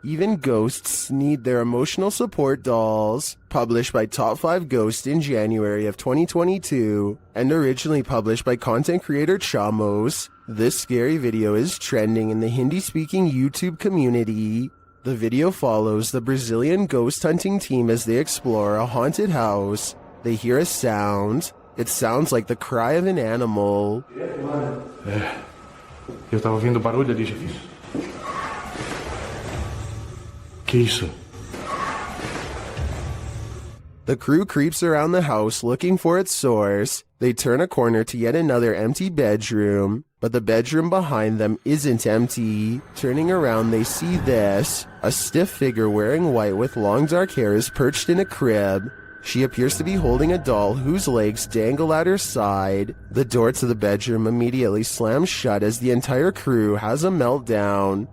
Even ghosts need their emotional support dolls. Published by Top 5 Ghost in January of 2022, and originally published by content creator Chamos, this scary video is trending in the Hindi-speaking YouTube community. The video follows the Brazilian ghost hunting team as they explore a haunted house. They hear a sound. It sounds like the cry of an animal. Eu tava ouvindo barulho ali, Jefinho. Que isso? The crew creeps around the house looking for its source. They turn a corner to yet another empty bedroom, but the bedroom behind them isn't empty. Turning around, they see this. A stiff figure wearing white with long dark hair is perched in a crib. She appears to be holding a doll whose legs dangle at her side. The door to the bedroom immediately slams shut as the entire crew has a meltdown.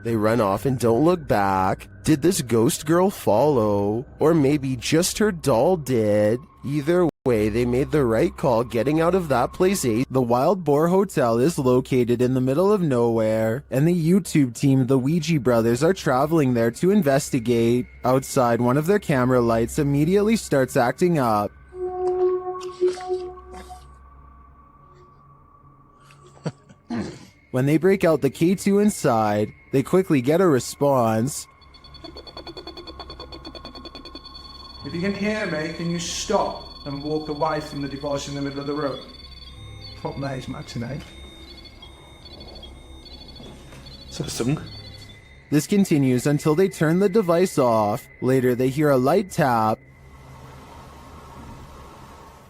They run off and don't look back. Did this ghost girl follow? Or maybe just her doll did? Either way, they made the right call getting out of that place. The Wild Boar Hotel is located in the middle of nowhere, and the YouTube team, the Ouija brothers, are traveling there to investigate. Outside, one of their camera lights immediately starts acting up. When they break out the K2 inside, they quickly get a response. If you can hear me, can you stop and walk away from the device in the middle of the room? Fuck me, it's matinee. Is that a song? This continues until they turn the device off. Later, they hear a light tap,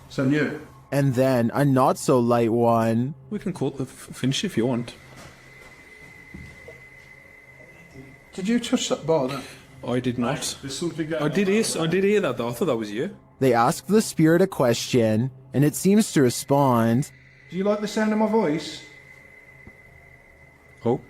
So new. and then a not-so-light one. We can call it the finish if you want. Did you touch that bar then? I did not. There's something going I did hear that though. I thought that was you. They ask the spirit a question, and it seems to respond. Do you like the sound of my voice? Oh.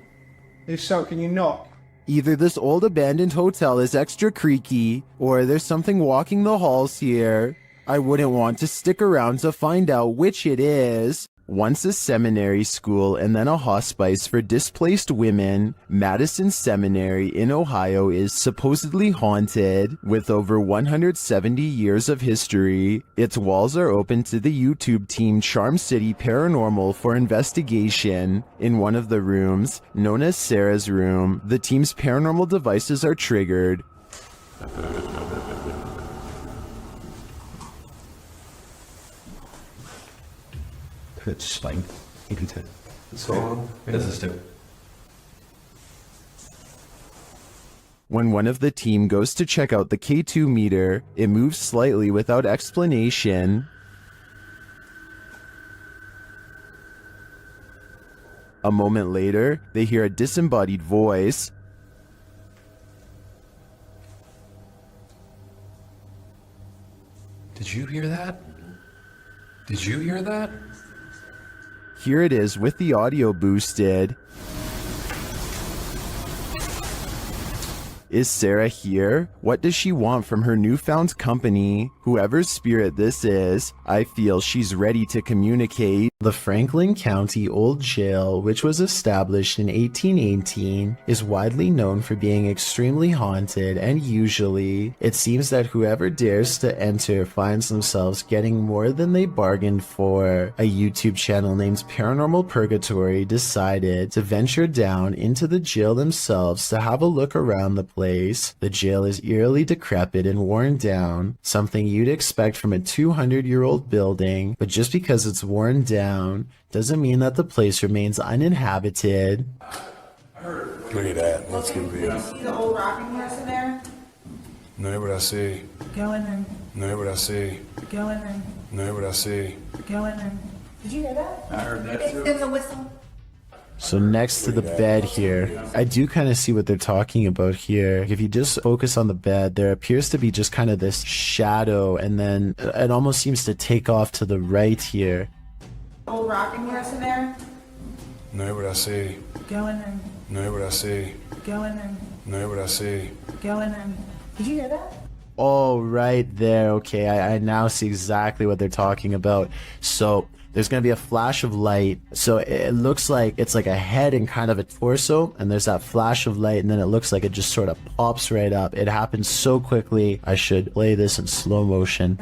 If so, can you knock? Either this old abandoned hotel is extra creaky, or there's something walking the halls here. I wouldn't want to stick around to find out which it is. Once a seminary school and then a hospice for displaced women, Madison Seminary in Ohio is supposedly haunted. With over 170 years of history, its walls are open to the YouTube team Charm City Paranormal for investigation. In one of the rooms, known as Sarah's room, the team's paranormal devices are triggered. Het spijn. Ik doe het. Zo. Dat is het. When one of the team goes to check out the K2 meter, it moves slightly without explanation. A moment later, they hear a disembodied voice. Did you hear that? Did you hear that? Here it is with the audio boosted. Is Sarah here? What does she want from her newfound company? Whoever's spirit this is, I feel she's ready to communicate. The Franklin County Old Jail, which was established in 1818, is widely known for being extremely haunted, and usually, it seems that whoever dares to enter finds themselves getting more than they bargained for. A YouTube channel named Paranormal Purgatory decided to venture down into the jail themselves to have a look around the place. The jail is eerily decrepit and worn down, something you'd expect from a 200-year-old building, but just because it's worn down doesn't mean that the place remains uninhabited. Look at that. Let's get real. See the old rocking horse in there? No, what I see. Go in there. No, what I see. Go in there. No, what I see. Go in there. Did you hear that? I heard that too. There was a whistle. So next to the bed here, I do kind of see what they're talking about here. If you just focus on the bed, there appears to be just kind of this shadow, and then it almost seems to take off to the right here. Old rocking horse in there? No, what I see. Go in there. No, what I see. Go in there. No, what I see. Go in there. Did you hear that? Oh, right there. Okay, I now see exactly what they're talking about. So there's going to be a flash of light. So it looks like it's like a head and kind of a torso, and there's that flash of light, and then it looks like it just sort of pops right up. It happens so quickly. I should play this in slow motion.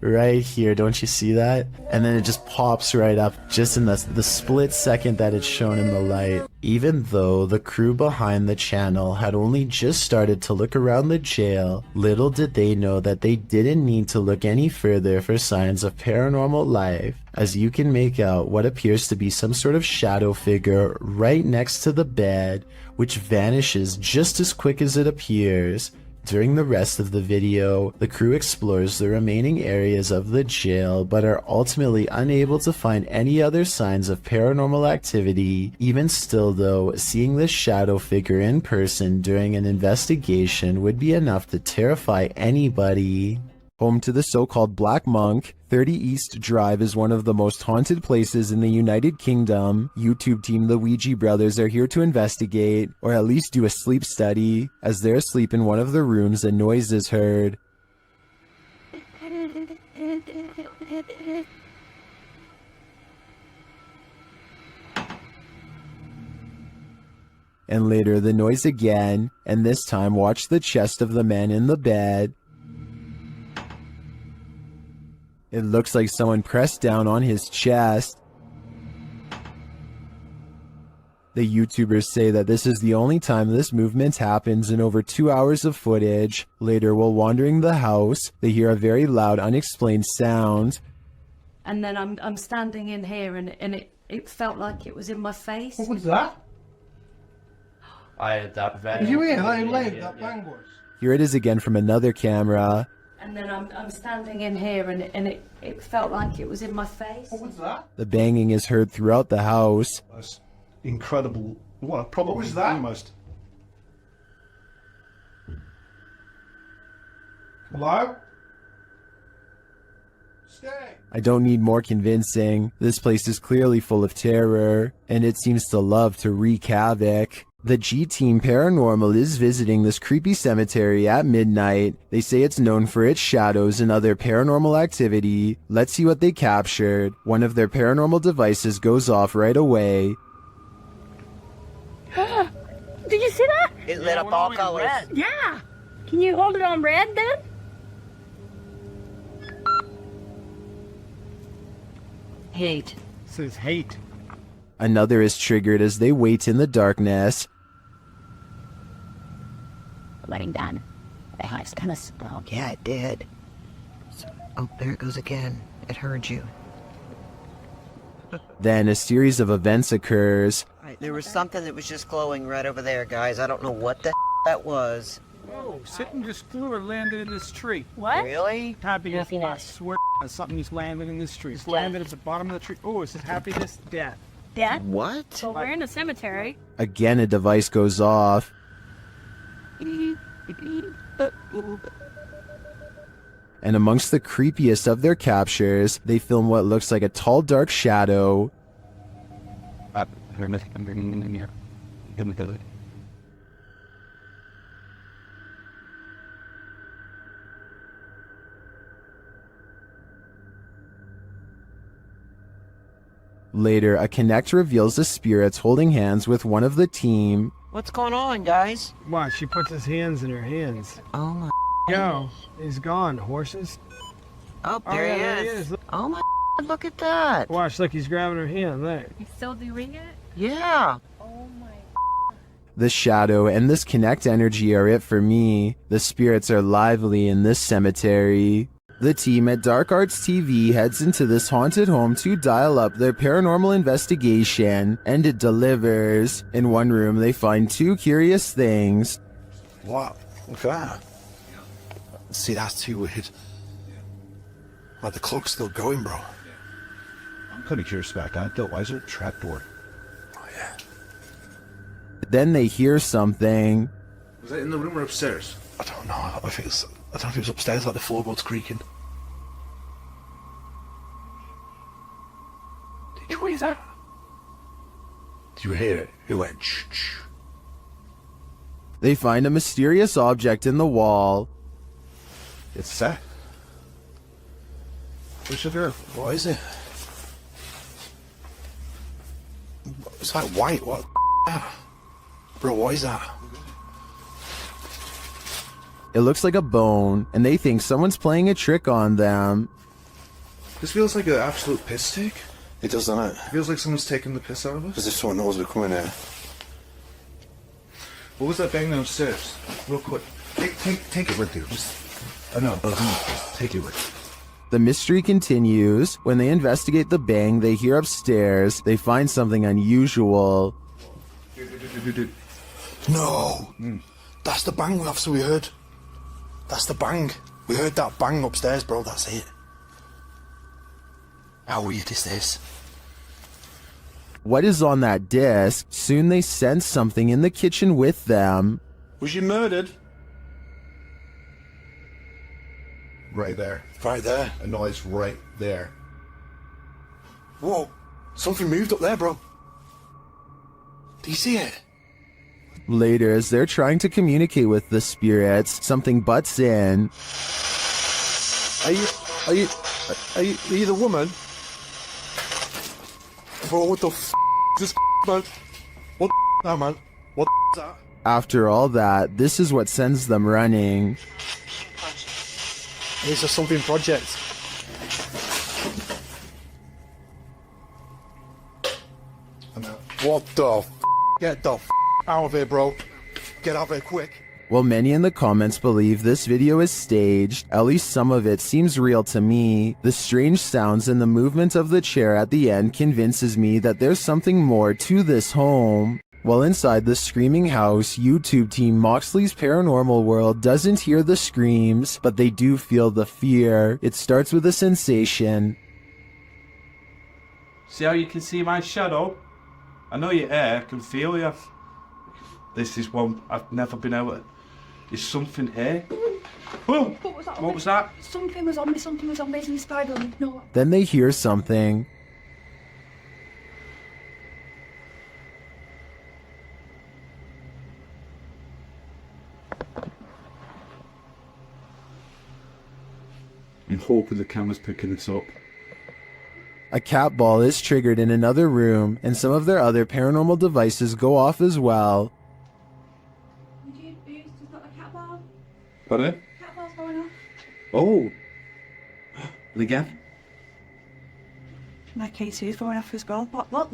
Right here, don't you see that? And then it just pops right up just in the split second that it's shown in the light. Even though the crew behind the channel had only just started to look around the jail, little did they know that they didn't need to look any further for signs of paranormal life, as you can make out what appears to be some sort of shadow figure right next to the bed, which vanishes just as quick as it appears. During the rest of the video, the crew explores the remaining areas of the jail, but are ultimately unable to find any other signs of paranormal activity. Even still though, seeing this shadow figure in person during an investigation would be enough to terrify anybody. Home to the so-called Black Monk, 30 East Drive is one of the most haunted places in the United Kingdom. YouTube team The Ouija Brothers are here to investigate, or at least do a sleep study. As they're asleep in one of the rooms, a noise is heard. And later the noise again, and this time watch the chest of the man in the bed. It looks like someone pressed down on his chest. The YouTubers say that this is the only time this movement happens in over 2 hours of footage. Later, while wandering the house, they hear a very loud, unexplained sound. And then I'm standing in here and it felt like it was in my face. What was that? I had that very. Did you hear how loud that bang was? Here it is again from another camera. And then I'm standing in here and it felt like it was in my face. What was that? The banging is heard throughout the house. That's incredible. What? Probably What was that? almost. Hello? Stay. I don't need more convincing. This place is clearly full of terror, and it seems to love to wreak havoc. The G-Team Paranormal is visiting this creepy cemetery at midnight. They say it's known for its shadows and other paranormal activity. Let's see what they captured. One of their paranormal devices goes off right away. Did you see that? It lit up all colors. Yeah. Can you hold it on red then? Hate. Says hate. Another is triggered as they wait in the darkness. Letting down. The house kind of spoke. Yeah, it did. Oh, there it goes again. It heard you. Then a series of events occurs. There was something that was just glowing right over there, guys. I don't know what the that was. Whoa, something just flew or landed in this tree. What? Really? Happiness, I Happiness. swear something just landed in this tree. It's landed at the bottom of the tree. Oh, it says happiness, death. Dad? What? So we're in a cemetery. Again, a device goes off. And amongst the creepiest of their captures, they film what looks like a tall, dark shadow. Later, a Connect reveals the spirits holding hands with one of the team. What's going on, guys? Watch, she puts his hands in her hands. Oh my. Yo, he's gone. Horses. Oh, Oh, there, yeah, he, there is. he is. Oh my. Look at that. Watch, look, he's grabbing her hand there. You still doing it? Yeah. Oh my. The shadow and this Connect energy are it for me. The spirits are lively in this cemetery. The team at Dark Arts TV heads into this haunted home to dial up their paranormal investigation, and it delivers. In one room, they find two curious things. What? Look at that. See, that's too weird. Like the clock's still going, bro. I'm kind of curious about that, though. Why is there a trapdoor? Oh, yeah. Then they hear something. Was that in the room or upstairs? I don't know. I don't know if it was upstairs, like the floorboards creaking. Did you hear that? Did you hear it? It went shh, shh. They find a mysterious object in the wall. It's set. We should go. What is it? It's like white. What? Bro, what is that? It looks like a bone, and they think someone's playing a trick on them. This feels like an absolute piss take. It does, doesn't it? It feels like someone's taking the piss out of us. As if someone knows we're coming here. What was that bang downstairs? Real quick. Take it with you. Just, I know. Take it with you. The mystery continues. When they investigate the bang they hear upstairs, they find something unusual. No! That's the bang officer we heard. That's the bang. We heard that bang upstairs, bro. That's it. How weird is this? What is on that disc? Soon they sense something in the kitchen with them. Was she murdered? Right there. Right there. A noise right there. Whoa. Something moved up there, bro. Do you see it? Later, as they're trying to communicate with the spirits, something butts in. Are you the woman? Bro, what the f is this man? What the now, man? What the is that? After all that, this is what sends them running. It's a something project. What the f? Get the f out of here, bro. Get out of here quick. While many in the comments believe this video is staged, at least some of it seems real to me. The strange sounds and the movement of the chair at the end convinces me that there's something more to this home. While inside the screaming house, YouTube team Moxley's Paranormal World doesn't hear the screams, but they do feel the fear. It starts with a sensation. See how you can see my shadow? I know you're here, I can feel you. This is one I've never been able to... There's something here. Whoa! What was that? Something was on me, there's a spider on me. No. Then they hear something. I'm hoping the camera's picking this up. A cat ball is triggered in another room, and some of their other paranormal devices go off as well. Pardon? Cat ball's going off. Oh! Again? My K2 is going off as well. What?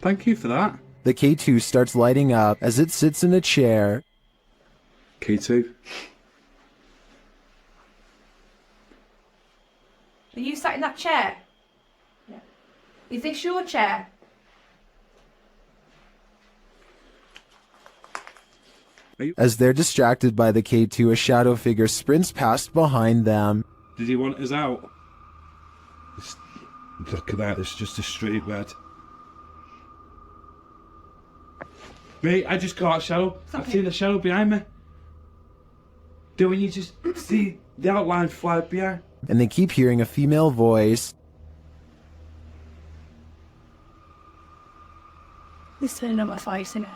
Thank you for that. The K2 starts lighting up as it sits in a chair. K2. Are you sat in that chair? Yeah. Is this your chair? As they're distracted by the K2, a shadow figure sprints past behind them. Did he want us out? Look at that, it's just a straight red. Mate, I just caught a shadow. I've seen a shadow behind me. Don't you just see the outline fly behind? And they keep hearing a female voice. It's turning on my face, isn't it?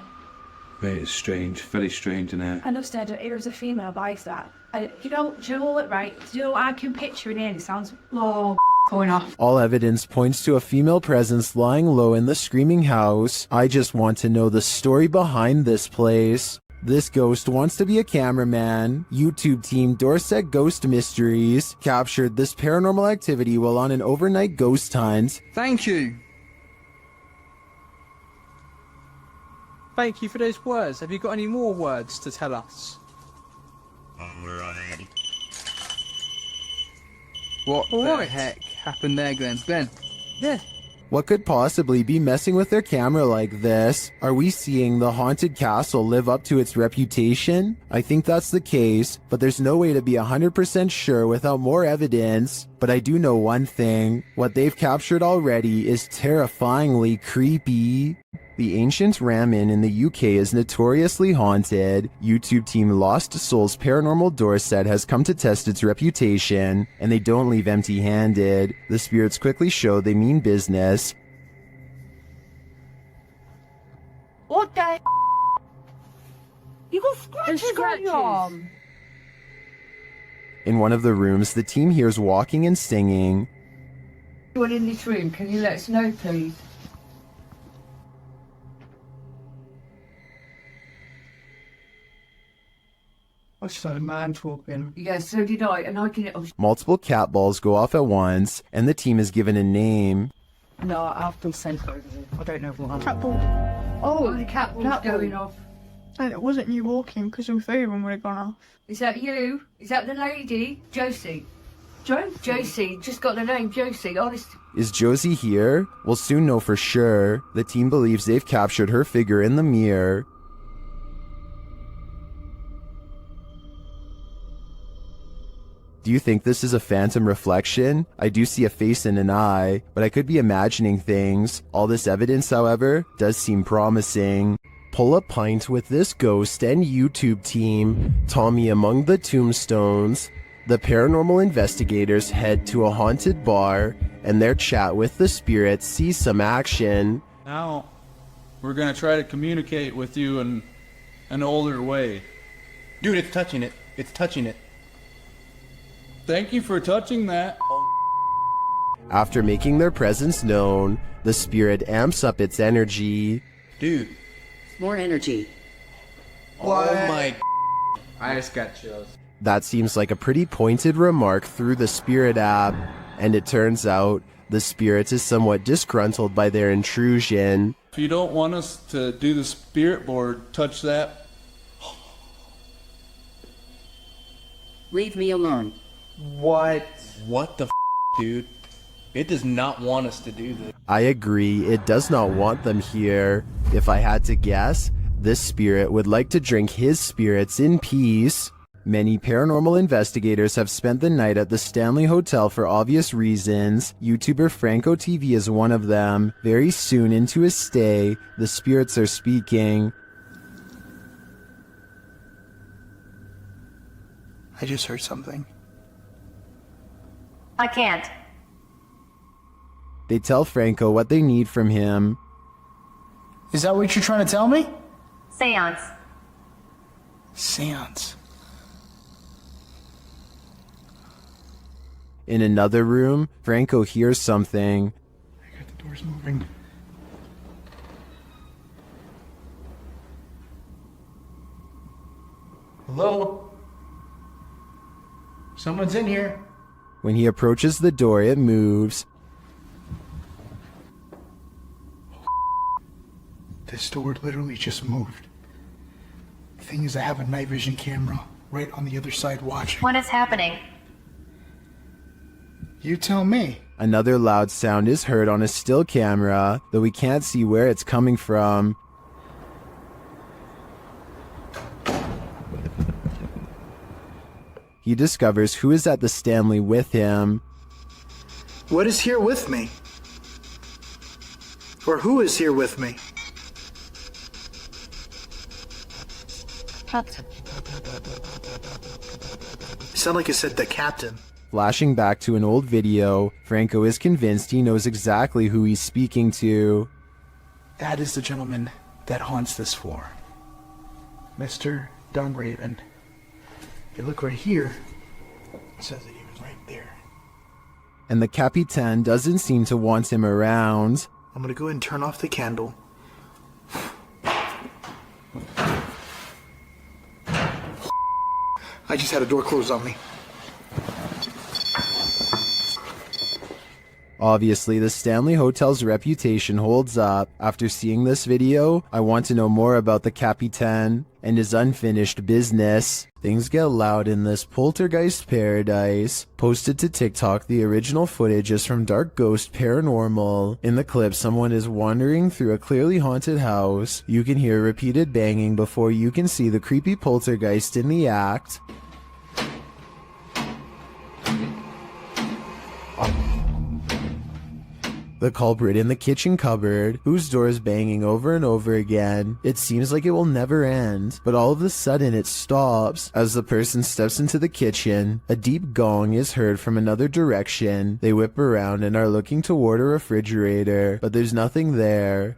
Mate, it's strange, very strange in here. And upstairs, it was a female voice that. Do you know what, right? Do you know what I can picture it in? It sounds going off. All evidence points to a female presence lying low in the screaming house. I just want to know the story behind this place. This ghost wants to be a cameraman. YouTube team Dorset Ghost Mysteries captured this paranormal activity while on an overnight ghost hunt. Thank you. Thank you for those words. Have you got any more words to tell us? What the heck happened there, Glenn? Glenn? Yeah. What could possibly be messing with their camera like this? Are we seeing the haunted castle live up to its reputation? I think that's the case, but there's no way to be 100% sure without more evidence. But I do know one thing. What they've captured already is terrifyingly creepy. The ancient Ramin in the UK is notoriously haunted. YouTube team Lost Souls Paranormal Dorset has come to test its reputation, and they don't leave empty-handed. The spirits quickly show they mean business. What the You got scratches on your arm. In one of the rooms, the team hears walking and singing. Anyone in this room, can you let us know, please? I saw a man talking. Yeah, so did I, and I didn't. Multiple cat balls go off at once, and the team is given a name. No, I've been sent over there. I don't know what happened. Cat ball. Oh, the cat ball's going off. And it wasn't you walking, because all three of them would have gone off. Is that you? Is that the lady? Josie. Josie, just got the name Josie, honest. Is Josie here? We'll soon know for sure. The team believes they've captured her figure in the mirror. Do you think this is a phantom reflection? I do see a face and an eye, but I could be imagining things. All this evidence, however, does seem promising. Pull a pint with this ghost and YouTube team. Tommy among the tombstones. The paranormal investigators head to a haunted bar, and their chat with the spirits sees some action. Now, we're gonna try to communicate with you in an older way. Dude, it's touching it. It's touching it. Thank you for touching that. After making their presence known, the spirit amps up its energy. Dude. More energy. What? Oh my. I just got chills. That seems like a pretty pointed remark through the spirit app, and it turns out the spirit is somewhat disgruntled by their intrusion. If you don't want us to do the spirit board, touch that. Leave me alone. What? What the dude? It does not want us to do this. I agree, it does not want them here. If I had to guess, this spirit would like to drink his spirits in peace. Many paranormal investigators have spent the night at the Stanley Hotel for obvious reasons. YouTuber Franco TV is one of them. Very soon into his stay, the spirits are speaking. I just heard something. I can't. They tell Franco what they need from him. Is that what you're trying to tell me? Seance. Seance. In another room, Franco hears something. I got the doors moving. Hello? Someone's in here. When he approaches the door, it moves. This door literally just moved. The thing is, I have a night vision camera right on the other side watching. What is happening? You tell me. Another loud sound is heard on a still camera, though we can't see where it's coming from. He discovers who is at the Stanley with him. What is here with me? Or who is here with me? Captain. You sound like you said the captain. Flashing back to an old video, Franco is convinced he knows exactly who he's speaking to. That is the gentleman that haunts this floor. Mr. Dunraven. You look right here, it says that he was right there. And the Capitan doesn't seem to want him around. I'm gonna go ahead and turn off the candle. I just had a door closed on me. Obviously, the Stanley Hotel's reputation holds up. After seeing this video, I want to know more about the Capitan and his unfinished business. Things get loud in this poltergeist paradise. Posted to TikTok, the original footage is from Dark Ghost Paranormal. In the clip, someone is wandering through a clearly haunted house. You can hear repeated banging before you can see the creepy poltergeist in the act. The culprit in the kitchen cupboard, whose door is banging over and over again. It seems like it will never end, but all of a sudden it stops. As the person steps into the kitchen, a deep gong is heard from another direction. They whip around and are looking toward a refrigerator, but there's nothing there.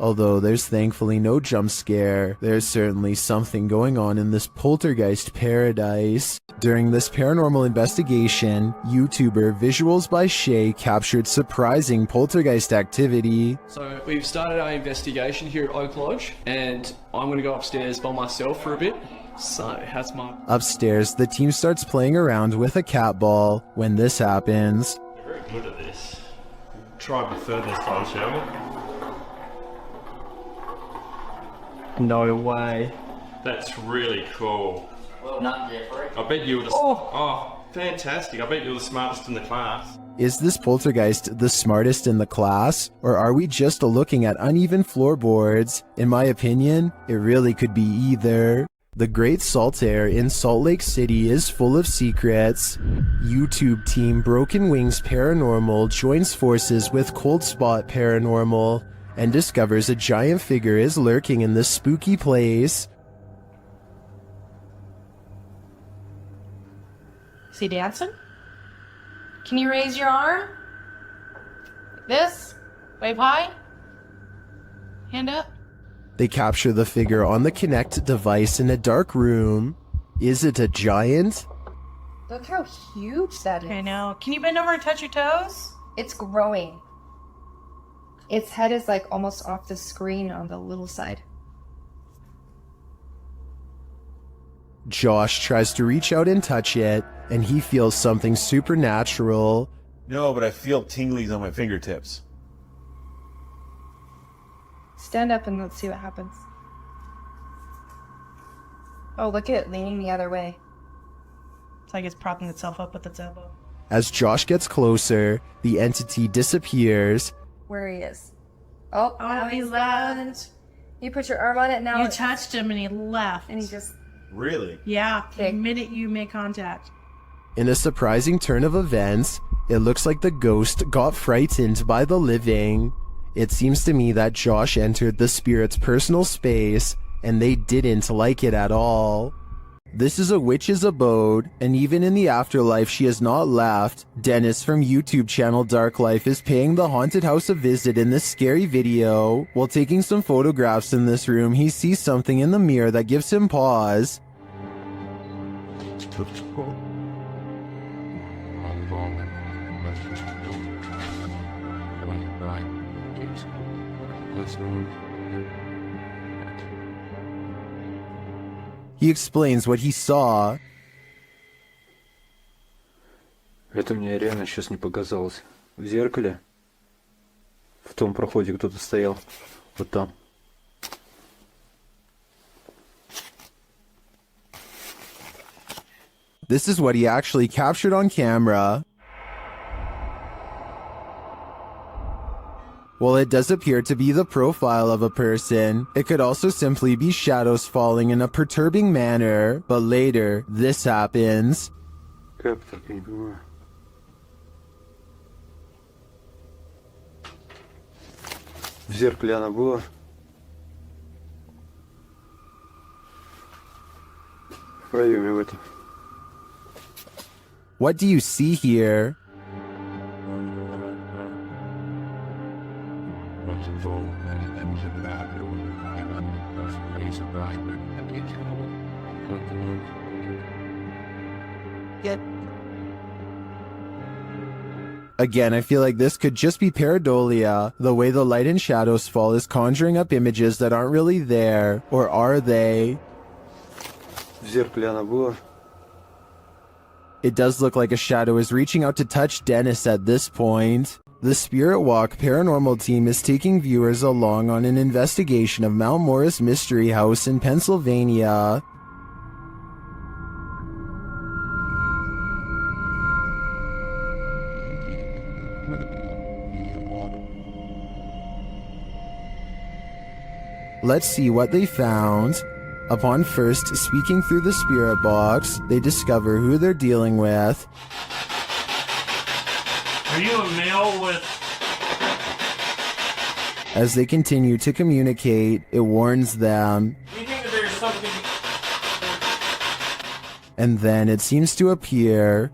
Although there's thankfully no jump scare, there's certainly something going on in this poltergeist paradise. During this paranormal investigation, YouTuber Visuals by Shay captured surprising poltergeist activity. So we've started our investigation here at Oak Lodge, and I'm going to go upstairs by myself for a bit. So how's my... Upstairs, the team starts playing around with a cat ball when this happens. You're very good at this. Try a bit further this time, shall we? No way. That's really cool. Well, not Jeffrey. I bet you were the... Oh, fantastic. I bet you were the smartest in the class. Is this poltergeist the smartest in the class? Or are we just looking at uneven floorboards? In my opinion, it really could be either. The Great Salt Air in Salt Lake City is full of secrets. YouTube team Broken Wings Paranormal joins forces with Cold Spot Paranormal and discovers a giant figure is lurking in this spooky place. Is he dancing? Can you raise your arm? Like this? Wave high? Hand up? They capture the figure on the Kinect device in a dark room. Is it a giant? Look how huge that is. I know. Can you bend over and touch your toes? It's growing. Its head is like almost off the screen on the little side. Josh tries to reach out and touch it, and he feels something supernatural. No, but I feel tinglies on my fingertips. Stand up and let's see what happens. Oh, look at it leaning the other way. It's like it's propping itself up with its elbow. As Josh gets closer, the entity disappears. Where he is. Oh, he left. You put your arm on it now. You touched him and he left. And he just... Really? Yeah, the minute you make contact. In a surprising turn of events, it looks like the ghost got frightened by the living. It seems to me that Josh entered the spirit's personal space, and they didn't like it at all. This is a witch's abode, and even in the afterlife she has not left. Dennis from YouTube channel Dark Life is paying the haunted house a visit in this scary video. While taking some photographs in this room, he sees something in the mirror that gives him pause. He explains what he saw. Это мне реально сейчас не показалось. В зеркале, в том проходе кто-то стоял. Вот там. This is what he actually captured on camera. While it does appear to be the profile of a person, it could also simply be shadows falling in a perturbing manner. But later, this happens. Как так, я не понимаю. В зеркале она была. В проеме в этом. What do you see here? Again, I feel like this could just be pareidolia. The way the light and shadows fall is conjuring up images that aren't really there. Or are they? В зеркале она была. It does look like a shadow is reaching out to touch Dennis at this point. The Spirit Walk Paranormal team is taking viewers along on an investigation of Mount Morris Mystery House in Pennsylvania. Let's see what they found. Upon first speaking through the spirit box, they discover who they're dealing with. Are you a male with... As they continue to communicate, it warns them. Do you think that there's something... And then it seems to appear.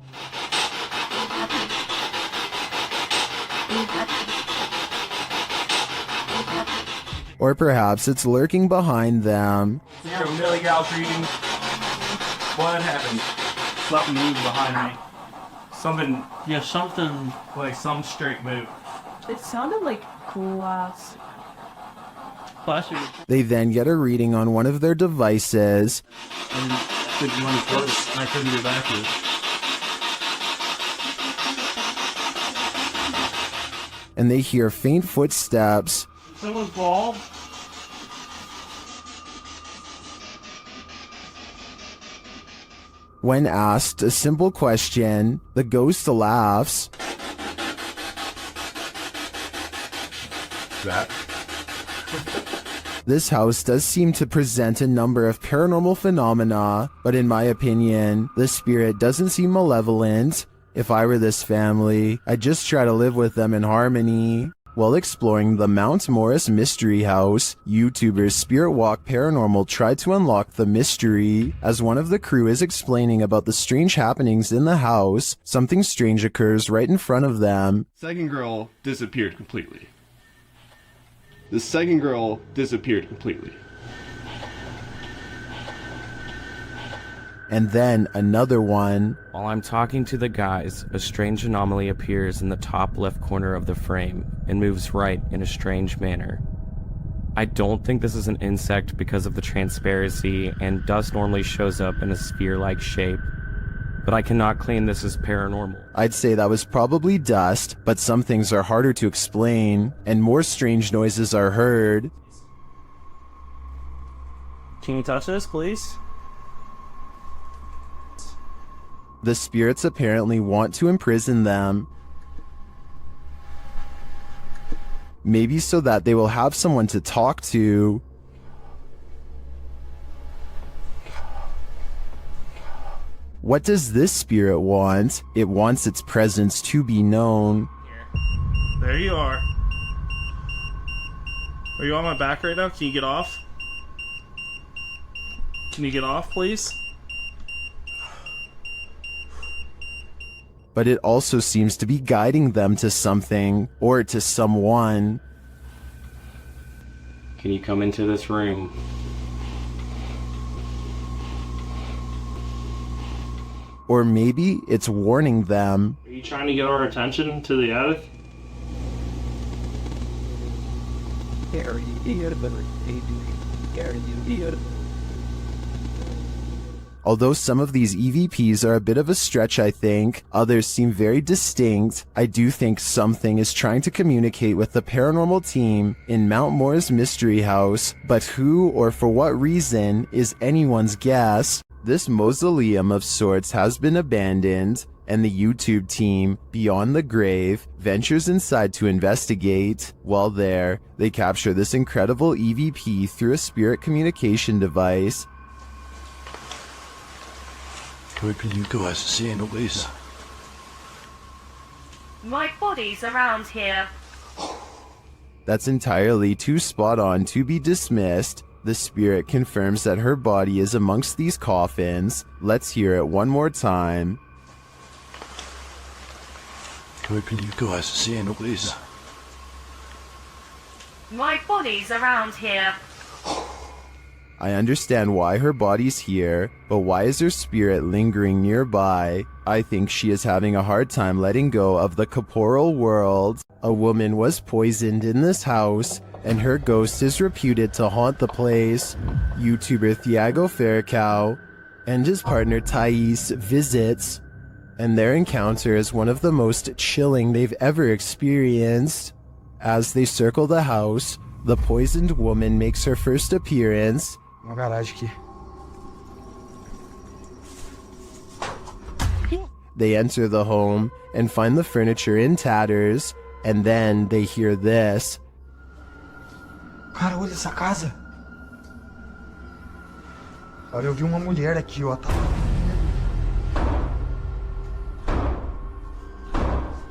Or perhaps it's lurking behind them. Here, Millie Gal's reading. What happened? Something moved behind me. Something, Yeah, something. like some straight move. It sounded like glass. Classic. They then get a reading on one of their devices. And did one first, and I couldn't get back to it. And they hear faint footsteps. Someone's bald. When asked a simple question, the ghost laughs. That. This house does seem to present a number of paranormal phenomena, but in my opinion, the spirit doesn't seem malevolent. If I were this family, I'd just try to live with them in harmony. While exploring the Mount Morris Mystery House, YouTuber Spirit Walk Paranormal tried to unlock the mystery. As one of the crew is explaining about the strange happenings in the house, something strange occurs right in front of them. Second girl disappeared completely. The second girl disappeared completely. And then another one. While I'm talking to the guys, a strange anomaly appears in the top left corner of the frame and moves right in a strange manner. I don't think this is an insect because of the transparency, and dust normally shows up in a sphere-like shape, but I cannot claim this is paranormal. I'd say that was probably dust, but some things are harder to explain, and more strange noises are heard. Can you touch this, please? The spirits apparently want to imprison them. Maybe so that they will have someone to talk to. What does this spirit want? It wants its presence to be known. There you are. Are you on my back right now? Can you get off? Can you get off, please? But it also seems to be guiding them to something, or to someone. Can you come into this room? Or maybe it's warning them. Are you trying to get our attention to the attic? Although some of these EVPs are a bit of a stretch, I think, others seem very distinct, I do think something is trying to communicate with the paranormal team in Mount Morris Mystery House, but who or for what reason is anyone's guess. This mausoleum of sorts has been abandoned, and the YouTube team, Beyond the Grave, ventures inside to investigate. While there, they capture this incredible EVP through a spirit communication device. My body's around here. That's entirely too spot on to be dismissed. The spirit confirms that her body is amongst these coffins. Let's hear it one more time. My body's around here. I understand why her body's here, but why is her spirit lingering nearby? I think she is having a hard time letting go of the corporeal world. A woman was poisoned in this house, and her ghost is reputed to haunt the place. YouTuber Thiago Ferracao and his partner Thais visits, and their encounter is one of the most chilling they've ever experienced. As they circle the house, the poisoned woman makes her first appearance. Uma garagem aqui. They enter the home and find the furniture in tatters, and then they hear this. Cara, olha essa casa. Olha, eu vi uma mulher aqui, ó.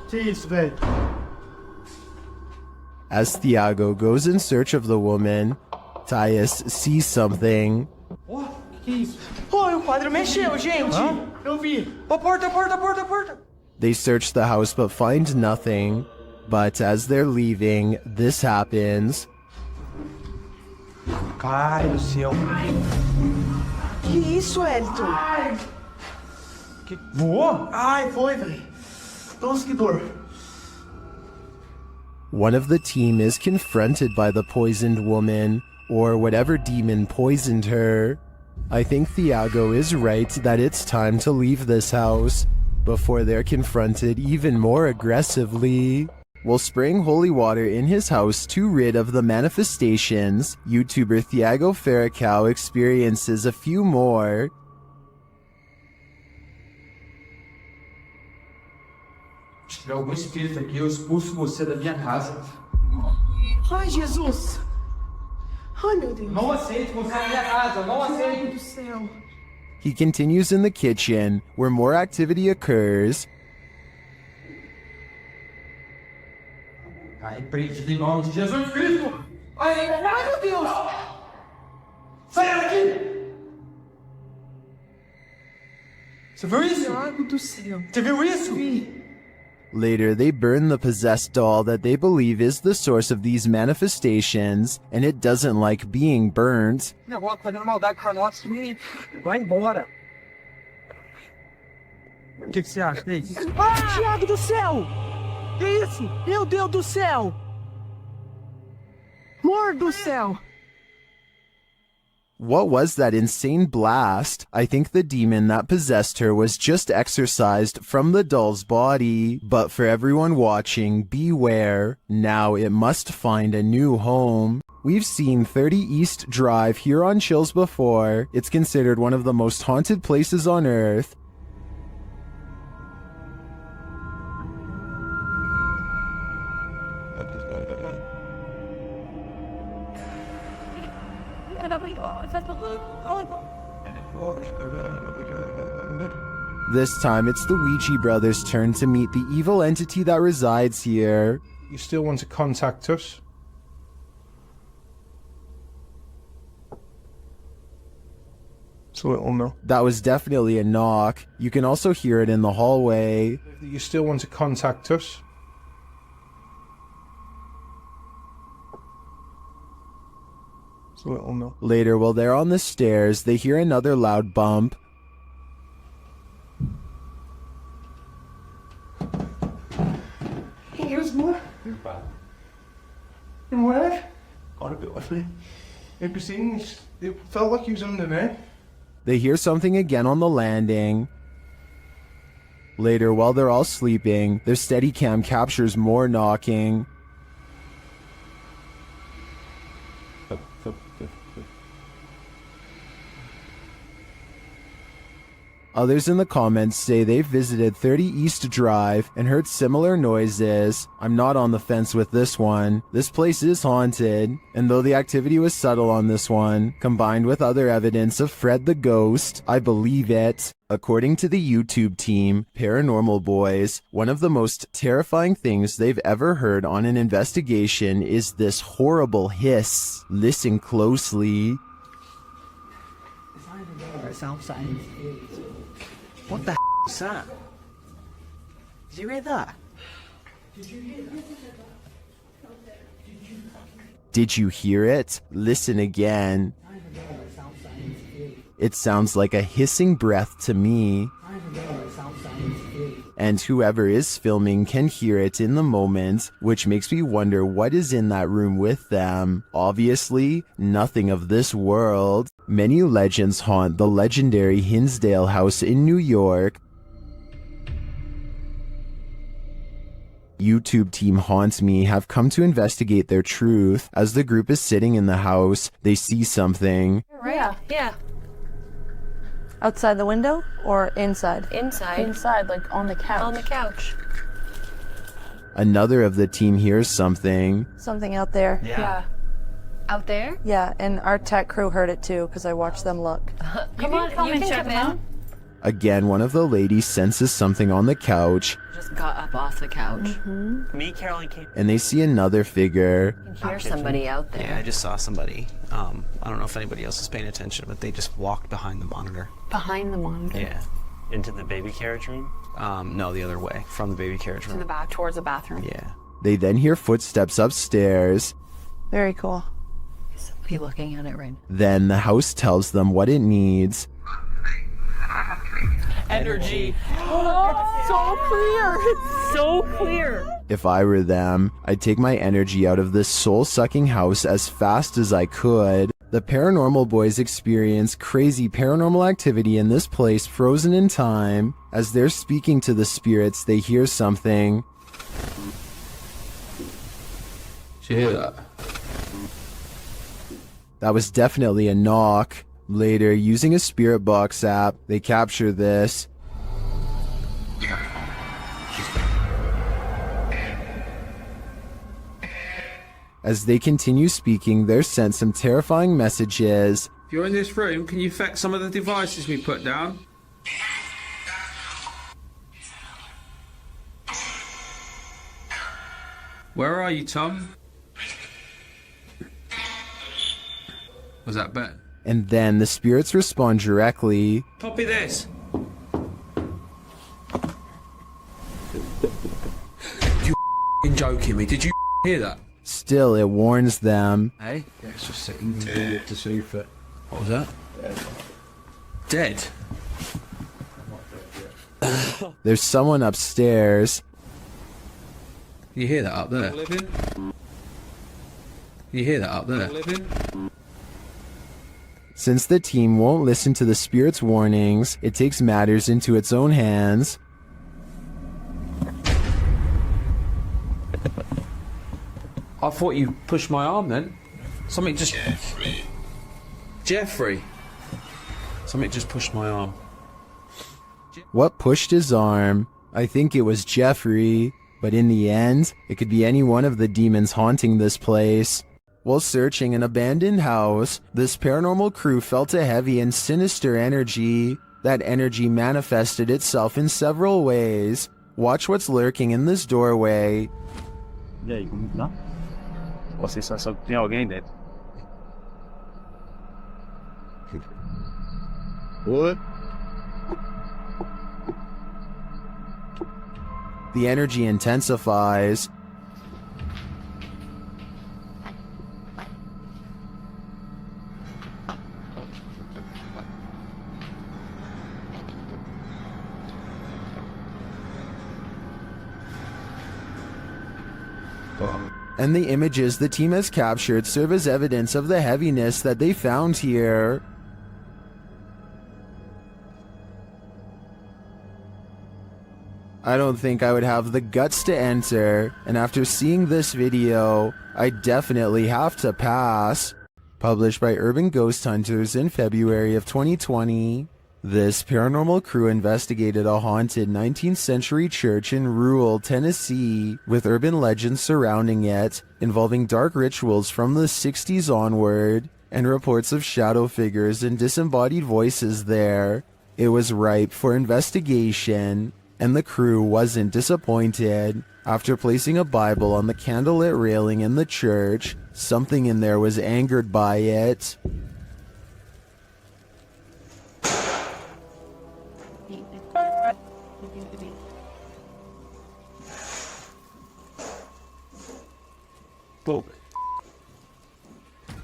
Que isso, velho? As Thiago goes in search of the woman, Thais sees something. Oh, que isso? Oh, o quadro mexeu, gente. Eu vi. Ô, porta, porta, porta, porta. They search the house but find nothing. But as they're leaving, this happens. Caralho do céu. Que isso, Elton? Voou? Ai, foi, velho. Nossa, que dor. One of the team is confronted by the poisoned woman, or whatever demon poisoned her. I think Thiago is right that it's time to leave this house before they're confronted even more aggressively. While spraying holy water in his house to rid of the manifestations, YouTuber Thiago Ferracão experiences a few more. Se tiver algum espírito aqui, eu expulso você da minha casa. Ai, Jesus! Ai, meu Deus! Não aceito você na minha casa, não aceito! Meu Deus do céu! He continues in the kitchen, where more activity occurs. Ai, repreendido em nome de Jesus Cristo! Ai, meu Deus! Sai daqui! Você viu isso? Meu Deus do céu! Você viu isso? Vi. Later, they burn the possessed doll that they believe is the source of these manifestations, and it doesn't like being burnt. Negócio fazendo maldade pra nós. Vai embora. O que você acha? É isso? Ah, Thiago do céu! Que isso? Meu Deus do céu! Amor do céu! What was that insane blast? I think the demon that possessed her was just exorcised from the doll's body. But for everyone watching, beware. Now it must find a new home. We've seen 30 East Drive here on Chills before. It's considered one of the most haunted places on Earth. This time, it's the Ouija brothers' turn to meet the evil entity that resides here. You still want to contact us? It's a little no. That was definitely a knock. You can also hear it in the hallway. You still want to contact us? It's a little no. Later, while they're on the stairs, they hear another loud bump. Here's more. Não é? Got a bit with me. Maybe seen. It felt like he was under there. They hear something again on the landing. Later, while they're all sleeping, their Steadicam captures more knocking. Others in the comments say they've visited 30 East Drive and heard similar noises. I'm not on the fence with this one. This place is haunted, and though the activity was subtle on this one, combined with other evidence of Fred the Ghost, I believe it. According to the YouTube team, Paranormal Boys, one of the most terrifying things they've ever heard on an investigation is this horrible hiss. Listen closely. What the is that? Did you hear that? Did you hear it? Listen again. It sounds like a hissing breath to me. And whoever is filming can hear it in the moment, which makes me wonder what is in that room with them. Obviously, nothing of this world. Many legends haunt the legendary Hinsdale House in New York. YouTube team Haunt Me have come to investigate their truth. As the group is sitting in the house, they see something. Right? Yeah. Outside the window or inside? Inside. Inside, like on the couch. On the couch. Another of the team hears something. Something out there. Yeah. Out there? Yeah, and our tech crew heard it too because I watched them look. Come on, you can check them out. Again, one of the ladies senses something on the couch. Just got up off the couch. Me, Caroline came. And they see another figure. You can hear somebody out there. Yeah, I just saw somebody. I don't know if anybody else is paying attention, but they just walked behind the monitor. Behind the monitor? Yeah. Into the baby carriage room? No, the other way, from the baby carriage room. To the back, towards the bathroom. Yeah. They then hear footsteps upstairs. Very cool. be looking at it right now. Then the house tells them what it needs. Energy. Oh, so clear. It's so clear. If I were them, I'd take my energy out of this soul-sucking house as fast as I could. The paranormal boys experience crazy paranormal activity in this place frozen in time. As they're speaking to the spirits, they hear something. Did you hear that? That was definitely a knock. Later, using a spirit box app, they capture this. As they continue speaking, they're sent some terrifying messages. If you're in this room, can you fetch some of the devices we put down? Where are you, Tom? Was that Ben? And then the spirits respond directly. Copy this. You joking me? Did you hear that? Still, it warns them. Hey? Yeah, it's just sitting there to see if it... What was that? Dead. There's someone upstairs. You hear that up there? You hear that up there? Since the team won't listen to the spirit's warnings, it takes matters into its own hands. I thought you pushed my arm then. Something just... Jeffrey. Something just pushed my arm. What pushed his arm? I think it was Jeffrey, but in the end, it could be any one of the demons haunting this place. While searching an abandoned house, this paranormal crew felt a heavy and sinister energy. That energy manifested itself in several ways. Watch what's lurking in this doorway. E aí, como tá? Você só tem alguém dentro. What? The energy intensifies. And the images the team has captured serve as evidence of the heaviness that they found here. I don't think I would have the guts to enter, and after seeing this video, I definitely have to pass. Published by Urban Ghost Hunters in February of 2020. This paranormal crew investigated a haunted 19th century church in rural Tennessee, with urban legends surrounding it, involving dark rituals from the 60s onward, and reports of shadow figures and disembodied voices there. It was ripe for investigation, and the crew wasn't disappointed. After placing a Bible on the candlelit railing in the church, something in there was angered by it.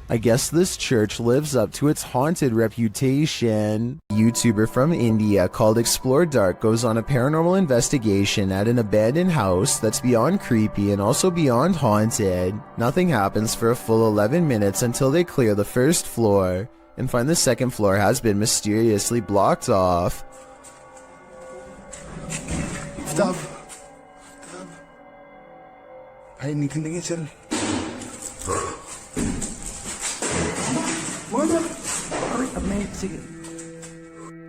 I guess this church lives up to its haunted reputation. A YouTuber from India called Explore Dark goes on a paranormal investigation at an abandoned house that's beyond creepy and also beyond haunted. Nothing happens for a full 11 minutes until they clear the first floor and find the second floor has been mysteriously blocked off. Stop. Ay, ni tingin sir.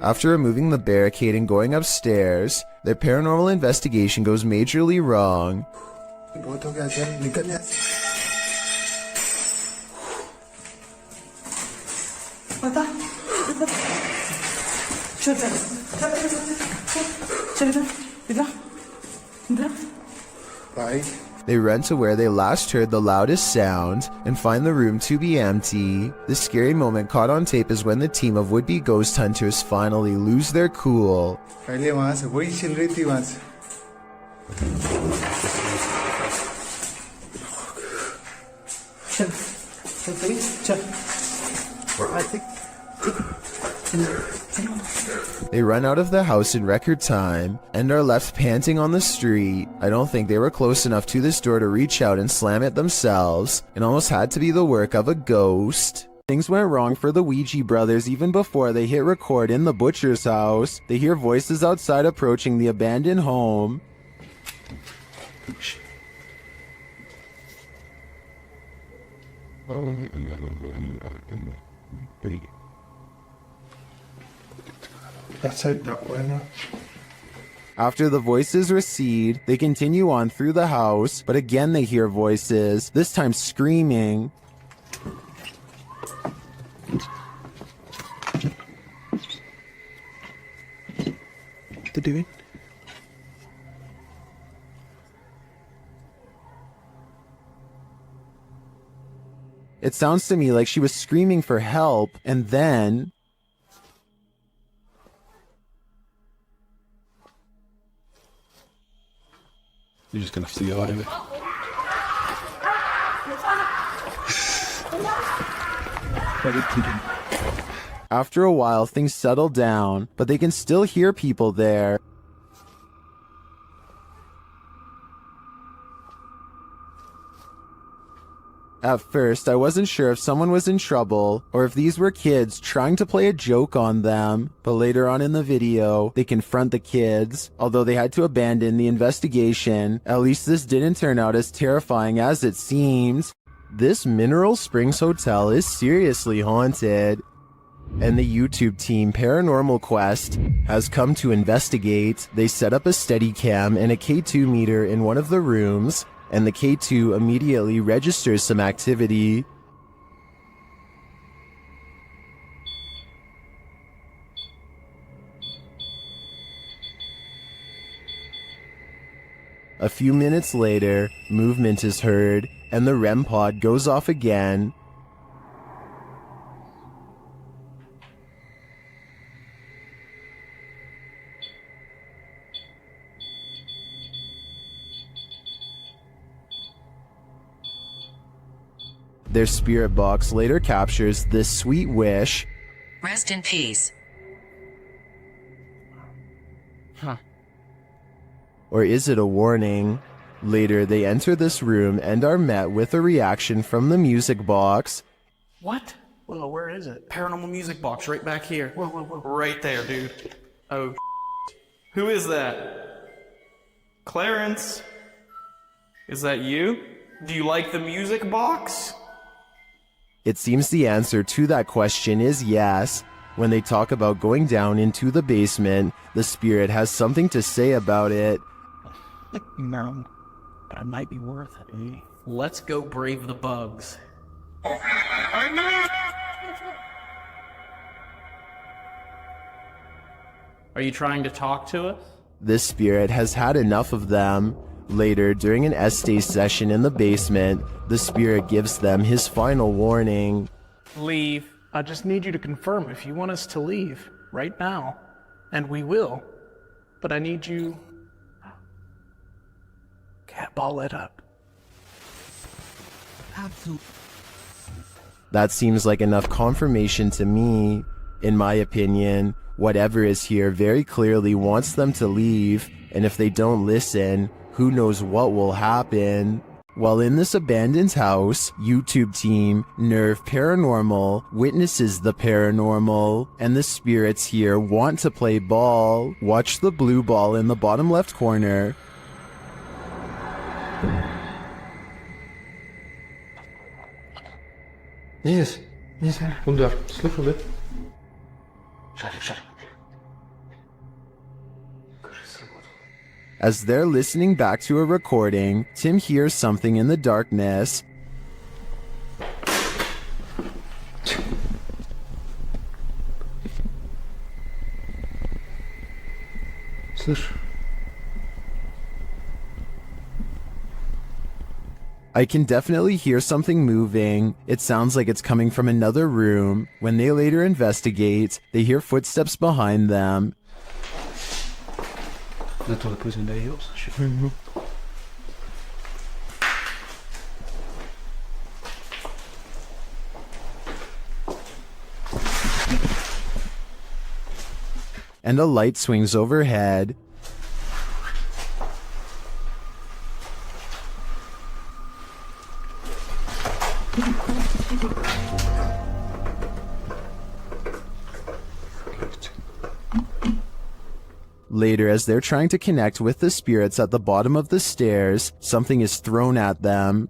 After removing the barricade and going upstairs, their paranormal investigation goes majorly wrong. They run to where they last heard the loudest sound and find the room to be empty. The scary moment caught on tape is when the team of would-be ghost hunters finally lose their cool. They run out of the house in record time and are left panting on the street. I don't think they were close enough to this door to reach out and slam it themselves. It almost had to be the work of a ghost. Things went wrong for the Ouija brothers even before they hit record in the butcher's house. They hear voices outside approaching the abandoned home. That's out that way now. After the voices recede, they continue on through the house, but again they hear voices, this time screaming. What they doing? It sounds to me like she was screaming for help, and then... You're just gonna have to go out of it. After a while, things settle down, but they can still hear people there. At first, I wasn't sure if someone was in trouble or if these were kids trying to play a joke on them, but later on in the video, they confront the kids. Although they had to abandon the investigation, at least this didn't turn out as terrifying as it seems. This Mineral Springs Hotel is seriously haunted, and the YouTube team Paranormal Quest has come to investigate. They set up a Steadicam and a K2 meter in one of the rooms, and the K2 immediately registers some activity. A few minutes later, movement is heard, and the REM pod goes off again. Their spirit box later captures this sweet wish. Rest in peace. Huh. Or is it a warning? Later, they enter this room and are met with a reaction from the music box. What? Whoa, where is it? Paranormal music box right back here. Whoa, whoa, whoa. Right there, dude. Oh, who is that? Clarence? Is that you? Do you like the music box? It seems the answer to that question is yes. When they talk about going down into the basement, the spirit has something to say about it. No, but it might be worth it, eh? Let's go brave the bugs. Are you trying to talk to us? This spirit has had enough of them. Later, during an Estee session in the basement, the spirit gives them his final warning. Leave. I just need you to confirm if you want us to leave right now, and we will. But I need you... Cat ball it up. Absolutely. That seems like enough confirmation to me. In my opinion, whatever is here very clearly wants them to leave, and if they don't listen, who knows what will happen. While in this abandoned house, YouTube team Nerve Paranormal witnesses the paranormal, and the spirits here want to play ball. Watch the blue ball in the bottom left corner. Yes, kom daar, slip a bit. Shut it. As they're listening back to a recording, Tim hears something in the darkness. Слышь? I can definitely hear something moving. It sounds like it's coming from another room. When they later investigate, they hear footsteps behind them. Net wat ik was in de heels. and a light swings overhead. Later, as they're trying to connect with the spirits at the bottom of the stairs, something is thrown at them.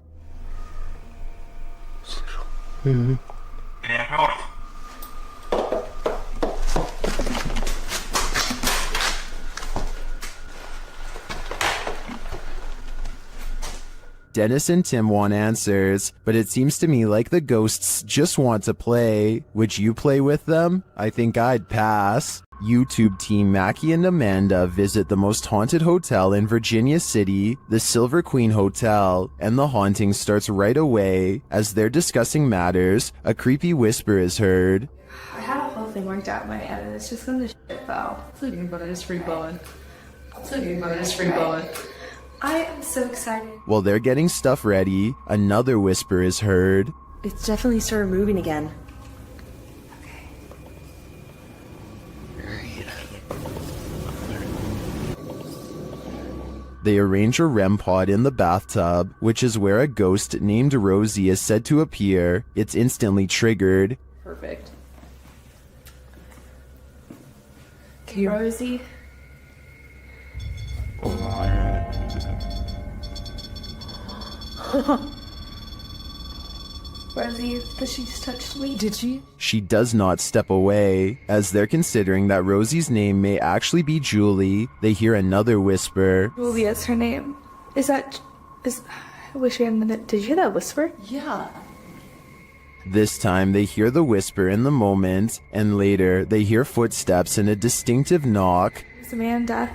Dennis and Tim want answers, but it seems to me like the ghosts just want to play. Would you play with them? I think I'd pass. YouTube team Mackie and Amanda visit the most haunted hotel in Virginia City, the Silver Queen Hotel, and the haunting starts right away. As they're discussing matters, a creepy whisper is heard. I had a whole thing worked out in my head and it's just gonna shit though. It's okay, but it's free blowing. It's okay, but it's free blowing. I am so excited. While they're getting stuff ready, another whisper is heard. It's definitely started moving again. They arrange a REM pod in the bathtub, which is where a ghost named Rosie is said to appear. It's instantly triggered. Perfect. Rosie. Rosie, but she just touched me. Did she? She does not step away. As they're considering that Rosie's name may actually be Julie, they hear another whisper. Julie is her name. I wish we hadn't. Did you hear that whisper? Yeah. This time they hear the whisper in the moment, and later they hear footsteps and a distinctive knock. It's Amanda.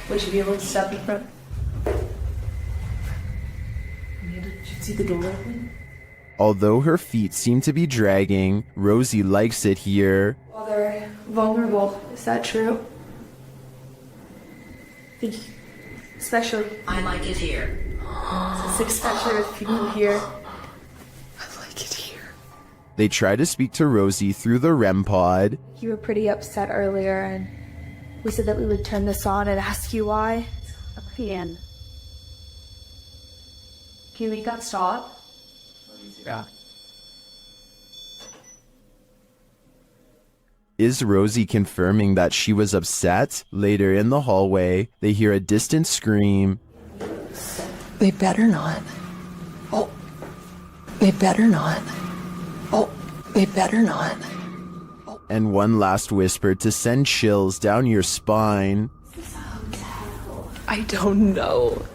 Would you be able to step in front? Amanda, did you see the door open? Although her feet seem to be dragging, Rosie likes it here. Well, they're vulnerable. Is that true? Especially. I like it here. Especially with people here. I like it here. They try to speak to Rosie through the REM pod. You were pretty upset earlier, and we said that we would turn this on and ask you why. Ian. Can you make that stop? Yeah. Is Rosie confirming that she was upset? Later in the hallway, they hear a distant scream. They better not. Oh. They better not. Oh. They better not. And one last whisper to send chills down your spine. I don't know.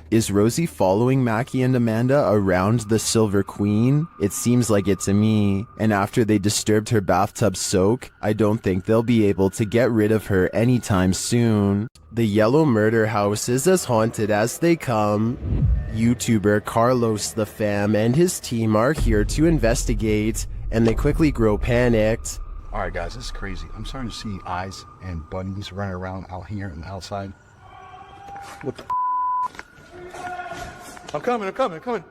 Is Rosie following Mackie and Amanda around the Silver Queen? It seems like it to me. And after they disturbed her bathtub soak, I don't think they'll be able to get rid of her anytime soon. The Yellow Murder House is as haunted as they come. YouTuber Carlos the Fam and his team are here to investigate, and they quickly grow panicked. Alright guys, this is crazy. I'm starting to see eyes and bunnies running around out here and outside. What the I'm coming.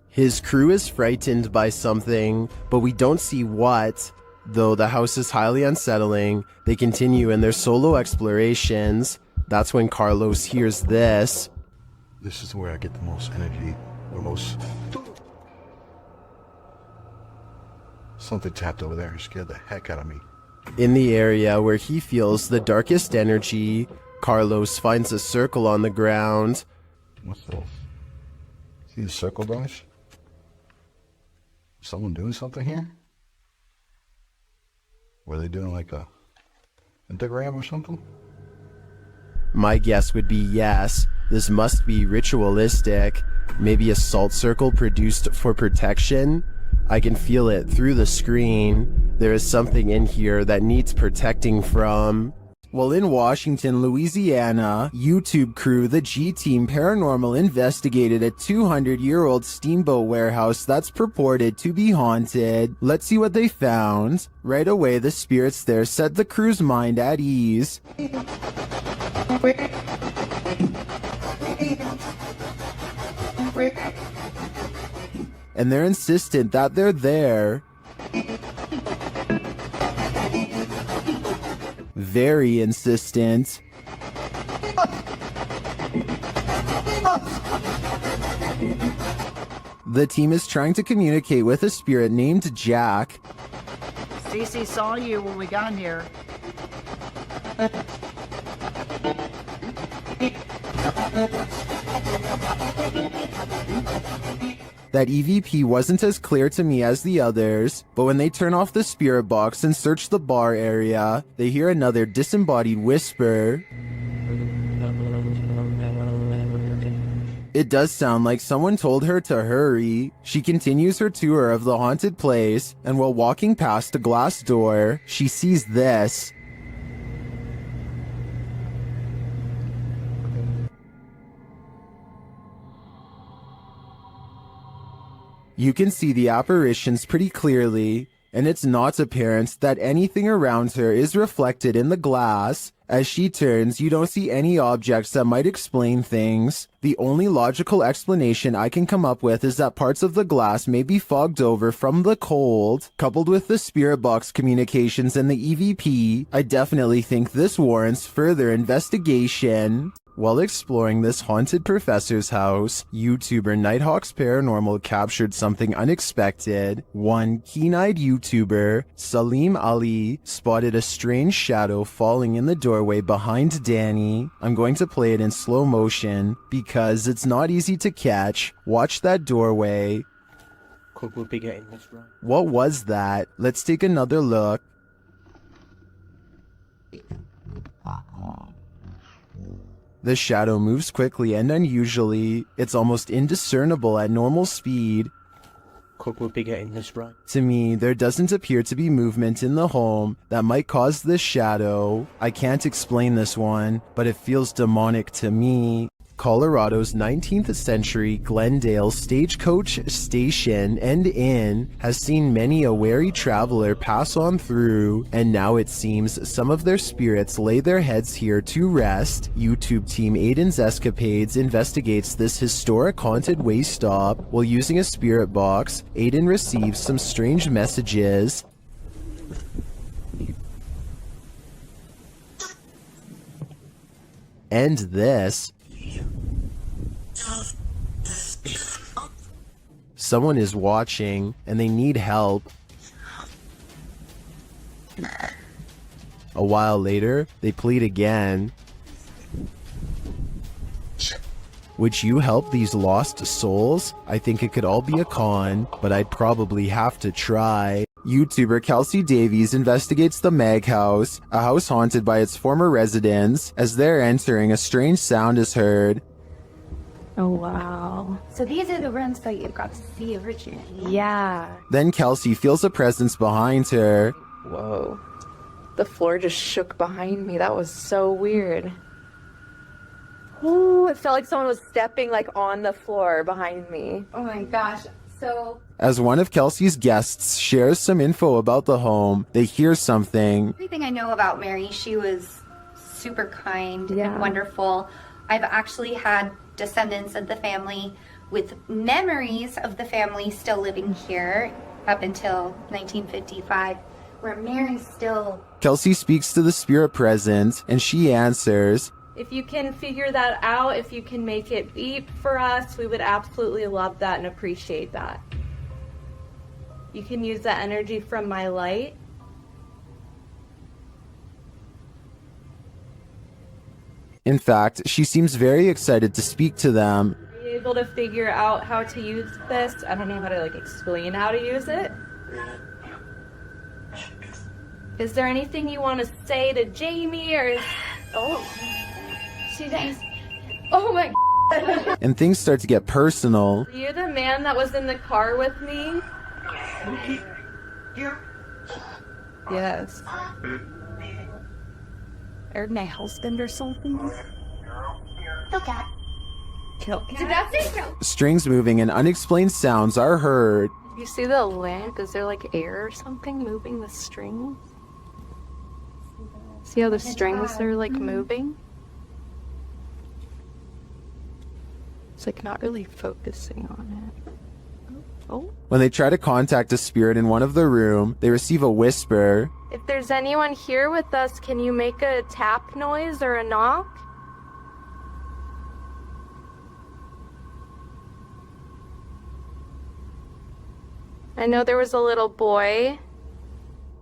His crew is frightened by something, but we don't see what. Though the house is highly unsettling, they continue in their solo explorations. That's when Carlos hears this. This is where I get the most energy, or most... Something tapped over there and scared the heck out of me. In the area where he feels the darkest energy, Carlos finds a circle on the ground. What's this? See the circle, guys? Someone doing something here? Were they doing like a pentagram or something? My guess would be yes. This must be ritualistic. Maybe a salt circle produced for protection? I can feel it through the screen. There is something in here that needs protecting from. Well, in Washington, Louisiana, YouTube crew, the G-Team Paranormal investigated a 200-year-old steamboat warehouse that's purported to be haunted. Let's see what they found. Right away, the spirits there set the crew's mind at ease. And they're insistent that they're there. Very insistent. The team is trying to communicate with a spirit named Jack. Cece saw you when we got here. That EVP wasn't as clear to me as the others, but when they turn off the spirit box and search the bar area, they hear another disembodied whisper. It does sound like someone told her to hurry. She continues her tour of the haunted place, and while walking past a glass door, she sees this. You can see the apparitions pretty clearly, and it's not apparent that anything around her is reflected in the glass. As she turns, you don't see any objects that might explain things. The only logical explanation I can come up with is that parts of the glass may be fogged over from the cold. Coupled with the spirit box communications and the EVP, I definitely think this warrants further investigation. While exploring this haunted professor's house, YouTuber Nighthawk's Paranormal captured something unexpected. One keen-eyed YouTuber, Salim Ali, spotted a strange shadow falling in the doorway behind Danny. I'm going to play it in slow motion because it's not easy to catch. Watch that doorway. Could we be getting this right? What was that? Let's take another look. The shadow moves quickly and unusually. It's almost indiscernible at normal speed. Could we be getting this right? To me, there doesn't appear to be movement in the home that might cause this shadow. I can't explain this one, but it feels demonic to me. Colorado's 19th century Glendale stagecoach station and inn has seen many a wary traveler pass on through, and now it seems some of their spirits lay their heads here to rest. YouTube team Aiden's Escapades investigates this historic haunted way stop. While using a spirit box, Aiden receives some strange messages. And this. Someone is watching, and they need help. A while later, they plead again. Would you help these lost souls? I think it could all be a con, but I'd probably have to try. YouTuber Kelsey Davies investigates the Mag House, a house haunted by its former residents. As they're entering, a strange sound is heard. Oh, wow. So these are the rooms that you got to see originally. Yeah. Then Kelsey feels a presence behind her. Whoa. The floor just shook behind me. That was so weird. Ooh, it felt like someone was stepping like on the floor behind me. Oh my gosh. So As one of Kelsey's guests shares some info about the home, they hear something. everything I know about Mary, she was super kind and wonderful. I've actually had descendants of the family with memories of the family still living here up until 1955, where Mary's still... Kelsey speaks to the spirit present, and she answers. If you can figure that out, if you can make it beep for us, we would absolutely love that and appreciate that. You can use that energy from my light. In fact, she seems very excited to speak to them. Are you able to figure out how to use this? I don't know how to explain how to use it. Is there anything you want to say to Jamie or She thinks, oh my God. And things start to get personal. Are you the man that was in the car with me? Yes. Or my husband or something. Kill cat. Kill cat. Did that say kill? Strings moving and unexplained sounds are heard. You see the lamp? Is there like air or something moving the strings? See how the strings are like moving? It's like not really focusing on it. Oh. When they try to contact a spirit in one of the room, they receive a whisper. If there's anyone here with us, can you make a tap noise or a knock? I know there was a little boy.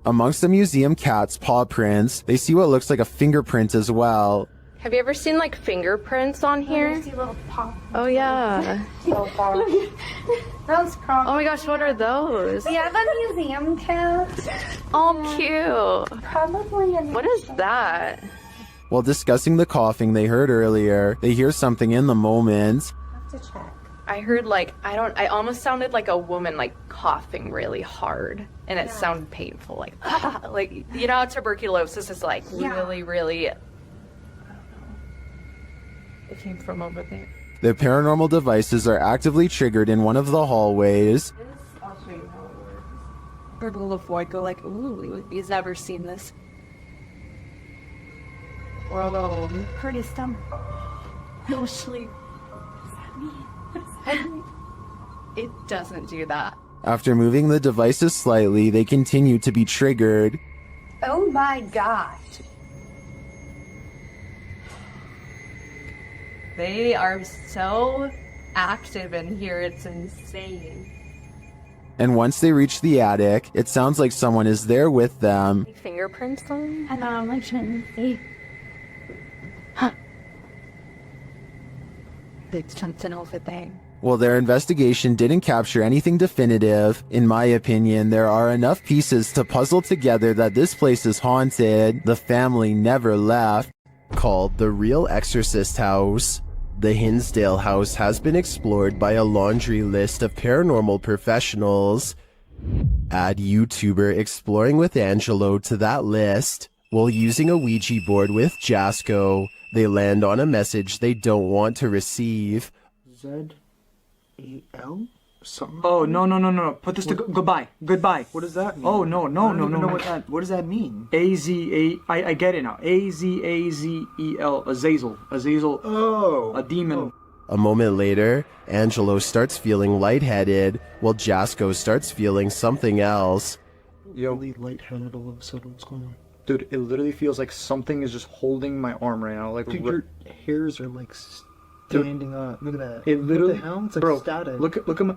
Amongst the museum cat's paw prints, they see what looks like a fingerprint as well. Have you ever seen like fingerprints on here? Oh yeah. So far. Those crocs. Oh my gosh, what are those? We have a museum cat. Oh, cute. Probably. What is that? While discussing the coughing they heard earlier, they hear something in the moment. Have to check. I heard like, I almost sounded like a woman like coughing really hard. And it sounded painful. Like, like, you know how tuberculosis is like really, it came from over there. Their paranormal devices are actively triggered in one of the hallways. I'll show you how it works. Heard a little boy go like, ooh, he's never seen this. Or a little hurt his stomach. He'll sleep. It doesn't do that. After moving the devices slightly, they continue to be triggered. Oh my god. They are so active in here, it's insane. And once they reach the attic, it sounds like someone is there with them. Fingerprints on? I shouldn't see. There's something over there. While their investigation didn't capture anything definitive, in my opinion, there are enough pieces to puzzle together that this place is haunted. The family never left. Called the Real Exorcist House. The Hinsdale house has been explored by a laundry list of paranormal professionals. Add YouTuber Exploring with Angelo to that list. While using a Ouija board with Jasco, they land on a message they don't want to receive. Z-E-L? Something? Oh, no. Put this to goodbye. Goodbye. What does that mean? Oh, no. I don't even know what does that mean? A-Z-A... I get it now. A-Z-A-Z-E-L. Azazel. Azazel. Oh. A demon. A moment later, Angelo starts feeling lightheaded, while Jasco starts feeling something else. Yo. Really lightheaded all of a sudden. What's going on? Dude, it literally feels like something is just holding my arm right now. Like, dude, your hairs are like standing up. Look at that. It literally, what the hell? It's like bro, static. Look at my.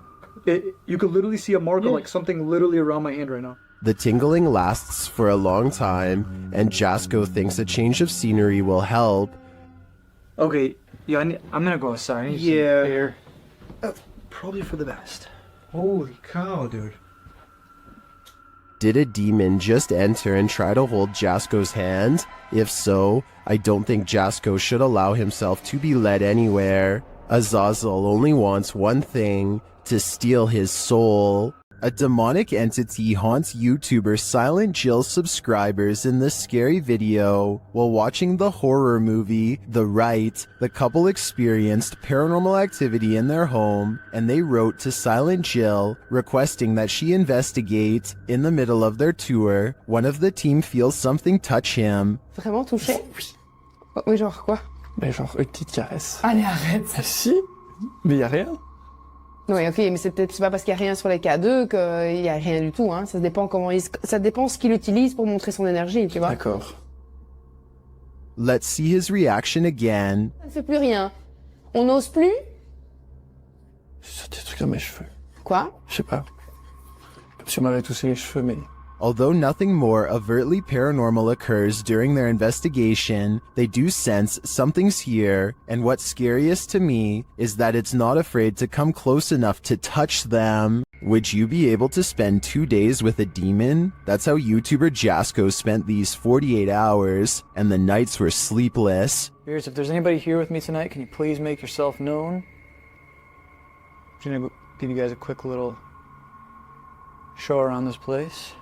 You could literally see a mark of like something literally around my hand right now. The tingling lasts for a long time, and Jasco thinks a change of scenery will help. Okay, yeah, I'm gonna go outside. I need some air. Probably for the best. Holy cow, dude. Did a demon just enter and try to hold Jasco's hand? If so, I don't think Jasco should allow himself to be led anywhere. Azazel only wants one thing, to steal his soul. A demonic entity haunts YouTuber Silent Jill subscribers in this scary video. While watching the horror movie The Rite, the couple experienced paranormal activity in their home, and they wrote to Silent Jill requesting that she investigate. In the middle of their tour, one of the team feels something touch him. Vraiment touché? Oui, genre quoi? Ben genre une petite caresse. Allez, arrête. Si? Mais y a rien. Oui, ok, mais c'est pas parce qu'il n'y a rien sur les K2 qu'il n'y a rien du tout, hein. Ça dépend ça dépend ce qu'il utilise pour montrer son énergie, tu vois. D'accord. Let's see his reaction again. Ça ne fait plus rien. On n'ose plus? C'est des trucs dans mes cheveux. Quoi? Je sais pas. Comme si on m'avait touché les cheveux, mais... Although nothing more overtly paranormal occurs during their investigation, they do sense something's here, and what's scariest to me is that it's not afraid to come close enough to touch them. Would you be able to spend 2 days with a demon? That's how YouTuber Jasco spent these 48 hours, and the nights were sleepless. Here's, if there's anybody here with me tonight, can you please make yourself known? I'm gonna give you guys a quick little show around this place.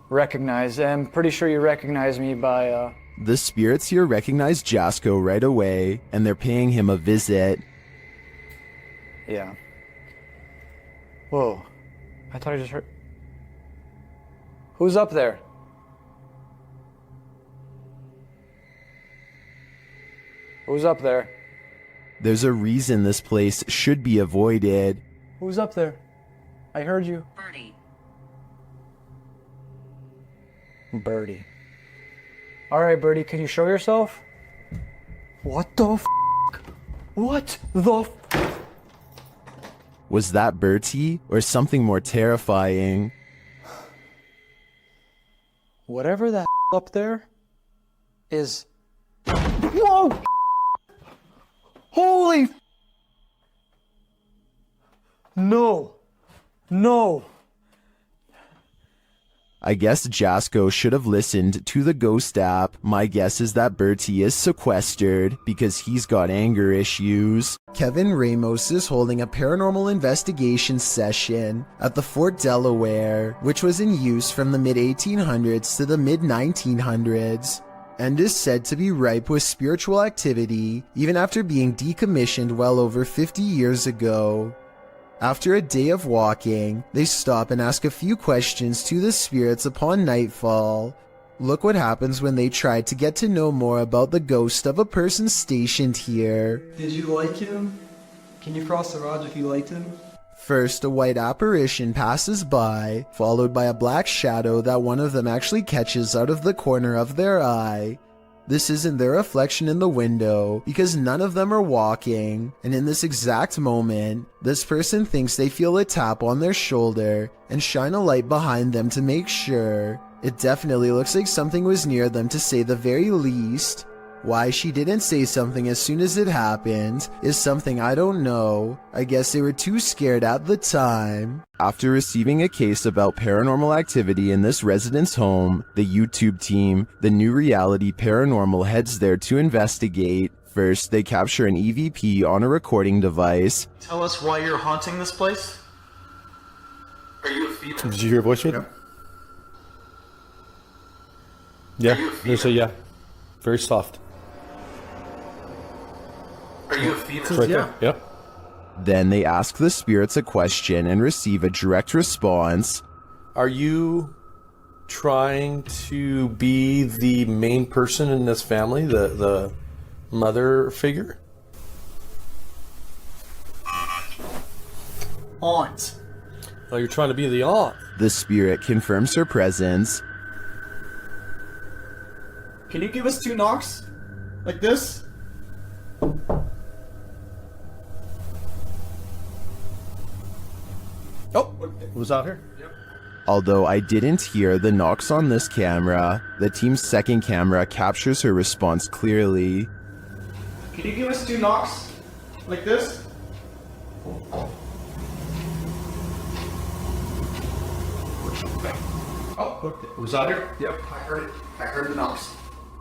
Recognize. I'm pretty sure you recognize me by, The spirits here recognize Jasko right away, and they're paying him a visit. Yeah. Whoa. I thought I just heard... Who's up there? Who's up there? There's a reason this place should be avoided. Who's up there? I heard you. Birdie. Alright, Birdie, can you show yourself? What the f***? What the f***? Was that Bertie, or something more terrifying? Whatever that up there is... Whoa! Holy f***! No. No. I guess Jasko should have listened to the ghost app. My guess is that Bertie is sequestered because he's got anger issues. Kevin Ramos is holding a paranormal investigation session at the Fort Delaware, which was in use from the mid-1800s to the mid-1900s, and is said to be ripe with spiritual activity even after being decommissioned well over 50 years ago. After a day of walking, they stop and ask a few questions to the spirits upon nightfall. Look what happens when they try to get to know more about the ghost of a person stationed here. Did you like him? Can you cross the rods if you liked him? First, a white apparition passes by, followed by a black shadow that one of them actually catches out of the corner of their eye. This isn't their reflection in the window, because none of them are walking, and in this exact moment, this person thinks they feel a tap on their shoulder and shine a light behind them to make sure. It definitely looks like something was near them, to say the very least. Why she didn't say something as soon as it happened is something I don't know. I guess they were too scared at the time. After receiving a case about paranormal activity in this resident's home, the YouTube team, the New Reality Paranormal, heads there to investigate. First, they capture an EVP on a recording device. Tell us why you're haunting this place? Are you a female? Did you hear a voice read? Yeah, there's a yeah. Very soft. Are you a female? It's right there. Yep. Then they ask the spirits a question and receive a direct response. Are you trying to be the main person in this family, the mother figure? Aunt. Oh, you're trying to be the aunt. The spirit confirms her presence. Can you give us 2 knocks? Like this? Oh, was out here? Yep. Although I didn't hear the knocks on this camera, the team's second camera captures her response clearly. Can you give us 2 knocks? Like this? Oh, it was out here? Yep, I heard it. I heard the knocks.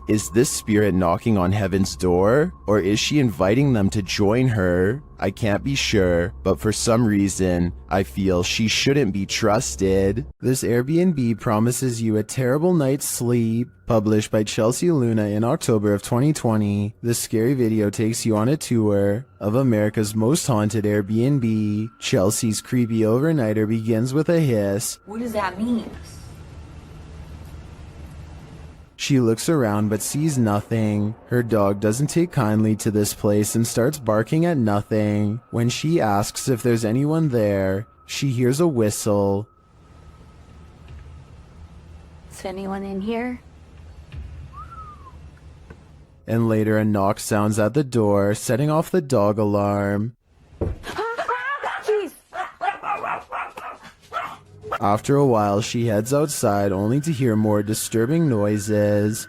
Is this spirit knocking on heaven's door, or is she inviting them to join her? I can't be sure, but for some reason, I feel she shouldn't be trusted. This Airbnb promises you a terrible night's sleep. Published by Chelsea Luna in October of 2020, this scary video takes you on a tour of America's most haunted Airbnb. Chelsea's creepy overnighter begins with a hiss. What does that mean? She looks around but sees nothing. Her dog doesn't take kindly to this place and starts barking at nothing. When she asks if there's anyone there, she hears a whistle. Is anyone in here? And later a knock sounds at the door, setting off the dog alarm. After a while, she heads outside only to hear more disturbing noises.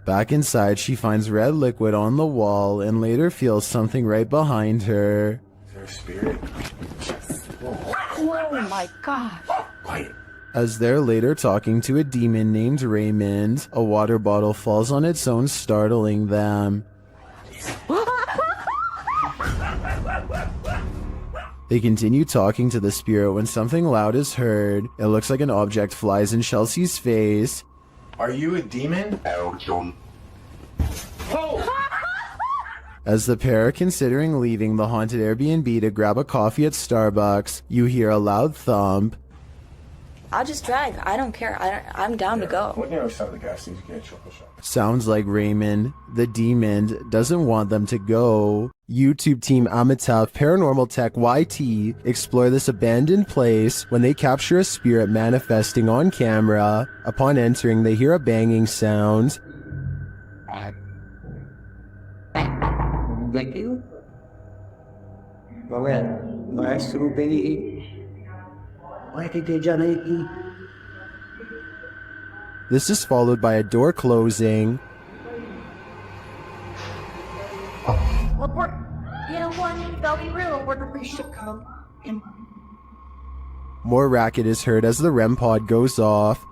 Back inside, she finds red liquid on the wall and later feels something right behind her. Is there a spirit? Oh my god. Quiet. As they're later talking to a demon named Raymond, a water bottle falls on its own, startling them. They continue talking to the spirit when something loud is heard. It looks like an object flies in Chelsea's face. Are you a demon? As the pair are considering leaving the haunted Airbnb to grab a coffee at Starbucks, you hear a loud thump. I'll just drive. I don't care. I'm down to go. What near side of the gas station get a chocolate shop? Sounds like Raymond, the demon, doesn't want them to go. YouTube team Amitav Paranormal Tech YT explore this abandoned place when they capture a spirit manifesting on camera. Upon entering, they hear a banging sound. Thank you. Maestro Benny. This is followed by a door closing. More racket is heard as the REM pod goes off.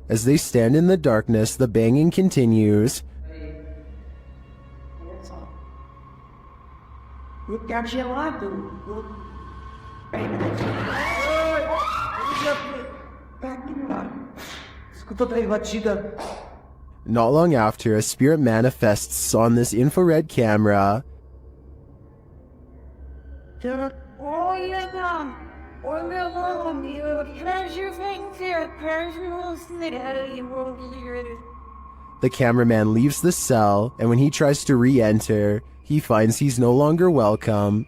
As they stand in the darkness, the banging continues. Not long after, a spirit manifests on this infrared camera. The cameraman leaves the cell, and when he tries to re-enter, he finds he's no longer welcome.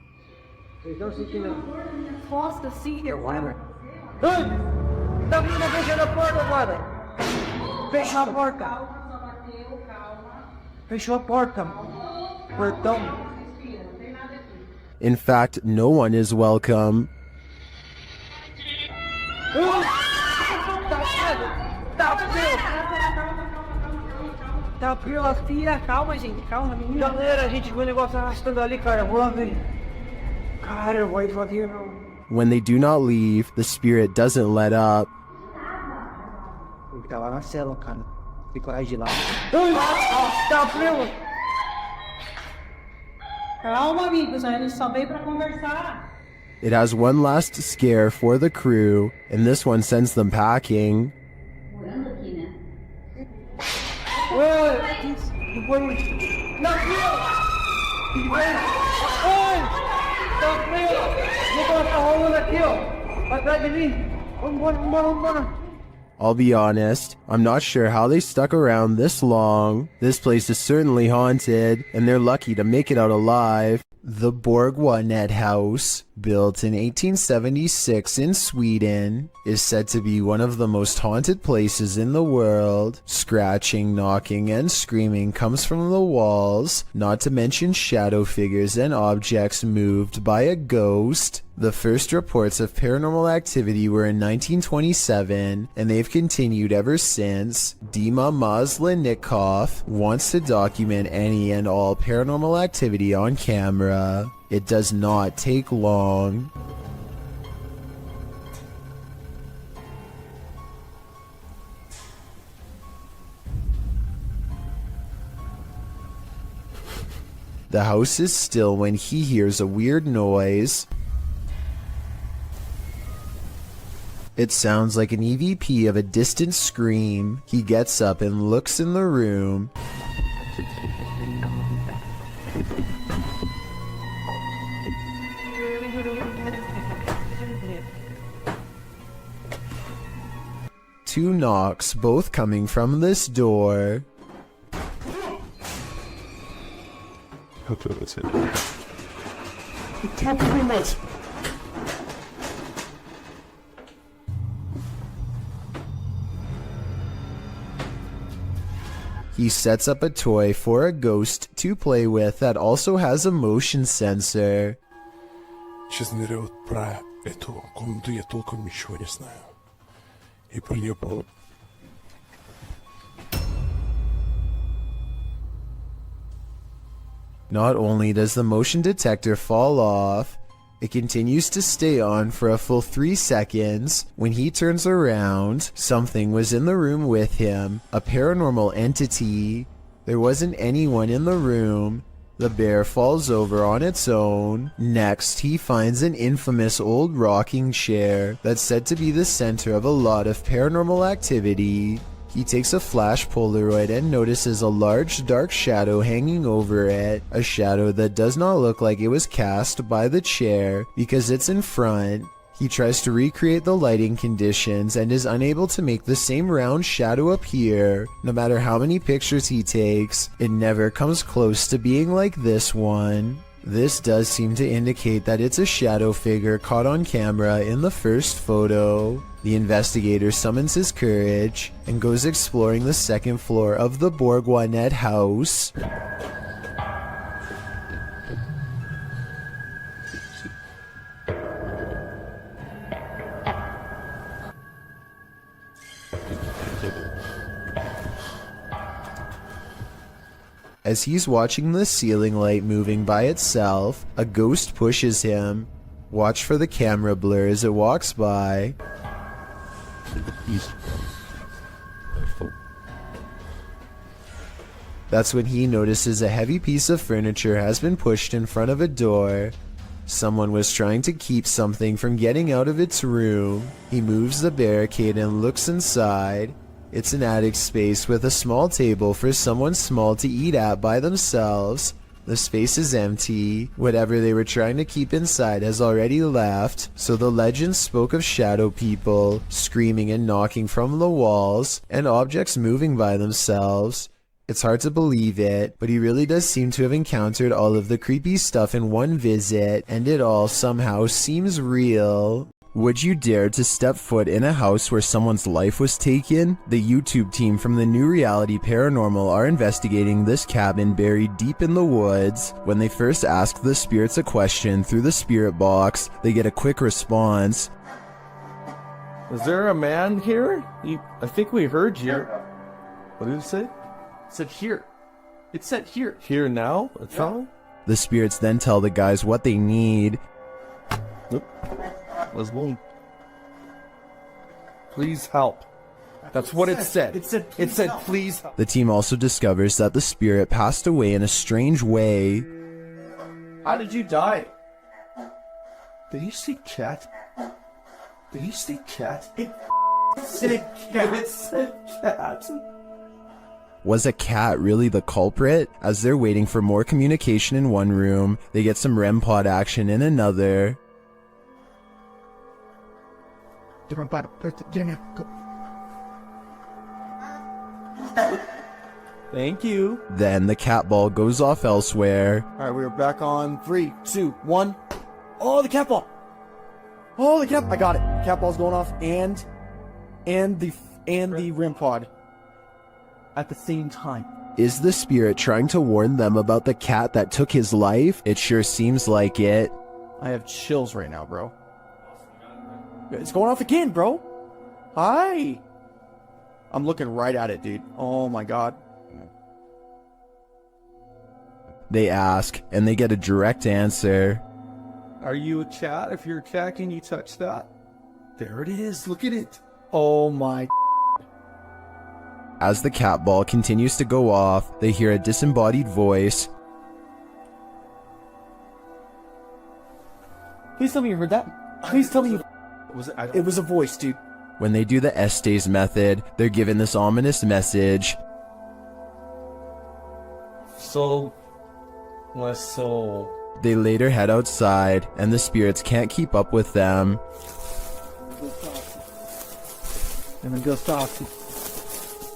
In fact, no one is welcome. Calma, gente, calma, menina. Galera, a gente viu o negócio arrastando ali, cara. Vamos ver. Cara, eu vou devagar, não. When they do not leave, the spirit doesn't let up. Ele tá lá na cela, cara. Fica lá de lá. Calma, amigos, a gente só veio pra conversar. It has one last scare for the crew, and this one sends them packing. I'll be honest, I'm not sure how they stuck around this long. This place is certainly haunted, and they're lucky to make it out alive. The Borgwanet House, built in 1876 in Sweden, is said to be one of the most haunted places in the world. Scratching, knocking, and screaming comes from the walls, not to mention shadow figures and objects moved by a ghost. The first reports of paranormal activity were in 1927, and they've continued ever since. Dima Maslenikov wants to document any and all paranormal activity on camera. It does not take long. The house is still when he hears a weird noise. It sounds like an EVP of a distant scream. He gets up and looks in the room. Two knocks, both coming from this door. He sets up a toy for a ghost to play with that also has a motion sensor. Not only does the motion detector fall off, It continues to stay on for a full 3 seconds. When he turns around, something was in the room with him, a paranormal entity. There wasn't anyone in the room. The bear falls over on its own. Next, he finds an infamous old rocking chair that's said to be the center of a lot of paranormal activity. He takes a flash Polaroid and notices a large dark shadow hanging over it, a shadow that does not look like it was cast by the chair because it's in front. He tries to recreate the lighting conditions and is unable to make the same round shadow appear. No matter how many pictures he takes, it never comes close to being like this one. This does seem to indicate that it's a shadow figure caught on camera in the first photo. The investigator summons his courage and goes exploring the second floor of the Bourgoinet house. As he's watching the ceiling light moving by itself, a ghost pushes him. Watch for the camera blur as it walks by. That's when he notices a heavy piece of furniture has been pushed in front of a door. Someone was trying to keep something from getting out of its room. He moves the barricade and looks inside. It's an attic space with a small table for someone small to eat at by themselves. The space is empty. Whatever they were trying to keep inside has already left, so the legend spoke of shadow people screaming and knocking from the walls and objects moving by themselves. It's hard to believe it, but he really does seem to have encountered all of the creepy stuff in one visit, and it all somehow seems real. Would you dare to step foot in a house where someone's life was taken? The YouTube team from the New Reality Paranormal are investigating this cabin buried deep in the woods. When they first ask the spirits a question through the spirit box, they get a quick response. Is there a man here? I think we heard you. What did it say? It said here. It said here. Here now? It's on? The spirits then tell the guys what they need. Was one. Please help. That's what it said. It said please help. The team also discovers that the spirit passed away in a strange way. How did you die? Did you see cat? Did you see cat? It said cat. It said cat. Was a cat really the culprit? As they're waiting for more communication in one room, they get some REM pod action in another. Thank you. Then the cat ball goes off elsewhere. Alright, we're back on 3, 2, 1. Oh, the cat ball! Oh, the cat! I got it. The cat ball's going off, and the REM pod at the same time. Is the spirit trying to warn them about the cat that took his life? It sure seems like it. I have chills right now, bro. It's going off again, bro. Hi. I'm looking right at it, dude. Oh my god. They ask, and they get a direct answer. Are you a cat? If you're a cat, can you touch that? There it is. Look at it. Oh my. As the cat ball continues to go off, they hear a disembodied voice. Please tell me you heard that. Please tell me you... It was a voice, dude. When they do the Estes method, they're given this ominous message. So, my soul. They later head outside, and the spirits can't keep up with them.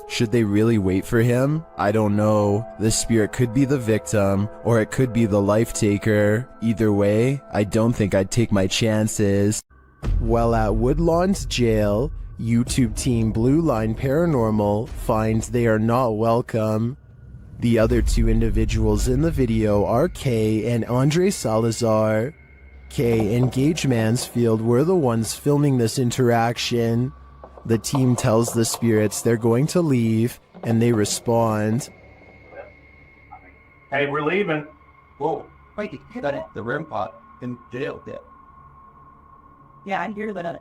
Should they really wait for him? I don't know. This spirit could be the victim, or it could be the life taker. Either way, I don't think I'd take my chances. While at Woodlawn's jail, YouTube team Blue Line Paranormal finds they are not welcome. The other two individuals in the video are Kay and Andre Salazar. Kay and Gage Mansfield were the ones filming this interaction. The team tells the spirits they're going to leave, and they respond. Hey, we're leaving. Whoa. Wait, the REM pod in jail, yeah. Yeah, I hear that.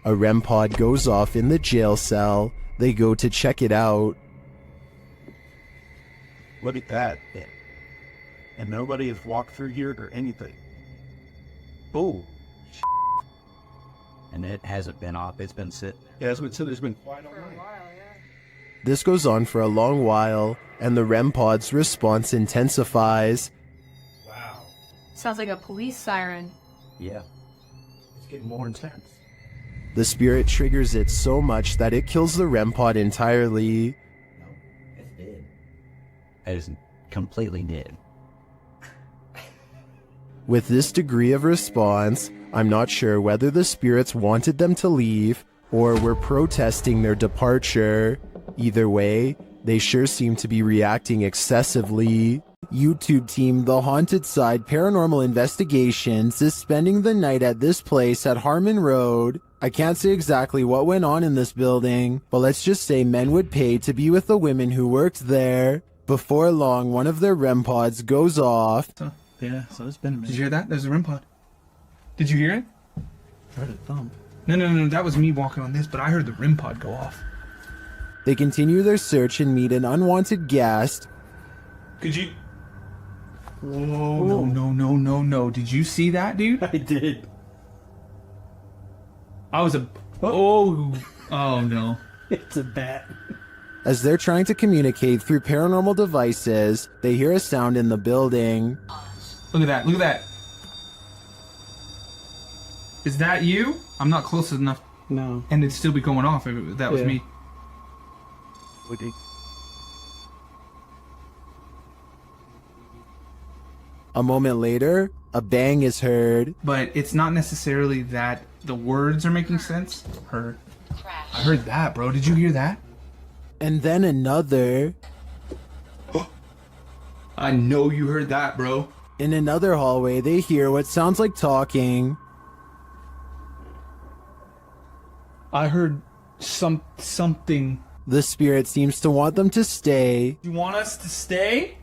A REM pod goes off in the jail cell. They go to check it out. Look at that. And nobody has walked through here or anything. Oh. And it hasn't been off. It's been sitting. Yeah, that's what there's been quiet all night. This goes on for a long while, and the REM pod's response intensifies. Wow. Sounds like a police siren. Yeah. It's getting more intense. The spirit triggers it so much that it kills the REM pod entirely. It's dead. It is completely dead. With this degree of response, I'm not sure whether the spirits wanted them to leave or were protesting their departure. Either way, they sure seem to be reacting excessively. YouTube team The Haunted Side Paranormal Investigations is spending the night at this place at Harmon Road. I can't say exactly what went on in this building, but let's just say men would pay to be with the women who worked there. Before long, one of their REM pods goes off. Yeah, so it's been a minute. Did you hear that? There's a REM pod. Did you hear it? I heard a thump. No, that was me walking on this, but I heard the REM pod go off. They continue their search and meet an unwanted guest. Could you... Whoa, no. Did you see that, dude? I did. I was a... Oh no. It's a bat. As they're trying to communicate through paranormal devices, they hear a sound in the building. Look at that. Is that you? I'm not close enough. No. And it'd still be going off if that was me. A moment later, a bang is heard. But it's not necessarily that the words are making sense. I heard that, bro. Did you hear that? And then another. I know you heard that, bro. In another hallway, they hear what sounds like talking. I heard something. The spirit seems to want them to stay. You want us to stay?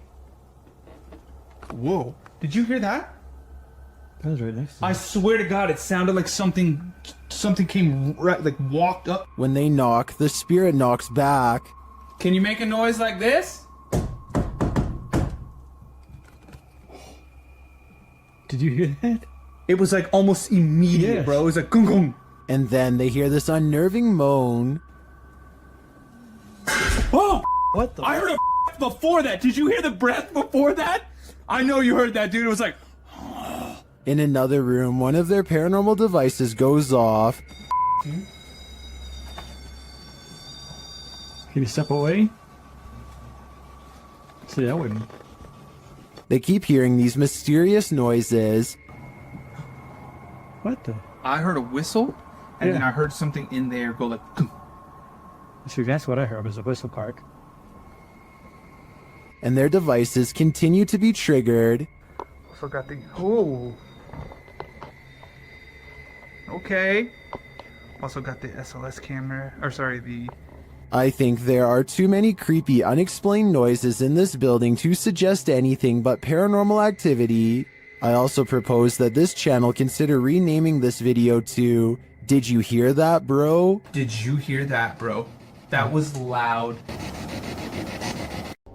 Whoa. Did you hear that? That was right next to me. I swear to God, it sounded like something came right, like walked up. When they knock, the spirit knocks back. Can you make a noise like this? Did you hear that? It was like almost immediate, Yes. bro. It was like gung gung. And then they hear this unnerving moan. Oh! What the? I heard a before that. Did you hear the breath before that? I know you heard that, dude. It was like... In another room, one of their paranormal devices goes off. Can you step away? See, I wouldn't. They keep hearing these mysterious noises. What the? I heard a whistle, and then I heard something in there go like... See, that's what I heard was a whistle park. And their devices continue to be triggered. Forgot the... Oh. Okay. Also got the SLS camera. Or sorry, the... I think there are too many creepy, unexplained noises in this building to suggest anything but paranormal activity. I also propose that this channel consider renaming this video to Did You Hear That, Bro? Did you hear that, bro? That was loud.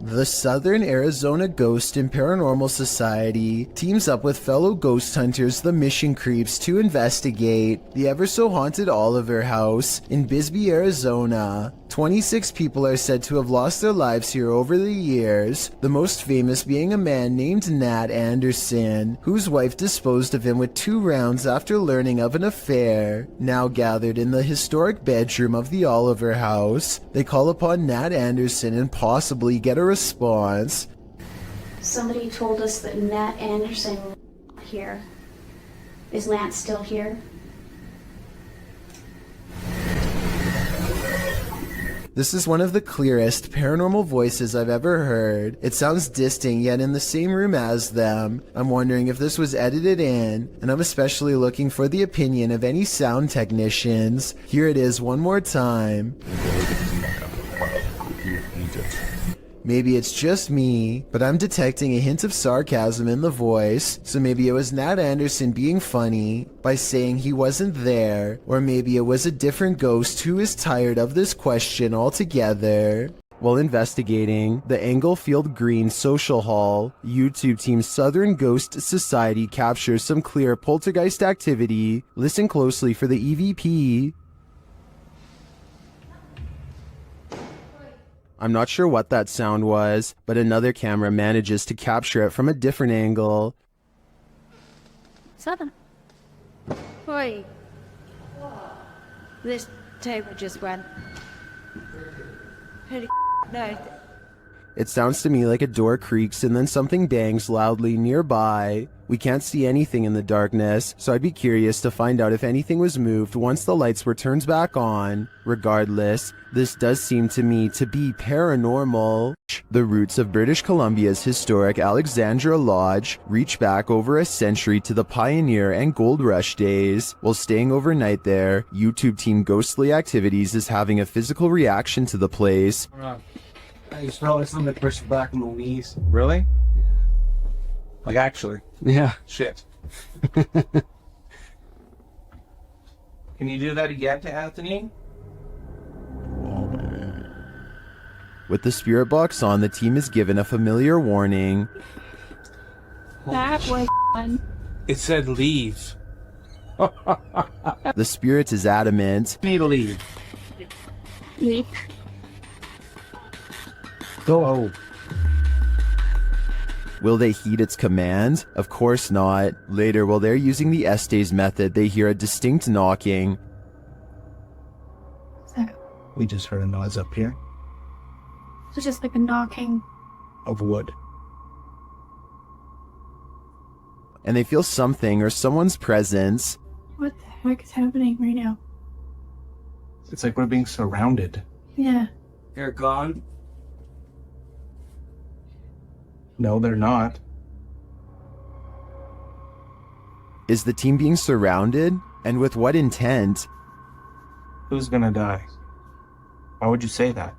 The Southern Arizona Ghost and Paranormal Society teams up with fellow ghost hunters, the Mission Creeps, to investigate the ever-so-haunted Oliver House in Bisbee, Arizona. 26 people are said to have lost their lives here over the years, the most famous being a man named Nat Anderson, whose wife disposed of him with 2 rounds after learning of an affair. Now gathered in the historic bedroom of the Oliver House, they call upon Nat Anderson and possibly get a response. Somebody told us that Nat Anderson was here. Is Lance still here? This is one of the clearest paranormal voices I've ever heard. It sounds distant, yet in the same room as them. I'm wondering if this was edited in, and I'm especially looking for the opinion of any sound technicians. Here it is one more time. Maybe it's just me, but I'm detecting a hint of sarcasm in the voice, so maybe it was Nat Anderson being funny by saying he wasn't there, or maybe it was a different ghost who is tired of this question altogether. While investigating the Englefield Green Social Hall, YouTube team Southern Ghost Society captures some clear poltergeist activity. Listen closely for the EVP. I'm not sure what that sound was, but another camera manages to capture it from a different angle. Southern. Oi. This table just went. Holy no. It sounds to me like a door creaks and then something bangs loudly nearby. We can't see anything in the darkness, so I'd be curious to find out if anything was moved once the lights were turned back on. Regardless, this does seem to me to be paranormal. The roots of British Columbia's historic Alexandra Lodge reach back over a century to the pioneer and gold rush days. While staying overnight there, YouTube team Ghostly Activities is having a physical reaction to the place. I smell like something pushed back on the knees. Really? Like actually? Yeah. Shit. Can you do that again to Anthony? With the spirit box on, the team is given a familiar warning. That was fun. It said leave. The spirit is adamant. Need to leave. Leave. Go. Will they heed its command? Of course not. Later, while they're using the Estes method, they hear a distinct knocking. We just heard a noise up here. So just like a knocking. Of wood. And they feel something or someone's presence. What the heck is happening right now? It's like we're being surrounded. Yeah. They're gone? No, they're not. Is the team being surrounded? And with what intent? Who's gonna die? Why would you say that?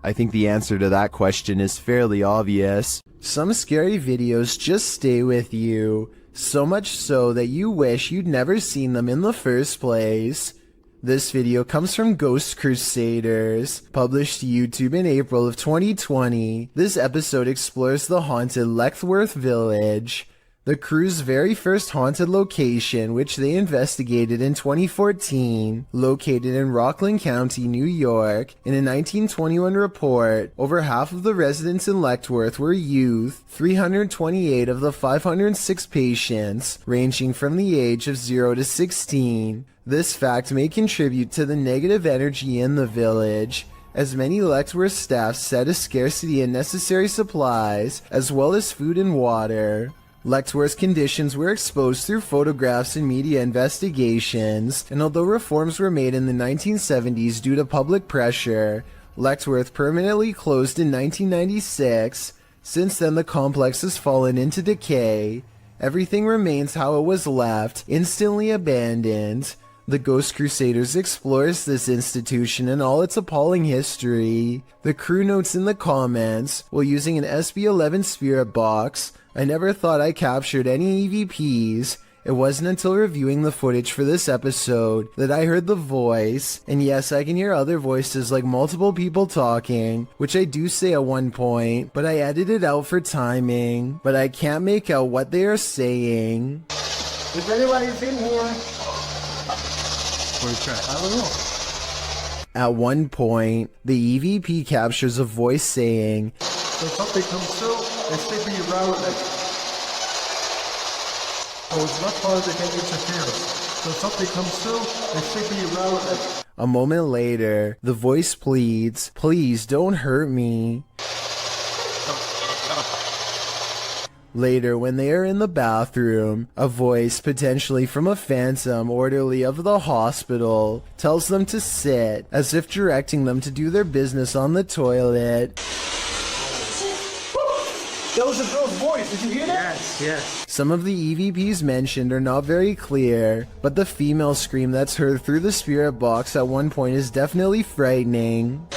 I think the answer to that question is fairly obvious. Some scary videos just stay with you, so much so that you wish you'd never seen them in the first place. This video comes from Ghost Crusaders, published to YouTube in April of 2020. This episode explores the haunted Leckworth Village, the crew's very first haunted location, which they investigated in 2014, located in Rockland County, New York. In a 1921 report, over half of the residents in Leckworth were youth, 328 of the 506 patients, ranging from the age of 0 to 16. This fact may contribute to the negative energy in the village, as many Leckworth staff said a scarcity in necessary supplies, as well as food and water. Leckworth's conditions were exposed through photographs and media investigations, and although reforms were made in the 1970s due to public pressure, Leckworth permanently closed in 1996. Since then, the complex has fallen into decay. Everything remains how it was left, instantly abandoned. The Ghost Crusaders explores this institution and all its appalling history. The crew notes in the comments, while using an SB11 spirit box, I never thought I captured any EVPs. It wasn't until reviewing the footage for this episode that I heard the voice, and yes, I can hear other voices like multiple people talking, which I do say at one point, but I edited out for timing, but I can't make out what they are saying. If anybody's in here, I don't know. At one point, the EVP captures a voice saying, When something comes through, they stick you around with it. So it's not hard to get interference. So if something comes through, they stick you around with it. A moment later, the voice pleads, "Please don't hurt me." Later, when they are in the bathroom, a voice, potentially from a phantom orderly of the hospital, tells them to sit, as if directing them to do their business on the toilet. That was a girl's voice. Did you hear that? Yes. Some of the EVPs mentioned are not very clear, but the female scream that's heard through the spirit box at one point is definitely frightening.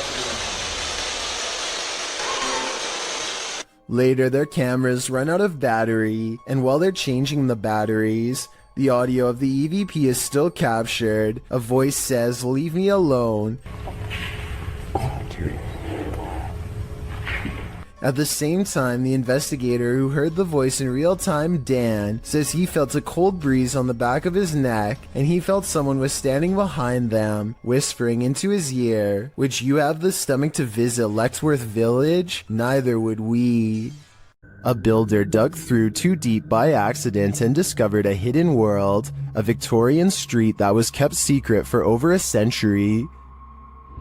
Later, their cameras run out of battery, and while they're changing the batteries, the audio of the EVP is still captured. A voice says, "Leave me alone." At the same time, the investigator who heard the voice in real time, Dan, says he felt a cold breeze on the back of his neck, and he felt someone was standing behind them, whispering into his ear, "Would you have the stomach to visit Lexworth Village? Neither would we." A builder dug through too deep by accident and discovered a hidden world, a Victorian street that was kept secret for over a century.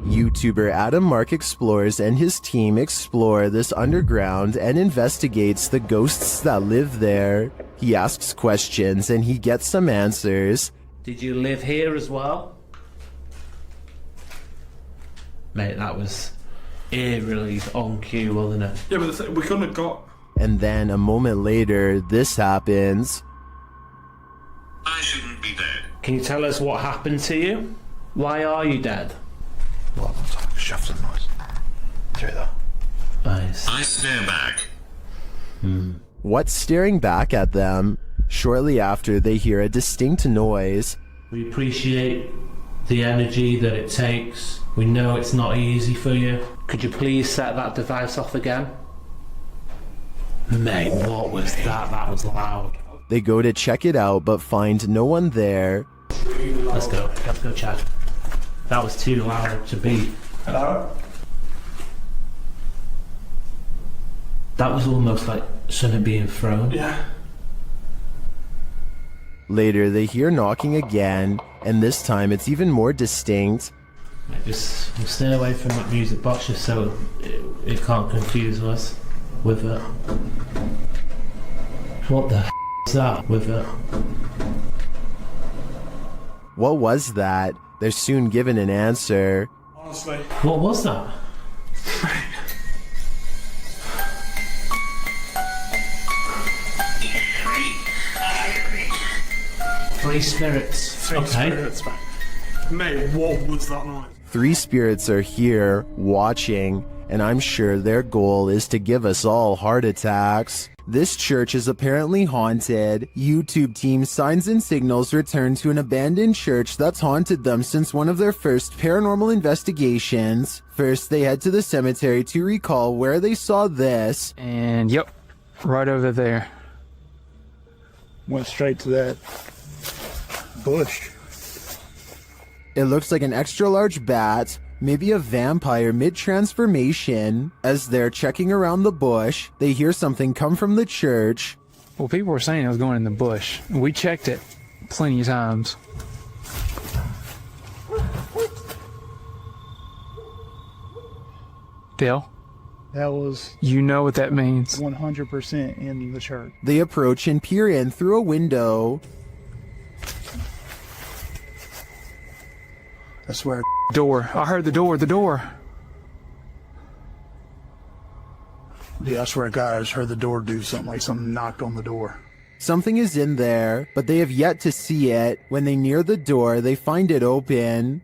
YouTuber Adam Mark Explores and his team explore this underground and investigates the ghosts that live there. He asks questions and he gets some answers. Did you live here as well? Mate, that was eerily on cue, wasn't it? Yeah, but we couldn't have got... And then a moment later, this happens. I shouldn't be dead. Can you tell us what happened to you? Why are you dead? Well, it's like a shuffling noise. Through there. Nice. I stare back. What's staring back at them? Shortly after, they hear a distinct noise. We appreciate the energy that it takes. We know it's not easy for you. Could you please set that device off again? Mate, what was that? That was loud. They go to check it out, but find no one there. Let's go check. That was too loud to beat. Hello? That was almost like something being thrown. Yeah. Later, they hear knocking again, and this time it's even more distinct. Just stay away from that music box just so it can't confuse us with it. What the f is that with it? What was that? They're soon given an answer. Honestly. What was that? Three spirits. Three spirits, mate, what was that noise? 3 spirits are here, watching, and I'm sure their goal is to give us all heart attacks. This church is apparently haunted. YouTube team Signs and Signals return to an abandoned church that's haunted them since one of their first paranormal investigations. First, they head to the cemetery to recall where they saw this. And yep, right over there. Went straight to that bush. It looks like an extra large bat, maybe a vampire mid-transformation. As they're checking around the bush, they hear something come from the church. Well, people were saying it was going in the bush. We checked it plenty of times. Dale? That was... You know what that means. 100% in the church. They approach and peer in through a window. I swear. Door. I heard the door. Yeah, I swear to God, I just heard the door do something, like something knocked on the door. Something is in there, but they have yet to see it. When they near the door, they find it open.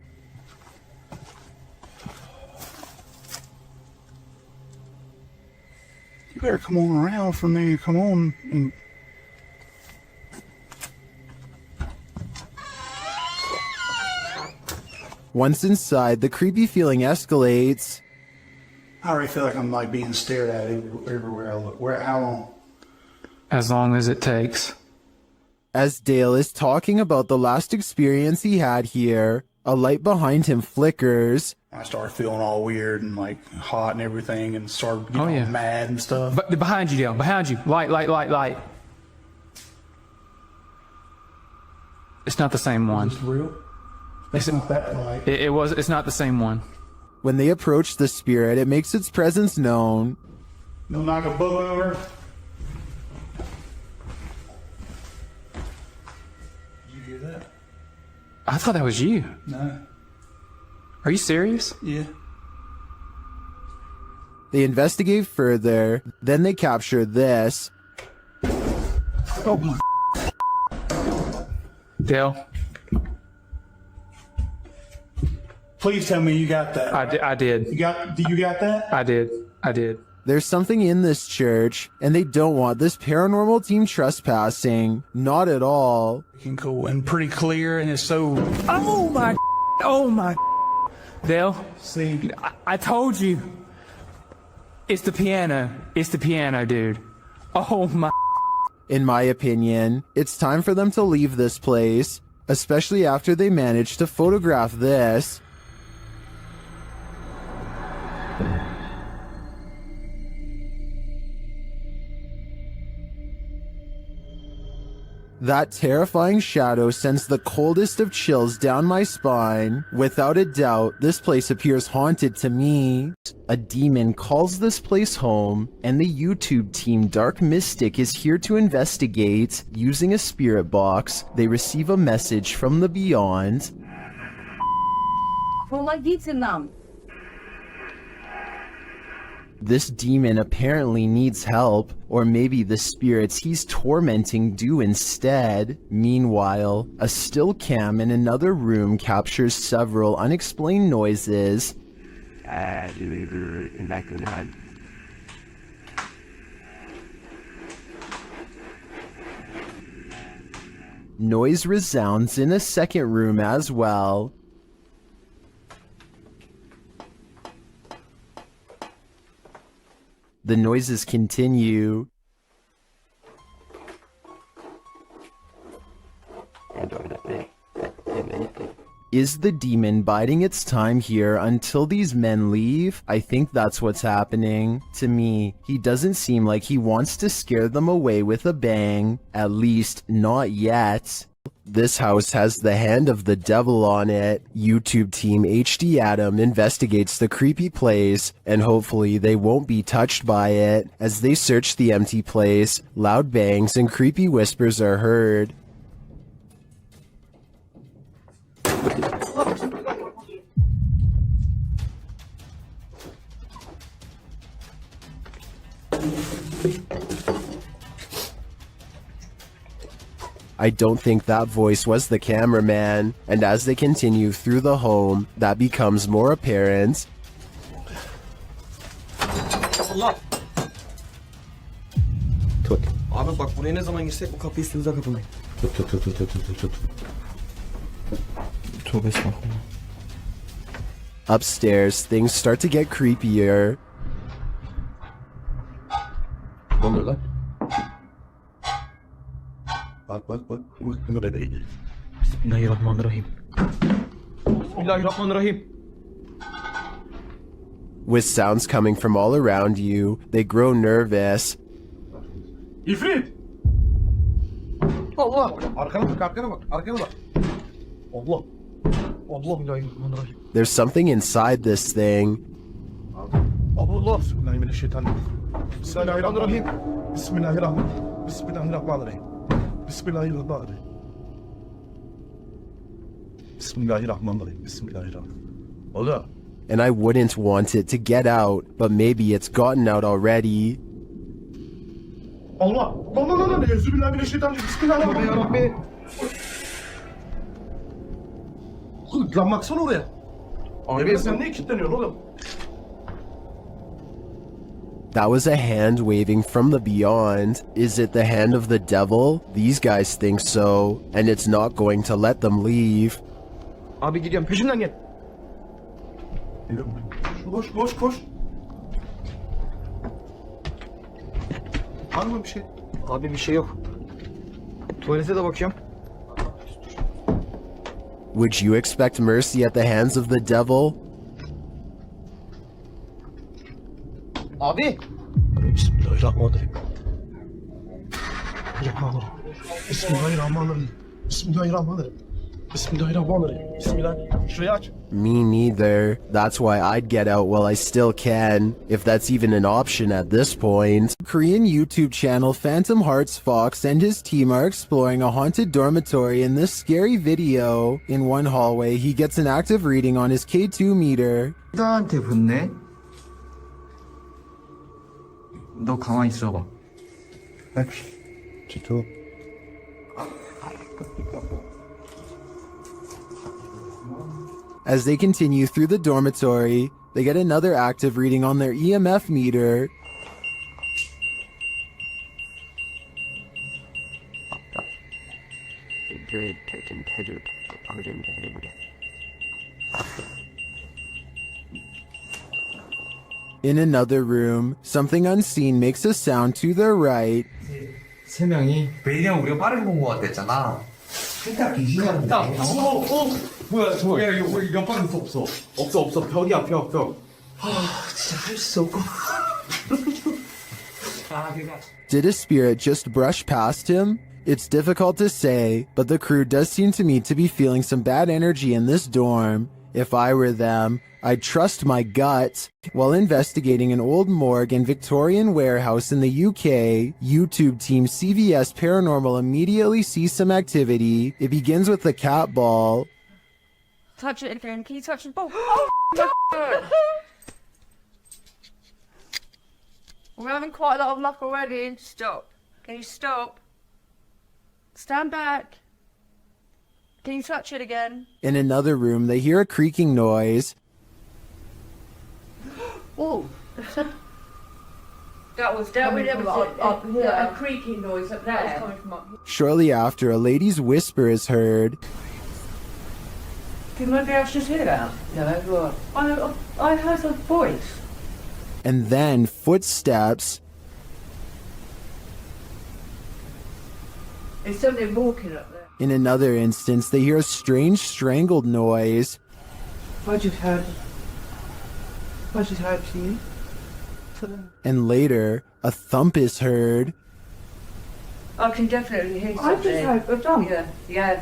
You better come on around from there. Come on. And... Once inside, the creepy feeling escalates. I already feel like I'm like being stared at everywhere I look. How long? As long as it takes. As Dale is talking about the last experience he had here, a light behind him flickers. I started feeling all weird and like hot and everything and started getting mad and stuff. But behind you, Dale. Behind you. Light. It's not the same one. Is this real? It's not that light. It's not the same one. When they approach the spirit, it makes its presence known. You'll knock a book over. Did you hear that? I thought that was you. No. Are you serious? Yeah. They investigate further, then they capture this. Oh my. Dale. Please tell me you got that. I did. You got that? I did. There's something in this church, and they don't want this paranormal team trespassing. Not at all. You can go in pretty clear, and it's so. Oh my! Oh my! Dale, see, I told you. It's the piano. It's the piano, dude. Oh my. In my opinion, it's time for them to leave this place, especially after they managed to photograph this. That terrifying shadow sends the coldest of chills down my spine. Without a doubt, this place appears haunted to me. A demon calls this place home, and the YouTube team Dark Mystic is here to investigate. Using a spirit box, they receive a message from the beyond. This demon apparently needs help, or maybe the spirits he's tormenting do instead. Meanwhile, a still cam in another room captures several unexplained noises. Noise resounds in a second room as well. The noises continue. Is the demon biding its time here until these men leave? I think that's what's happening. To me, he doesn't seem like he wants to scare them away with a bang. At least, not yet. This house has the hand of the devil on it. YouTube team HD Adam investigates the creepy place, and hopefully they won't be touched by it. As they search the empty place, loud bangs and creepy whispers are heard. I don't think that voice was the cameraman, and as they continue through the home, that becomes more apparent. Allah. Tut. Abi bak buraya ne zaman girsek bu kapıyı üstümüze kapamayın. Tut. Tövbe estağfurullah. Upstairs, things start to get creepier. Ne oluyor lan? Bak. Böyle değil. Bismillahirrahmanirrahim. Bismillahirrahmanirrahim. With sounds coming from all around you, they grow nervous. İfrit! Allah! Arkana bak. Allah! Bismillahirrahmanirrahim. There's something inside this thing. Allah! Bismillahirrahmanirrahim. Bismillahirrahmanirrahim. Allah. And I wouldn't want it to get out, but maybe it's gotten out already. Allah. Bismillahirrahmanirrahim. Lan baksana oraya. Abi sen niye kilitleniyorsun oğlum? That was a hand waving from the beyond. Is it the hand of the devil? These guys think so, and it's not going to let them leave. Abi gidiyorum peşimden gel. Koş. Var mı bir şey? Abi bir şey yok. Tuvalete de bakıyorum. Would you expect mercy at the hands of the devil? Abi. Bismillahirrahmanirrahim. Bismillahirrahmanirrahim. Bismillah. Şurayı aç. Me neither. That's why I'd get out while I still can, if that's even an option at this point. Korean YouTube channel Phantom Hearts Fox and his team are exploring a haunted dormitory in this scary video. In one hallway, he gets an active reading on his K2 meter. 나한테 붙네. 너 가만히 있어봐. Çito. As they continue through the dormitory, they get another active reading on their EMF meter. In another room, something unseen makes a sound to the right. 세 명이 매년 우리가 빠르게 본 것 같았잖아. 진짜 귀신이었는데. 뭐야 저거? 야 이거 연판할 수 없어. 없어. 벽이야 벽. 진짜 할 수 없고. Did a spirit just brush past him? It's difficult to say, but the crew does seem to me to be feeling some bad energy in this dorm. If I were them, I'd trust my gut. While investigating an old morgue and Victorian warehouse in the UK, YouTube team CVS Paranormal immediately sees some activity. It begins with the cat ball. Touch it again. Can you touch the ball? We're having quite a lot of luck already. Stop. Can you stop? Stand back. Can you touch it again? In another room, they hear a creaking noise. Oh, that was coming from up here. A creaking noise up there. That was coming from up here. Shortly after, a lady's whisper is heard. Can maybe I should hear that? No, I heard a voice. And then footsteps. There's something walking up there. In another instance, they hear a strange strangled noise. I just heard to you. And later, a thump is heard. I can definitely hear something. I just heard a thump. Yeah.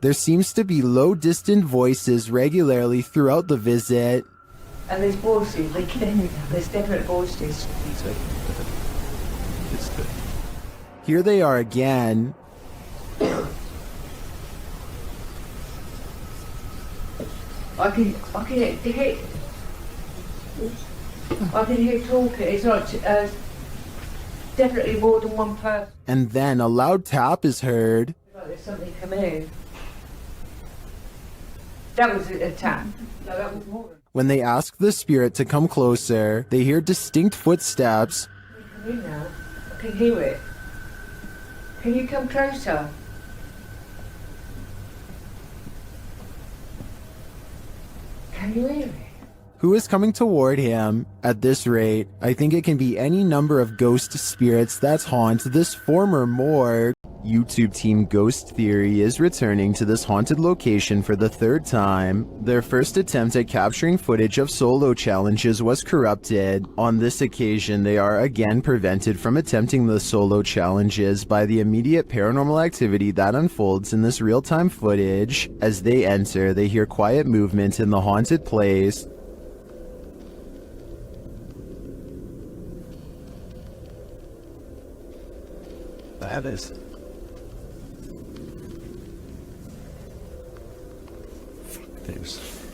There seems to be low, distant voices regularly throughout the visit. And there's voices. They can hear them. There's definite voices. Here they are again. I can hear talking. It's not definitely more than one person. And then a loud tap is heard. Like there's something coming in. That was a tap. No, that was more. When they ask the spirit to come closer, they hear distinct footsteps. Come in now. I can hear it. Can you come closer? Can you hear it? Who is coming toward him? At this rate, I think it can be any number of ghost spirits that haunt this former morgue. YouTube team Ghost Theory is returning to this haunted location for the third time. Their first attempt at capturing footage of solo challenges was corrupted. On this occasion, they are again prevented from attempting the solo challenges by the immediate paranormal activity that unfolds in this real-time footage. As they enter, they hear quiet movement in the haunted place. That is.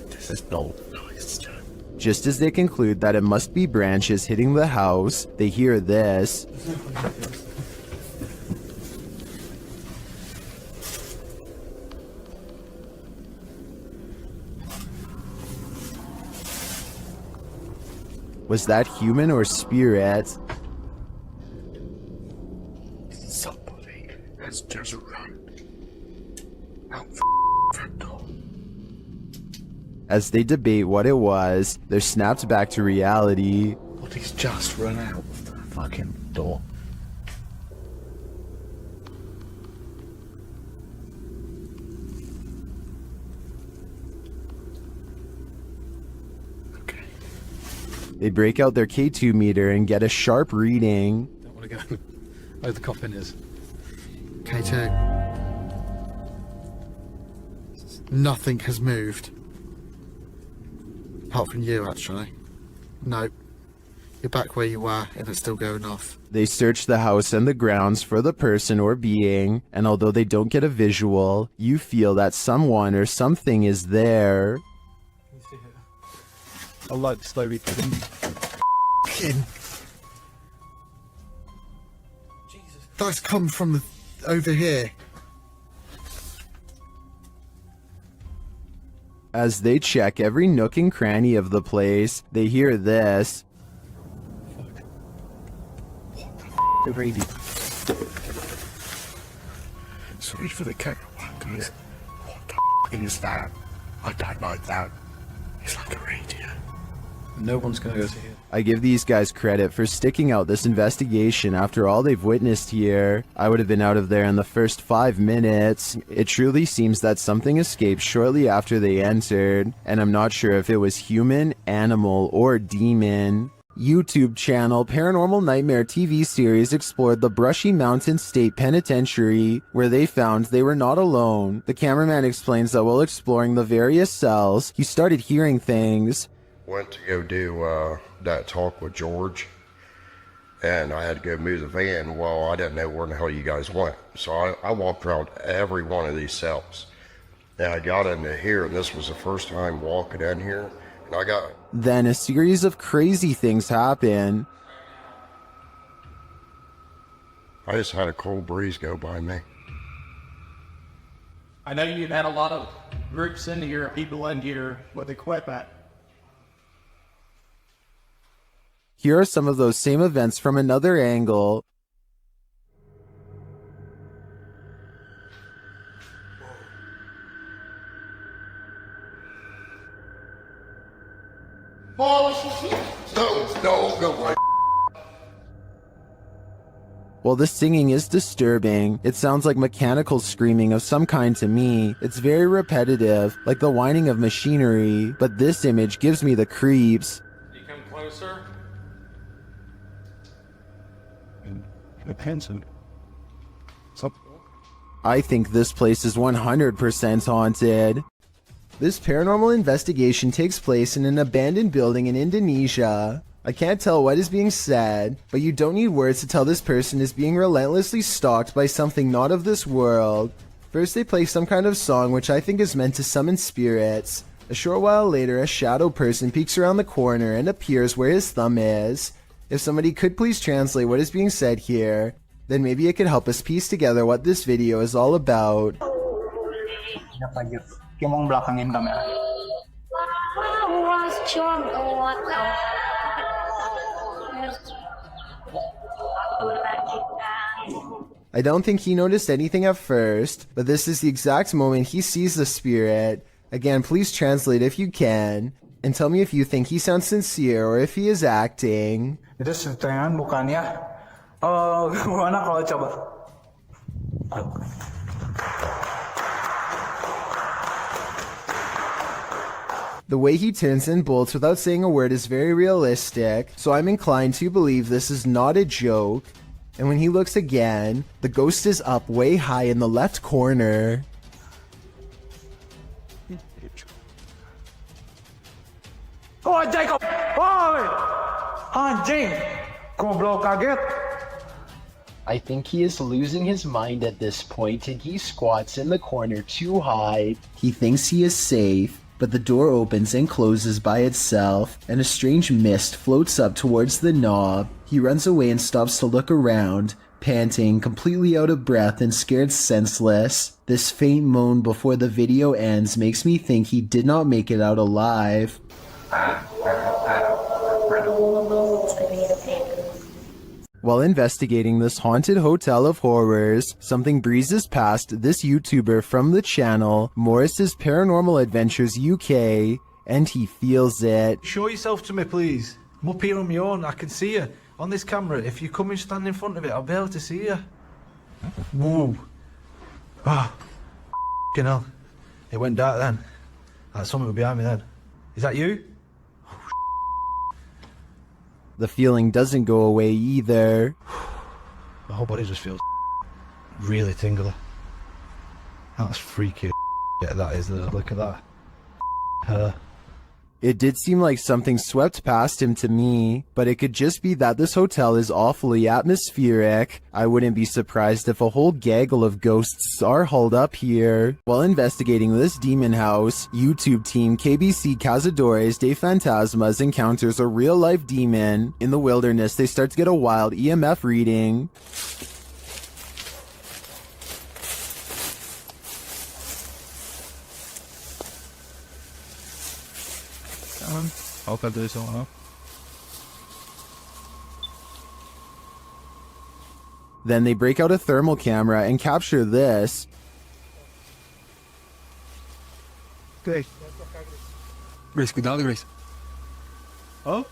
This is no noise. Just as they conclude that it must be branches hitting the house, they hear this. Was that human or spirit? Somebody has just run out front door. As they debate what it was, they're snapped back to reality. Somebody's just run out of the fucking door. They break out their K2 meter and get a sharp reading. Don't want to go. Oh, the coffin is. K2. Nothing has moved. Apart from you, actually. Nope. You're back where you were, and it's still going off. They search the house and the grounds for the person or being, and although they don't get a visual, you feel that someone or something is there. I'll like slowly fucking. That's come from over here. As they check every nook and cranny of the place, they hear this. The radio. Sorry for the camera, guys. What the is that? I don't like that. It's like a radio. No one's gonna go to here. I give these guys credit for sticking out this investigation after all they've witnessed here. I would have been out of there in the first 5 minutes. It truly seems that something escaped shortly after they entered, and I'm not sure if it was human, animal, or demon. YouTube channel Paranormal Nightmare TV series explored the Brushy Mountain State Penitentiary, where they found they were not alone. The cameraman explains that while exploring the various cells, he started hearing things. Went to go do that talk with George, and I had to go move the van. Well, I didn't know where the hell you guys went, so I walked around every one of these cells. And I got into here, and this was the first time walking in here, and I got... Then a series of crazy things happen. I just had a cold breeze go by me. I know you've had a lot of groups in here, people in here, but they quit that. Here are some of those same events from another angle. No, go away. While the singing is disturbing, it sounds like mechanical screaming of some kind to me. It's very repetitive, like the whining of machinery, but this image gives me the creeps. You come closer. I think this place is 100% haunted. This paranormal investigation takes place in an abandoned building in Indonesia. I can't tell what is being said, but you don't need words to tell this person is being relentlessly stalked by something not of this world. First they play some kind of song which I think is meant to summon spirits. A short while later, a shadow person peeks around the corner and appears where his thumb is. If somebody could please translate what is being said here, then maybe it could help us piece together what this video is all about. Belakangin kamera. I don't think he noticed anything at first, but this is the exact moment he sees the spirit. Again, please translate if you can, and tell me if you think he sounds sincere or if he is acting. Itu setengah bukannya. Gimana kalau coba? The way he turns and bolts without saying a word is very realistic, so I'm inclined to believe this is not a joke. And when he looks again, the ghost is up way high in the left corner. Oh, Jacob! Oh, anjing! Goblok kaget! I think he is losing his mind at this point and he squats in the corner to hide. He thinks he is safe, but the door opens and closes by itself, and a strange mist floats up towards the knob. He runs away and stops to look around, panting, completely out of breath and scared senseless. This faint moan before the video ends makes me think he did not make it out alive. While investigating this haunted hotel of horrors, something breezes past this YouTuber from the channel, Morris's Paranormal Adventures UK, and he feels it. Show yourself to me, please. I'm up here on my own. I can see you on this camera. If you come and stand in front of it, I'll be able to see you. Whoa. Ah. F***ing hell. It went dark then. Like something was behind me then. Is that you? The feeling doesn't go away either. My whole body just feels really tingly. That's freaky. Yeah, that is. Look at that. Her. It did seem like something swept past him to me, but it could just be that this hotel is awfully atmospheric. I wouldn't be surprised if a whole gaggle of ghosts are hauled up here. While investigating this demon house, YouTube team KBC Cazadores de Fantasmas encounters a real-life demon. In the wilderness, they start to get a wild EMF reading. Okay, do something. Then they break out a thermal camera and capture this. Grace. Grace, cuidado, Grace. Oh?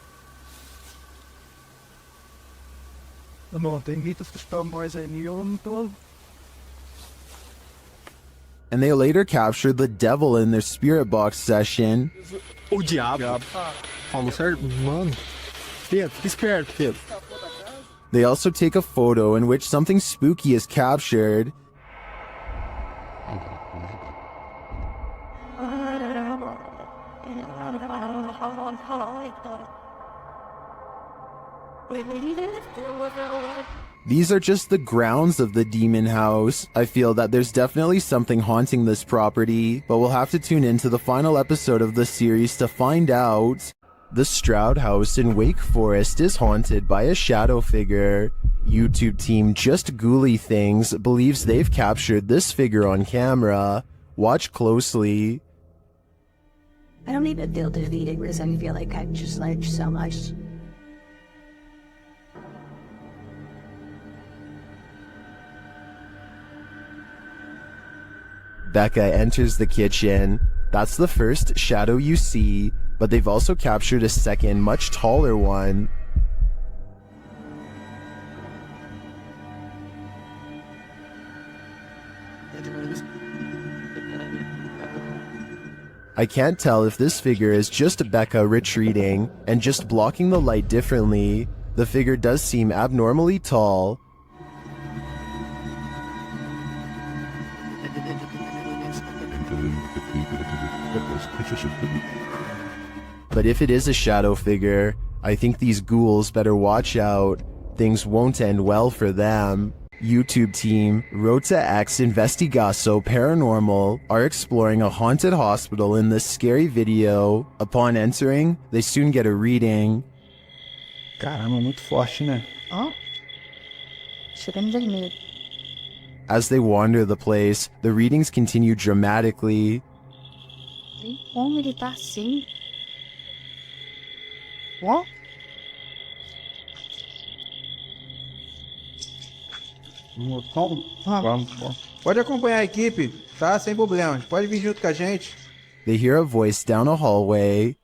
And they later captured the devil in their spirit box session. O diabo. Falou certo? Mano. Pedro, esperto, Pedro. They also take a photo in which something spooky is captured. These are just the grounds of the demon house. I feel that there's definitely something haunting this property, but we'll have to tune into the final episode of the series to find out. The Stroud House in Wake Forest is haunted by a shadow figure. YouTube team Just Ghouly Things believes they've captured this figure on camera. Watch closely. I don't even feel defeated because I feel like I've just learned so much. Becca enters the kitchen. That's the first shadow you see, but they've also captured a second, much taller one. I can't tell if this figure is just Becca retreating and just blocking the light differently. The figure does seem abnormally tall. But if it is a shadow figure, I think these ghouls better watch out. Things won't end well for them. YouTube team Rota X Investigaso Paranormal are exploring a haunted hospital in this scary video. Upon entering, they soon get a reading. Caramba, muito forte, né? Oh. Chegamos dormir. As they wander the place, the readings continue dramatically. Tem como ele tá assim? Ó. Vamos. Pode acompanhar a equipe, tá? Sem problemas. Pode vir junto com a gente. They hear a voice down a hallway.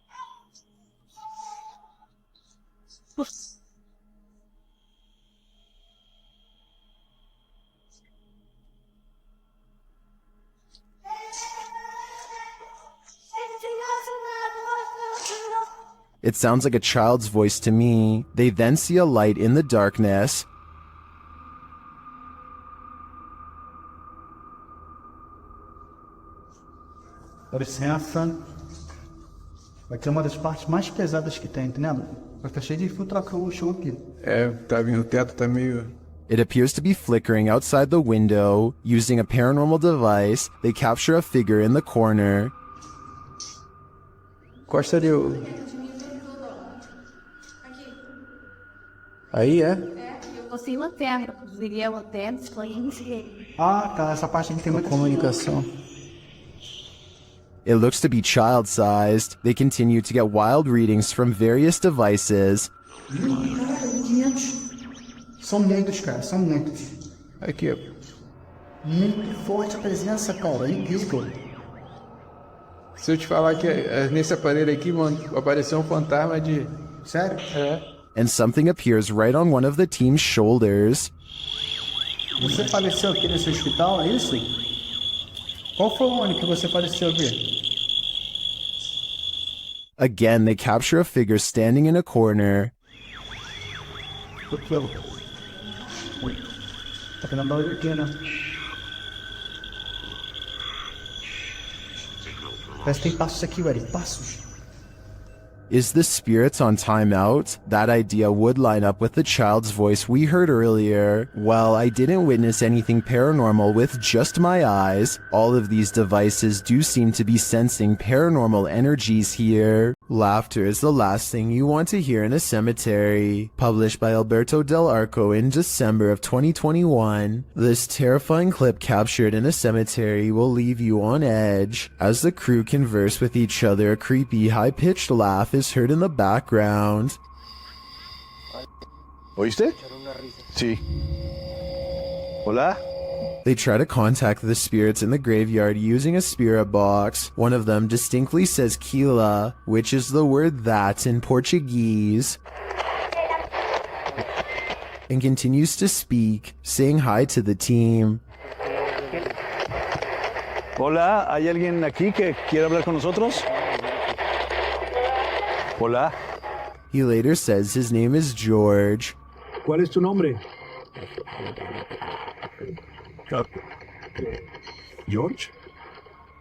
It sounds like a child's voice to me. They then see a light in the darkness. Dá licença. Vai ter uma das partes mais pesadas que tem, entendeu? Vai estar cheio de infiltração no chão aqui. É, tá vindo, o teto tá meio... It appears to be flickering outside the window. Using a paranormal device, they capture a figure in the corner. Costa ali. Aí é? Você lanterna, viria lanterna, Ah, tá. Essa parte aqui tem muita comunicação. It looks to be child-sized. They continue to get wild readings from various devices. São muitos, cara. São muitos. Aqui, ó. Muito forte a presença, cara. É incrível. Se eu te falar que nesse aparelho aqui, mano, apareceu um fantasma de... Sério? É. And something appears right on one of the team's shoulders. Você faleceu aqui nesse hospital, é isso? Qual foi o ano que você faleceu aqui? Again, they capture a figure standing in a corner. Tá vendo barulho aqui, né? Parece que tem passos aqui, velho. Passos. Is the spirits on timeout? That idea would line up with the child's voice we heard earlier. Well, I didn't witness anything paranormal with just my eyes. All of these devices do seem to be sensing paranormal energies here. Laughter is the last thing you want to hear in a cemetery. Published by Alberto Del Arco in December of 2021. This terrifying clip captured in a cemetery will leave you on edge. As the crew converse with each other, a creepy, high-pitched laugh is heard in the background. ¿Oíste? Sí. Hola. They try to contact the spirits in the graveyard using a spirit box. One of them distinctly says Kila, which is the word that in Portuguese, and continues to speak, saying hi to the team. Hola, ¿hay alguien aquí que quiere hablar con nosotros? Hola. He later says his name is George. ¿Cuál es tu nombre? George?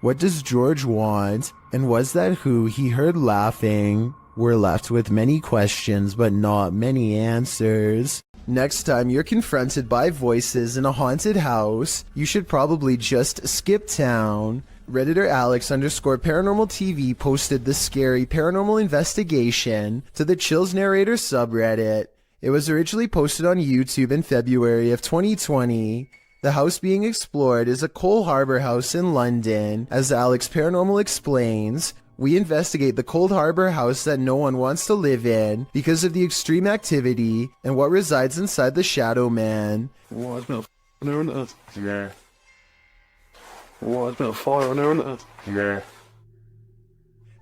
What does George want? And was that who he heard laughing? We're left with many questions, but not many answers. Next time you're confronted by voices in a haunted house, you should probably just skip town. Redditor Alex_Paranormal TV posted the scary paranormal investigation to the Chills Narrator subreddit. It was originally posted on YouTube in February of 2020. The house being explored is a Cole Harbour house in London. As Alex Paranormal explains, we investigate the Cold Harbor house that no one wants to live in because of the extreme activity and what resides inside the Shadow Man. Oh, there's been a there, isn't it? Yeah. Oh, there's been a fire on there, isn't it? Yeah.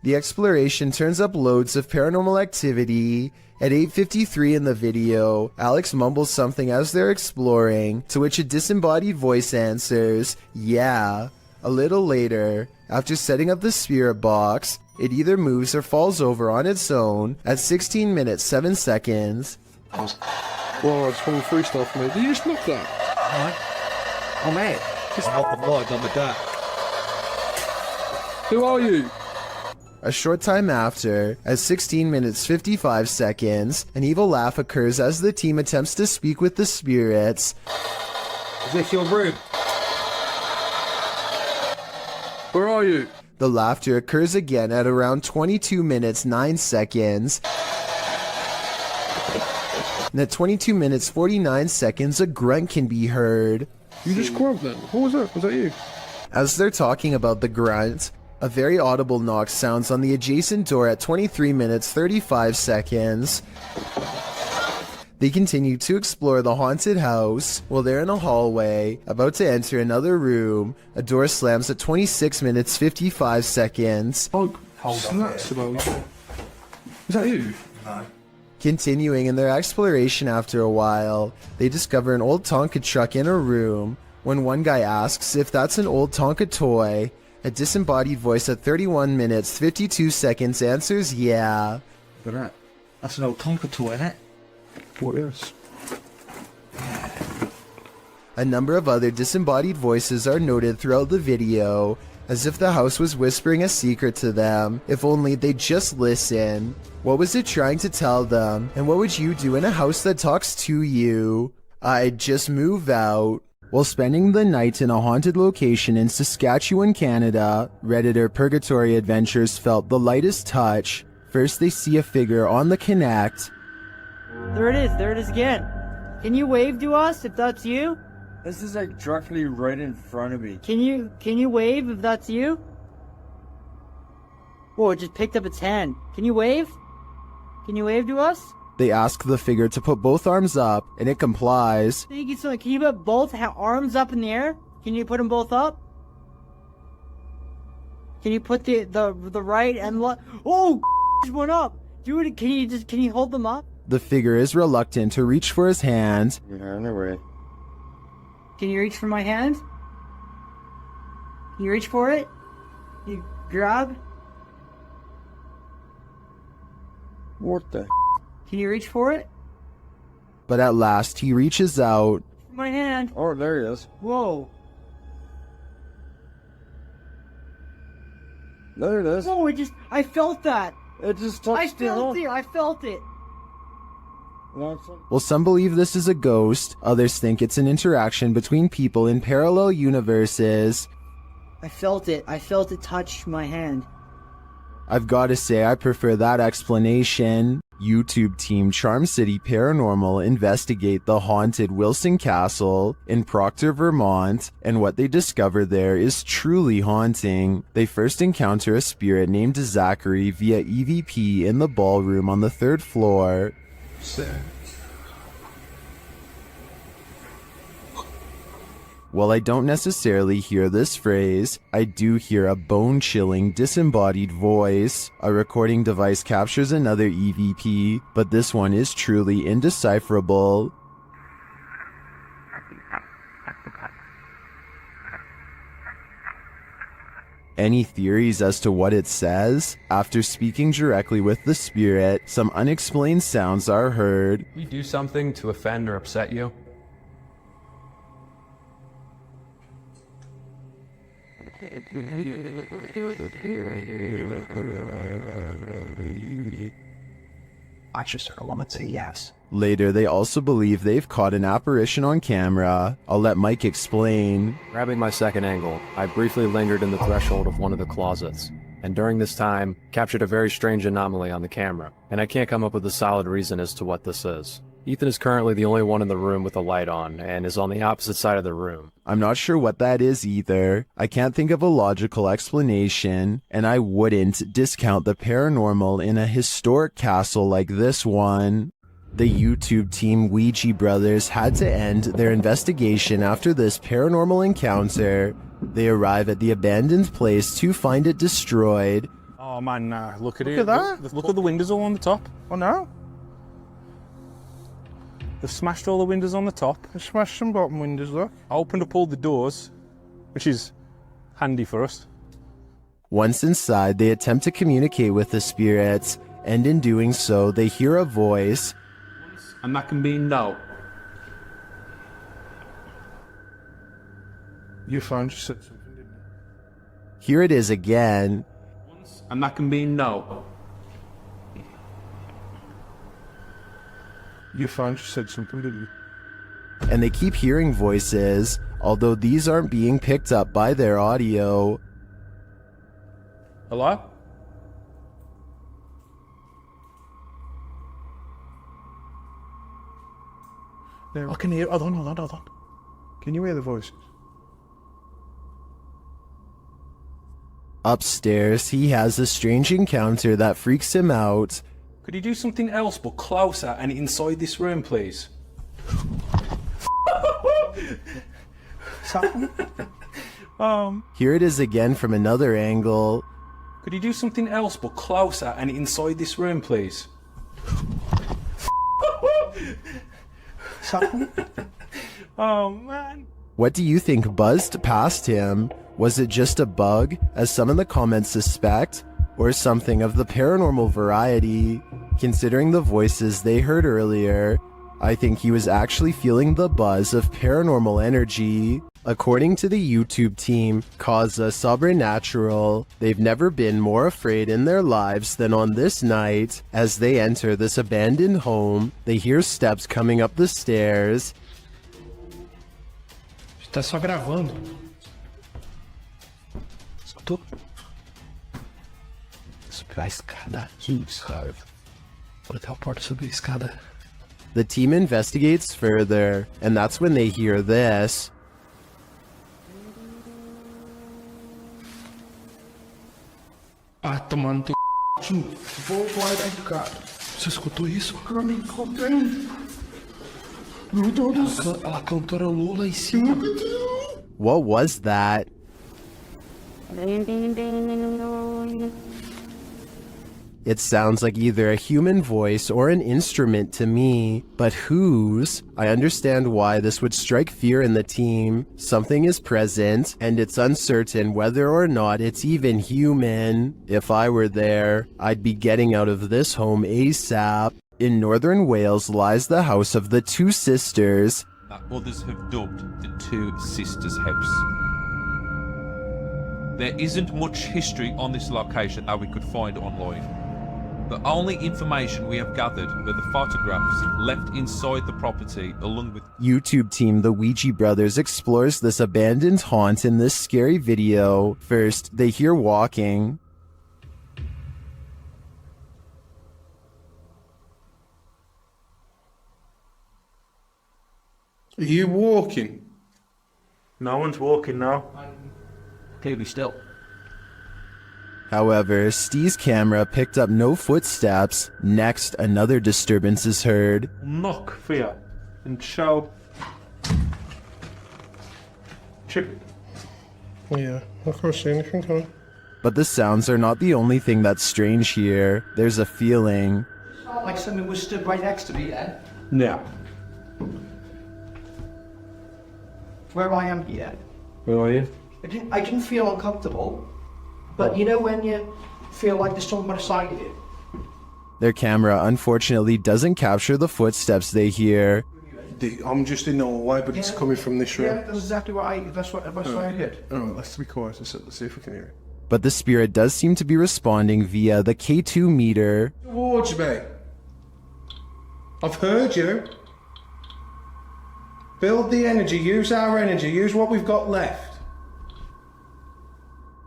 The exploration turns up loads of paranormal activity. At 8:53 in the video, Alex mumbles something as they're exploring, to which a disembodied voice answers, yeah. A little later, after setting up the spirit box, it either moves or falls over on its own at 16 minutes 7 seconds. Well, I swung through stuff, mate. Did you just knock that? Oh, mate. Just knock the light on with that. Who are you? A short time after, at 16 minutes 55 seconds, an evil laugh occurs as the team attempts to speak with the spirits. Is this your room? Where are you? The laughter occurs again at around 22 minutes 9 seconds. And at 22 minutes 49 seconds, a grunt can be heard. You just grunt then? What was that? Was that you? As they're talking about the grunt, a very audible knock sounds on the adjacent door at 23 minutes 35 seconds. They continue to explore the haunted house. While they're in a hallway, about to enter another room, a door slams at 26 minutes 55 seconds. Oh, snaps about you. Is that you? No. Continuing in their exploration after a while, they discover an old Tonka truck in a room. When one guy asks if that's an old Tonka toy, a disembodied voice at 31 minutes 52 seconds answers yeah. Look at that. That's an old Tonka toy, isn't it? What is? A number of other disembodied voices are noted throughout the video, as if the house was whispering a secret to them, if only they'd just listen. What was it trying to tell them, and what would you do in a house that talks to you? I'd just move out. While spending the night in a haunted location in Saskatchewan, Canada, Redditor Purgatory Adventures felt the lightest touch. First they see a figure on the Connect. There it is again. Can you wave to us if that's you? This is like directly right in front of me. Can you wave if that's you? Whoa, it just picked up its hand. Can you wave? Can you wave to us? They ask the figure to put both arms up, and it complies. Thank you so much. Can you put both arms up in the air? Can you put them both up? Can you put the right and left? Oh, just went up. Dude, can you hold them up? The figure is reluctant to reach for his hand. Yeah, no way. Can you reach for my hand? Can you reach for it? You grab? What the? Can you reach for it? But at last he reaches out. My hand. Oh, there he is. Whoa. There it is. Oh, I felt that. It just touched it. I felt it. While some believe this is a ghost, others think it's an interaction between people in parallel universes. I felt it. I felt it touch my hand. I've got to say I prefer that explanation. YouTube team Charm City Paranormal investigate the haunted Wilson Castle in Proctor, Vermont, and what they discover there is truly haunting. They first encounter a spirit named Zachary via EVP in the ballroom on the 3rd floor. While I don't necessarily hear this phrase, I do hear a bone-chilling, disembodied voice. A recording device captures another EVP, but this one is truly indecipherable. Any theories as to what it says? After speaking directly with the spirit, some unexplained sounds are heard. We do something to offend or upset you? I just heard a woman say yes. Later, they also believe they've caught an apparition on camera. I'll let Mike explain. Grabbing my second angle, I briefly lingered in the threshold of one of the closets, and during this time, captured a very strange anomaly on the camera, and I can't come up with a solid reason as to what this is. Ethan is currently the only one in the room with a light on, and is on the opposite side of the room. I'm not sure what that is either. I can't think of a logical explanation, and I wouldn't discount the paranormal in a historic castle like this one. The YouTube team Ouija Brothers had to end their investigation after this paranormal encounter. They arrive at the abandoned place to find it destroyed. Oh man, nah, look at Look it. at that. Look at the windows all on the top. Oh no. They've smashed all the windows on the top. They smashed some bottom windows, look. I opened up all the doors, which is handy for us. Once inside, they attempt to communicate with the spirits, and in doing so, they hear a voice. And that can be no. Your phone just said something, didn't it? Here it is again. And that can be no. Your phone just said something, didn't it? And they keep hearing voices, although these aren't being picked up by their audio. Hello? I can hear. Hold on. Can you hear the voices? Upstairs, he has a strange encounter that freaks him out. Could you do something else but closer and inside this room, please? Here it is again from another angle. Could you do something else but closer and inside this room, please? Oh man. What do you think buzzed past him? Was it just a bug, as some in the comments suspect, or something of the paranormal variety? Considering the voices they heard earlier, I think he was actually feeling the buzz of paranormal energy. According to the YouTube team, Causa Sobrenatural, they've never been more afraid in their lives than on this night. As they enter this abandoned home, they hear steps coming up the stairs. Tá só gravando. Só tô. Subir a escada. Isso, cara. Vou até a porta subir a escada. The team investigates further, and that's when they hear this. Ah, tomando teu c... Vou guardar, cara. Você escutou isso? Eu me encontrei. Meu Deus do céu. Ela cantora Lula em cima. What was that? It sounds like either a human voice or an instrument to me, but whose? I understand why this would strike fear in the team. Something is present, and it's uncertain whether or not it's even human. If I were there, I'd be getting out of this home ASAP. In northern Wales lies the house of the two sisters. That others have dubbed the Two Sisters House. There isn't much history on this location that we could find online. The only information we have gathered were the photographs left inside the property along with... YouTube team The Ouija Brothers explores this abandoned haunt in this scary video. First, they hear walking. Are you walking? No one's walking now. Clearly still. However, Steve's camera picked up no footsteps. Next, another disturbance is heard. Knock for you and show. Chip. Yeah, I can't see anything, can I? But the sounds are not the only thing that's strange here. There's a feeling. Like something was stood right next to me then. Yeah. Where I am yet. Where are you? I didn't feel uncomfortable. But you know when you feel like there's someone beside you? Their camera unfortunately doesn't capture the footsteps they hear. I'm just in the hallway, but it's coming from this room. Yeah, that's exactly what I heard. Alright, let's be quiet. Let's see if we can hear it. But the spirit does seem to be responding via the K2 meter. Towards me. I've heard you. Build the energy, use our energy, use what we've got left.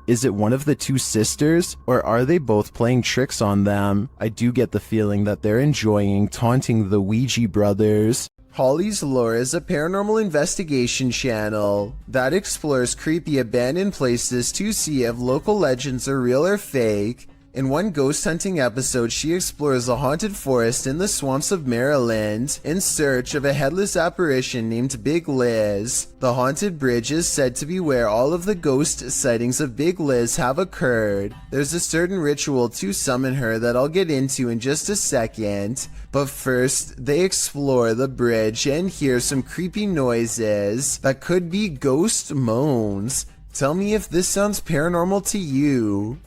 Is it one of the two sisters, or are they both playing tricks on them? I do get the feeling that they're enjoying taunting the Ouija brothers. Holly's Lore is a paranormal investigation channel that explores creepy abandoned places to see if local legends are real or fake. In one ghost hunting episode, she explores a haunted forest in the swamps of Maryland in search of a headless apparition named Big Liz. The haunted bridge is said to be where all of the ghost sightings of Big Liz have occurred. There's a certain ritual to summon her that I'll get into in just a second, but first they explore the bridge and hear some creepy noises that could be ghost moans. Tell me if this sounds paranormal to you.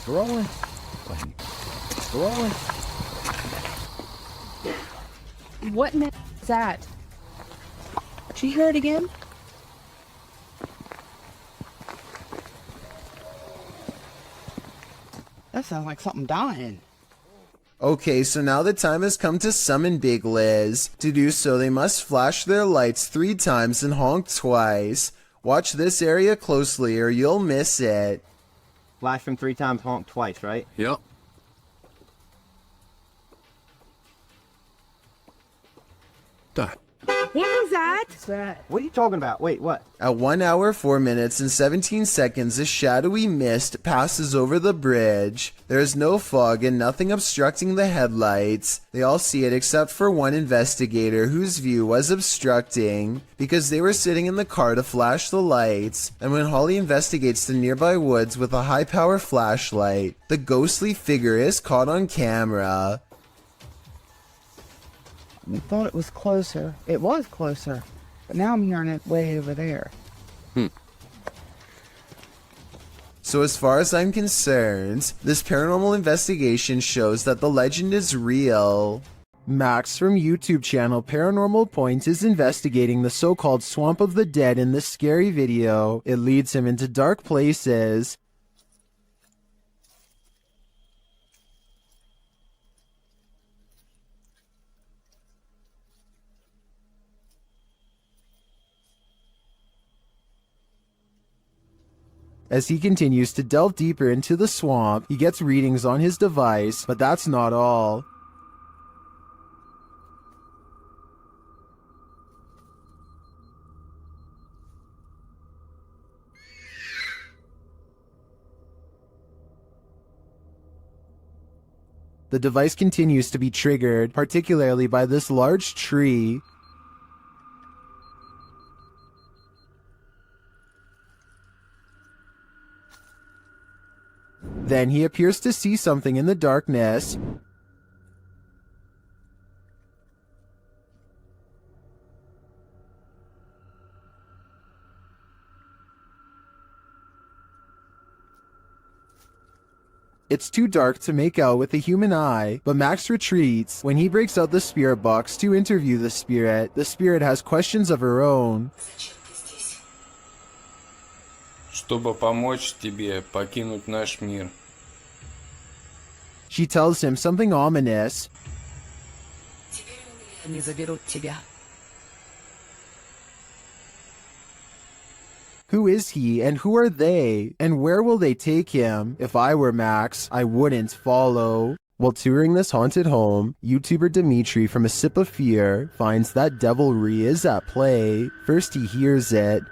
Rolling. Rolling. What is that? Did you hear it again? That sounds like something dying. Okay, so now the time has come to summon Big Liz. To do so, they must flash their lights 3 times and honk twice. Watch this area closely or you'll miss it. Flash them 3 times, honk twice, right? Yep. Done. What was that? What's that? What are you talking about? Wait, what? At 1 hour, 4 minutes, and 17 seconds, a shadowy mist passes over the bridge. There is no fog and nothing obstructing the headlights. They all see it except for one investigator whose view was obstructing because they were sitting in the car to flash the lights. And when Holly investigates the nearby woods with a high-power flashlight, the ghostly figure is caught on camera. I thought it was closer. It was closer. But now I'm hearing it way over there. So as far as I'm concerned, this paranormal investigation shows that the legend is real. Max from YouTube channel Paranormal Point is investigating the so-called Swamp of the Dead in this scary video. It leads him into dark places. As he continues to delve deeper into the swamp, he gets readings on his device, but that's not all. The device continues to be triggered, particularly by this large tree. Then he appears to see something in the darkness. It's too dark to make out with the human eye, but Max retreats. When he breaks out the spirit box to interview the spirit has questions of her own. Чтобы помочь тебе покинуть наш мир. She tells him something ominous. Они заберут тебя. Who is he and who are they? And where will they take him? If I were Max, I wouldn't follow. While touring this haunted home, YouTuber Dimitri from A Sip of Fear finds that devilry is at play. First he hears it.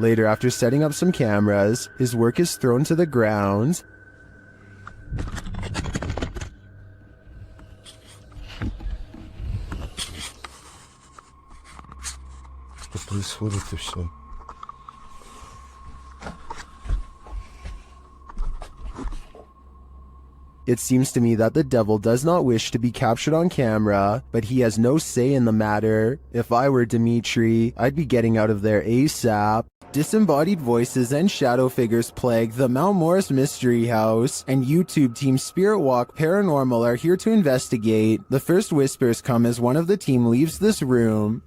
Later, after setting up some cameras, his work is thrown to the ground. Что происходит и все? It seems to me that the devil does not wish to be captured on camera, but he has no say in the matter. If I were Dimitri, I'd be getting out of there ASAP. Disembodied voices and shadow figures plague the Mount Morris Mystery House, and YouTube team Spirit Walk Paranormal are here to investigate. The first whispers come as one of the team leaves this room.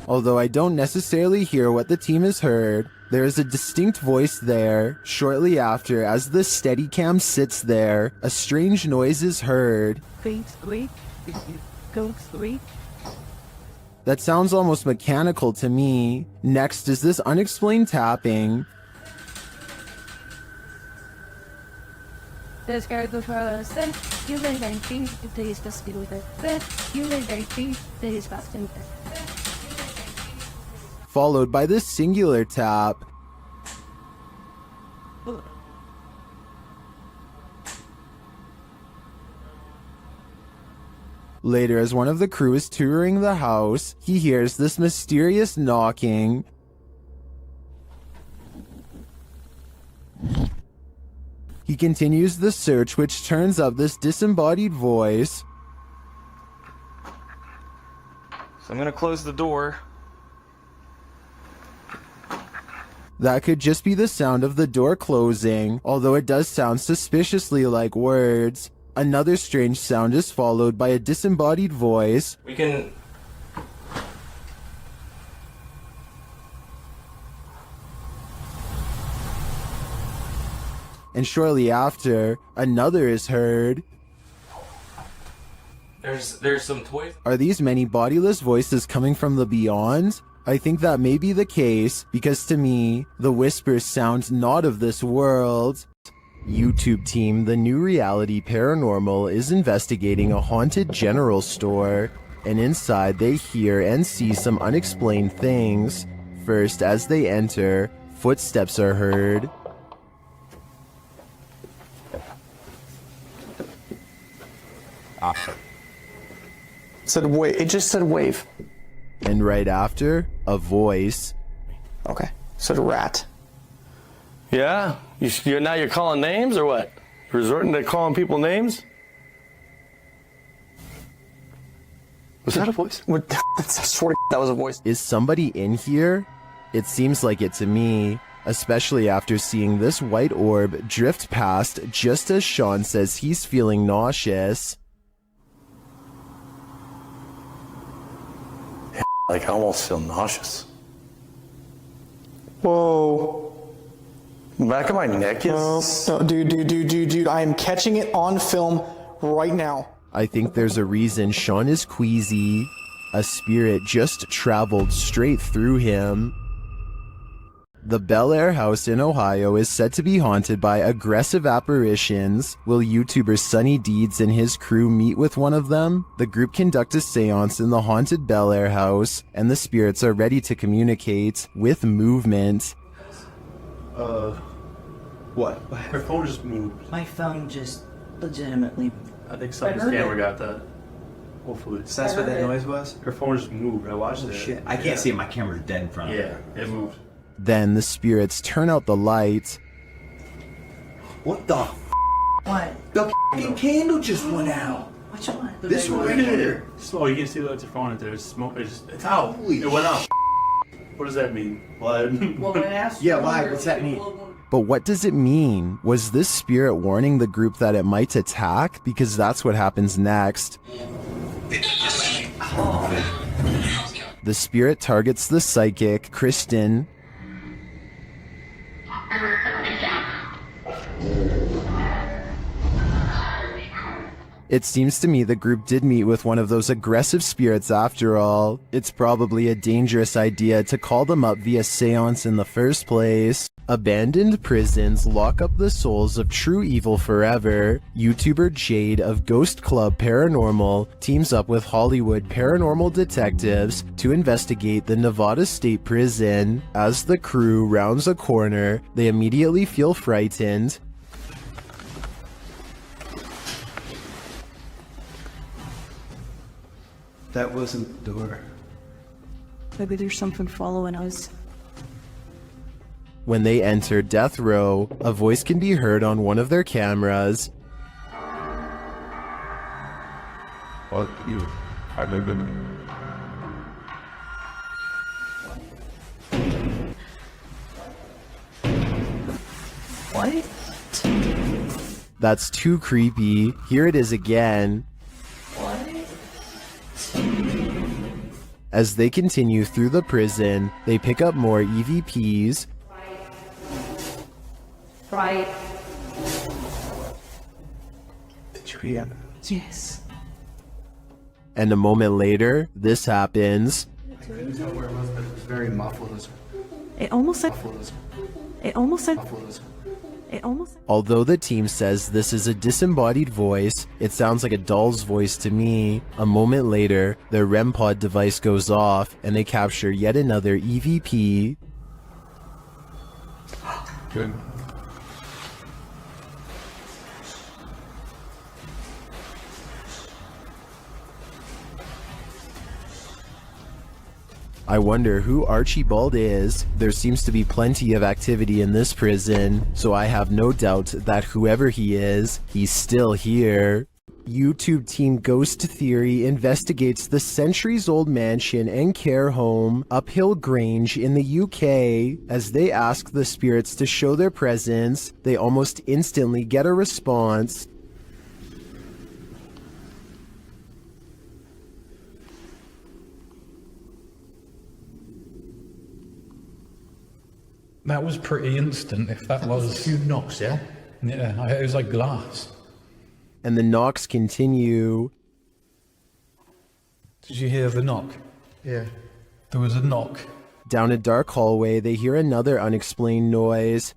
Although I don't necessarily hear what the team has heard, there is a distinct voice there. Shortly after, as the Steadicam sits there, a strange noise is heard. That sounds almost mechanical to me. Next is this unexplained tapping. Followed by this singular tap. Later, as one of the crew is touring the house, he hears this mysterious knocking. He continues the search, which turns up this disembodied voice. So I'm gonna close the door. That could just be the sound of the door closing, although it does sound suspiciously like words. Another strange sound is followed by a disembodied voice. We can... And shortly after, another is heard. There's some toys. Are these many bodiless voices coming from the beyond? I think that may be the case, because to me, the whispers sound not of this world. YouTube team, the new reality Paranormal is investigating a haunted general store, and inside they hear and see some unexplained things. First, as they enter, footsteps are heard. It just said wave. And right after, a voice. Okay. Said rat. Yeah? You're calling names or what? You're resorting to calling people names? Was that a voice? I swear that was a voice. Is somebody in here? It seems like it to me, especially after seeing this white orb drift past just as Sean says he's feeling nauseous. Like, I almost feel nauseous. Whoa. The back of my neck is... No, dude, I am catching it on film right now. I think there's a reason Sean is queasy. A spirit just traveled straight through him. The Bel Air house in Ohio is said to be haunted by aggressive apparitions. Will YouTuber Sunny Deeds and his crew meet with one of them? The group conduct a seance in the haunted Bel Air house, and the spirits are ready to communicate with movement. What? Her phone just moved. My phone just legitimately... I think somebody's camera got that. Hopefully. So that's what that noise was? Her phone just moved. I watched it. Shit. I can't see it. My camera's dead in front of me. Yeah, it moved. Then the spirits turn out the light. What the What? The f***ing candle just went out. Which one? This one right here. Slow, you can see the lights are falling. There's smoke. It's out. Holy it went out. What does that mean? Blood? Well, when I asked yeah, why? What's that mean? But what does it mean? Was this spirit warning the group that it might attack? Because that's what happens next. The spirit targets the psychic, Kristen. It seems to me the group did meet with one of those aggressive spirits after all. It's probably a dangerous idea to call them up via seance in the first place. Abandoned prisons lock up the souls of true evil forever. YouTuber Jade of Ghost Club Paranormal teams up with Hollywood paranormal detectives to investigate the Nevada State Prison. As the crew rounds a corner, they immediately feel frightened. That wasn't the door. Maybe there's something following us. When they enter death row, a voice can be heard on one of their cameras. Fuck you. I live in. What? That's too creepy. Here it is again. As they continue through the prison, they pick up more EVPs. Right. Did you hear? Yes. And a moment later, this happens. I couldn't tell where it was, but it was very muffled. It almost said. It almost said. It almost. Although the team says this is a disembodied voice, it sounds like a doll's voice to me. A moment later, their REM pod device goes off and they capture yet another EVP. Good. I wonder who Archibald is. There seems to be plenty of activity in this prison, so I have no doubt that whoever he is, he's still here. YouTube team Ghost Theory investigates the centuries-old mansion and care home, Uphill Grange in the UK. As they ask the spirits to show their presence, they almost instantly get a response. That was pretty instant, if that was... A few knocks, yeah? Yeah, it was like glass. And the knocks continue. Did you hear the knock? Yeah. There was a knock. Down a dark hallway, they hear another unexplained noise.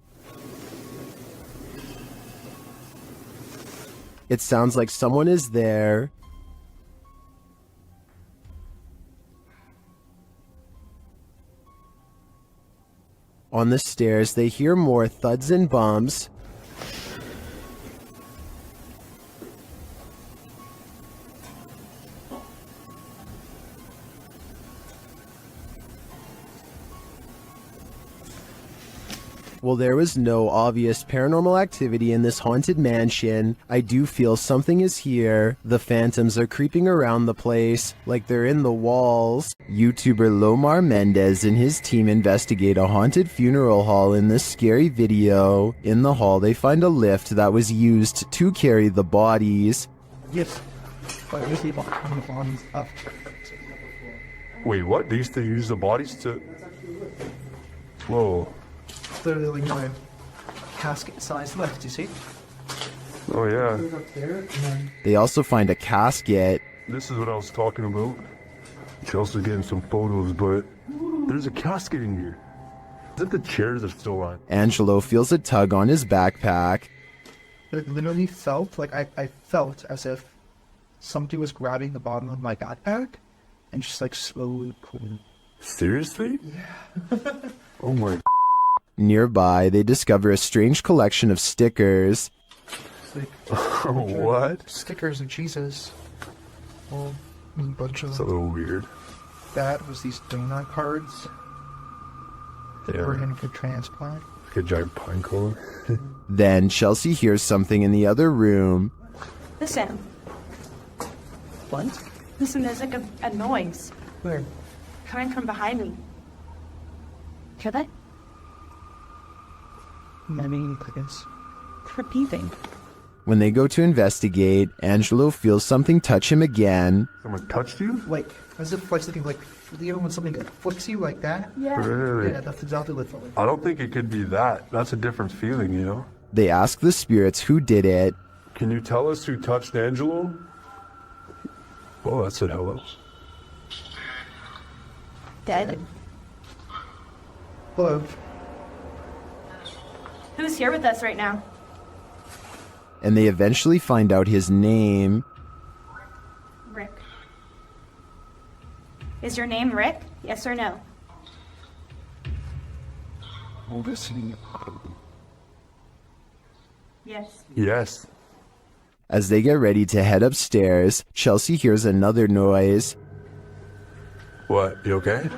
It sounds like someone is there. On the stairs, they hear more thuds and bumps. While there was no obvious paranormal activity in this haunted mansion, I do feel something is here. The phantoms are creeping around the place, like they're in the walls. YouTuber Lomar Mendez and his team investigate a haunted funeral hall in this scary video. In the hall, they find a lift that was used to carry the bodies. Yes. But we see the bodies up. Wait, what? They used to use the bodies to... Whoa. Literally my casket size lift, you see? Oh yeah. Up there, and then... They also find a casket. This is what I was talking about. Chelsea's getting some photos, but there's a casket in here. Is it the chairs are still on? Angelo feels a tug on his backpack. It literally felt like I felt as if somebody was grabbing the bottom of my backpack and just like slowly pulling. Seriously? Yeah. Oh my. Nearby, they discover a strange collection of stickers. What? Stickers of Jesus. Well, a bunch of... It's a little weird. That was these donut cards. That were in for transplant. Like a giant pine cone. Then Chelsea hears something in the other room. Listen. What? Listen, there's like a noise. Where? Coming from behind me. Hear that? I mean, I guess. Repeating. When they go to investigate, Angelo feels something touch him again. Someone touched you? Like, as if like something like, you know when something flicks you like that? Yeah. Really? Yeah, that's exactly what it felt like. I don't think it could be that. That's a different feeling, you know? They ask the spirits who did it. Can you tell us who touched Angelo? Oh, that said hello. Dead. Hello. Who's here with us right now? And they eventually find out his name. Rick. Is your name Rick? Yes or no? Yes. Yes. As they get ready to head upstairs, Chelsea hears another noise. What? You okay?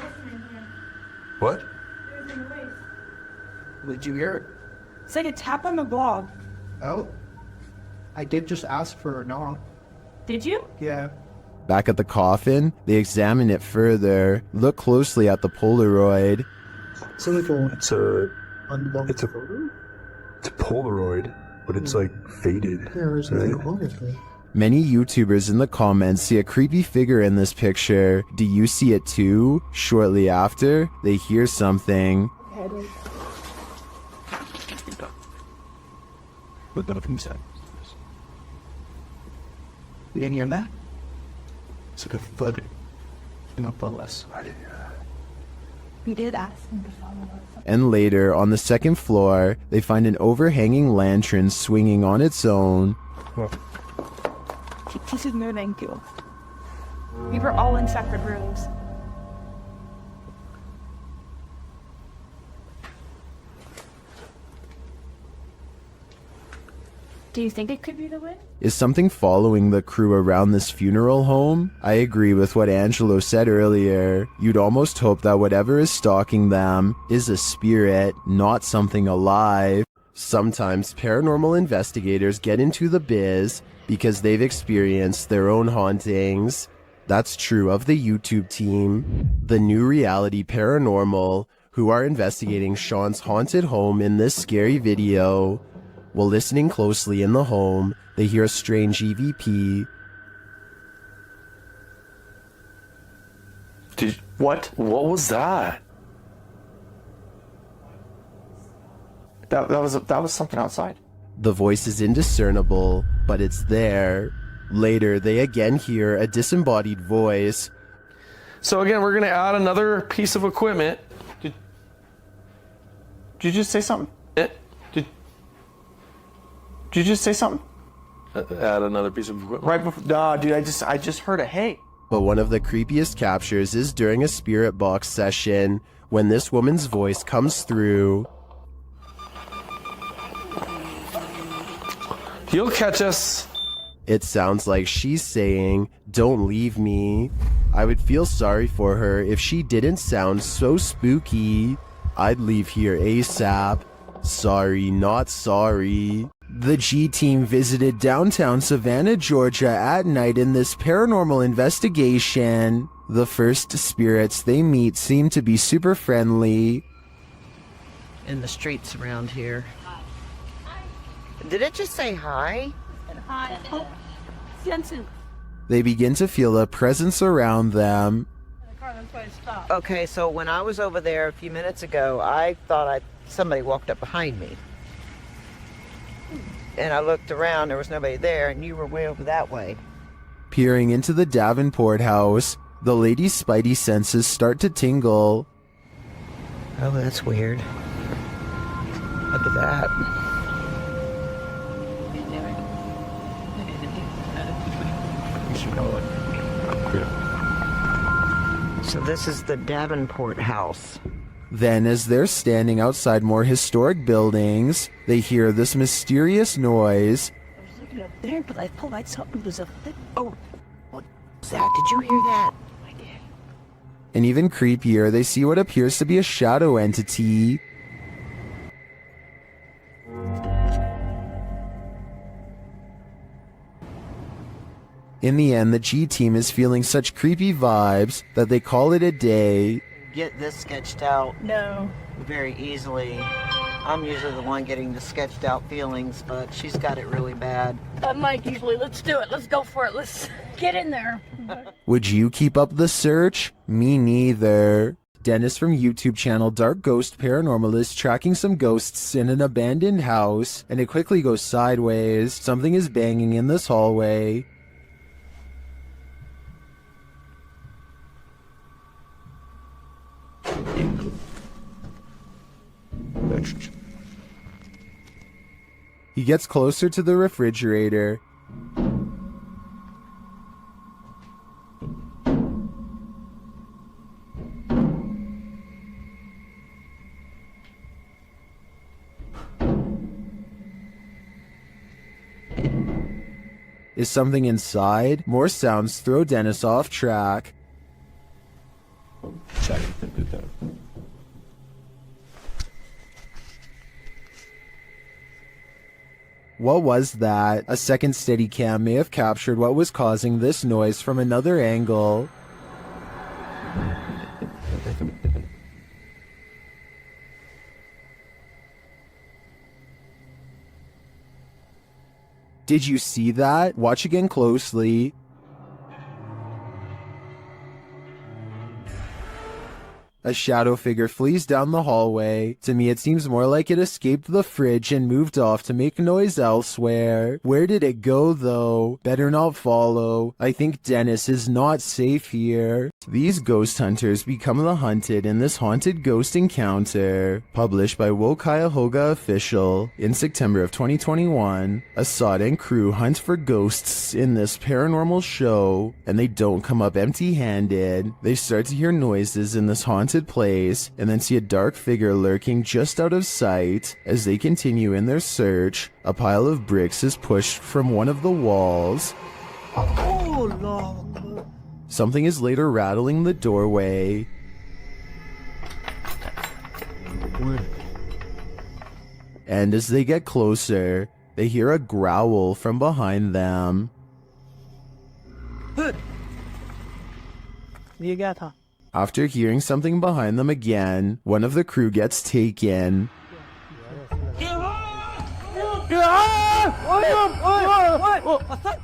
What? Did you hear it? It's like a tap on the blog. Oh. I did just ask for a knock. Did you? Yeah. Back at the coffin, they examine it further, look closely at the Polaroid. It's a Polaroid, but it's like faded. Right? Many YouTubers in the comments see a creepy figure in this picture. Do you see it too? Shortly after, they hear something. You didn't hear that? It's like a thud in a bus. We did ask him to follow us. And later, on the second floor, they find an overhanging lantern swinging on its own. This is no thank you. We were all in separate rooms. Do you think it could be the wind? Is something following the crew around this funeral home? I agree with what Angelo said earlier. You'd almost hope that whatever is stalking them is a spirit, not something alive. Sometimes paranormal investigators get into the biz because they've experienced their own hauntings. That's true of the YouTube team, the new reality Paranormal, who are investigating Sean's haunted home in this scary video. While listening closely in the home, they hear a strange EVP. What was that? That was something outside. The voice is indiscernible, but it's there. Later, they again hear a disembodied voice. So again, we're gonna add another piece of equipment. Did you just say something? Did you just say something? Add another piece of equipment. Right before, nah, dude, I just heard a hey. But one of the creepiest captures is during a spirit box session when this woman's voice comes through. You'll catch us. It sounds like she's saying, "Don't leave me." I would feel sorry for her if she didn't sound so spooky. I'd leave here ASAP. Sorry, not sorry. The G team visited downtown Savannah, Georgia at night in this paranormal investigation. The first spirits they meet seem to be super friendly. In the streets around here. Did it just say hi? Hi. Oh, Jensen. They begin to feel a presence around them. Okay, so when I was over there a few minutes ago, I thought somebody walked up behind me. And I looked around, there was nobody there, and you were way over that way. Peering into the Davenport house, the lady's spidey senses start to tingle. Oh, that's weird. Look at that. So this is the Davenport house. Then, as they're standing outside more historic buildings, they hear this mysterious noise. I was looking up there, but I thought I saw it was a thing. Oh, what was that? Did you hear that? I did. And even creepier, they see what appears to be a shadow entity. In the end, the G team is feeling such creepy vibes that they call it a day. Get this sketched out. No. Very easily. I'm usually the one getting the sketched out feelings, but she's got it really bad. I'm Mike usually. Let's do it. Let's go for it. Let's get in there. Would you keep up the search? Me neither. Dennis from YouTube channel Dark Ghost Paranormal is tracking some ghosts in an abandoned house, and it quickly goes sideways. Something is banging in this hallway. He gets closer to the refrigerator. Is something inside? More sounds throw Dennis off track. What was that? A second Steadicam may have captured what was causing this noise from another angle. Did you see that? Watch again closely. A shadow figure flees down the hallway. To me, it seems more like it escaped the fridge and moved off to make noise elsewhere. Where did it go, though? Better not follow. I think Dennis is not safe here. These ghost hunters become the hunted in this haunted ghost encounter. Published by Wo Cuyahoga Official. In September of 2021, Assad and crew hunt for ghosts in this paranormal show, and they don't come up empty-handed. They start to hear noises in this haunted place and then see a dark figure lurking just out of sight. As they continue in their search, a pile of bricks is pushed from one of the walls. Oh, Lord. Something is later rattling the doorway. And as they get closer, they hear a growl from behind them. After hearing something behind them again, one of the crew gets taken.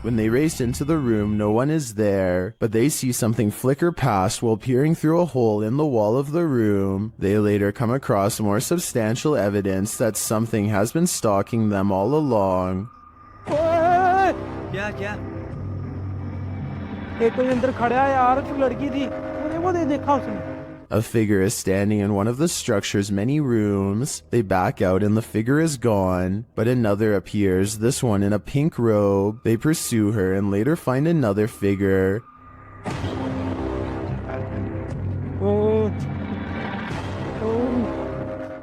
When they race into the room, no one is there, but they see something flicker past while peering through a hole in the wall of the room. They later come across more substantial evidence that something has been stalking them all along. A figure is standing in one of the structure's many rooms. They back out and the figure is gone, but another appears, this one in a pink robe. They pursue her and later find another figure.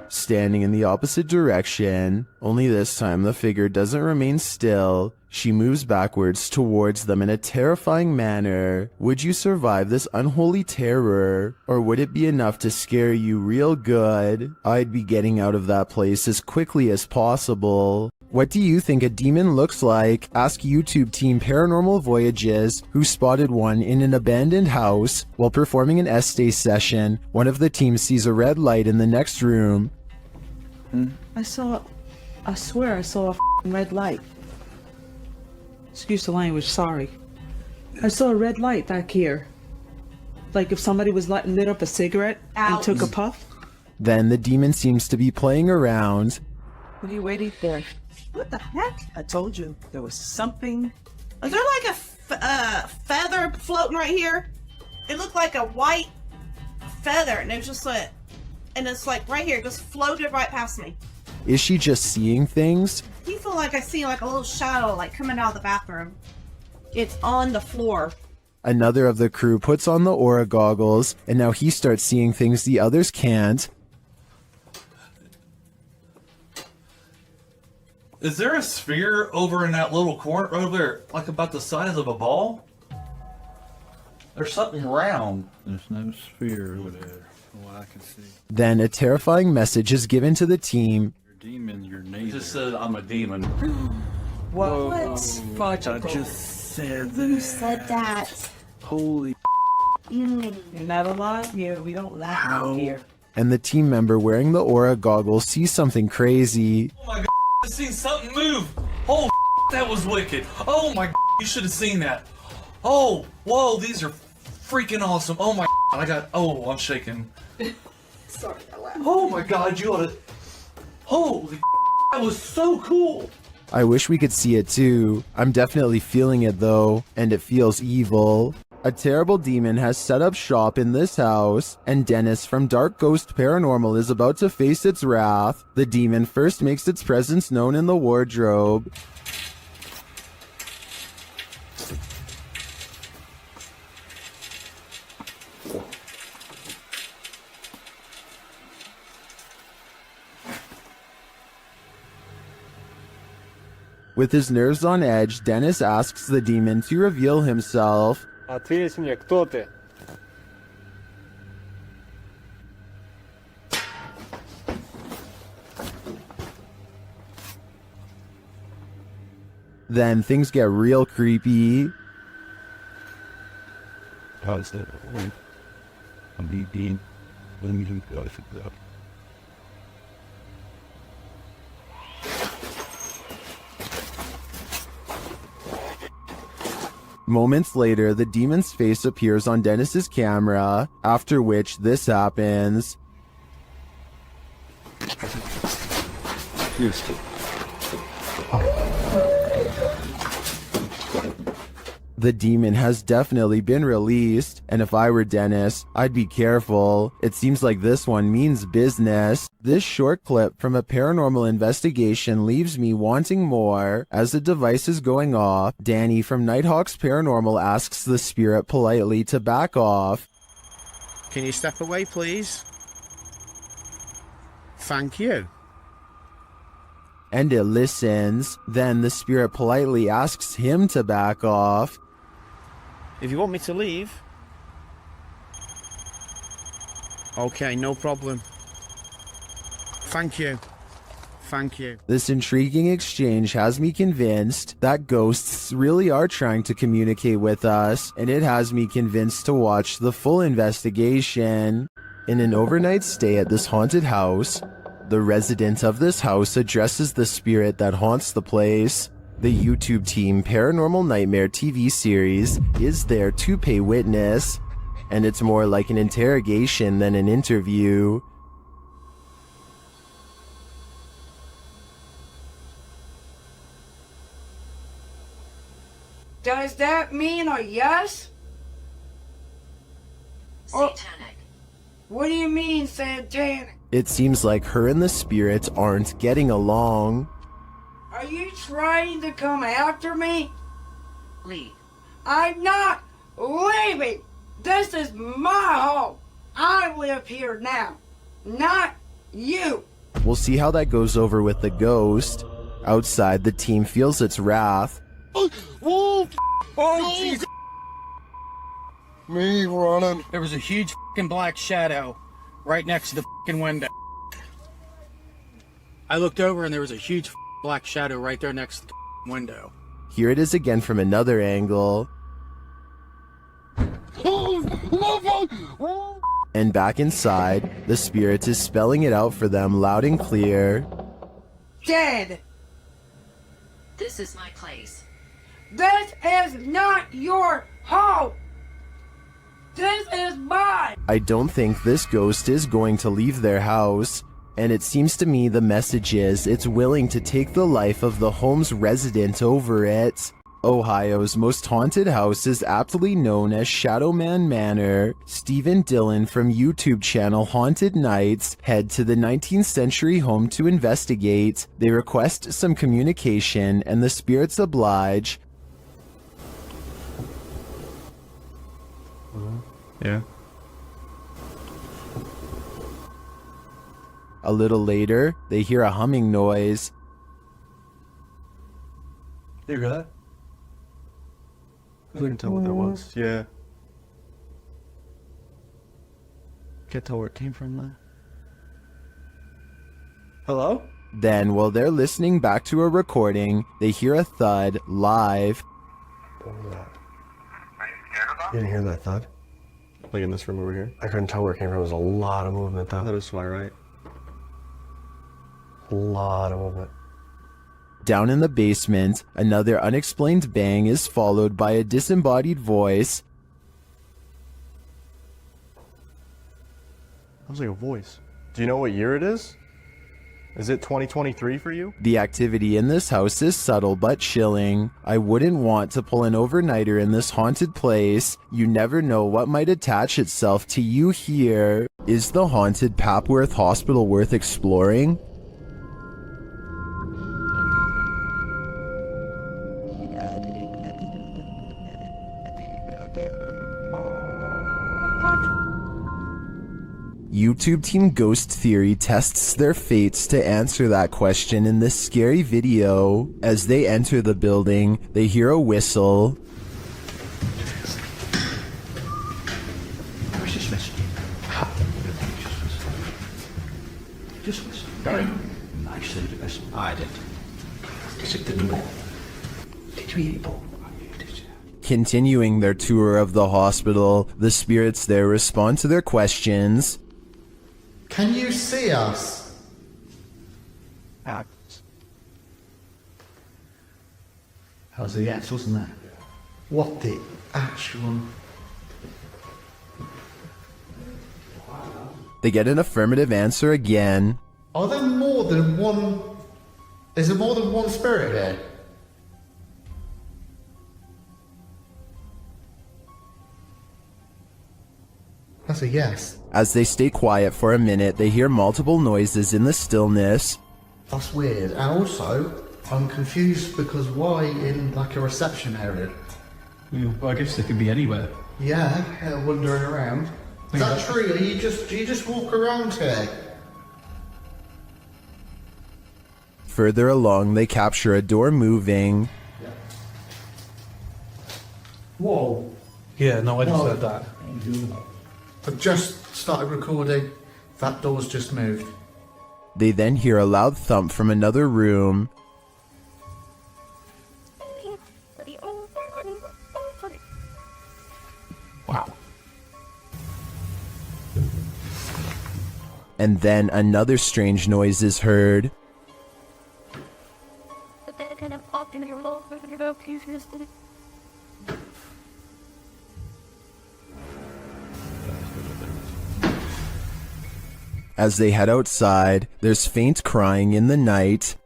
Standing in the opposite direction, only this time the figure doesn't remain still. She moves backwards towards them in a terrifying manner. Would you survive this unholy terror? Or would it be enough to scare you real good? I'd be getting out of that place as quickly as possible. What do you think a demon looks like? Ask YouTube team Paranormal Voyages, who spotted one in an abandoned house. While performing an essay session, one of the team sees a red light in the next room. I swear I saw a red light. Excuse the language, sorry. I saw a red light back here. Like if somebody was lit up a cigarette and took a puff. Then the demon seems to be playing around. What are you waiting for? What the heck? I told you, there was something. Is there like a feather floating right here? It looked like a white feather and it was just like, and it's like right here, just floated right past me. Is she just seeing things? I feel like I see like a little shadow like coming out of the bathroom. It's on the floor. Another of the crew puts on the aura goggles, and now he starts seeing things the others can't. Is there a sphere over in that little corner over there, like about the size of a ball? There's something round. There's no sphere over there, from what I can see. Then a terrifying message is given to the team. You're a demon, you're It neither. just said I'm a demon. What? I just said that. Who said that? Holy You're not alive? Yeah, we don't laugh out here. And the team member wearing the aura goggles sees something crazy. Oh my god, I seen something move. Oh, that was wicked. Oh my god, you should have seen that. Oh, whoa, these are freaking awesome. Oh my god, I'm shaking. Sorry, I laughed. Oh my god, you oughta. Holy that was so cool! I wish we could see it too. I'm definitely feeling it though, and it feels evil. A terrible demon has set up shop in this house, and Dennis from Dark Ghost Paranormal is about to face its wrath. The demon first makes its presence known in the wardrobe. With his nerves on edge, Dennis asks the demon to reveal himself. Ответь мне, кто ты? Then things get real creepy. Moments later, the demon's face appears on Dennis's camera, after which this happens. The demon has definitely been released, and if I were Dennis, I'd be careful. It seems like this one means business. This short clip from a paranormal investigation leaves me wanting more. As the device is going off, Danny from Nighthawk's Paranormal asks the spirit politely to back off. Can you step away, please? Thank you. And it listens. Then the spirit politely asks him to back off. If you want me to leave. Okay, no problem. Thank you. Thank you. This intriguing exchange has me convinced that ghosts really are trying to communicate with us, and it has me convinced to watch the full investigation. In an overnight stay at this haunted house, the resident of this house addresses the spirit that haunts the place. The YouTube team Paranormal Nightmare TV series is there to pay witness, and it's more like an interrogation than an interview. Does that mean a yes? Satanic. What do you mean, satanic? It seems like her and the spirits aren't getting along. Are you trying to come after me? Leave. I'm not leaving. This is my home. I live here now, not you. We'll see how that goes over with the ghost. Outside, the team feels its wrath. Whoa! Oh, Jesus! Me running. There was a huge fucking black shadow right next to the fucking window. I looked over and there was a huge black shadow right there next to the window. Here it is again from another angle. And back inside, the spirit is spelling it out for them loud and clear. Dead. This is my place. This is not your home. This is mine. I don't think this ghost is going to leave their house, and it seems to me the message is it's willing to take the life of the home's resident over it. Ohio's most haunted house is aptly known as Shadowman Manor. Stephen Dillon from YouTube channel Haunted Nights head to the 19th century home to investigate. They request some communication, and the spirits oblige. Yeah. A little later, they hear a humming noise. You hear that? I couldn't tell what that was. Yeah. Can't tell where it came from though. Hello? Then, while they're listening back to a recording, they hear a thud live. What was that? You didn't hear that thud? Like in this room over here? I couldn't tell where it came from. There was a lot of movement though. That was fly, right? A lot of movement. Down in the basement, another unexplained bang is followed by a disembodied voice. That was like a voice. Do you know what year it is? Is it 2023 for you? The activity in this house is subtle but chilling. I wouldn't want to pull an overnighter in this haunted place. You never know what might attach itself to you here. Is the haunted Papworth Hospital worth exploring? YouTube Team Ghost Theory tests their fates to answer that question in this scary video. As they enter the building, they hear a whistle. Where's this whistle? Just whistle. Sorry. I said it whistle. I did. Is it the door? Did you hear it? Continuing their tour of the hospital, the spirits there respond to their questions. Can you see us? How's the yes, wasn't that? What the actual... They get an affirmative answer again. Are there more than one... Is there more than one spirit here? That's a yes. As they stay quiet for a minute, they hear multiple noises in the stillness. That's weird. And also, I'm confused because why in like a reception area? Well, I guess they could be anywhere. Yeah, wandering around. Is that true? Do you just walk around here? Further along, they capture a door moving. Whoa. Yeah, no, I just heard that. I've just started recording. That door's just moved. They then hear a loud thump from another room. Wow. And then another strange noise is heard. As they head outside, there's faint crying in the night.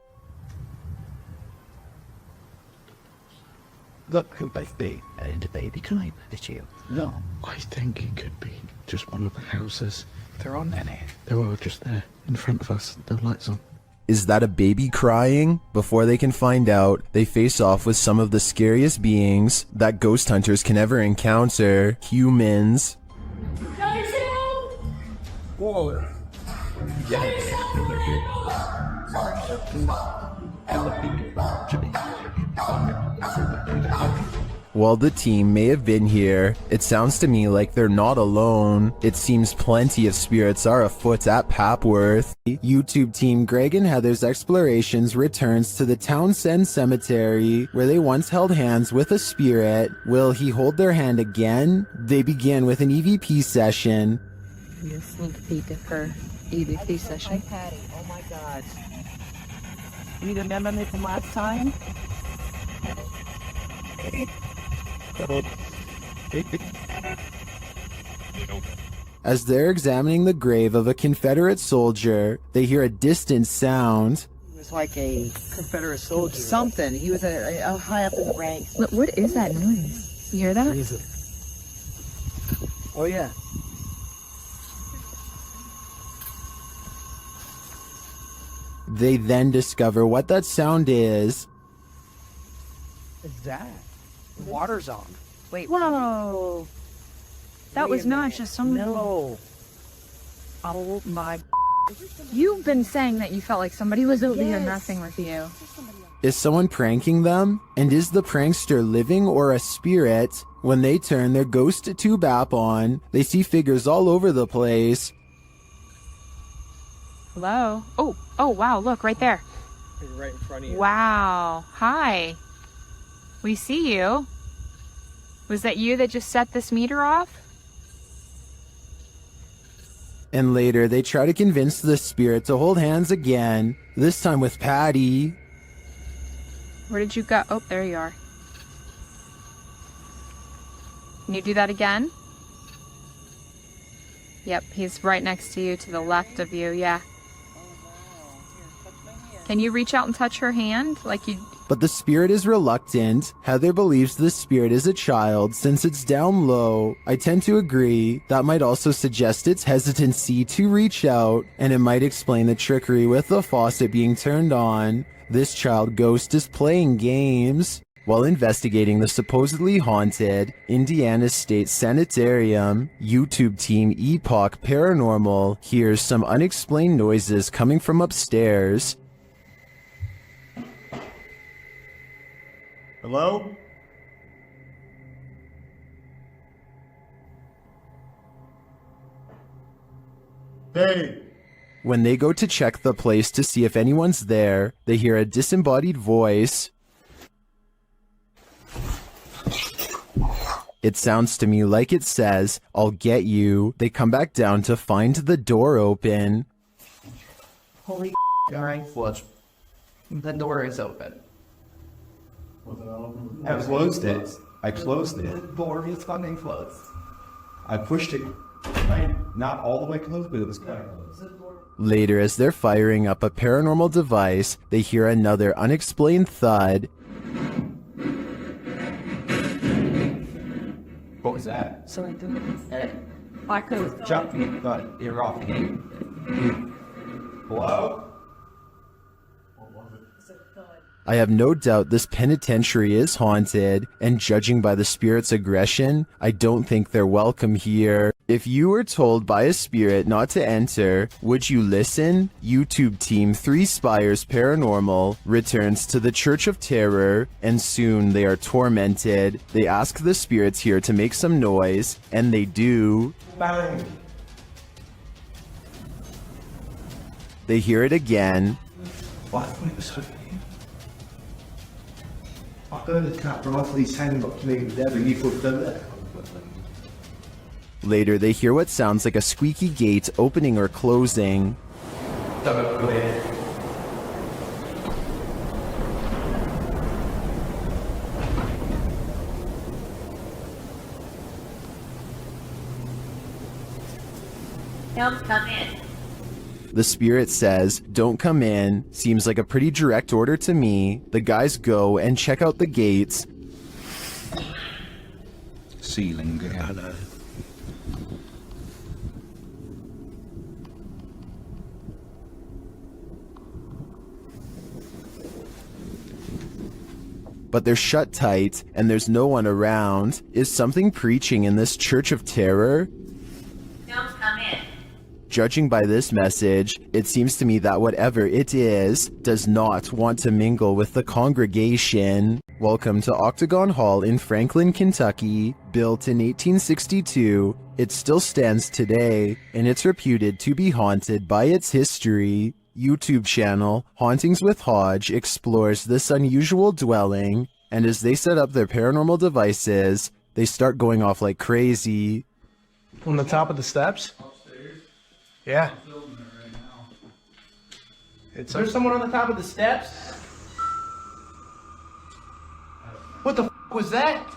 Look who might be in the baby crying at you. No, I think it could be just one of the houses. There aren't any. They're all just there in front of us. No lights on. Is that a baby crying? Before they can find out, they face off with some of the scariest beings that ghost hunters can ever encounter: humans. Whoa. While the team may have been here, it sounds to me like they're not alone. It seems plenty of spirits are afoot at Papworth. YouTube team Greg and Heather's Explorations returns to the Townsend Cemetery, where they once held hands with a spirit. Will he hold their hand again? They begin with an EVP session. A sneak peek of her EVP session. Hi, Patty. Oh my God. You remember me from last time? As they're examining the grave of a Confederate soldier, they hear a distant sound. He was like a Confederate soldier. Something. He was a high up in the ranks. Look, what is that noise? You hear that? Oh, yeah. They then discover what that sound is. What's that? The water's on. Wait. Whoa! That was not just some... No. Oh my... You've been saying that you felt like somebody was over here messing with you. Is someone pranking them? And is the prankster living or a spirit? When they turn their ghost tube app on, they see figures all over the place. Hello? Oh, wow, look, right there. Right in front of you. Wow. Hi. We see you. Was that you that just set this meter off? And later, they try to convince the spirit to hold hands again, this time with Patty. Where did you go? Oh, there you are. Can you do that again? Yep, he's right next to you, to the left of you, yeah. Can you reach out and touch her hand like you... But the spirit is reluctant. Heather believes the spirit is a child since it's down low. I tend to agree. That might also suggest its hesitancy to reach out, and it might explain the trickery with the faucet being turned on. This child ghost is playing games. While investigating the supposedly haunted Indiana State Sanitarium, YouTube team Epoch Paranormal hears some unexplained noises coming from upstairs. Hello? Hey! When they go to check the place to see if anyone's there, they hear a disembodied voice. It sounds to me like it says, "I'll get you." They come back down to find the door open. Holy alright. What? The door is open. I closed it. I closed The it. door is fucking closed. I pushed it, not all the way closed, but it was kind of close. Later, as they're firing up a paranormal device, they hear another unexplained thud. What was that? Sorry, I could. Jump me, but you're off. Hello? I have no doubt this penitentiary is haunted, and judging by the spirit's aggression, I don't think they're welcome here. If you were told by a spirit not to enter, would you listen? YouTube team 3 Spires Paranormal returns to the Church of Terror, and soon they are tormented. They ask the spirits here to make some noise, and they do. Bang! They hear it again. What? Wait, was it? I heard a tap roughly sounding up to me whatever you put there. Later, they hear what sounds like a squeaky gate opening or closing. Don't come in. The spirit says, "Don't come in." Seems like a pretty direct order to me. The guys go and check out the gates. Ceiling. Hello. But they're shut tight, and there's no one around. Is something preaching in this Church of Terror? Don't come in. Judging by this message, it seems to me that whatever it is, does not want to mingle with the congregation. Welcome to Octagon Hall in Franklin, Kentucky. Built in 1862, it still stands today, and it's reputed to be haunted by its history. YouTube channel Hauntings with Hodge explores this unusual dwelling, and as they set up their paranormal devices, they start going off like crazy. On the top of the steps? Yeah. Is there someone on the top of the steps? What the f was that?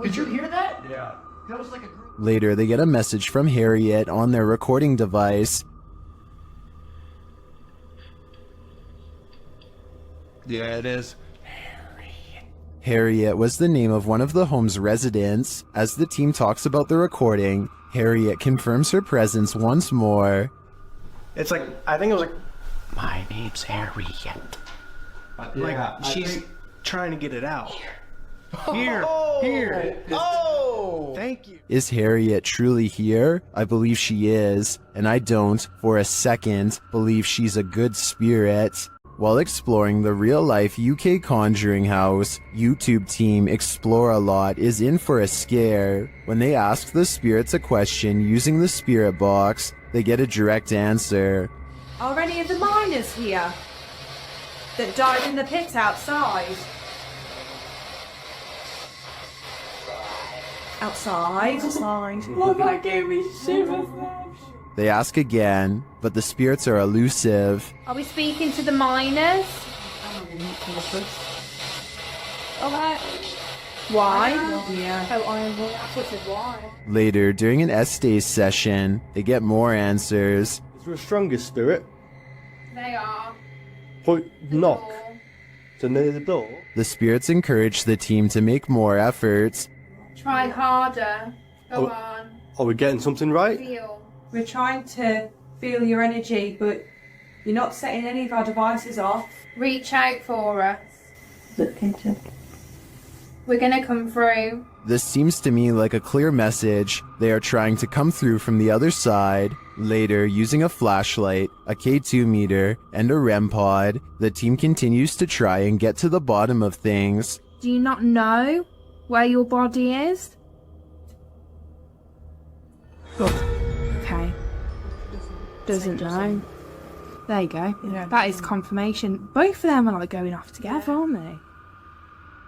Did you hear that? Yeah. That was like a group. Later, they get a message from Harriet on their recording device. Yeah, it is. Harriet was the name of one of the home's residents. As the team talks about the recording, Harriet confirms her presence once more. It's like, I think it was like, My name's Harriet. like she's trying to get it out. Here. Oh! Thank you. Is Harriet truly here? I believe she is, and I don't, for a second, believe she's a good spirit. While exploring the real-life UK Conjuring House, YouTube team Explore a Lot is in for a scare. When they ask the spirits a question using the spirit box, they get a direct answer. Are any of the miners here that died in the pit outside? Outside? Oh, that gave me shivers. They ask again, but the spirits are elusive. Are we speaking to the miners? Alright. Why? Yeah. Oh, I thought it why. Later, during an Estes session, they get more answers. Is there a stronger spirit? They are. Point knock. So near the door. The spirits encourage the team to make more efforts. Try harder. Go Oh. on. Are we getting something right? Feel. We're trying to feel your energy, but you're not setting any of our devices off. Reach out for us. Look into. We're gonna come through. This seems to me like a clear message. They are trying to come through from the other side. Later, using a flashlight, a K2 meter, and a REM pod, the team continues to try and get to the bottom of things. Do you not know where your body is? Okay. Doesn't know. There you go. That is confirmation. Both of them are like going off together, aren't they?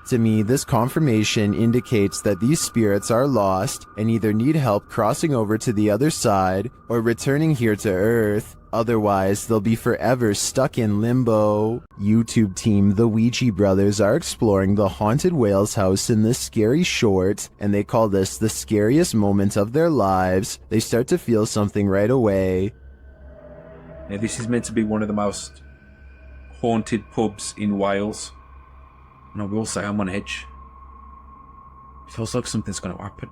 To me, this confirmation indicates that these spirits are lost and either need help crossing over to the other side or returning here to Earth. Otherwise, they'll be forever stuck in limbo. YouTube team The Ouija Brothers are exploring the haunted whale's house in this scary short, and they call this the scariest moment of their lives. They start to feel something right away. Now, this is meant to be one of the most haunted pubs in Wales. And I will say I'm on edge. It feels like something's going to happen.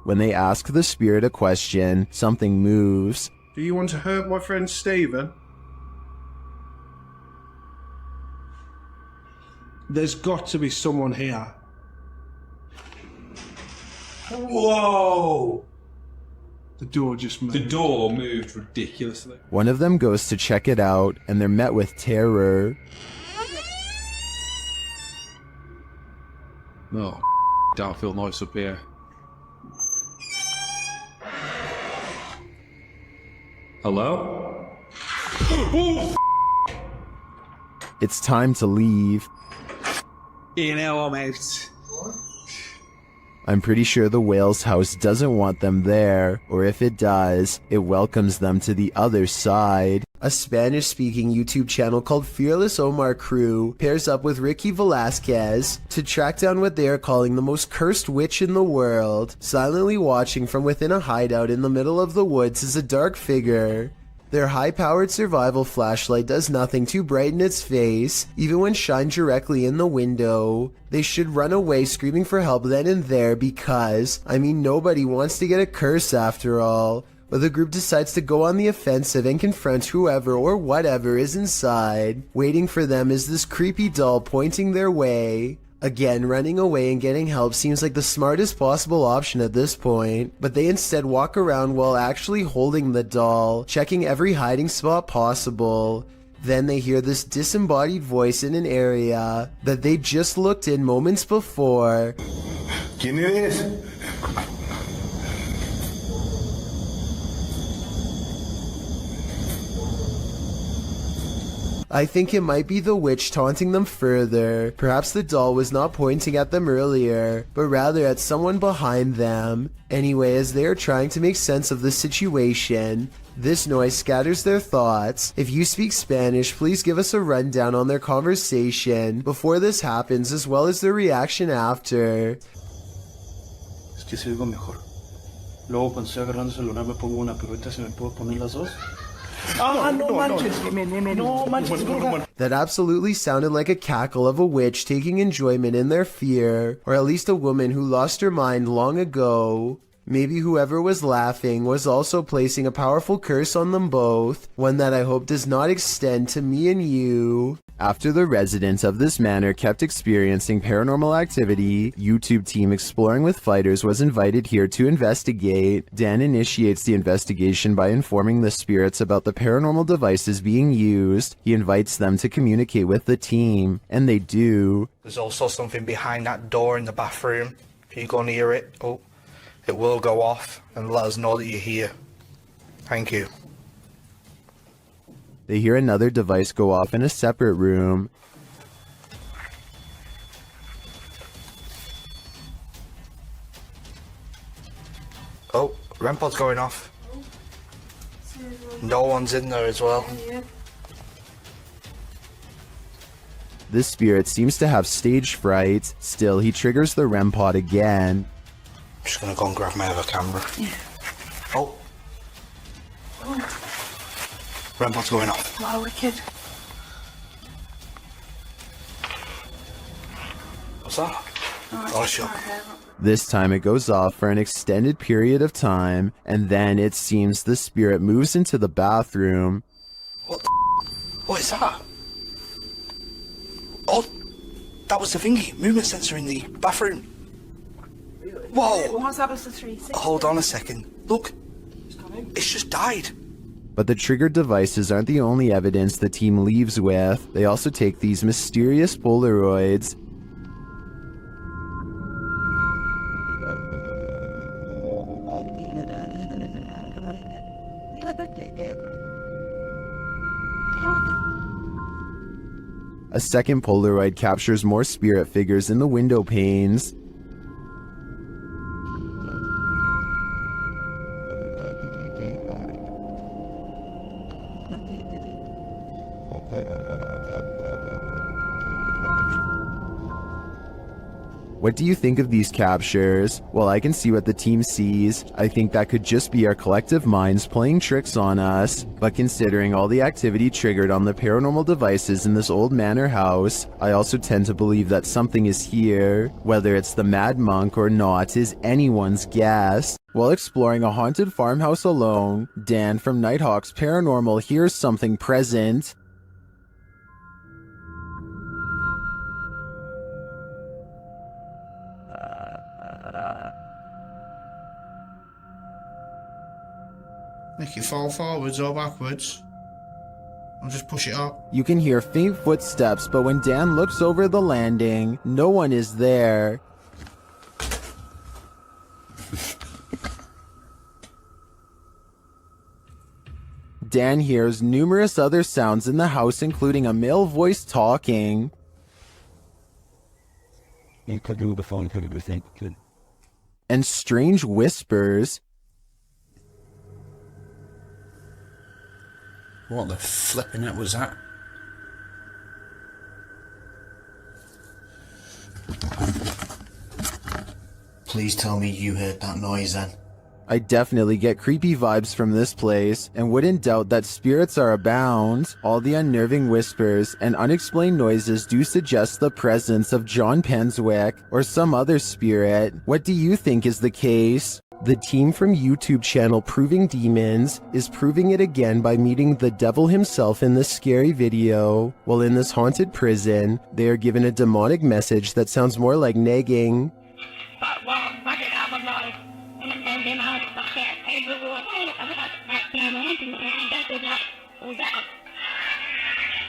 When they ask the spirit a question, something moves. Do you want to hurt my friend Stephen? There's got to be someone here. Whoa! The door just moved. The door moved ridiculously. One of them goes to check it out, and they're met with terror. Oh, don't feel nice up here. Hello? It's time to leave. You know I'm out. I'm pretty sure the whale's house doesn't want them there, or if it does, it welcomes them to the other side. A Spanish-speaking YouTube channel called Fearless Omar Crew pairs up with Ricky Velasquez to track down what they are calling the most cursed witch in the world. Silently watching from within a hideout in the middle of the woods is a dark figure. Their high-powered survival flashlight does nothing to brighten its face, even when shined directly in the window. They should run away screaming for help then and there because, I mean, nobody wants to get a curse after all. But the group decides to go on the offensive and confront whoever or whatever is inside. Waiting for them is this creepy doll pointing their way. Again, running away and getting help seems like the smartest possible option at this point, but they instead walk around while actually holding the doll, checking every hiding spot possible. Then they hear this disembodied voice in an area that they just looked in moments before. ¿Quién eres? I think it might be the witch taunting them further. Perhaps the doll was not pointing at them earlier, but rather at someone behind them. Anyway, as they are trying to make sense of the situation, this noise scatters their thoughts. If you speak Spanish, please give us a rundown on their conversation before this happens, as well as their reaction after. Es que se oigo mejor. Luego cuando estoy agarrando el celular me pongo una pirueta, ¿se me puedo poner las dos? That absolutely sounded like a cackle of a witch taking enjoyment in their fear, or at least a woman who lost her mind long ago. Maybe whoever was laughing was also placing a powerful curse on them both, one that I hope does not extend to me and you. After the residents of this manor kept experiencing paranormal activity, YouTube team Exploring with Fighters was invited here to investigate. Dan initiates the investigation by informing the spirits about the paranormal devices being used. He invites them to communicate with the team, and they do. There's also something behind that door in the bathroom. If you go near it, it will go off and let us know that you're here. Thank you. They hear another device go off in a separate room. Oh, REM pod's going off. No one's in there as well. This spirit seems to have stage fright. Still, he triggers the REM pod again. I'm just gonna go and grab my other camera. Yeah. Oh. REM pod's going off. Wow, wicked. What's that? Oh, sure. This time it goes off for an extended period of time, and then it seems the spirit moves into the bathroom. What is that? Oh, that was the thingy, movement sensor in the bathroom. Whoa! What's that was the 360? Hold on a second. Look, it's just died. But the triggered devices aren't the only evidence the team leaves with. They also take these mysterious Polaroids. A second Polaroid captures more spirit figures in the window panes. What do you think of these captures? Well, I can see what the team sees. I think that could just be our collective minds playing tricks on us. But considering all the activity triggered on the paranormal devices in this old manor house, I also tend to believe that something is here. Whether it's the Mad Monk or not is anyone's guess. While exploring a haunted farmhouse alone, Dan from Nighthawk's Paranormal hears something present. Make it fall forwards or backwards. I'll just push it up. You can hear faint footsteps, but when Dan looks over the landing, no one is there. Dan hears numerous other sounds in the house, including a male voice talking. And strange whispers. What the flipping heck was that? Please tell me you heard that noise then. I definitely get creepy vibes from this place, and wouldn't doubt that spirits are abound. All the unnerving whispers and unexplained noises do suggest the presence of John Penswick or some other spirit. What do you think is the case? The team from YouTube channel Proving Demons is proving it again by meeting the devil himself in this scary video. While in this haunted prison, they are given a demonic message that sounds more like nagging.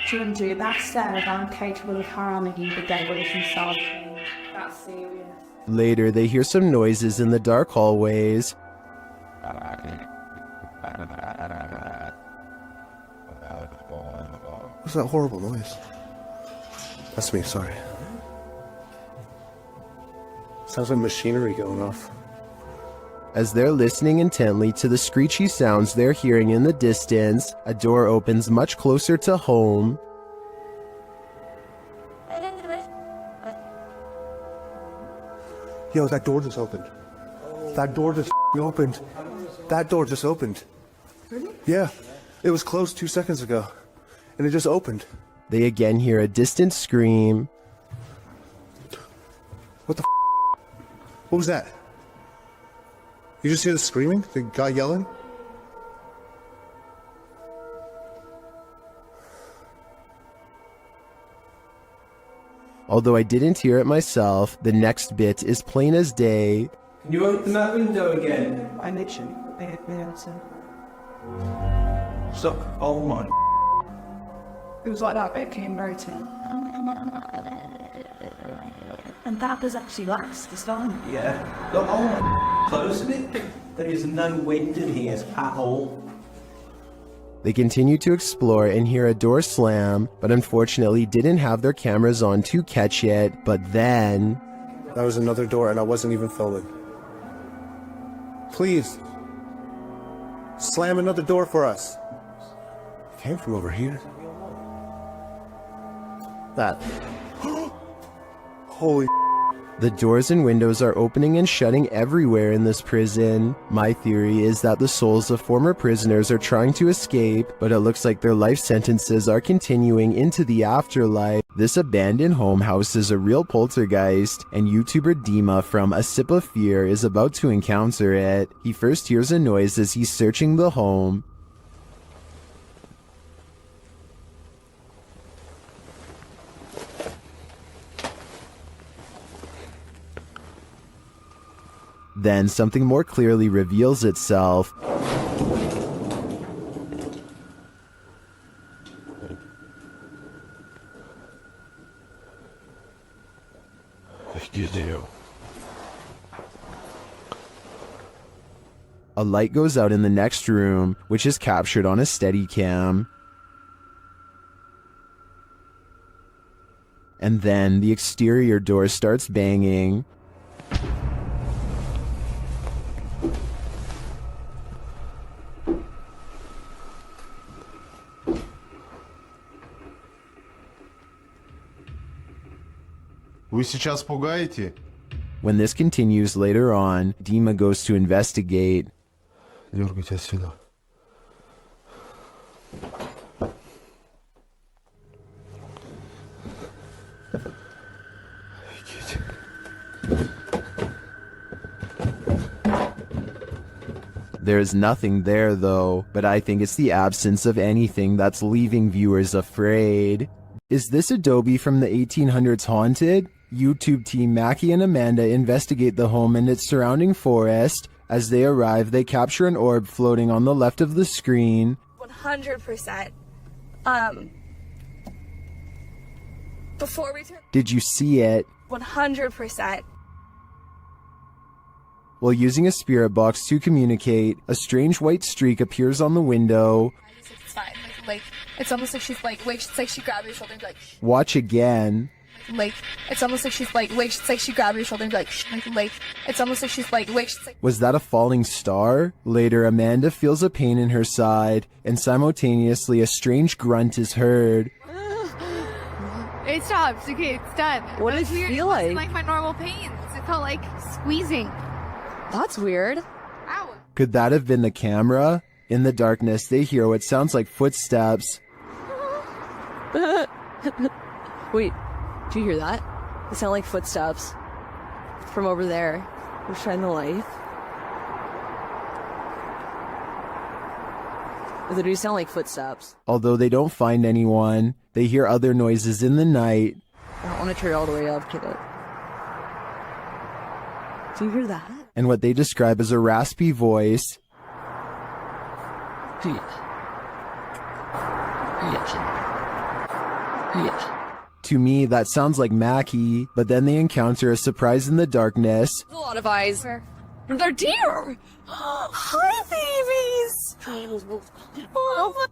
To undo your best serve, I'm capable of harming the devil himself. That's serious. Later, they hear some noises in the dark hallways. What's that horrible noise? That's me, sorry. Sounds like machinery going off. As they're listening intently to the screechy sounds they're hearing in the distance, a door opens much closer to home. Yo, that door just opened. That door just opened. That door just opened. Really? Yeah. It was closed 2 seconds ago. And it just opened. They again hear a distant scream. What the What was that? You just hear the screaming? The guy yelling? Although I didn't hear it myself, the next bit is plain as day. Can you open that window again? I literally, Stop. Oh my. it was like that bit came rotating. And that was actually last this time. Yeah. Look, oh my. Closing it. There is no wind in here at all. They continue to explore and hear a door slam, but unfortunately didn't have their cameras on to catch it. But then... That was another door and I wasn't even filming. Please. Slam another door for us. It came from over here. That. Holy. The doors and windows are opening and shutting everywhere in this prison. My theory is that the souls of former prisoners are trying to escape, but it looks like their life sentences are continuing into the afterlife. This abandoned home houses a real poltergeist, and YouTuber Dima from A Sip of Fear is about to encounter it. He first hears a noise as he's searching the home. Then something more clearly reveals itself. A light goes out in the next room, which is captured on a Steadicam. And then the exterior door starts banging. Вы сейчас пугаете? When this continues later on, Dima goes to investigate. Дергайте отсюда. There's nothing there though, but I think it's the absence of anything that's leaving viewers afraid. Is this Adobe from the 1800s haunted? YouTube team Mackie and Amanda investigate the home and its surrounding forest. As they arrive, they capture an orb floating on the left of the screen. 100%. Before we turn... Did you see it? 100%. While using a spirit box to communicate, a strange white streak appears on the window. It's fine. Like, it's almost like she's like, wait, it's like she grabbed your shoulder and be like, shh. Watch again. Like, it's almost like she's like, wait, it's like she grabbed your shoulder and be like, shh. Like, it's almost like she's like, wait, it's like... Was that a falling star? Later, Amanda feels a pain in her side, and simultaneously a strange grunt is heard. It stops. Okay, it's done. What did it feel like? It wasn't like my normal pains. It felt like squeezing. That's weird. Ow. Could that have been the camera? In the darkness, they hear what sounds like footsteps. Wait, do you hear that? It sound like footsteps from over there. We'll shine the light. They do sound like footsteps. Although they don't find anyone, they hear other noises in the night. I don't want to turn it all the way up, kid. Do you hear that? And what they describe as a raspy voice. To me, that sounds like Mackie, but then they encounter a surprise in the darkness. A lot of eyes. They're deer! Hi, babies! Oh,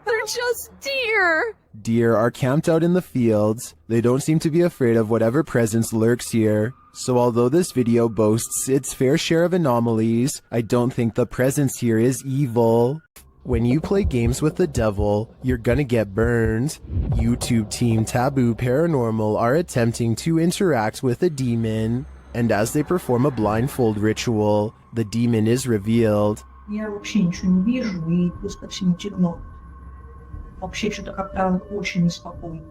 they're just deer! Deer are camped out in the fields. They don't seem to be afraid of whatever presence lurks here. So although this video boasts its fair share of anomalies, I don't think the presence here is evil. When you play games with the devil, you're gonna get burned. YouTube team Taboo Paranormal are attempting to interact with a demon, and as they perform a blindfold ritual, the demon is revealed. Я вообще ничего не вижу, и просто всем темно. Вообще что-то как-то очень неспокойно.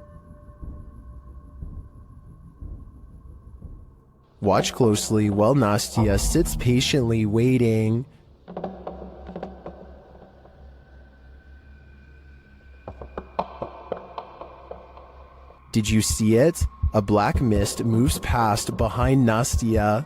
Watch closely while Nastia sits patiently waiting. Did you see it? A black mist moves past behind Nastia.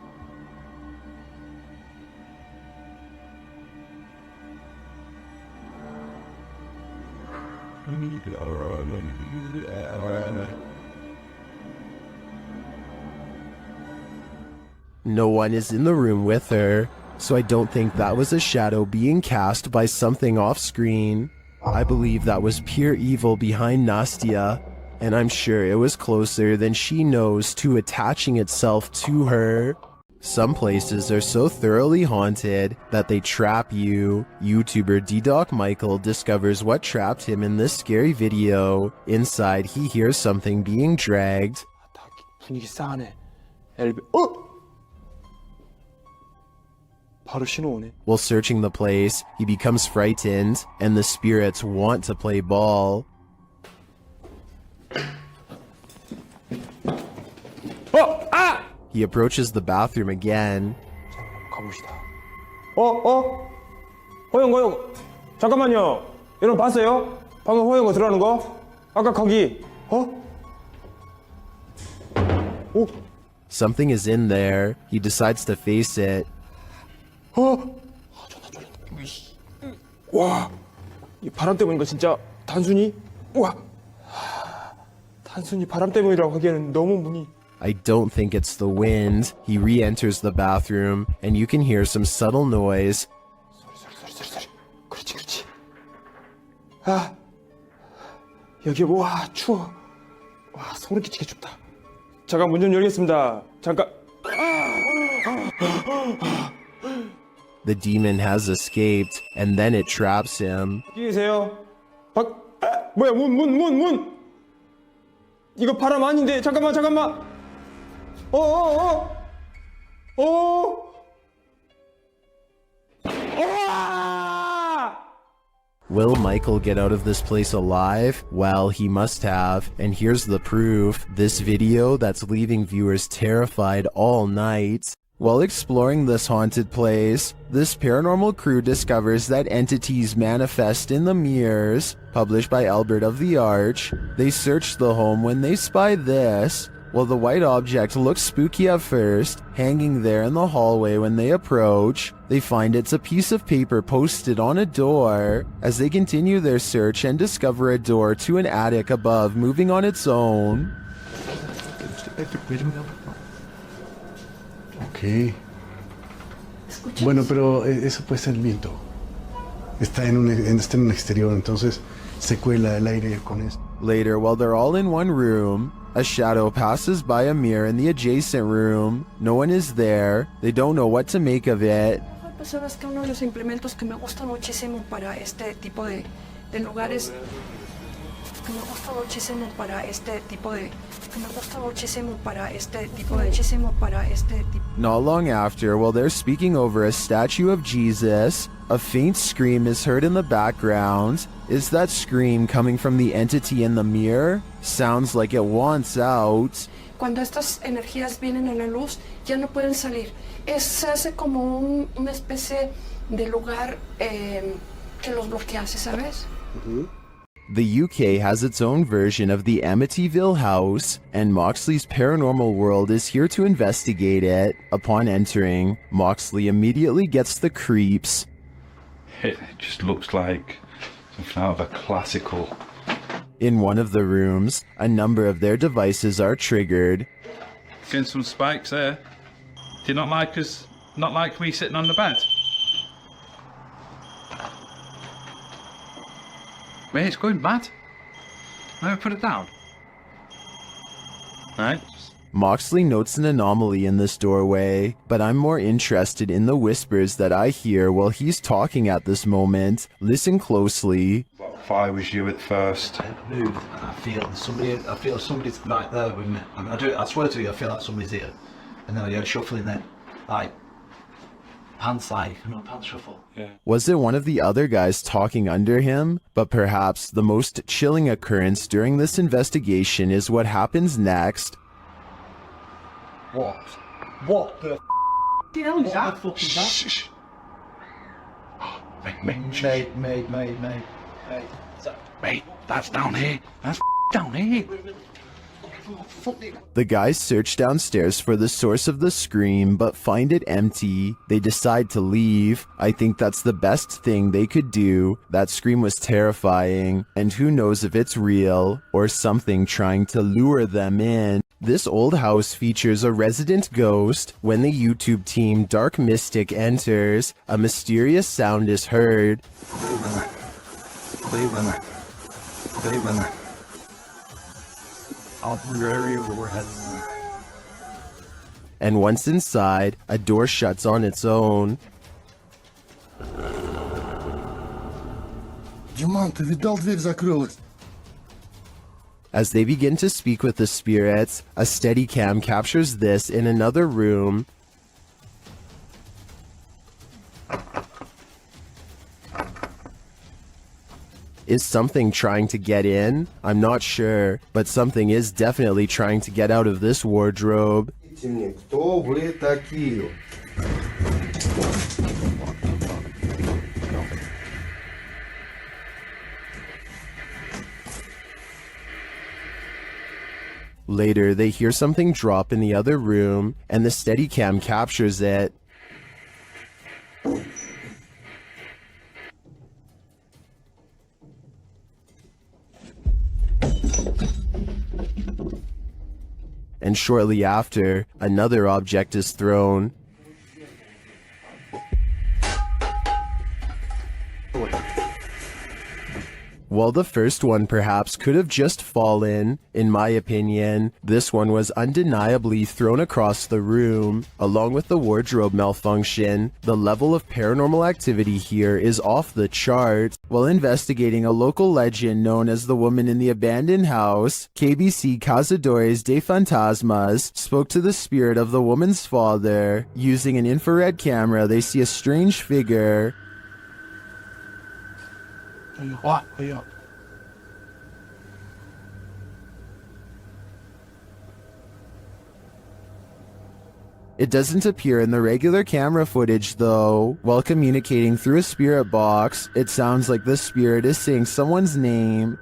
No one is in the room with her, so I don't think that was a shadow being cast by something off screen. I believe that was pure evil behind Nastia, and I'm sure it was closer than she knows to attaching itself to her. Some places are so thoroughly haunted that they trap you. YouTuber D-Doc Michael discovers what trapped him in this scary video. Inside, he hears something being dragged. 분위기 싸하네. 바로 신호 오네. While searching the place, he becomes frightened, and the spirits want to play ball. He approaches the bathroom again. 가봅시다. 허영. 잠깐만요. 여러분 봤어요? 방금 허영거 들어가는 거? 아까 거기. Something is in there. He decides to face it. 와, 이 바람 때문인가 진짜 단순히? 와, 단순히 바람 때문이라고 하기에는 너무 문이. I don't think it's the wind. He re-enters the bathroom, and you can hear some subtle noise. 소리. 그렇지. 아, 여기 와 추워. 와 소름 끼치게 춥다. 잠깐 문 좀 열겠습니다. 잠깐. The demon has escaped, and then it traps him. 여기 계세요. 뭐야 문. 이거 바람 아닌데 잠깐만. Will Michael get out of this place alive? Well, he must have. And here's the proof. This video that's leaving viewers terrified all night. While exploring this haunted place, this paranormal crew discovers that entities manifest in the mirrors. Published by Albert of the Arch, they search the home when they spy this. While the white object looks spooky at first, hanging there in the hallway when they approach, they find it's a piece of paper posted on a door. As they continue their search and discover a door to an attic above moving on its own. Ok. Bueno, pero eso puede ser el viento. Está en un exterior, entonces se cuela el aire con esto. Later, while they're all in one room, a shadow passes by a mirror in the adjacent room. No one is there. They don't know what to make of it. Sabes que uno de los implementos que me gusta muchísimo para este tipo de lugares, Not long after, while they're speaking over a statue of Jesus, a faint scream is heard in the background. Is that scream coming from the entity in the mirror? Sounds like it wants out. Cuando estas energías vienen a la luz, ya no pueden salir. Se hace como una especie de lugar que los bloquease, ¿sabes? The UK has its own version of the Amityville house, and Moxley's paranormal world is here to investigate it. Upon entering, Moxley immediately gets the creeps. It just looks like something out of a classical. In one of the rooms, a number of their devices are triggered. Getting some spikes there. Do you not like me sitting on the bed? Wait, it's going mad. Let me put it down. Right. Moxley notes an anomaly in this doorway, but I'm more interested in the whispers that I hear while he's talking at this moment. Listen closely. What if I was you at first? I move and I feel somebody's right there with me. I swear to you, I feel like somebody's here. And then I go shuffling then. Like, pants shuffle. Yeah. Was it one of the other guys talking under him? But perhaps the most chilling occurrence during this investigation is what happens next. What the hell is that? What the fuck is that? Shh. Mate, that's down here. That's down here. The guys search downstairs for the source of the scream, but find it empty. They decide to leave. I think that's the best thing they could do. That scream was terrifying, and who knows if it's real, or something trying to lure them in. This old house features a resident ghost. When the YouTube team Dark Mystic enters, a mysterious sound is heard. and once inside, a door shuts on its own. Диман, ты видал, дверь закрылась? As they begin to speak with the spirits, a Steadicam captures this in another room. Is something trying to get in? I'm not sure, but something is definitely trying to get out of this wardrobe. Кто вы такие? Later, they hear something drop in the other room, and the Steadicam captures it. And shortly after, another object is thrown. While the first one perhaps could have just fallen, in my opinion, this one was undeniably thrown across the room. Along with the wardrobe malfunction, the level of paranormal activity here is off the charts. While investigating a local legend known as the woman in the abandoned house, KBC Cazadores de Fantasmas spoke to the spirit of the woman's father. Using an infrared camera, they see a strange figure. What? It doesn't appear in the regular camera footage though. While communicating through a spirit box, it sounds like the spirit is saying someone's name.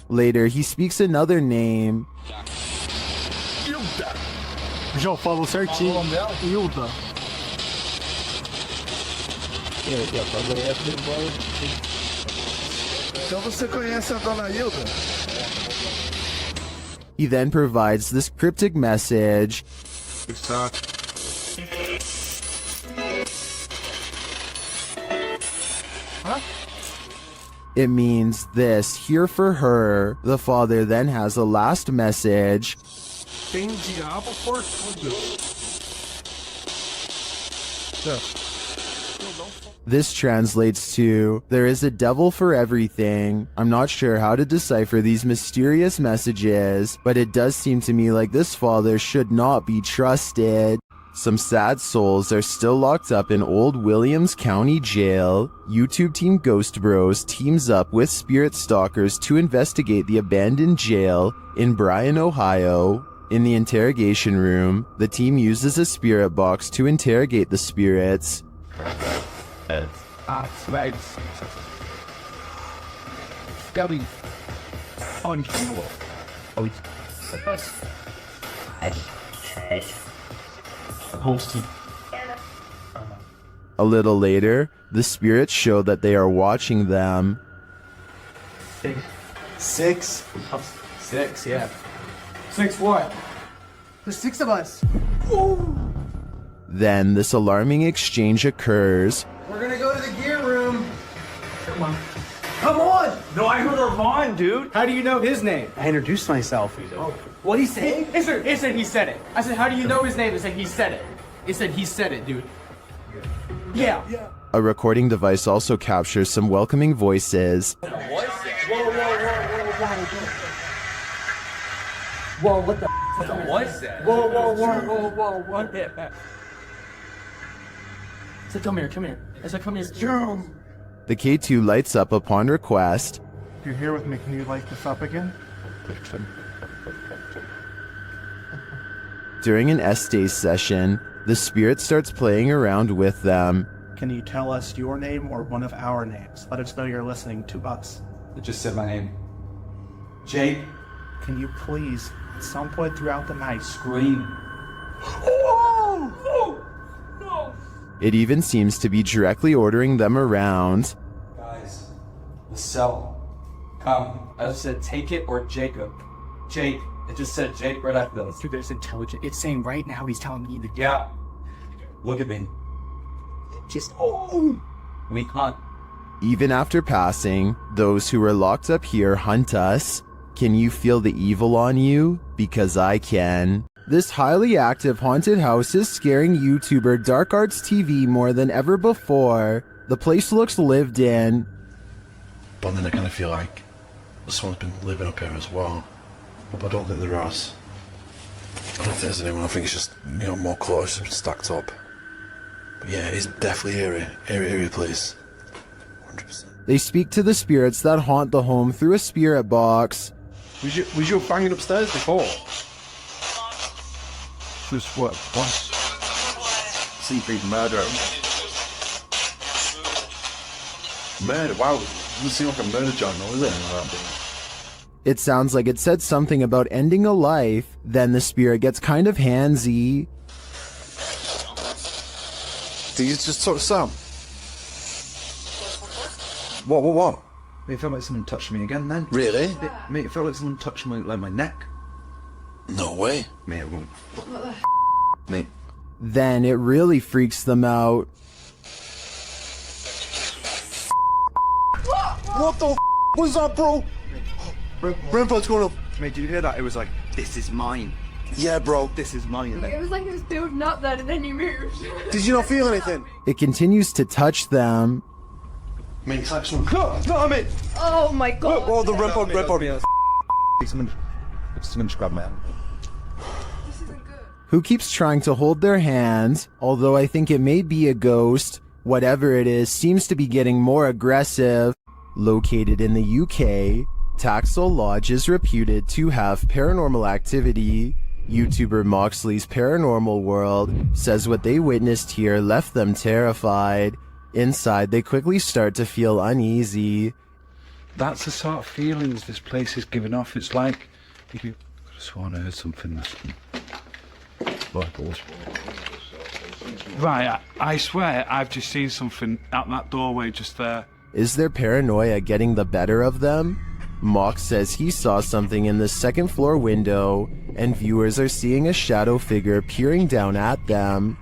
Later, he speaks another name. Já falou certinho. Hilda. Então você conhece a dona Hilda? He then provides this cryptic message. It means this, here for her. The father then has a last message. Tem diabo por tudo. This translates to, there is a devil for everything. I'm not sure how to decipher these mysterious messages, but it does seem to me like this father should not be trusted. Some sad souls are still locked up in Old Williams County Jail. YouTube team Ghost Bros teams up with spirit stalkers to investigate the abandoned jail in Bryan, Ohio. In the interrogation room, the team uses a spirit box to interrogate the spirits. Going on fuel. Oh, it's a little later, the spirits show that they are watching them. Six, yeah. 6 what? There's 6 of us. Then this alarming exchange occurs. We're gonna go to the gear room. Come on. Come on! No, I heard Armand, dude. How do you know his name? I introduced myself. What'd he say? He said he said it. I said, how do you know his name? He said he said it. He said he said it, dude. Yeah. A recording device also captures some welcoming voices. Whoa, what the f*** was that? Whoa, what the f***? I said, come here. I said, come here. Jerome. The K2 lights up upon request. If you're here with me, can you light this up again? During an S-Days session, the spirit starts playing around with them. Can you tell us your name or one of our names? Let us know you're listening to us. It just said my name. Jake. Can you please, at some point throughout the night, Scream. Oh! No! It even seems to be directly ordering them around. Guys, the cell. Come. I just said take it or Jacob. Jake. It just said Jake right after this. Dude, there's intelligent. It's saying right now he's telling me the Yeah. Look at me. just, oh! We can't. Even after passing, those who were locked up here hunt us. Can you feel the evil on you? Because I can. This highly active haunted house is scaring YouTuber Dark Arts TV more than ever before. The place looks lived in. But then I kind of feel like someone's been living up here as well. But I don't think there is. I don't think there's anyone. I think it's just, you know, more close and stacked up. But yeah, it's definitely eerie place. 100%. They speak to the spirits that haunt the home through a spirit box. Was you banging upstairs before? Just what? Seafood murder. Murder? Wow, it doesn't seem like a murder journal, is it? It sounds like it said something about ending a life, then the spirit gets kind of handsy. Did you just talk to Sam? What? Mate, it felt like someone touched me again then. Really? Mate, it felt like someone touched my neck. No way. Mate, it won't. What the Mate. Then it really freaks them out. What the was that, bro? Brentford's going up. Mate, did you hear that? It was like, this is mine. Yeah, bro. This is mine. It was like it was building up then and then you moved. Did you not feel anything? It continues to touch them. Mate, it's like someone... No, I mean... Oh my god. Oh, the red body. Someone just grabbed my hand. Who keeps trying to hold their hand, although I think it may be a ghost. Whatever it is, seems to be getting more aggressive. Located in the UK, Taxel Lodge is reputed to have paranormal activity. YouTuber Moxley's Paranormal World says what they witnessed here left them terrified. Inside, they quickly start to feel uneasy. That's the sort of feelings this place is giving off. It's like, I could have sworn I heard something. Right, I swear I've just seen something out that doorway just there. Is their paranoia getting the better of them? Mox says he saw something in the second floor window, and viewers are seeing a shadow figure peering down at them.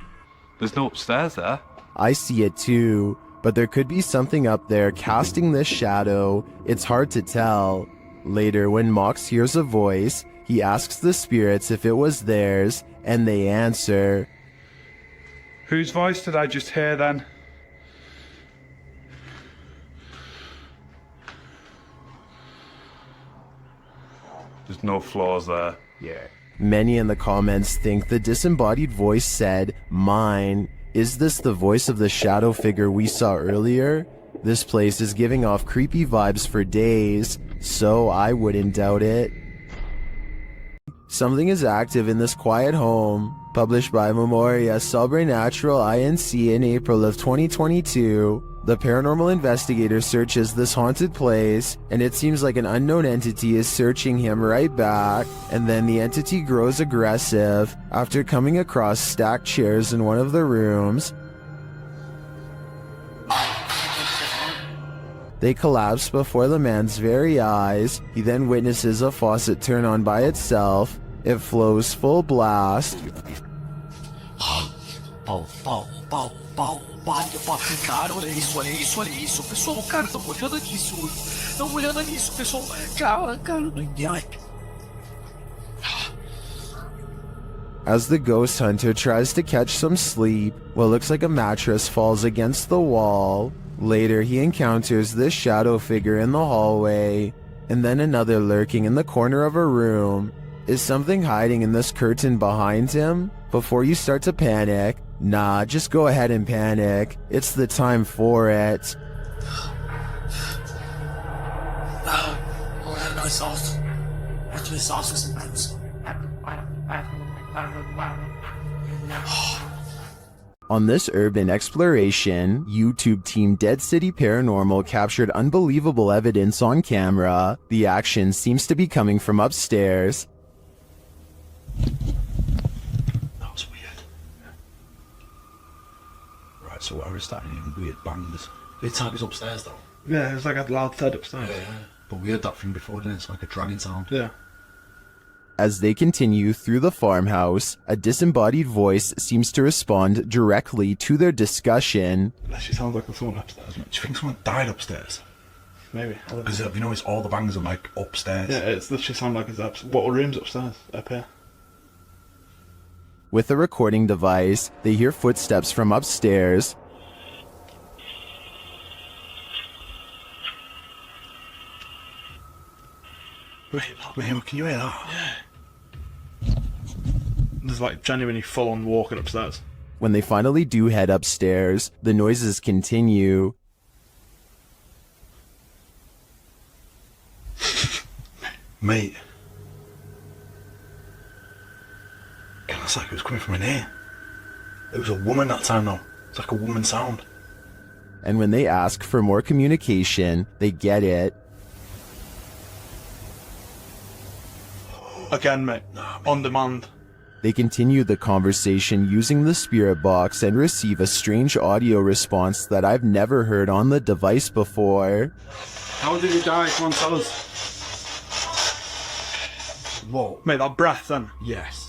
There's no upstairs there. I see it too, but there could be something up there casting this shadow. It's hard to tell. Later, when Mox hears a voice, he asks the spirits if it was theirs, and they answer. Whose voice did I just hear then? There's no floors there. Yeah. Many in the comments think the disembodied voice said, "Mine." Is this the voice of the shadow figure we saw earlier? This place is giving off creepy vibes for days, so I wouldn't doubt it. Something is active in this quiet home. Published by Memoria Sobrenatural Inc. in April of 2022, the paranormal investigator searches this haunted place, and it seems like an unknown entity is searching him right back, and then the entity grows aggressive after coming across stacked chairs in one of the rooms. They collapse before the man's very eyes. He then witnesses a faucet turn on by itself. It flows full blast. Cara, olha isso, pessoal, cara, estão olhando nisso, pessoal, cara, As the ghost hunter tries to catch some sleep, what looks like a mattress falls against the wall. Later, he encounters this shadow figure in the hallway, and then another lurking in the corner of a room. Is something hiding in this curtain behind him? Before you start to panic, nah, just go ahead and panic. It's the time for it. On this urban exploration, YouTube team Dead City Paranormal captured unbelievable evidence on camera. The action seems to be coming from upstairs. That was weird. Right, so I was starting hearing weird bangs. The type is upstairs though. Yeah, it's like a loud thud upstairs. Yeah. But we heard that thing before, didn't it? It's like a dragging sound. Yeah. As they continue through the farmhouse, a disembodied voice seems to respond directly to their discussion. That shit sounds like someone upstairs. Do you think someone died upstairs? Maybe. Because you know, it's all the bangs are like upstairs. Yeah, this shit sounds like it's upstairs. What room's upstairs? Up here. With a recording device, they hear footsteps from upstairs. Wait, can you hear that? Yeah. There's like genuinely full on walking upstairs. When they finally do head upstairs, the noises continue. Mate. God, it's like it was coming from in here. It was a woman that time though. It's like a woman sound. And when they ask for more communication, they get it. Again, mate. On demand. They continue the conversation using the spirit box and receive a strange audio response that I've never heard on the device before. How did he die? Come on, tell us. Whoa. Mate, that breath then. Yes.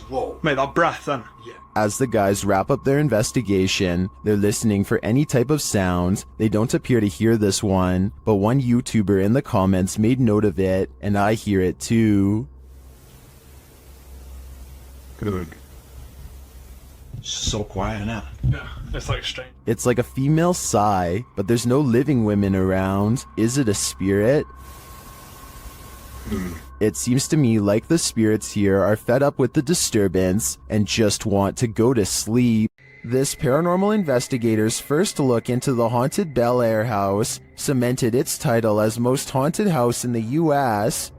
Whoa. Mate, that breath then. Yeah. As the guys wrap up their investigation, they're listening for any type of sound. They don't appear to hear this one, but one YouTuber in the comments made note of it, and I hear it too. Good. It's so quiet now. Yeah, it's like strange. It's like a female sigh, but there's no living women around. Is it a spirit? It seems to me like the spirits here are fed up with the disturbance and just want to go to sleep. This paranormal investigator's first look into the haunted Bel Air house cemented its title as most haunted house in the US.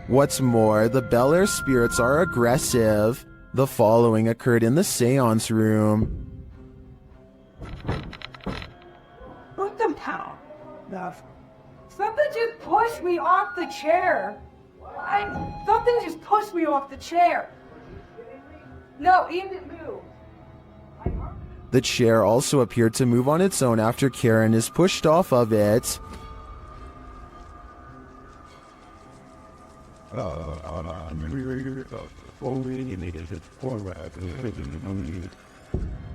What's more, the Bel Air spirits are aggressive. The following occurred in the seance room. Put them down. Something just pushed me off the chair. Something just pushed me off the chair. No, it didn't move. The chair also appeared to move on its own after Karen is pushed off of it.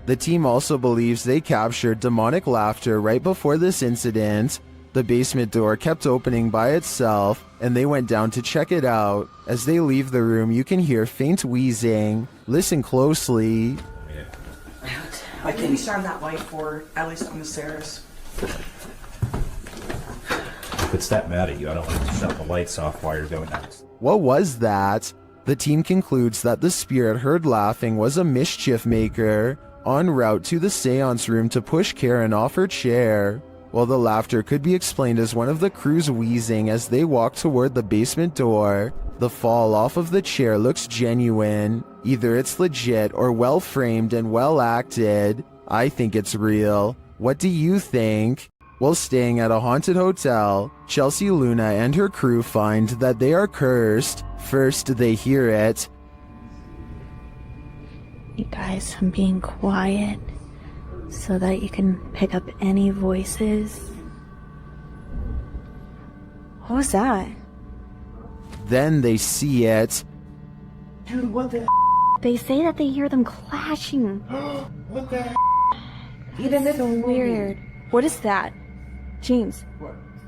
The team also believes they captured demonic laughter right before this incident. The basement door kept opening by itself, and they went down to check it out. As they leave the room, you can hear faint wheezing. Listen closely. I can turn that light forward, at least on the stairs. If it's that mad at you, I don't want to shut the lights off while you're doing that. What was that? The team concludes that the spirit heard laughing was a mischief maker en route to the seance room to push Karen off her chair. While the laughter could be explained as one of the crew's wheezing as they walk toward the basement door, the fall off of the chair looks genuine. Either it's legit or well framed and well acted. I think it's real. What do you think? While staying at a haunted hotel, Chelsea Luna and her crew find that they are cursed. First, they hear it. You guys, I'm being quiet so that you can pick up any voices. What was that? Then they see it. Dude, what the They say that they hear them clashing. What the Even this is weird. What is that? James,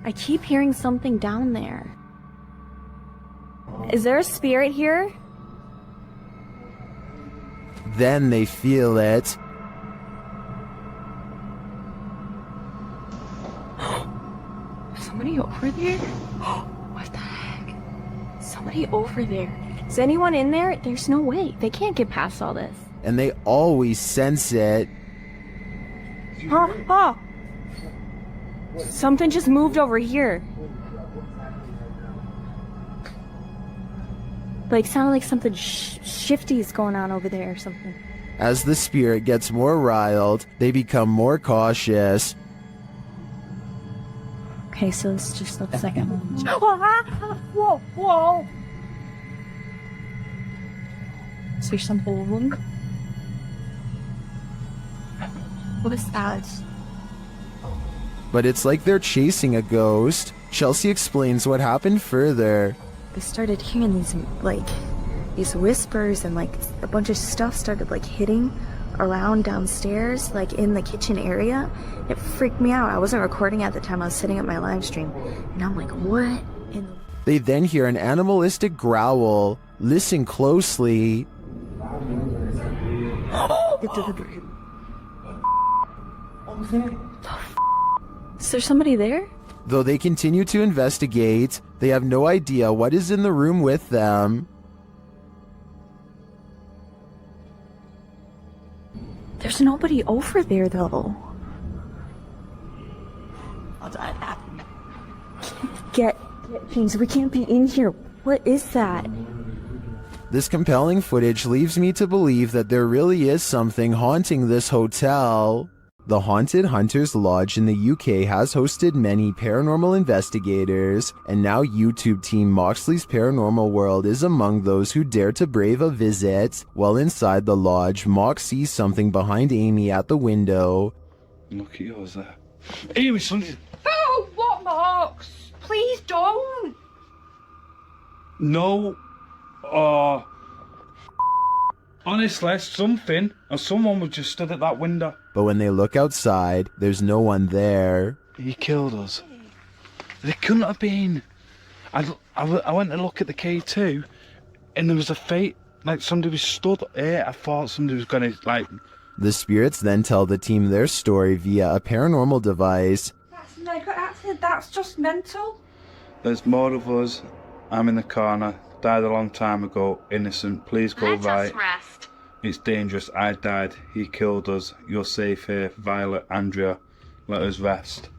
I keep hearing something down there. Is there a spirit here? Then they feel it. Somebody over there? What the heck? Somebody over there. Is anyone in there? There's no way. They can't get past all this. And they always sense it. Huh? Something just moved over here. Like, sounded like something shifty is going on over there or something. As the spirit gets more riled, they become more cautious. Okay, so it's just a second. Whoa, whoa. Is there some balloon? What is that? But it's like they're chasing a ghost. Chelsea explains what happened further. I started hearing these whispers, and like a bunch of stuff started like hitting around downstairs, like in the kitchen area. It freaked me out. I wasn't recording at the time. I was setting up my live stream, and I'm like, what in the... They then hear an animalistic growl. Listen closely. Is there somebody there? Though they continue to investigate, they have no idea what is in the room with them. There's nobody over there though. Get things. We can't be in here. What is that? This compelling footage leaves me to believe that there really is something haunting this hotel. The Haunted Hunters Lodge in the UK has hosted many paranormal investigators, and now YouTube team Moxley's Paranormal World is among those who dare to brave a visit. While inside the lodge, Mox sees something behind Amy at the window. Look at yours there. Amy, something. Oh, what, Marks? Please don't. No. Honestly, something or someone was just stood at that window. But when they look outside, there's no one there. He killed us. They couldn't have been. I went to look at the K2, and there was a fate, like somebody was stood here. I thought somebody was gonna, like... The spirits then tell the team their story via a paranormal device. That's mega accident. That's just mental. There's more of us. I'm in the corner. Died a long time ago. Innocent. Please go right. Rest. It's dangerous. I died. He killed us. You're safe here. Violet, Andrea. Let us rest.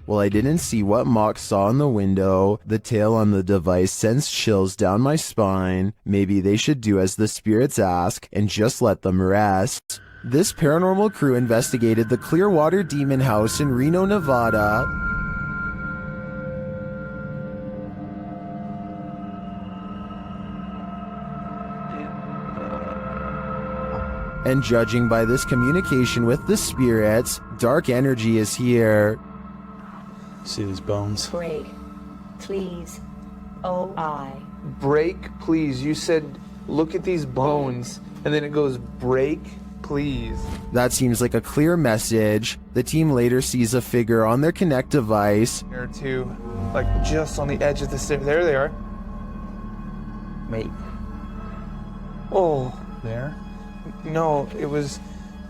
Well, I didn't see what Mox saw in the window. The tale on the device sends chills down my spine. Maybe they should do as the spirits ask and just let them rest. This paranormal crew investigated the Clearwater Demon House in Reno, Nevada. And judging by this communication with the spirits, dark energy is here. See these bones? Break, please. O-I. Break, please. You said, look at these bones. And then it goes, break, please. That seems like a clear message. The team later sees a figure on their Kinect device. There too, like just on the edge of the stairs. There they are. Wait. Oh. There? No, it was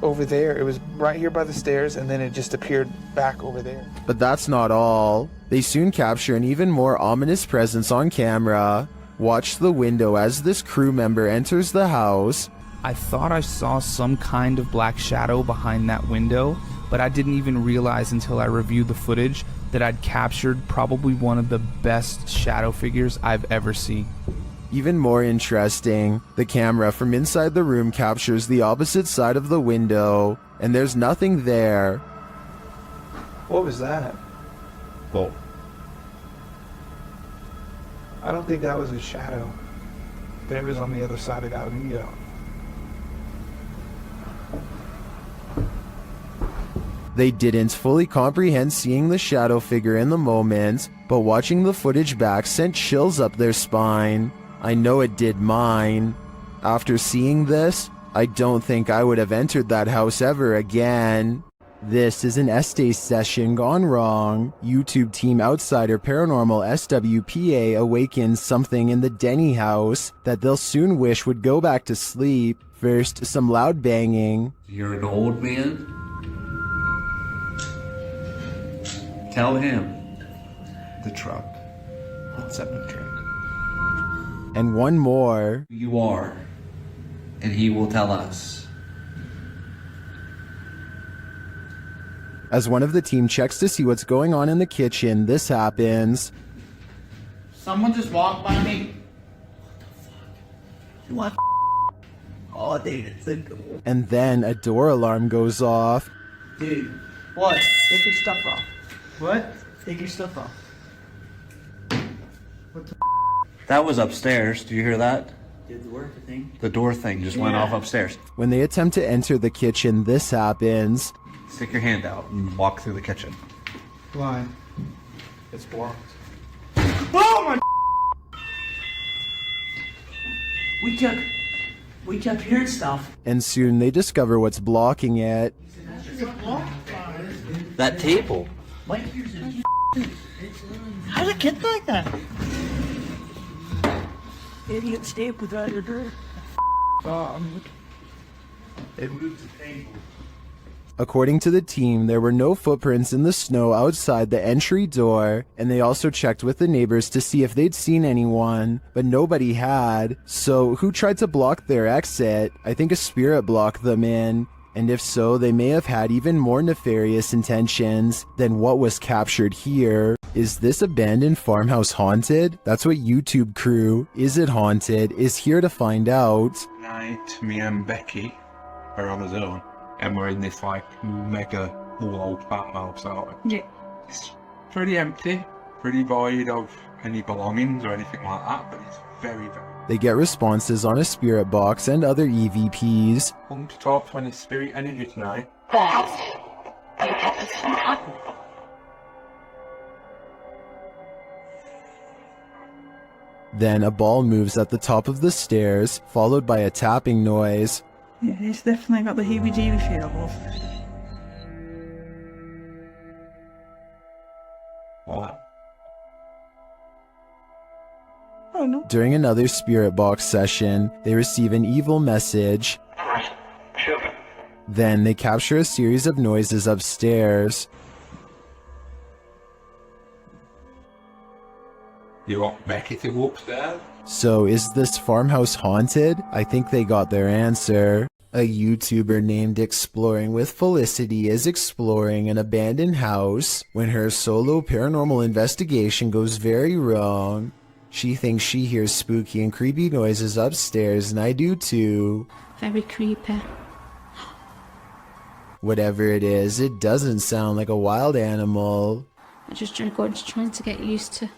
over there. It was right here by the stairs, and then it just appeared back over there. But that's not all. They soon capture an even more ominous presence on camera. Watch the window as this crew member enters the house. I thought I saw some kind of black shadow behind that window, but I didn't even realize until I reviewed the footage that I'd captured probably one of the best shadow figures I've ever seen. Even more interesting, the camera from inside the room captures the opposite side of the window, and there's nothing there. What was that? Well, I don't think that was a shadow. That was on the other side of that window. They didn't fully comprehend seeing the shadow figure in the moment, but watching the footage back sent chills up their spine. I know it did mine. After seeing this, I don't think I would have entered that house ever again. This is an Estes session gone wrong. YouTube team outsider Paranormal SWPA awakens something in the Denny house that they'll soon wish would go back to sleep. First, some loud banging. You're an old man? Tell him. The truck. What's up, the truck? And one more. You are. And he will tell us. As one of the team checks to see what's going on in the kitchen, this happens. Someone just walked by me. What? Oh, dude, it's And then a door alarm goes off. Dude. What? Take your stuff off. What? Take your stuff off. That was upstairs. Do you hear that? Did the work, I think. The door thing just went off upstairs. When they attempt to enter the kitchen, this happens. Stick your hand out and walk through the kitchen. Why? It's blocked. Oh my! We kept hearing stuff. And soon they discover what's blocking it. That table. What? How did it get like that? Idiot stayed without your door. It moved the table. According to the team, there were no footprints in the snow outside the entry door, and they also checked with the neighbors to see if they'd seen anyone, but nobody had. So who tried to block their exit? I think a spirit blocked them in. And if so, they may have had even more nefarious intentions than what was captured here. Is this abandoned farmhouse haunted? That's what YouTube crew, Is It Haunted, is here to find out. Tonight, me and Becky are on our own, and we're in this like mega old farmhouse out. Yeah. It's pretty empty, pretty void of any belongings or anything like that, but it's very, very... They get responses on a spirit box and other EVPs. Come to talk to any spirit energy tonight. Then a ball moves at the top of the stairs, followed by a tapping noise. Yeah, it's definitely got the heebie-jeebie feel. What? I don't know. During another spirit box session, they receive an evil message. Then they capture a series of noises upstairs. You want Becky to go upstairs? So is this farmhouse haunted? I think they got their answer. A YouTuber named Exploring with Felicity is exploring an abandoned house when her solo paranormal investigation goes very wrong. She thinks she hears spooky and creepy noises upstairs, and I do too. Very creepy. Whatever it is, it doesn't sound like a wild animal. I'm just trying to get used to.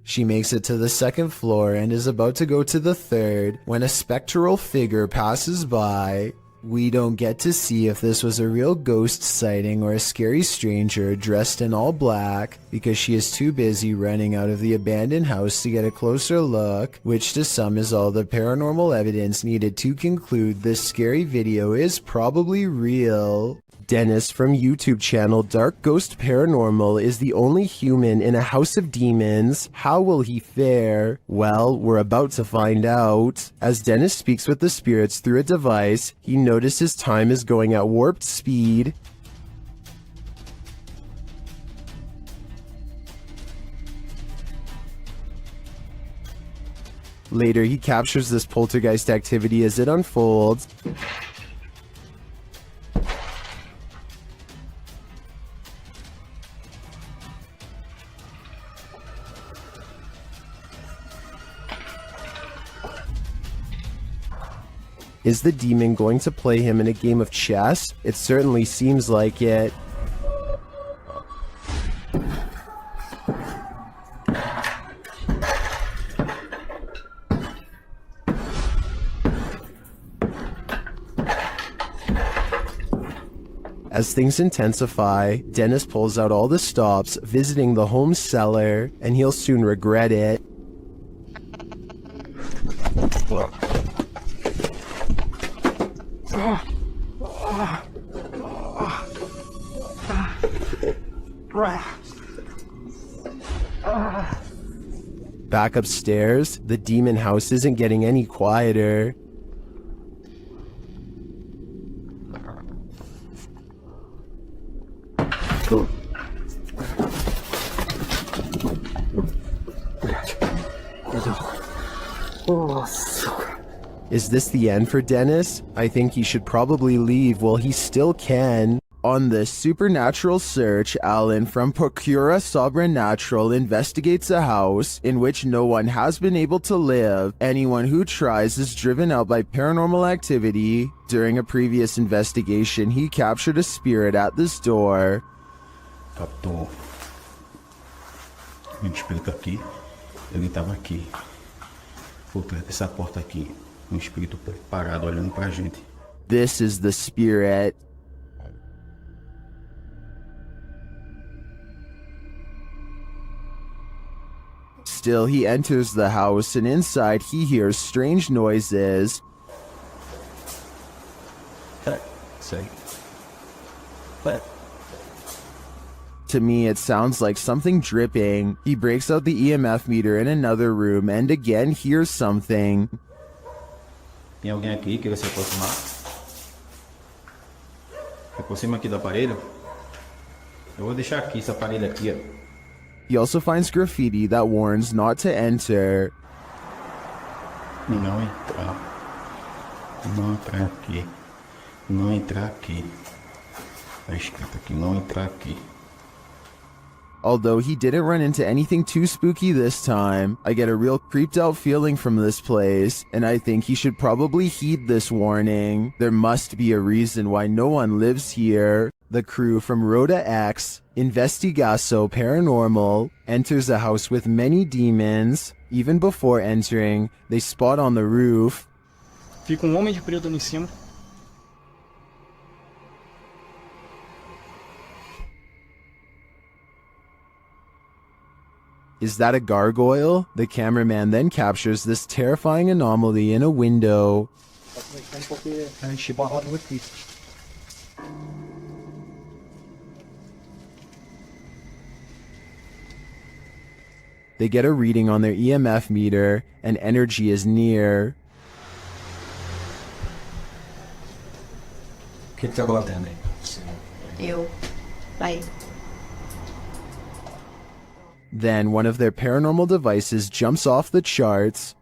She makes it to the second floor and is about to go to the third when a spectral figure passes by. We don't get to see if this was a real ghost sighting or a scary stranger dressed in all black because she is too busy running out of the abandoned house to get a closer look, which to some is all the paranormal evidence needed to conclude this scary video is probably real. Dennis from YouTube channel Dark Ghost Paranormal is the only human in a house of demons. How will he fare? Well, we're about to find out. As Dennis speaks with the spirits through a device, he notices time is going at warped speed. Later, he captures this poltergeist activity as it unfolds. Is the demon going to play him in a game of chess? It certainly seems like it. As things intensify, Dennis pulls out all the stops, visiting the home cellar, and he'll soon regret it. Back upstairs, the demon house isn't getting any quieter. Is this the end for Dennis? I think he should probably leave while he still can. On this supernatural search, Alan from Procura Sobrenatural investigates a house in which no one has been able to live. Anyone who tries is driven out by paranormal activity. During a previous investigation, he captured a spirit at this door. Captou um espírito aqui. Ele estava aqui, por trás dessa porta aqui, um espírito parado olhando pra gente. This is the spirit. Still, he enters the house, and inside he hears strange noises. To me, it sounds like something dripping. He breaks out the EMF meter in another room and again hears something. Tem alguém aqui que queira se aproximar? Se aproxima aqui do aparelho. Eu vou deixar aqui esse aparelho aqui, ó. He also finds graffiti that warns not to enter. Não entrar. Não entrar aqui. Não entrar aqui. Tá escrito aqui, não entrar aqui. Although he didn't run into anything too spooky this time, I get a real creeped out feeling from this place, and I think he should probably heed this warning. There must be a reason why no one lives here. The crew from Rhoda X, Investigaso Paranormal, enters a house with many demons. Even before entering, they spot on the roof. Fica homem de preto ali em cima. Is that a gargoyle? The cameraman then captures this terrifying anomaly in a window. They get a reading on their EMF meter, and energy is near. O que tá acontecendo aí? Eu. Vai. Then one of their paranormal devices jumps off the charts.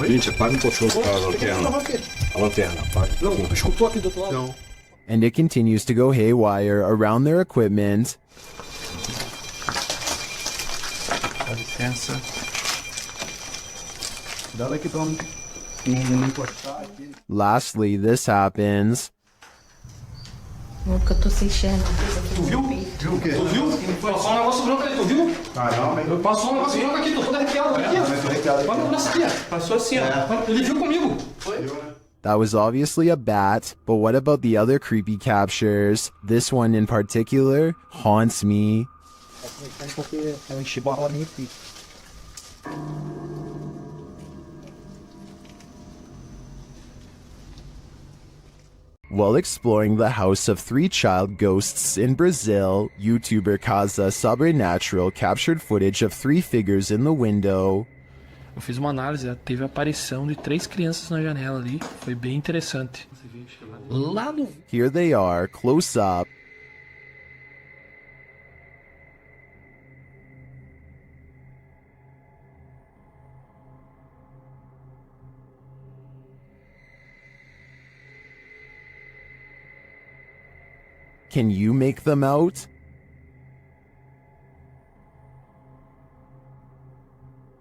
Gente, apaga um pouquinho a lanterna. A lanterna, apaga. Não, escutou aqui do outro lado. Não. And it continues to go haywire around their equipment. Dá licença. Cuidado aqui pra não encostar aqui. Lastly, this happens. Nunca tô sem enxergar. Tu viu? Viu o quê? Tu viu? Passou um negócio branco ali, tu viu? Caramba, hein? Passou um negócio branco aqui, tô todo arrepiado. Aqui, ó. Olha nessa aqui, ó. Passou assim, ó. Ele viu comigo. Foi? That was obviously a bat, but what about the other creepy captures? This one in particular haunts me. Porque ela enche bola ali aqui. While exploring the house of 3 child ghosts in Brazil, YouTuber Casa Sobrenatural captured footage of 3 figures in the window. Eu fiz uma análise, teve a aparição de 3 crianças na janela ali. Foi bem interessante. Lá no... Here they are, close up. Can you make them out?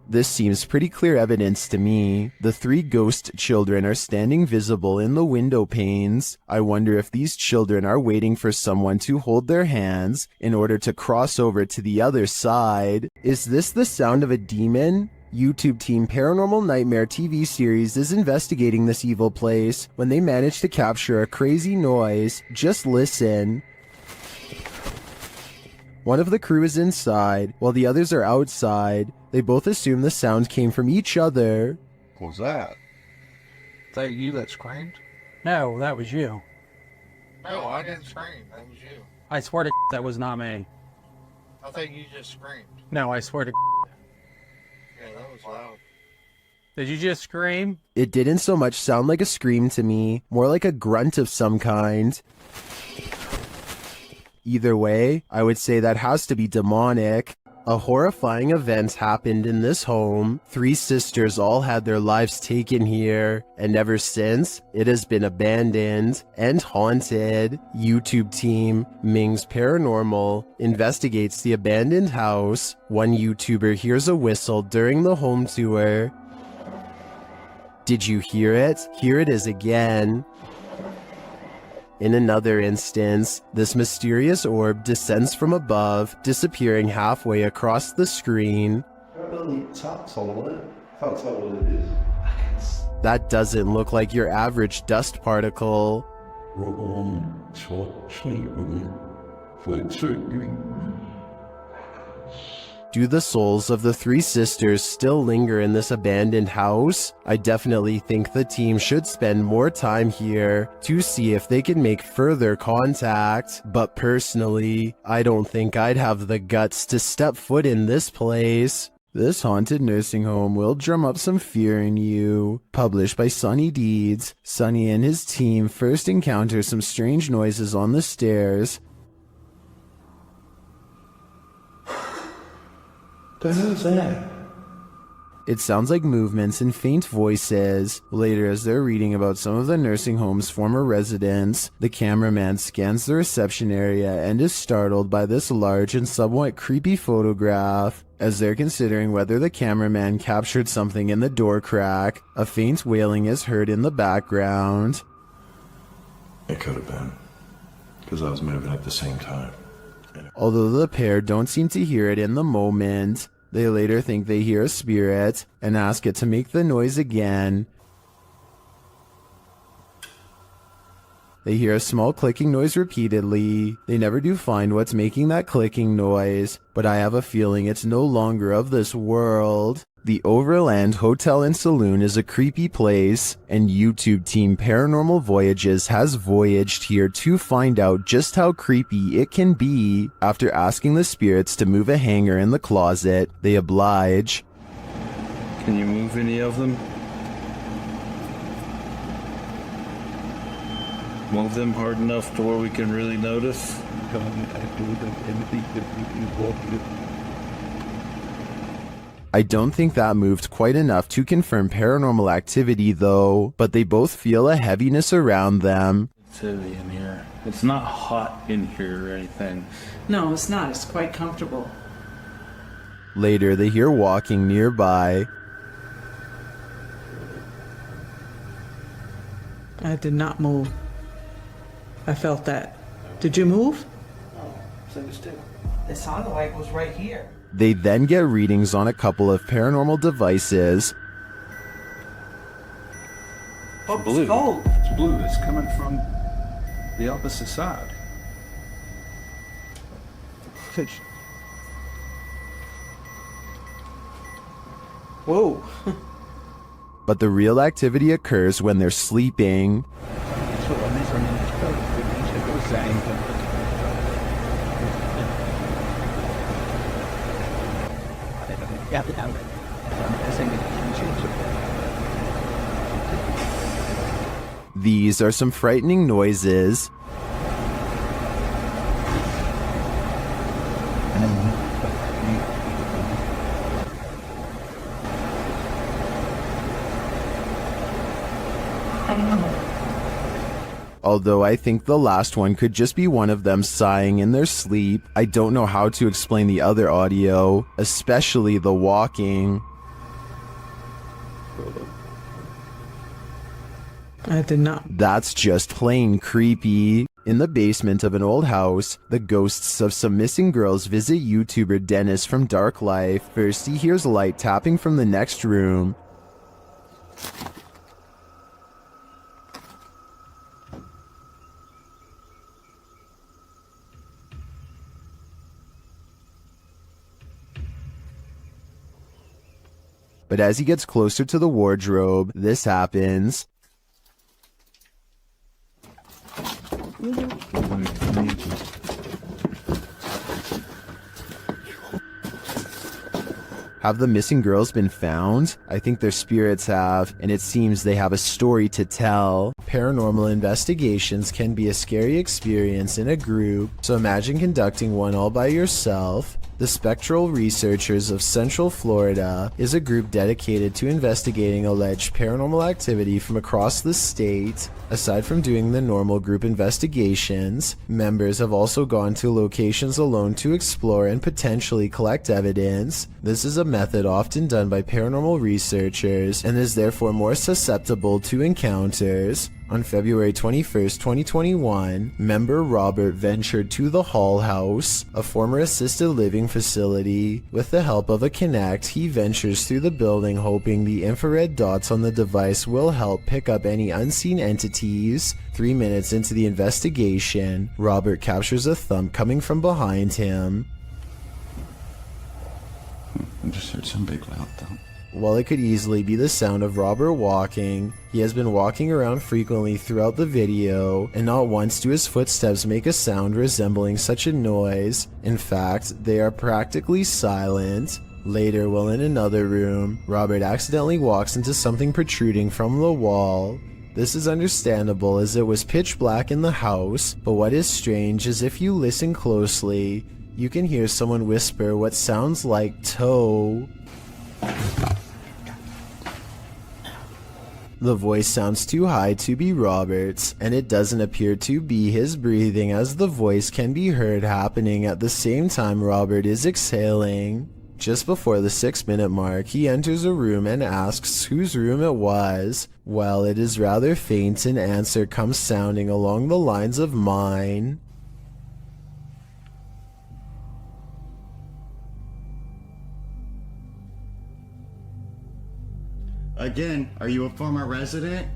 This seems pretty clear evidence to me. The 3 ghost children are standing visible in the window panes. I wonder if these children are waiting for someone to hold their hands in order to cross over to the other side. Is this the sound of a demon? YouTube team Paranormal Nightmare TV series is investigating this evil place when they manage to capture a crazy noise. Just listen. One of the crew is inside, while the others are outside. They both assume the sound came from each other. What was that? Is that you that screamed? No, that was you. No, I didn't scream. That was you. I swear to that was not me. I think you just screamed. No, I swear to Yeah, that was loud. Did you just scream? It didn't so much sound like a scream to me, more like a grunt of some kind. Either way, I would say that has to be demonic. A horrifying event happened in this home. 3 sisters all had their lives taken here, and ever since, it has been abandoned and haunted. YouTube team Ming's Paranormal investigates the abandoned house. One YouTuber hears a whistle during the home tour. Did you hear it? Here it is again. In another instance, this mysterious orb descends from above, disappearing halfway across the screen. That doesn't look like your average dust particle. Do the souls of the three sisters still linger in this abandoned house? I definitely think the team should spend more time here to see if they can make further contact. But personally, I don't think I'd have the guts to step foot in this place. This haunted nursing home will drum up some fear in you. Published by Sunny Deeds, Sunny and his team first encounter some strange noises on the stairs. The hell's that? It sounds like movements and faint voices. Later, as they're reading about some of the nursing home's former residents, the cameraman scans the reception area and is startled by this large and somewhat creepy photograph. As they're considering whether the cameraman captured something in the door crack, a faint wailing is heard in the background. It could have been, because I was moving at the same time. Although the pair don't seem to hear it in the moment, they later think they hear a spirit and ask it to make the noise again. They hear a small clicking noise repeatedly. They never do find what's making that clicking noise, but I have a feeling it's no longer of this world. The Overland Hotel and Saloon is a creepy place, and YouTube team Paranormal Voyages has voyaged here to find out just how creepy it can be. After asking the spirits to move a hanger in the closet, they oblige. Can you move any of them? Move them hard enough to where we can really notice? I don't think that moved quite enough to confirm paranormal activity though, but they both feel a heaviness around them. It's heavy in here. It's not hot in here or anything. No, it's not. It's quite comfortable. Later, they hear walking nearby. I did not move. I felt that. Did you move? No, so it still. It sounded like it was right here. They then get readings on a couple of paranormal devices. Oh, blue. Gold. It's blue. It's coming from the opposite side. Whoa. But the real activity occurs when they're sleeping. These are some frightening noises. Although I think the last one could just be one of them sighing in their sleep, I don't know how to explain the other audio, especially the walking. I did not. That's just plain creepy. In the basement of an old house, the ghosts of some missing girls visit YouTuber Dennis from Dark Life. First, he hears light tapping from the next room. But as he gets closer to the wardrobe, this happens. Have the missing girls been found? I think their spirits have, and it seems they have a story to tell. Paranormal investigations can be a scary experience in a group, so imagine conducting one all by yourself. The Spectral Researchers of Central Florida is a group dedicated to investigating alleged paranormal activity from across the state. Aside from doing the normal group investigations, members have also gone to locations alone to explore and potentially collect evidence. This is a method often done by paranormal researchers and is therefore more susceptible to encounters. On February 21st, 2021, member Robert ventured to the Hall House, a former assisted living facility. With the help of a Kinect, he ventures through the building hoping the infrared dots on the device will help pick up any unseen entities. 3 minutes into the investigation, Robert captures a thump coming from behind him. I just heard some big loud thump. While it could easily be the sound of Robert walking, he has been walking around frequently throughout the video, and not once do his footsteps make a sound resembling such a noise. In fact, they are practically silent. Later, while in another room, Robert accidentally walks into something protruding from the wall. This is understandable as it was pitch black in the house, but what is strange is if you listen closely, you can hear someone whisper what sounds like toe. The voice sounds too high to be Robert's, and it doesn't appear to be his breathing, as the voice can be heard happening at the same time Robert is exhaling. Just before the 6-minute mark, he enters a room and asks whose room it was. Well, it is rather faint, an answer comes sounding along the lines of mine. Again, are you a former resident?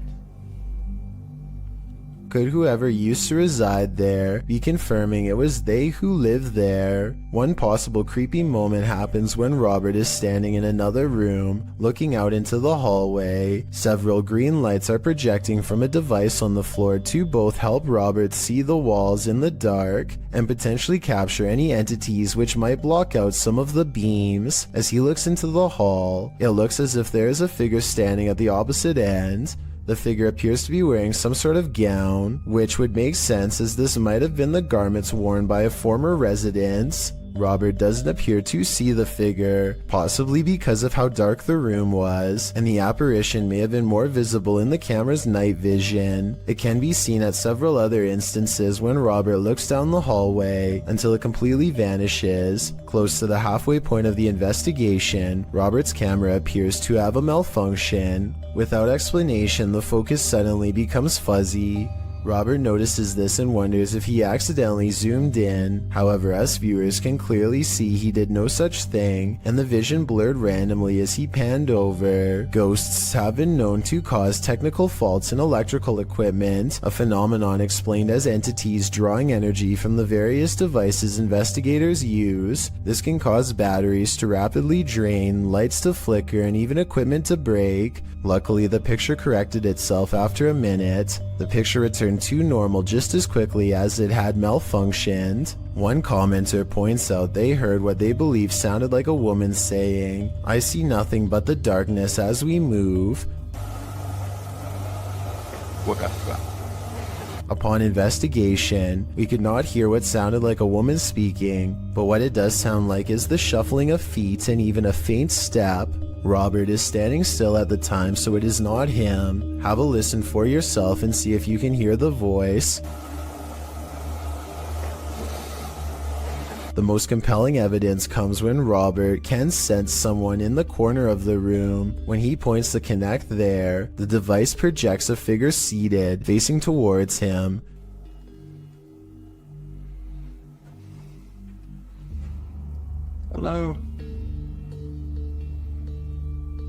Could whoever used to reside there be confirming it was they who lived there? One possible creepy moment happens when Robert is standing in another room, looking out into the hallway. Several green lights are projecting from a device on the floor to both help Robert see the walls in the dark and potentially capture any entities which might block out some of the beams. As he looks into the hall, it looks as if there is a figure standing at the opposite end. The figure appears to be wearing some sort of gown, which would make sense as this might have been the garments worn by a former resident. Robert doesn't appear to see the figure, possibly because of how dark the room was, and the apparition may have been more visible in the camera's night vision. It can be seen at several other instances when Robert looks down the hallway until it completely vanishes. Close to the halfway point of the investigation, Robert's camera appears to have a malfunction. Without explanation, the focus suddenly becomes fuzzy. Robert notices this and wonders if he accidentally zoomed in. However, us viewers can clearly see he did no such thing, and the vision blurred randomly as he panned over. Ghosts have been known to cause technical faults in electrical equipment, a phenomenon explained as entities drawing energy from the various devices investigators use. This can cause batteries to rapidly drain, lights to flicker, and even equipment to break. Luckily, the picture corrected itself after a minute. The picture returned to normal just as quickly as it had malfunctioned. One commenter points out they heard what they believe sounded like a woman saying, "I see nothing but the darkness as we move." Upon investigation, we could not hear what sounded like a woman speaking, but what it does sound like is the shuffling of feet and even a faint step. Robert is standing still at the time, so it is not him. Have a listen for yourself and see if you can hear the voice. The most compelling evidence comes when Robert can sense someone in the corner of the room. When he points the Kinect there, the device projects a figure seated, facing towards him. Hello?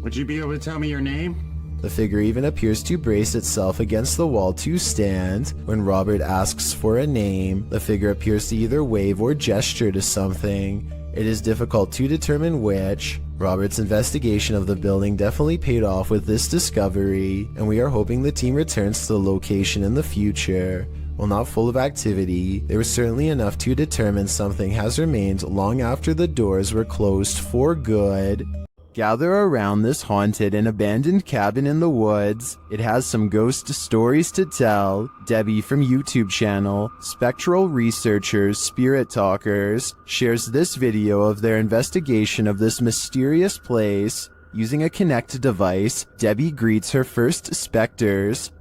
Would you be able to tell me your name? The figure even appears to brace itself against the wall to stand. When Robert asks for a name, the figure appears to either wave or gesture to something. It is difficult to determine which. Robert's investigation of the building definitely paid off with this discovery, and we are hoping the team returns to the location in the future. While not full of activity, there was certainly enough to determine something has remained long after the doors were closed for good. Gather around this haunted and abandoned cabin in the woods. It has some ghost stories to tell. Debbie from YouTube channel Spectral Researchers Spirit Talkers shares this video of their investigation of this mysterious place. Using a Kinect device, Debbie greets her first specters.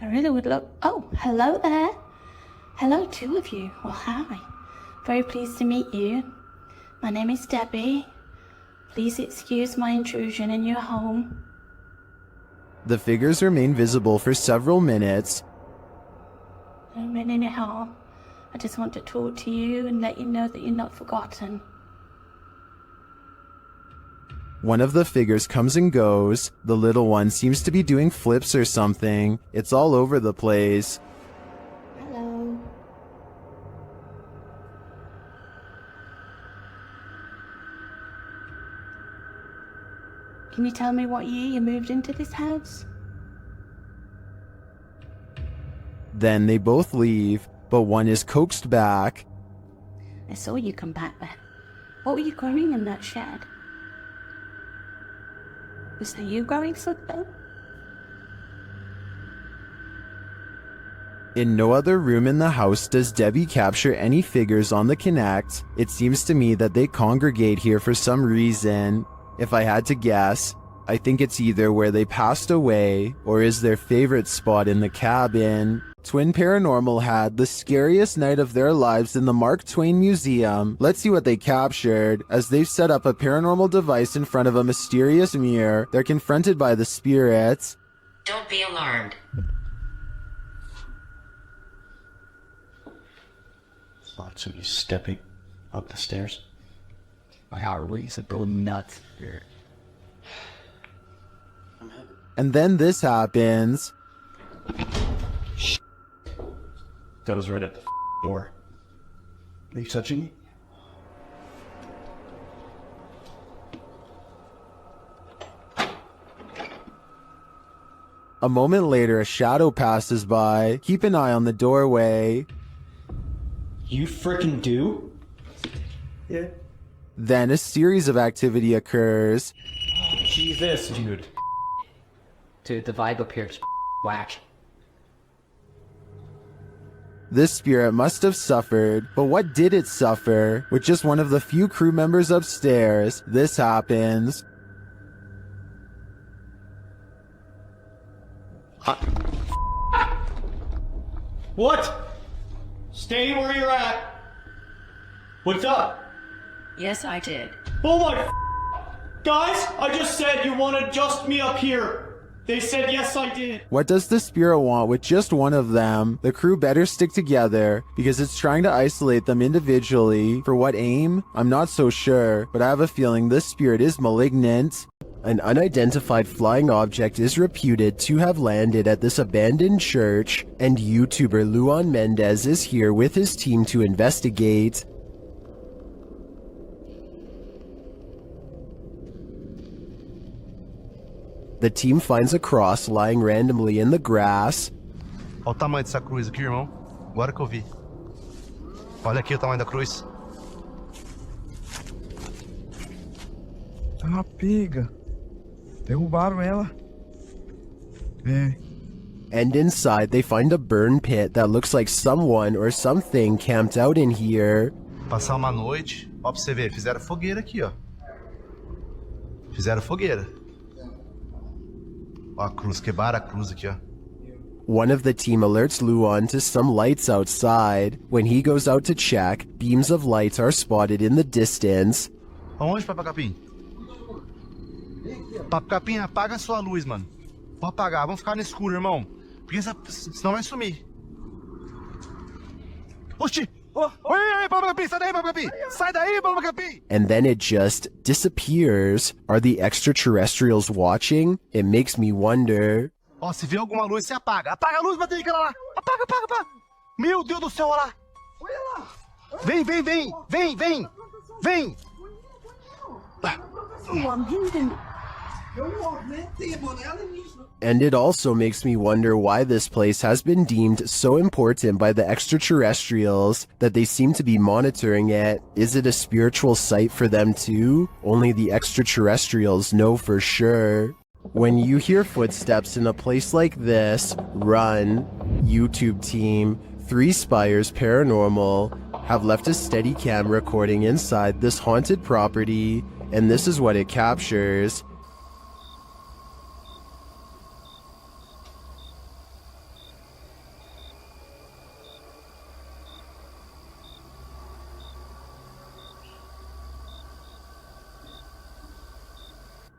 I really would love... Oh, hello there. Hello, two of you. Well, hi. Very pleased to meet you. My name is Debbie. Please excuse my intrusion in your home. The figures remain visible for several minutes. A minute at all. I just want to talk to you and let you know that you're not forgotten. One of the figures comes and goes. The little one seems to be doing flips or something. It's all over the place. Hello. Can you tell me what year you moved into this house? Then they both leave, but one is coaxed back. I saw you come back there. What were you growing in that shed? Was that you growing something? In no other room in the house does Debbie capture any figures on the Connect. It seems to me that they congregate here for some reason. If I had to guess, I think it's either where they passed away or is their favorite spot in the cabin. Twin Paranormal had the scariest night of their lives in the Mark Twain Museum. Let's see what they captured. As they've set up a paranormal device in front of a mysterious mirror, they're confronted by the spirits. Don't be alarmed. Thought somebody stepping up the stairs. My heart racing, bro, nuts. And then this happens. That was right at the door. Are you touching me? A moment later, a shadow passes by. Keep an eye on the doorway. You frickin' do? Yeah. Then a series of activity occurs. Jesus, dude. Dude, the vibe up here is whack. This spirit must have suffered, but what did it suffer? With just one of the few crew members upstairs, this happens. What? Stay where you're at. What's up? Yes, I did. Oh my guys, I just said you want to adjust me up here. They said yes, I did. What does the spirit want with just one of them? The crew better stick together because it's trying to isolate them individually. For what aim? I'm not so sure, but I have a feeling this spirit is malignant. An unidentified flying object is reputed to have landed at this abandoned church, and YouTuber Luan Mendez is here with his team to investigate. The team finds a cross lying randomly in the grass. Olha o tamanho dessa cruz aqui, irmão. Agora que eu vi. Olha aqui o tamanho da cruz. Ah, pega. Derrubaram ela. É. And inside they find a burn pit that looks like someone or something camped out in here. Passar uma noite. Ó, pra você ver, fizeram fogueira aqui, ó. Fizeram fogueira. Ó, a cruz, quebraram a cruz aqui, ó. One of the team alerts Luan to some lights outside. When he goes out to check, beams of light are spotted in the distance. Aonde, Papai Capim? Papai Capim, apaga a sua luz, mano. Pode apagar, vamos ficar no escuro, irmão. Porque senão vai sumir. Oxi! Oi, Papai Capim, sai daí, Papai Capim! Sai daí, Papai Capim! And then it just disappears. Are the extraterrestrials watching? It makes me wonder. Ó, se vê alguma luz, você apaga. Apaga a luz, bateu aquela lá. Apaga, apaga, apaga. Meu Deus do céu, olha lá. Olha lá. Vem, vem, vem. Vem, vem. Vem. And it also makes me wonder why this place has been deemed so important by the extraterrestrials that they seem to be monitoring it. Is it a spiritual site for them too? Only the extraterrestrials know for sure. When you hear footsteps in a place like this, run. YouTube team, 3 Spires Paranormal, have left a steady cam recording inside this haunted property, and this is what it captures.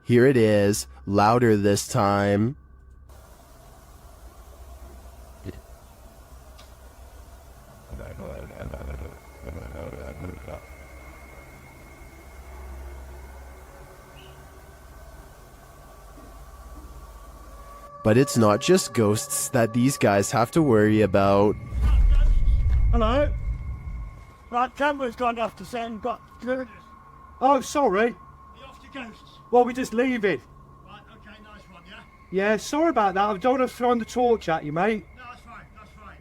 Here it is, louder this time. But it's not just ghosts that these guys have to worry about. Hello? Right, camera's gone off the send. Oh, sorry. Well, we just leave it. Right, okay, nice one, yeah? Yeah, sorry about that. I don't want to throw the torch at you, mate. No, that's fine, that's fine.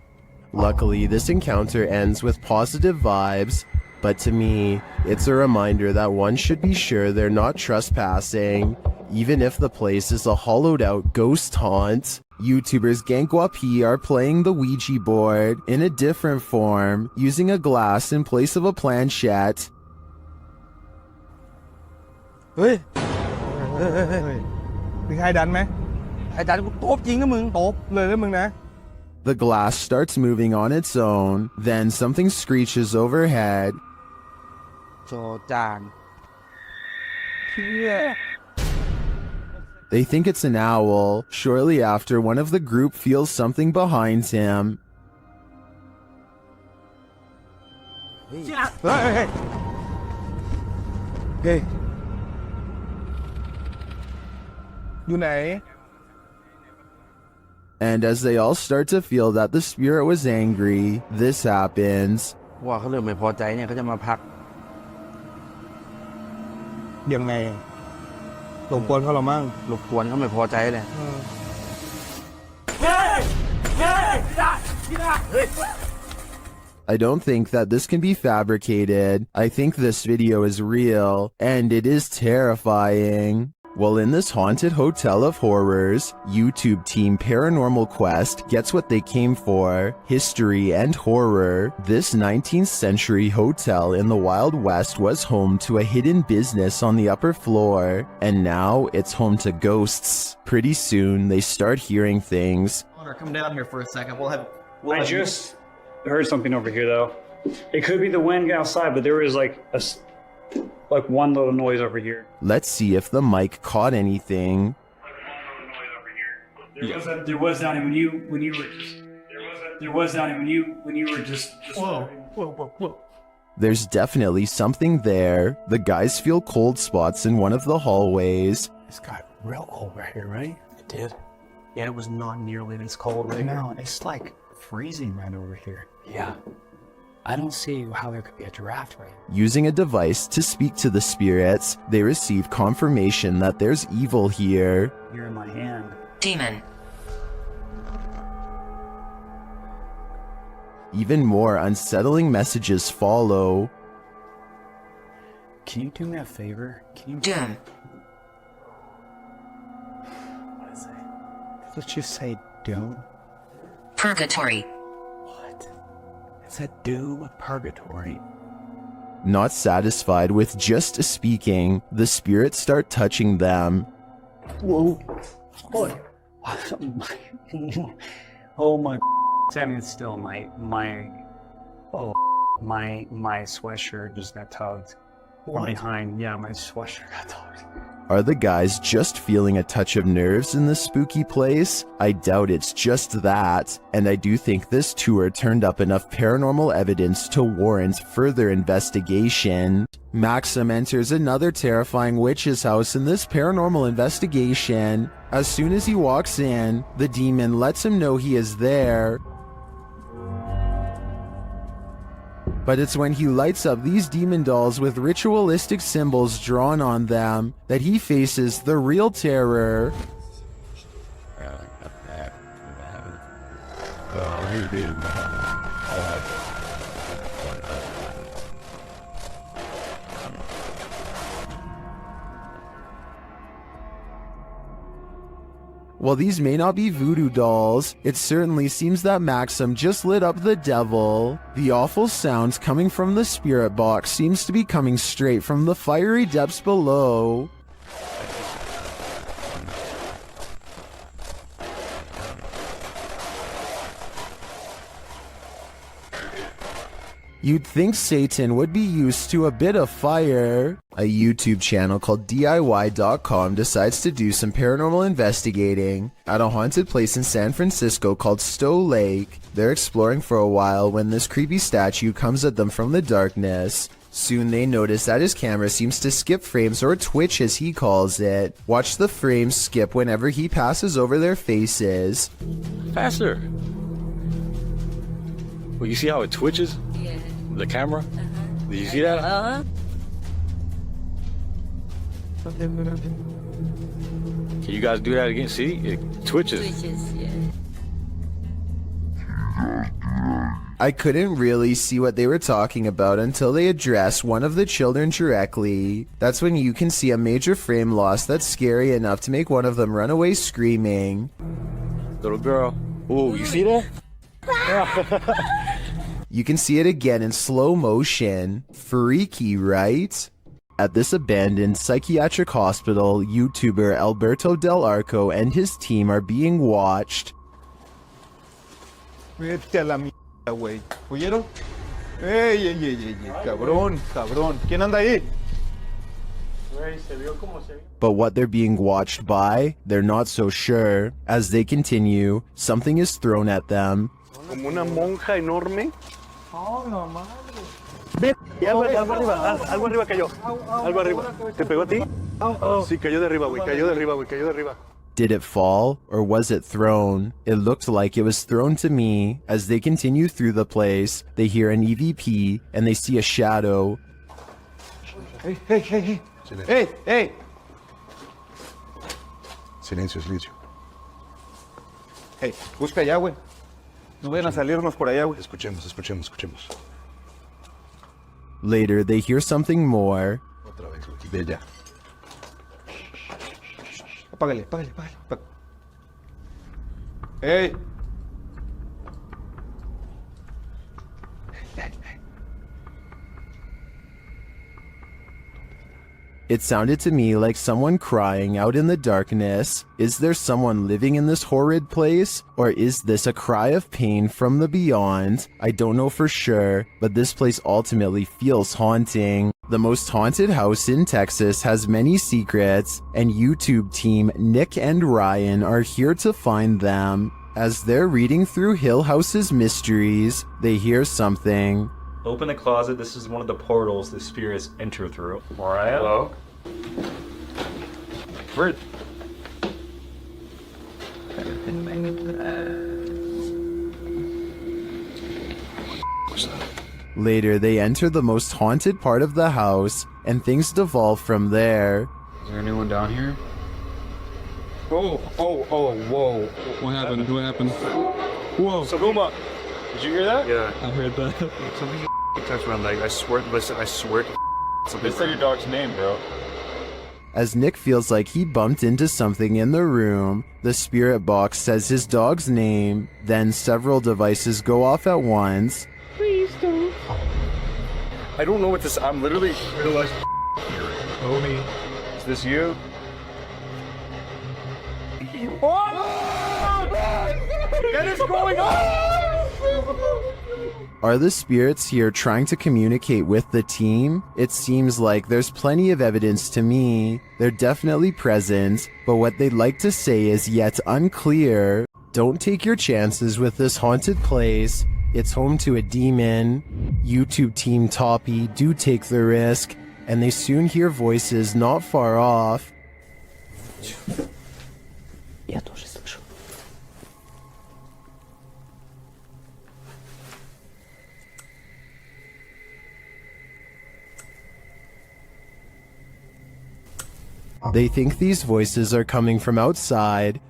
Luckily, this encounter ends with positive vibes, but to me, it's a reminder that one should be sure they're not trespassing, even if the place is a hollowed out ghost haunt. YouTubers Gankwapi are playing the Ouija board in a different form, using a glass in place of a planchette. เฮ้ยมีใครดันไหมใครดันกูตบจริงนะมึงตบเลยนะมึงนะ The glass starts moving on its own, then something screeches overhead. โจจาน They think it's an owl. Shortly after, one of the group feels something behind him. เฮ้ยเฮ้ยอยู่ไหน And as they all start to feel that the spirit was angry, this happens. ว่าเขาเริ่มไม่พอใจเนี่ยเขาจะมาพักยังไงรบกวนเขาหรอมั่งรบกวนเขาไม่พอใจเลย I don't think that this can be fabricated. I think this video is real, and it is terrifying. Well, in this haunted hotel of horrors, YouTube team Paranormal Quest gets what they came for: history and horror. This 19th century hotel in the Wild West was home to a hidden business on the upper floor, and now it's home to ghosts. Pretty soon, they start hearing things. Come down here for a second. I just heard something over here, though. It could be the wind outside, but there was like one little noise over here. Let's see if the mic caught anything. There was down when you were just. There was down when you were just. Whoa. There's definitely something there. The guys feel cold spots in one of the hallways. It's got real cold right here, right? It did. Yeah, it was not nearly this cold right now. It's like freezing right over here. Yeah. I don't see how there could be a draft right now. Using a device to speak to the spirits, they receive confirmation that there's evil here. You're in my hand. Demon. Even more unsettling messages follow. Can you do me a favor? Can you... Doom. What is it? Let's just say doom. Purgatory. It's a doom purgatory. Not satisfied with just speaking, the spirits start touching them. Whoa. Oh my. Standing still, my sweatshirt just got tugged. From behind. Yeah, my sweatshirt got tugged. Are the guys just feeling a touch of nerves in this spooky place? I doubt it's just that, and I do think this tour turned up enough paranormal evidence to warrant further investigation. Maxim enters another terrifying witch's house in this paranormal investigation. As soon as he walks in, the demon lets him know he is there. But it's when he lights up these demon dolls with ritualistic symbols drawn on them that he faces the real terror. While these may not be voodoo dolls, it certainly seems that Maxim just lit up the devil. The awful sounds coming from the spirit box seems to be coming straight from the fiery depths below. You'd think Satan would be used to a bit of fire. A YouTube channel called DIY.com decides to do some paranormal investigating at a haunted place in San Francisco called Stowe Lake. They're exploring for a while when this creepy statue comes at them from the darkness. Soon they notice that his camera seems to skip frames, or twitch as he calls it. Watch the frames skip whenever he passes over their faces. Faster! Well, you see how it twitches? Yeah. The camera? Did you see that? Uh-huh. Can you guys do that again? See? It twitches. Twitches, yeah. I couldn't really see what they were talking about until they addressed one of the children directly. That's when you can see a major frame loss that's scary enough to make one of them run away screaming. Little girl. Ooh, you see that? You can see it again in slow motion. Freaky, right? At this abandoned psychiatric hospital, YouTuber Alberto Del Arco and his team are being watched. Vete a la mierda, güey. ¿Oyeron? ¡Ey, ey, ey, ey! ¡Cabrón, cabrón! ¿Quién anda ahí? But what they're being watched by, they're not so sure. As they continue, something is thrown at them. Como una monja enorme. Oh, no, madre. Algo arriba cayó. Algo arriba. ¿Te pegó a ti? Sí, cayó de arriba, güey. Cayó de arriba, güey. Cayó de arriba. Did it fall, or was it thrown? It looked like it was thrown to me. As they continue through the place, they hear an EVP, and they see a shadow. Hey, hey, hey, hey. Hey, hey. Silencio, silencio. Hey, busca allá, güey. No vayan a salirnos por allá, güey. Escuchemos, escuchemos, escuchemos. Later, they hear something more. Otra vez, Lucky. Ve allá. Apágale, apágale, apágale. Hey. It sounded to me like someone crying out in the darkness. Is there someone living in this horrid place? Or is this a cry of pain from the beyond? I don't know for sure, but this place ultimately feels haunting. The most haunted house in Texas has many secrets, and YouTube team Nick and Ryan are here to find them. As they're reading through Hill House's mysteries, they hear something. Open the closet. This is one of the portals the spirits enter through. Mariah? Hello? Where? Later, they enter the most haunted part of the house, and things devolve from there. Is there anyone down here? Oh, whoa. What happened? What happened? Whoa. Saguma, did you hear that? Yeah. I heard that. Something touched my leg. I swear, listen, I swear. They said your dog's name, bro. As Nick feels like he bumped into something in the room, the spirit box says his dog's name, then several devices go off at once. Please don't. I don't know what this. I'm literally realized. Homie. Is this you? What is going on? Are the spirits here trying to communicate with the team? It seems like there's plenty of evidence to me. They're definitely present, but what they'd like to say is yet unclear. Don't take your chances with this haunted place. It's home to a demon. YouTube team Toppy do take the risk, and they soon hear voices not far off. Я тоже слышу. They think these voices are coming from outside.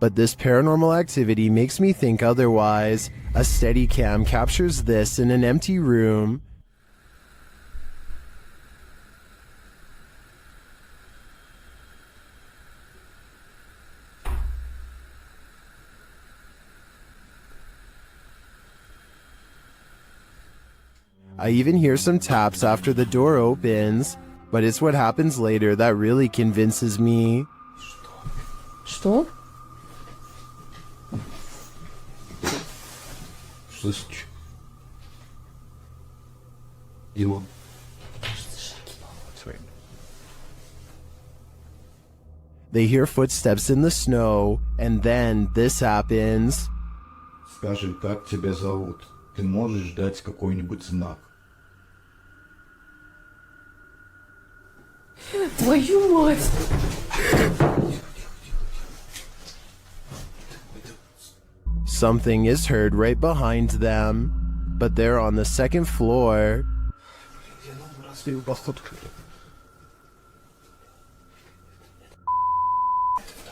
But this paranormal activity makes me think otherwise. A Steadicam captures this in an empty room. I even hear some taps after the door opens. But it's what happens later that really convinces me. Что? Слышишь? Его. They hear footsteps in the snow, and then this happens. Скажи, как тебя зовут? Ты можешь дать какой-нибудь знак? Твою мать! Something is heard right behind them, but they're on the second floor.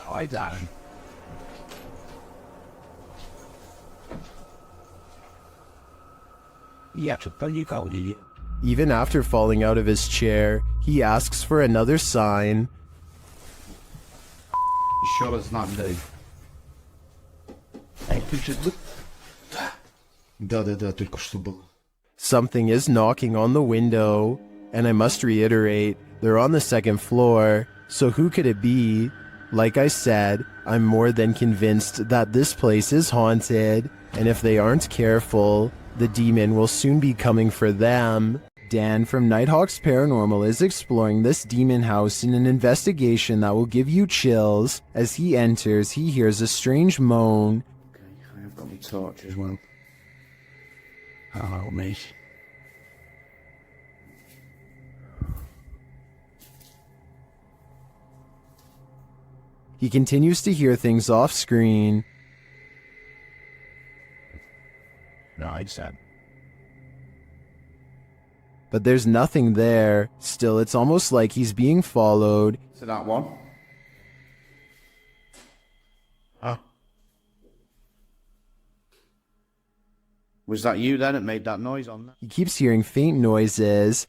Hi, Darren. Yeah, to tell you how you. Even after falling out of his chair, he asks for another sign. Еще раз знак дай. Да, только что было. Something is knocking on the window, and I must reiterate, they're on the second floor, so who could it be? Like I said, I'm more than convinced that this place is haunted, and if they aren't careful, the demon will soon be coming for them. Dan from Nighthawk's Paranormal is exploring this demon house in an investigation that will give you chills. As he enters, he hears a strange moan. Okay, I've got my torch as well. Oh, mate. He continues to hear things off screen. No, I said. But there's nothing there. Still, it's almost like he's being followed. So that one. Huh? Was that you then that made that noise on that? He keeps hearing faint noises.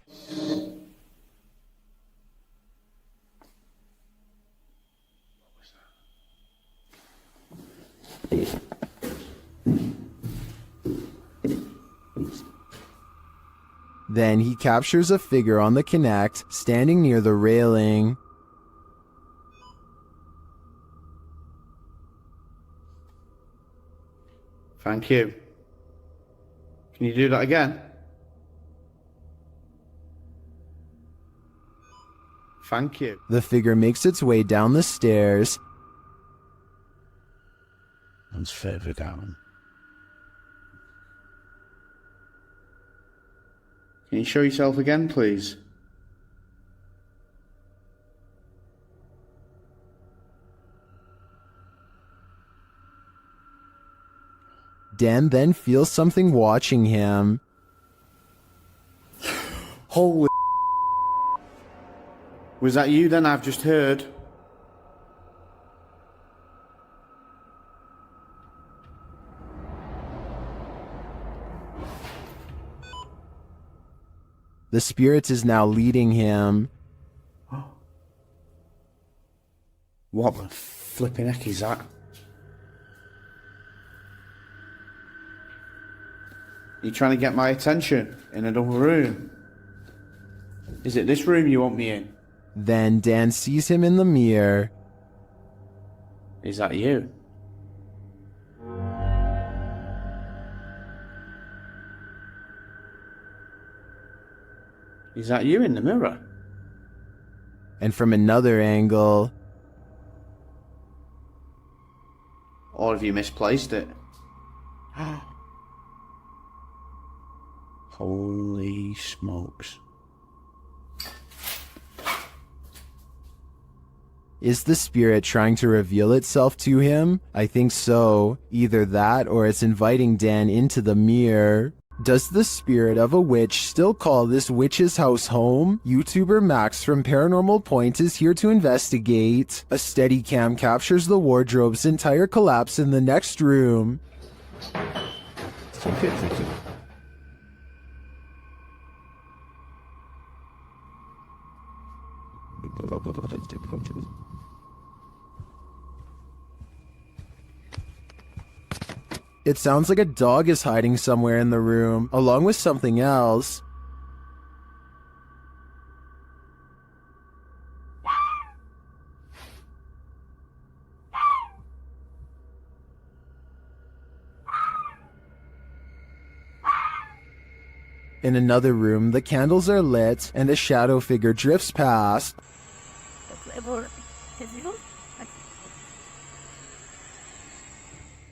Then he captures a figure on the Kinect, standing near the railing. Thank you. Can you do that again? Thank you. The figure makes its way down the stairs. And further down. Can you show yourself again, please? Dan then feels something watching him. Holy. Was that you then I've just heard? The spirit is now leading him. What the flipping heck is that? You trying to get my attention in another room? Is it this room you want me in? Then Dan sees him in the mirror. Is that you? Is that you in the mirror? And from another angle. Or have you misplaced it? Holy smokes. Is the spirit trying to reveal itself to him? I think so. Either that or it's inviting Dan into the mirror. Does the spirit of a witch still call this witch's house home? YouTuber Max from Paranormal Point is here to investigate. A Steadicam captures the wardrobe's entire collapse in the next room. It sounds like a dog is hiding somewhere in the room, along with something else. In another room, the candles are lit and a shadow figure drifts past.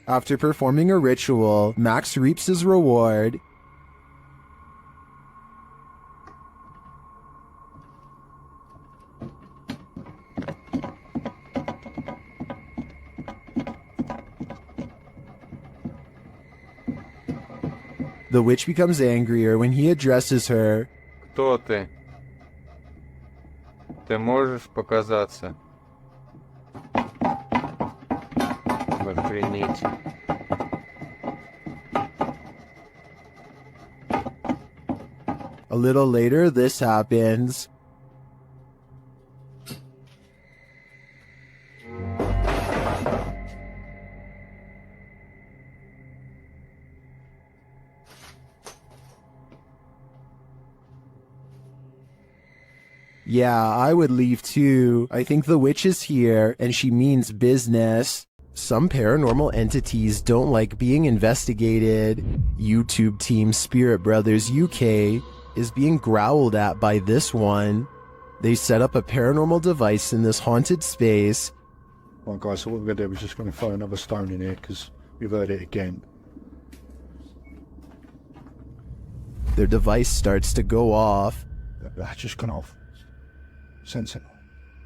After performing a ritual, Max reaps his reward. The witch becomes angrier when he addresses her. Кто ты? Ты можешь показаться? Охренеть. A little later, this happens. Yeah, I would leave too. I think the witch is here, and she means business. Some paranormal entities don't like being investigated. YouTube team Spirit Brothers UK is being growled at by this one. They set up a paranormal device in this haunted space. Right guys, so what we're going to do is just going to throw another stone in here because we've heard it again. Their device starts to go off. That's just gone off. Sensible.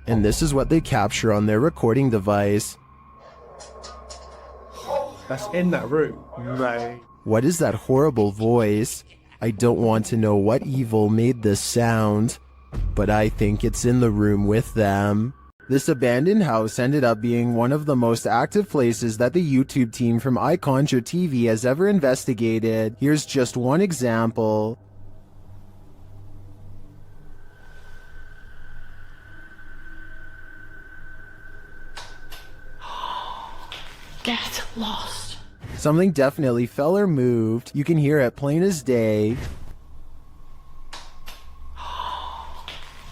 And this is what they capture on their recording device. That's in that room. Right. What is that horrible voice? I don't want to know what evil made this sound, but I think it's in the room with them. This abandoned house ended up being one of the most active places that the YouTube team from iConjure TV has ever investigated. Here's just one example. Get lost. Something definitely fell or moved. You can hear it plain as day.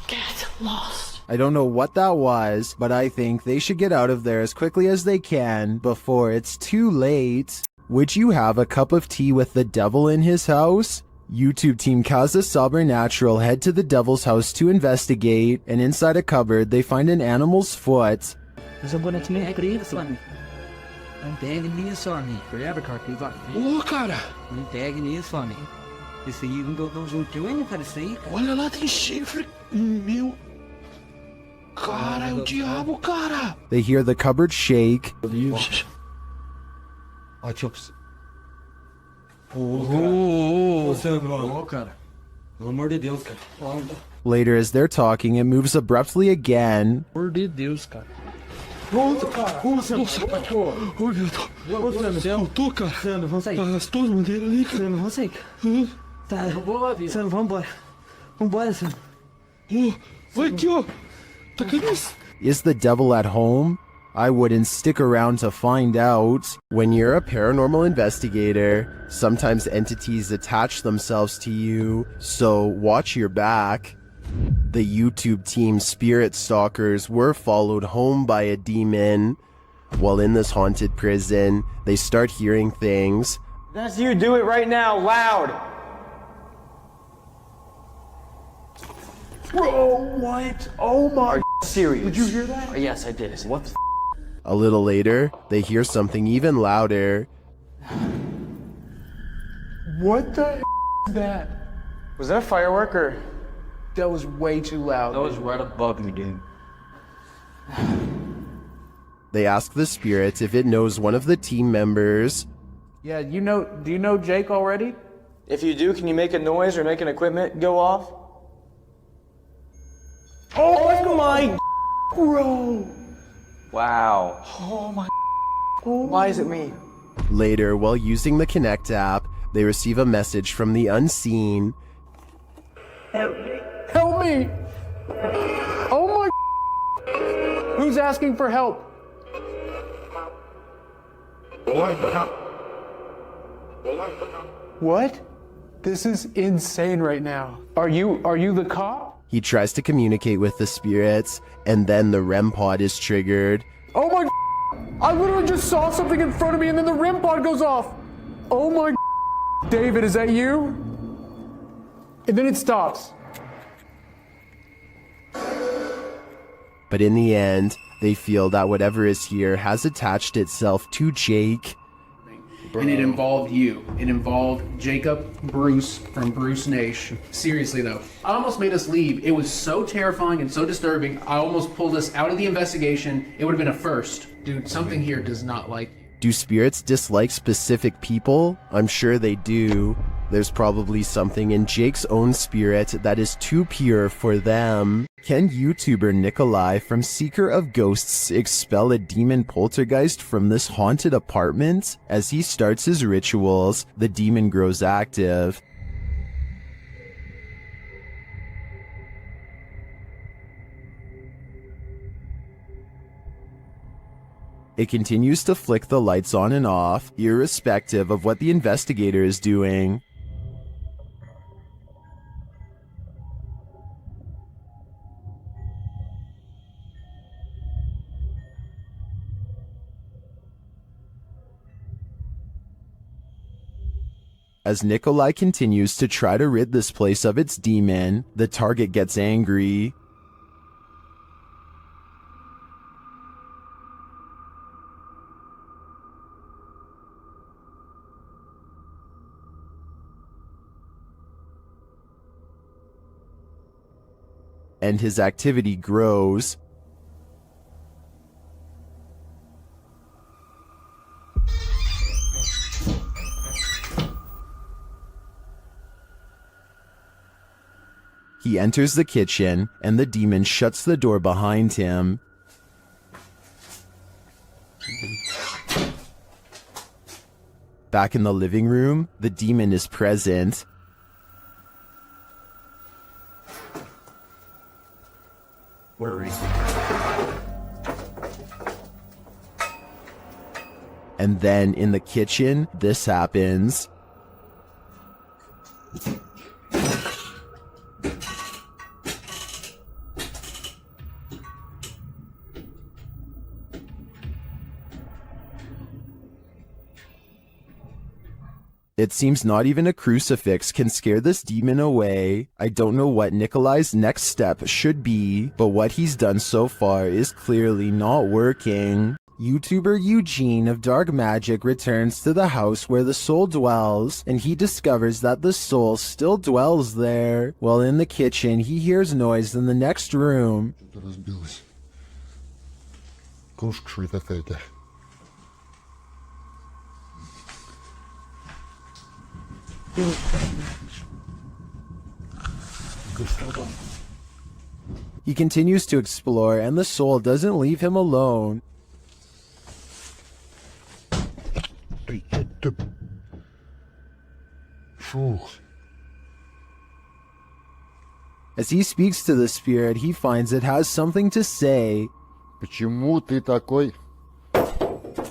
Get lost. I don't know what that was, but I think they should get out of there as quickly as they can before it's too late. Would you have a cup of tea with the devil in his house? YouTube team Casa Sobrenatural head to the devil's house to investigate, and inside a cupboard they find an animal's foot. I'm begging you, Sonny. Forever, cartoons like Ô, cara! I'm begging you, Sonny. You see, you can go juntinho, cara, see? Olha lá, tem chifre. Meu. Cara, é o diabo, cara. They hear the cupboard shake. Ó, Chops. Ô, cara. Pelo amor de Deus, cara. Later, as they're talking, it moves abruptly again. Pelo amor de Deus, cara. Nossa, cara! Nossa, cachorro! Ô, meu Deus! Eu tô, cara! Sandro, vamos sair. As tuas bandeiras ali, cara. Sandro, vamos sair. Tá, Sandro, vamos embora. Vambora, Sandro. Vai aqui, ó. Tá caindo isso. Is the devil at home? I wouldn't stick around to find out. When you're a paranormal investigator, sometimes entities attach themselves to you, so watch your back. The YouTube team Spirit Stalkers were followed home by a demon. While in this haunted prison, they start hearing things. That's you, do it right now, loud! Bro, what? Oh my... Are you serious? Did you hear that? Yes, I did. I said, what the A little later, they hear something even louder. What the is that? Was that a firework or... That was way too loud. That was right above me, dude. They ask the spirit if it knows one of the team members. Yeah, do you know Jake already? If you do, can you make a noise or make an equipment go off? Oh my... Bro! Wow. Oh my... Why is it me? Later, while using the Connect app, they receive a message from the unseen. Help me! Oh my... Who's asking for help? What? This is insane right now. Are you the cop? He tries to communicate with the spirits, and then the REM pod is triggered. Oh my... I literally just saw something in front of me and then the REM pod goes off. Oh my... David, is that you? And then it stops. But in the end, they feel that whatever is here has attached itself to Jake. And it involved you. It involved Jacob Bruce from Bruce Nation. Seriously though, I almost made us leave. It was so terrifying and so disturbing. I almost pulled us out of the investigation. It would have been a first. Dude, something here does not like you. Do spirits dislike specific people? I'm sure they do. There's probably something in Jake's own spirit that is too pure for them. Can YouTuber Nikolai from Seeker of Ghosts expel a demon poltergeist from this haunted apartment? As he starts his rituals, the demon grows active. It continues to flick the lights on and off, irrespective of what the investigator is doing. As Nikolai continues to try to rid this place of its demon, the target gets angry. And his activity grows. He enters the kitchen, and the demon shuts the door behind him. Back in the living room, the demon is present. Where is he? And then in the kitchen, this happens. It seems not even a crucifix can scare this demon away. I don't know what Nikolai's next step should be, but what he's done so far is clearly not working. YouTuber Eugene of Dark Magic returns to the house where the soul dwells, and he discovers that the soul still dwells there. While in the kitchen, he hears noise in the next room. He continues to explore, and the soul doesn't leave him alone. As he speaks to the spirit, he finds it has something to say. Почему ты такой?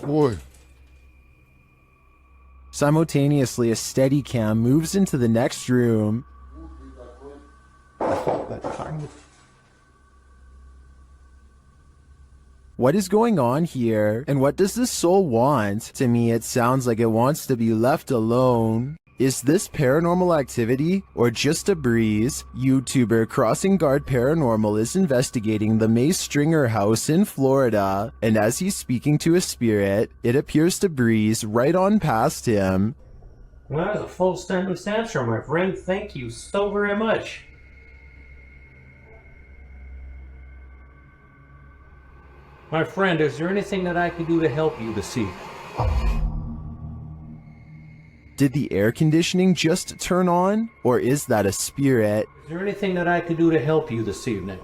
Ой. Simultaneously, a Steadicam moves into the next room. What is going on here? And what does this soul want? To me, it sounds like it wants to be left alone. Is this paranormal activity or just a breeze? YouTuber Crossing Guard Paranormal is investigating the May Stringer house in Florida, and as he's speaking to a spirit, it appears to breeze right on past him. Well, that was a full sentence answer, my friend. Thank you so very much. My friend, is there anything that I can do to help you this evening? Did the air conditioning just turn on? Or is that a spirit? Is there anything that I can do to help you this evening?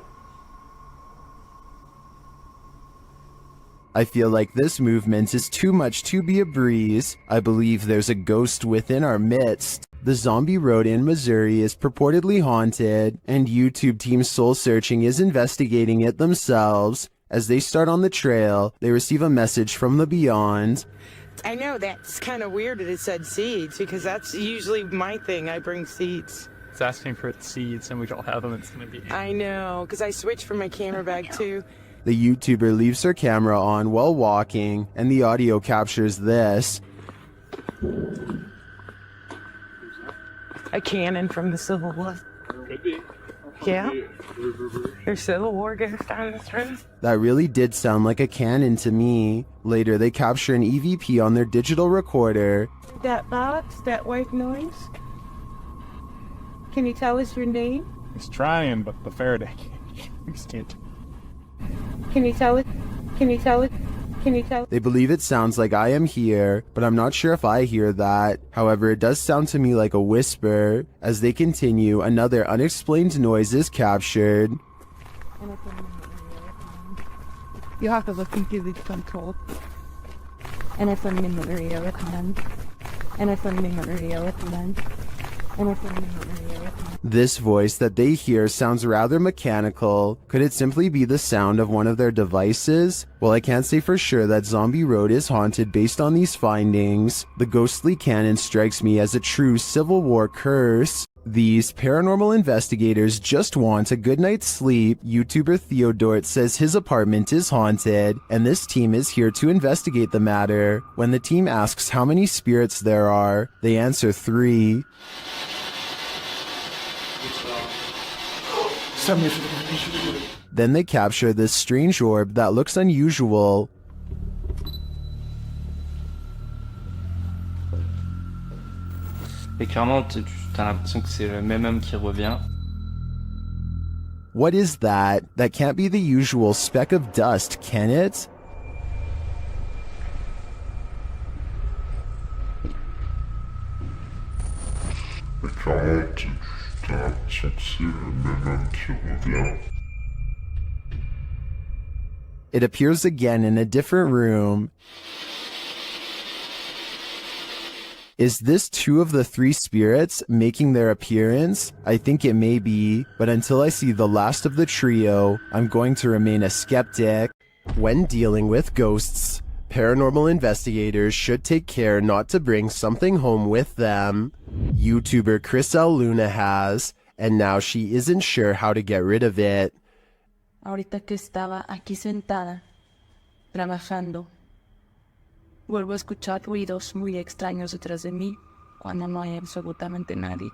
I feel like this movement is too much to be a breeze. I believe there's a ghost within our midst. The zombie road in Missouri is purportedly haunted, and YouTube Team Soul Searching is investigating it themselves. As they start on the trail, they receive a message from the beyond. I know that's kind of weird that it said seeds, because that's usually my thing. I bring seeds. It's asking for seeds, and we don't have them. It's going to be... I know, because I switched from my camera bag too. The YouTuber leaves her camera on while walking, and the audio captures this. A cannon from the Civil War. Could be. Yeah. There's Civil War ghosts down this room. That really did sound like a cannon to me. Later, they capture an EVP on their digital recorder. That box, that white noise. Can you tell us your name? He's trying, but the Faraday can't. Can you tell it? Can you tell it? Can you tell? They believe it sounds like I am here, but I'm not sure if I hear that. However, it does sound to me like a whisper. As they continue, another unexplained noise is captured. You have to look into the control. And if I'm in the area with them. And if I'm in the area with them. And if I'm in the area with them. This voice that they hear sounds rather mechanical. Could it simply be the sound of one of their devices? Well, I can't say for sure that Zombie Road is haunted based on these findings. The ghostly cannon strikes me as a true Civil War curse. These paranormal investigators just want a good night's sleep. YouTuber Theodort says his apartment is haunted, and this team is here to investigate the matter. When the team asks how many spirits there are, they answer 3. Then they capture this strange orb that looks unusual. Et clairement, t'as l'impression que c'est le même homme qui revient. What is that? That can't be the usual speck of dust, can it? It appears again in a different room. Is this 2 of the 3 spirits making their appearance? I think it may be, but until I see the last of the trio, I'm going to remain a skeptic. When dealing with ghosts, paranormal investigators should take care not to bring something home with them. YouTuber Chris L. Luna has, and now she isn't sure how to get rid of it. Ahorita que estaba aquí sentada, trabajando, vuelvo a escuchar ruidos muy extraños detrás de mí cuando no hay absolutamente nadie.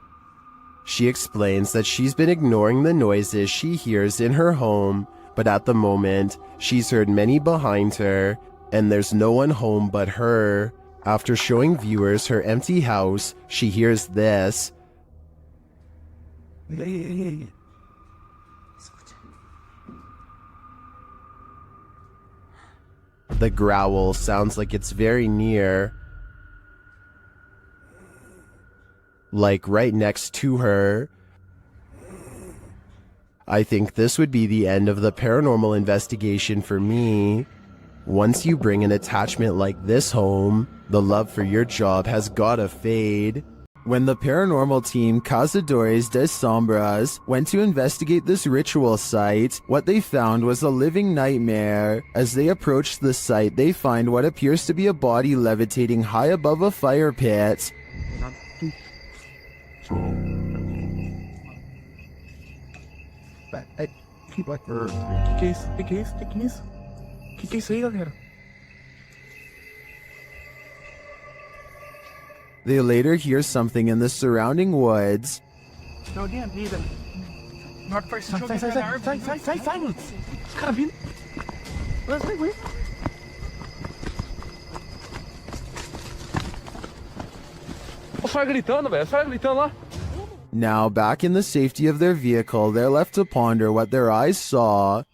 She explains that she's been ignoring the noises she hears in her home, but at the moment, she's heard many behind her, and there's no one home but her. After showing viewers her empty house, she hears this. The growl sounds like it's very near, like right next to her. I think this would be the end of the paranormal investigation for me. Once you bring an attachment like this home, the love for your job has gotta fade. When the paranormal team Cazadores de Sombras went to investigate this ritual site, what they found was a living nightmare. As they approached the site, they find what appears to be a body levitating high above a fire pit. ¿Qué es eso, cara? They later hear something in the surrounding woods. No, damn, neither. Not first. Silence. Carabina. Wait. Os caras gritando, velho. Os caras gritando lá. Now, back in the safety of their vehicle, they're left to ponder what their eyes saw.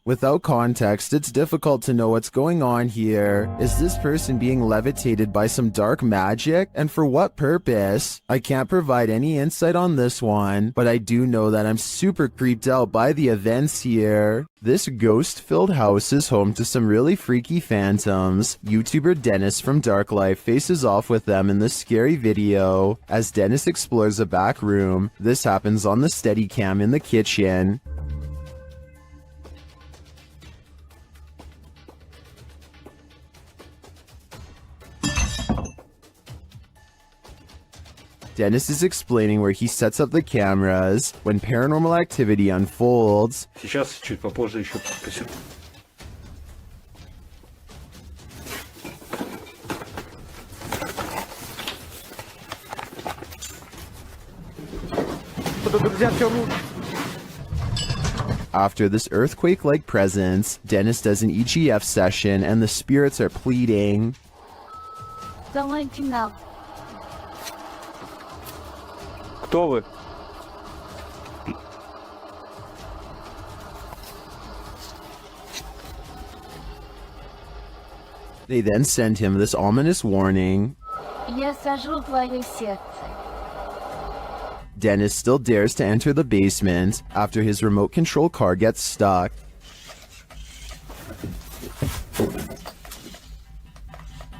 Without context, it's difficult to know what's going on here. Is this person being levitated by some dark magic? And for what purpose? I can't provide any insight on this one, but I do know that I'm super creeped out by the events here. This ghost-filled house is home to some really freaky phantoms. YouTuber Dennis from Dark Life faces off with them in this scary video. As Dennis explores a back room, this happens on the Steadicam in the kitchen. Dennis is explaining where he sets up the cameras when paranormal activity unfolds. Сейчас, чуть попозже еще. After this earthquake-like presence, Dennis does an EGF session and the spirits are pleading. Давайте нам. Кто вы? They then send him this ominous warning. Я сожру твое сердце. Dennis still dares to enter the basement after his remote control car gets stuck.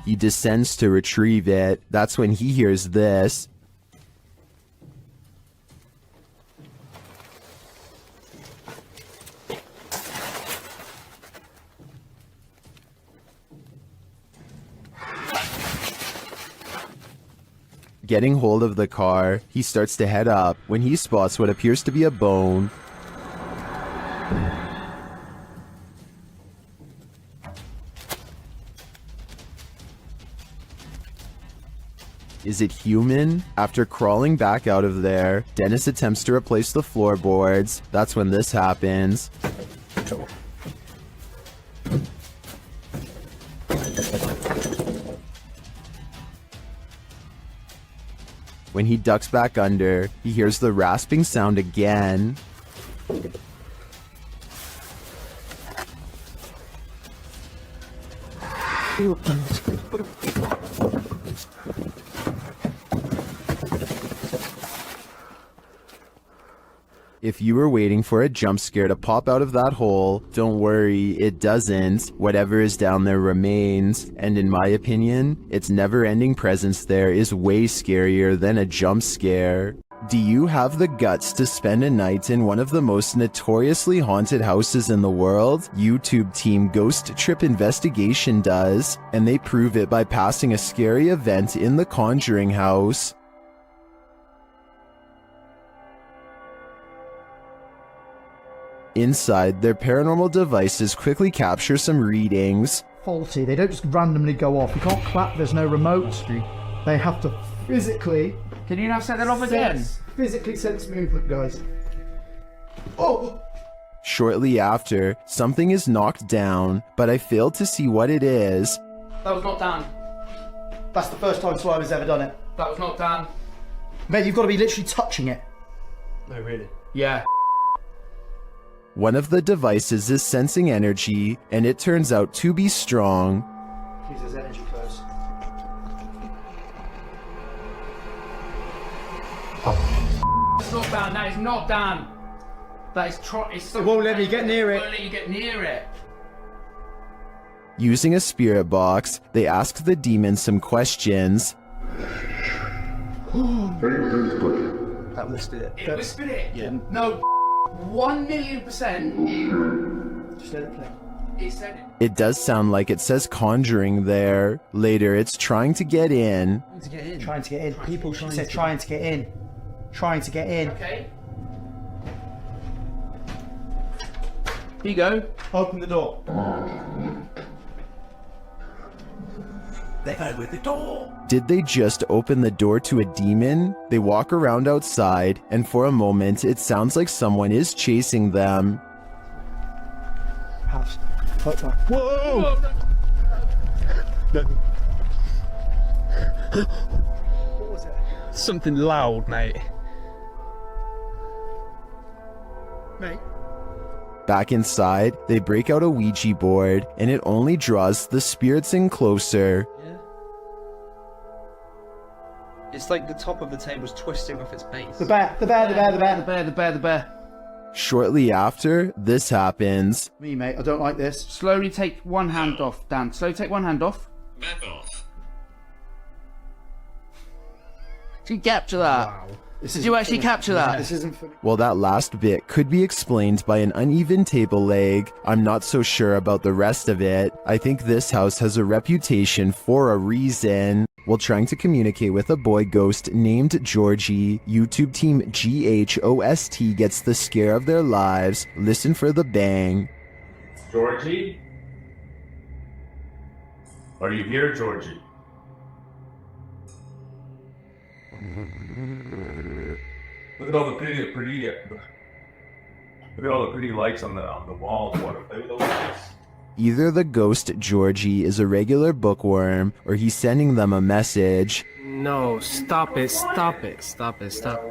He descends to retrieve it. That's when he hears this. Getting hold of the car, he starts to head up when he spots what appears to be a bone. Is it human? After crawling back out of there, Dennis attempts to replace the floorboards. That's when this happens. When he ducks back under, he hears the rasping sound again. If you were waiting for a jump scare to pop out of that hole, don't worry, it doesn't. Whatever is down there remains, and in my opinion, its never-ending presence there is way scarier than a jump scare. Do you have the guts to spend a night in one of the most notoriously haunted houses in the world? YouTube team Ghost Trip Investigation does, and they prove it by passing a scary event in the Conjuring house. Inside, their paranormal devices quickly capture some readings. Faulty, they don't just randomly go off. You can't clap, there's no remote. They have to physically... Can you now set that off again? Physically sense movement, guys. Oh! Shortly after, something is knocked down, but I failed to see what it is. That was not Dan. That's the first time Slimer's ever done it. That was not Dan. Mate, you've got to be literally touching it. No, really? Yeah. One of the devices is sensing energy, and it turns out to be strong. Use his energy close. It's not Dan, that is not Dan. That is It won't let me get near it. It won't let you get near it. Using a spirit box, they ask the demon some questions. That whispered it. It whispered it? Yeah. No, 1,000,000%. Just let it play. It said it. It does sound like it says Conjuring there. Later, it's trying to get in. Trying to get in. People should say trying to get in. Trying to get in. Okay. Here you go. Open the door. They opened the door. Did they just open the door to a demon? They walk around outside, and for a moment, it sounds like someone is chasing them. House. Whoa! What was it? Something loud, mate. Mate. Back inside, they break out a Ouija board, and it only draws the spirits in closer. It's like the top of the table's twisting off its base. The bear. Shortly after, this happens. Me, mate, I don't like this. Slowly take one hand off, Dan. Slowly take one hand off. Back off. Did you capture that? Wow. Did you actually capture that? This isn't funny. Well, that last bit could be explained by an uneven table leg. I'm not so sure about the rest of it. I think this house has a reputation for a reason. While trying to communicate with a boy ghost named Georgie, YouTube team GHOST gets the scare of their lives. Listen for the bang. Georgie? Are you here, Georgie? Look at all the pretty lights on the walls. What are those lights? Either the ghost Georgie is a regular bookworm, or he's sending them a message. No, stop it, stop it, stop it, stop.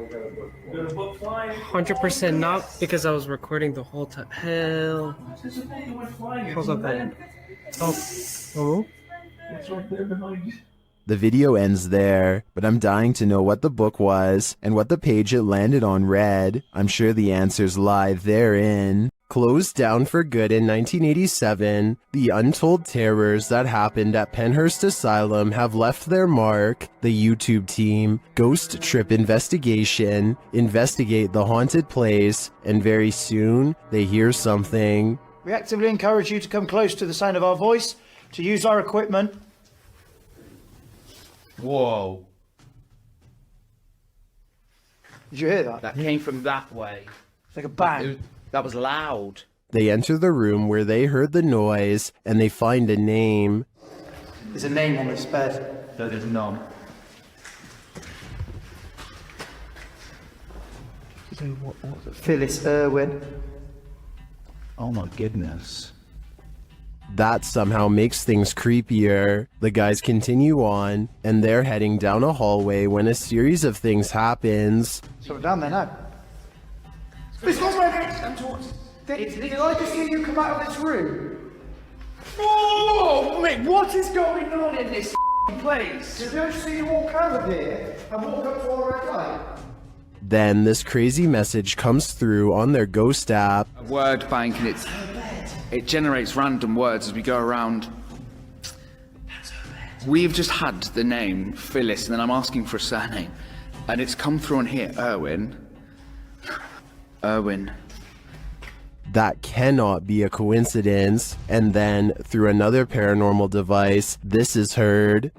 100% not, because I was recording the whole time. Hell. What's up there? Oh. What's right there behind you? The video ends there, but I'm dying to know what the book was and what the page it landed on read. I'm sure the answers lie therein. Closed down for good in 1987, the untold terrors that happened at Penhurst Asylum have left their mark. The YouTube team, Ghost Trip Investigation, investigate the haunted place, and very soon they hear something. We actively encourage you to come close to the sound of our voice, to use our equipment. Whoa. Did you hear that? That came from that way. It's like a bang. That was loud. They enter the room where they heard the noise, and they find a name. There's a name on this bed. No, there's none. Phyllis Irwin. Oh my goodness. That somehow makes things creepier. The guys continue on, and they're heading down a hallway when a series of things happens. So we're down there now. This was my Did I just hear you come out of this room? Oh, mate, what is going on in this place? Did I see you walk out of here and walk up to our red light? Then this crazy message comes through on their ghost app. A word bank, and it generates random words as we go around. We've just had the name Phyllis, and then I'm asking for a surname, and it's come through on here, Irwin. That cannot be a coincidence. And then, through another paranormal device, this is heard.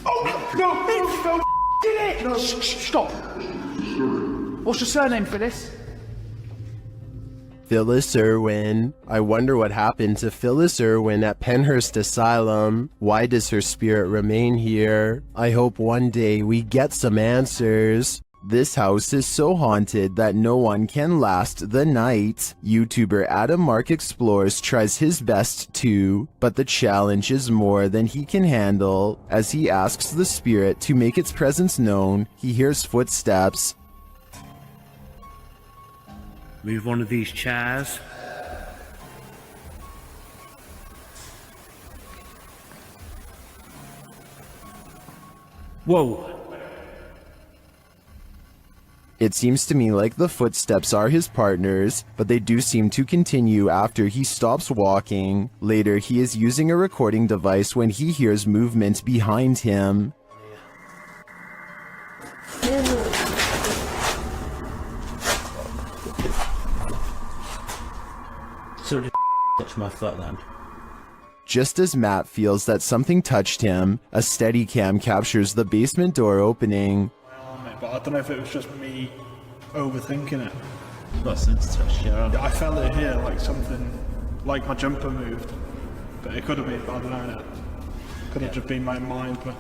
Oh, no, did it! No, stop. What's your surname, Phyllis? Phyllis Irwin. I wonder what happened to Phyllis Irwin at Penhurst Asylum. Why does her spirit remain here? I hope one day we get some answers. This house is so haunted that no one can last the night. YouTuber Adam Mark Explores tries his best too, but the challenge is more than he can handle. As he asks the spirit to make its presence known, he hears footsteps. Move one of these chairs. Whoa. It seems to me like the footsteps are his partners, but they do seem to continue after he stops walking. Later, he is using a recording device when he hears movement behind him. So did touch my foot then? Just as Matt feels that something touched him, a Steadicam captures the basement door opening. But I don't know if it was just me overthinking it. What sense touched you? I felt it here, like something, like my jumper moved. But it could have been, I don't know. Could have just been my mind, but...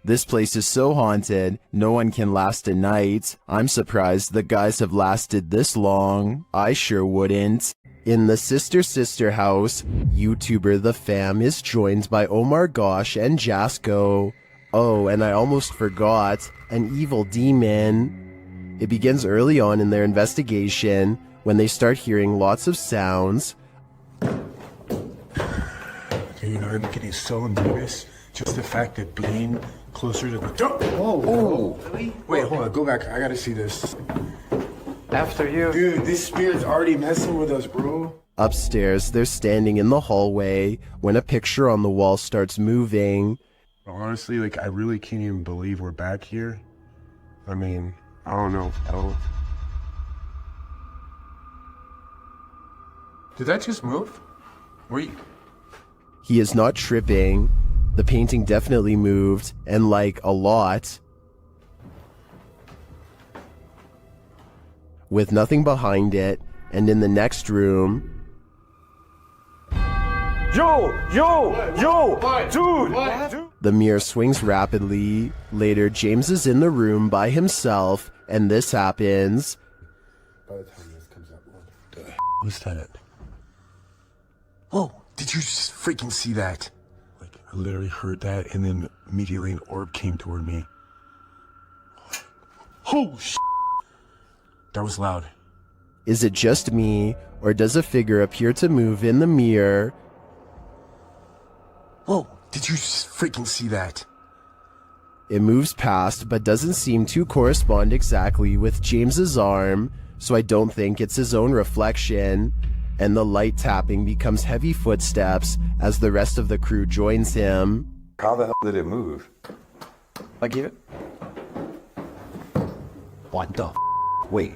This place is so haunted, no one can last a night. I'm surprised the guys have lasted this long. I sure wouldn't. In the Sister house, YouTuber The Fam is joined by Omar Gosh and Jasko. Oh, and I almost forgot, an evil demon. It begins early on in their investigation, when they start hearing lots of sounds. You know, I'm getting so nervous. Just the fact of being closer to the door. Oh, really? Wait, hold on, go back. I gotta see this. After you. Dude, this spirit's already messing with us, bro. Upstairs, they're standing in the hallway when a picture on the wall starts moving. Honestly, like, I really can't even believe we're back here. I mean, I don't know. Did that just move? He is not tripping. The painting definitely moved, and like a lot. With nothing behind it, and in the next room... Dude! The mirror swings rapidly. Later, James is in the room by himself, and this happens. By the time this comes out, what the was that? Oh, did you just freaking see that? Like, I literally heard that, and then immediately an orb came toward me. Oh, that was loud. Is it just me, or does a figure appear to move in the mirror? Whoa, did you just freaking see that? It moves past, but doesn't seem to correspond exactly with James's arm, so I don't think it's his own reflection. And the light tapping becomes heavy footsteps as the rest of the crew joins him. How the hell did it move? Like it? What the Wait.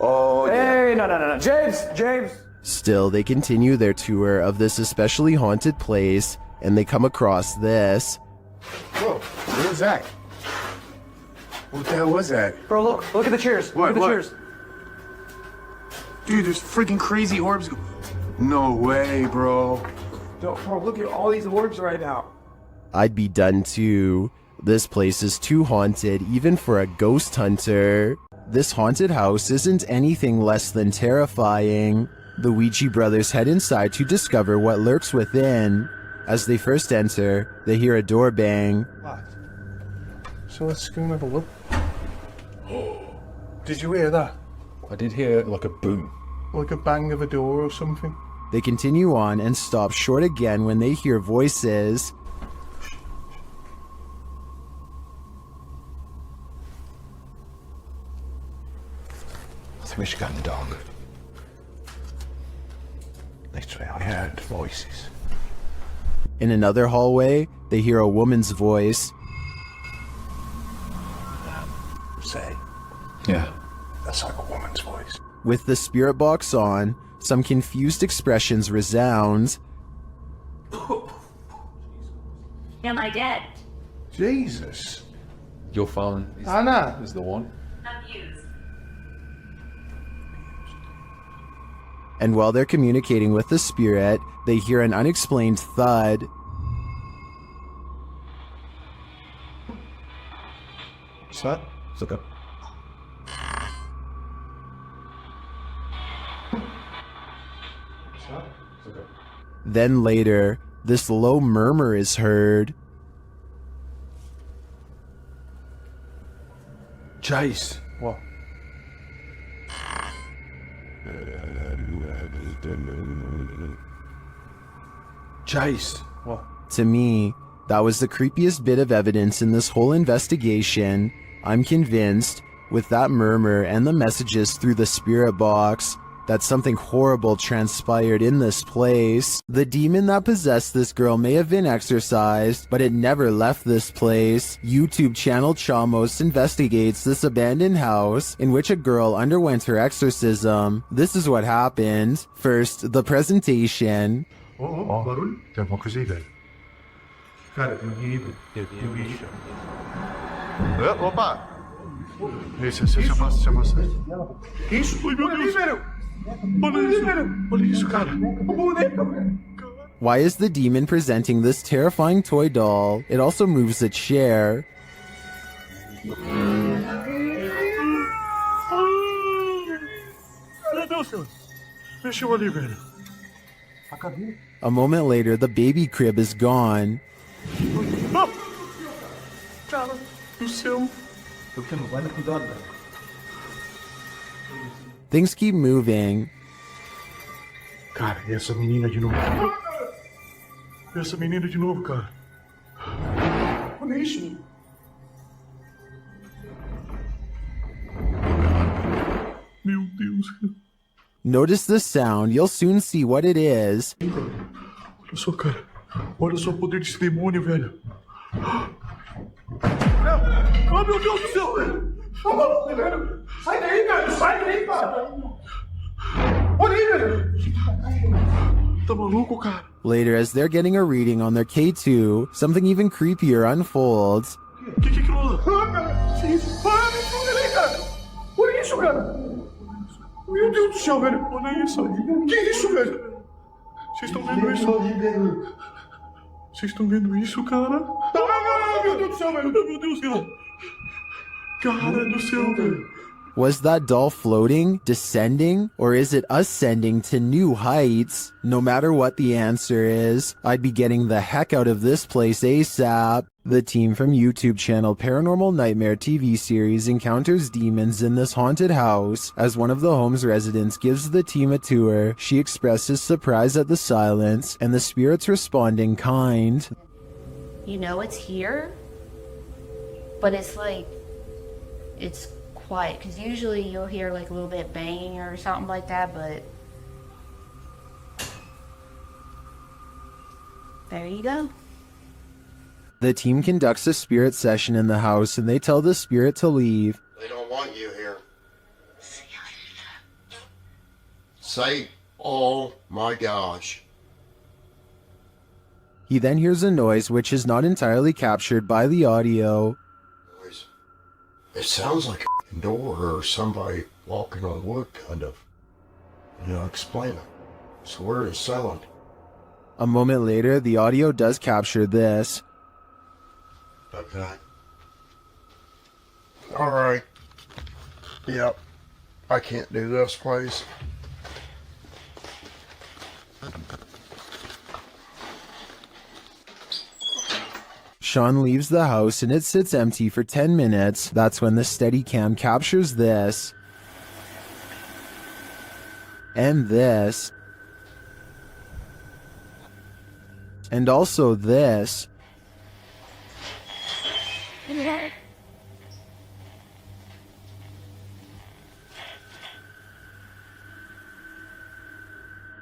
Oh, Hey, no. James! Still, they continue their tour of this especially haunted place, and they come across this. Whoa, what was that? What the hell was that? Bro, look at the chairs. What? Look at the chairs. Dude, there's freaking crazy orbs. No way, bro. Bro, look at all these orbs right now. I'd be done too. This place is too haunted even for a ghost hunter. This haunted house isn't anything less than terrifying. The Ouija brothers head inside to discover what lurks within. As they first enter, they hear a door bang. So let's go and have a look. Did you hear that? I did hear like a boom. Like a bang of a door or something? They continue on and stop short again when they hear voices. I think we should go in the dark. Literally, I heard voices. In another hallway, they hear a woman's voice. Say. Yeah. That's like a woman's voice. With the spirit box on, some confused expressions resound. Am I dead? Jesus. Your phone is the one. Abused. And while they're communicating with the spirit, they hear an unexplained thud. What's that? Look up. Then later, this low murmur is heard. Jace. What? Jace. What? To me, that was the creepiest bit of evidence in this whole investigation. I'm convinced, with that murmur and the messages through the spirit box, that something horrible transpired in this place. The demon that possessed this girl may have been exorcised, but it never left this place. YouTube channel Chamos investigates this abandoned house in which a girl underwent her exorcism. This is what happened. First, the presentation. Barulho? Tem alguma coisa aí, velho? Cara, eu vi. Opa! Esse, se eu faço. Que isso? Ai, meu Deus! Olha isso, cara! Why is the demon presenting this terrifying toy doll? It also moves a chair. Deixa eu ali, velho. A moment later, the baby crib is gone. Cara do céu. Things keep moving. Cara, e essa menina de novo? Essa menina de novo, cara. Olha isso. Meu Deus. Notice the sound, you'll soon see what it is. Olha só, cara. Olha só o poder desse demônio, velho. Oh, meu Deus do céu, velho. Velho. Sai daí, velho. Sai daí, cara. Olha aí, velho. Tá maluco, cara? Later, as they're getting a reading on their K2, something even creepier unfolds. Que rola? Ah, cara. Para, me fuga ali, cara. Olha isso, cara. Meu Deus do céu, velho. Olha isso. Que isso, velho? Vocês estão vendo isso? Vocês estão vendo isso, cara? Ah, meu Deus do céu, velho. Meu Deus, cara. Cara do céu, velho. Was that doll floating, descending, or is it ascending to new heights? No matter what the answer is, I'd be getting the heck out of this place ASAP. The team from YouTube channel Paranormal Nightmare TV series encounters demons in this haunted house. As one of the home's residents gives the team a tour, she expresses surprise at the silence, and the spirits respond in kind. You know it's here, but it's like, it's quiet, because usually you'll hear like a little bit banging or something like that, but there you go. The team conducts a spirit session in the house and they tell the spirit to leave. They don't want you here. Say, oh my gosh. He then hears a noise which is not entirely captured by the audio. It sounds like a door or somebody walking on wood, kind of. Explain it. So where is silent? A moment later, the audio does capture this. Okay. Alright. Yep. I can't do this, please. Sean leaves the house and it sits empty for 10 minutes. That's when the Steadicam captures this. And this. And also this.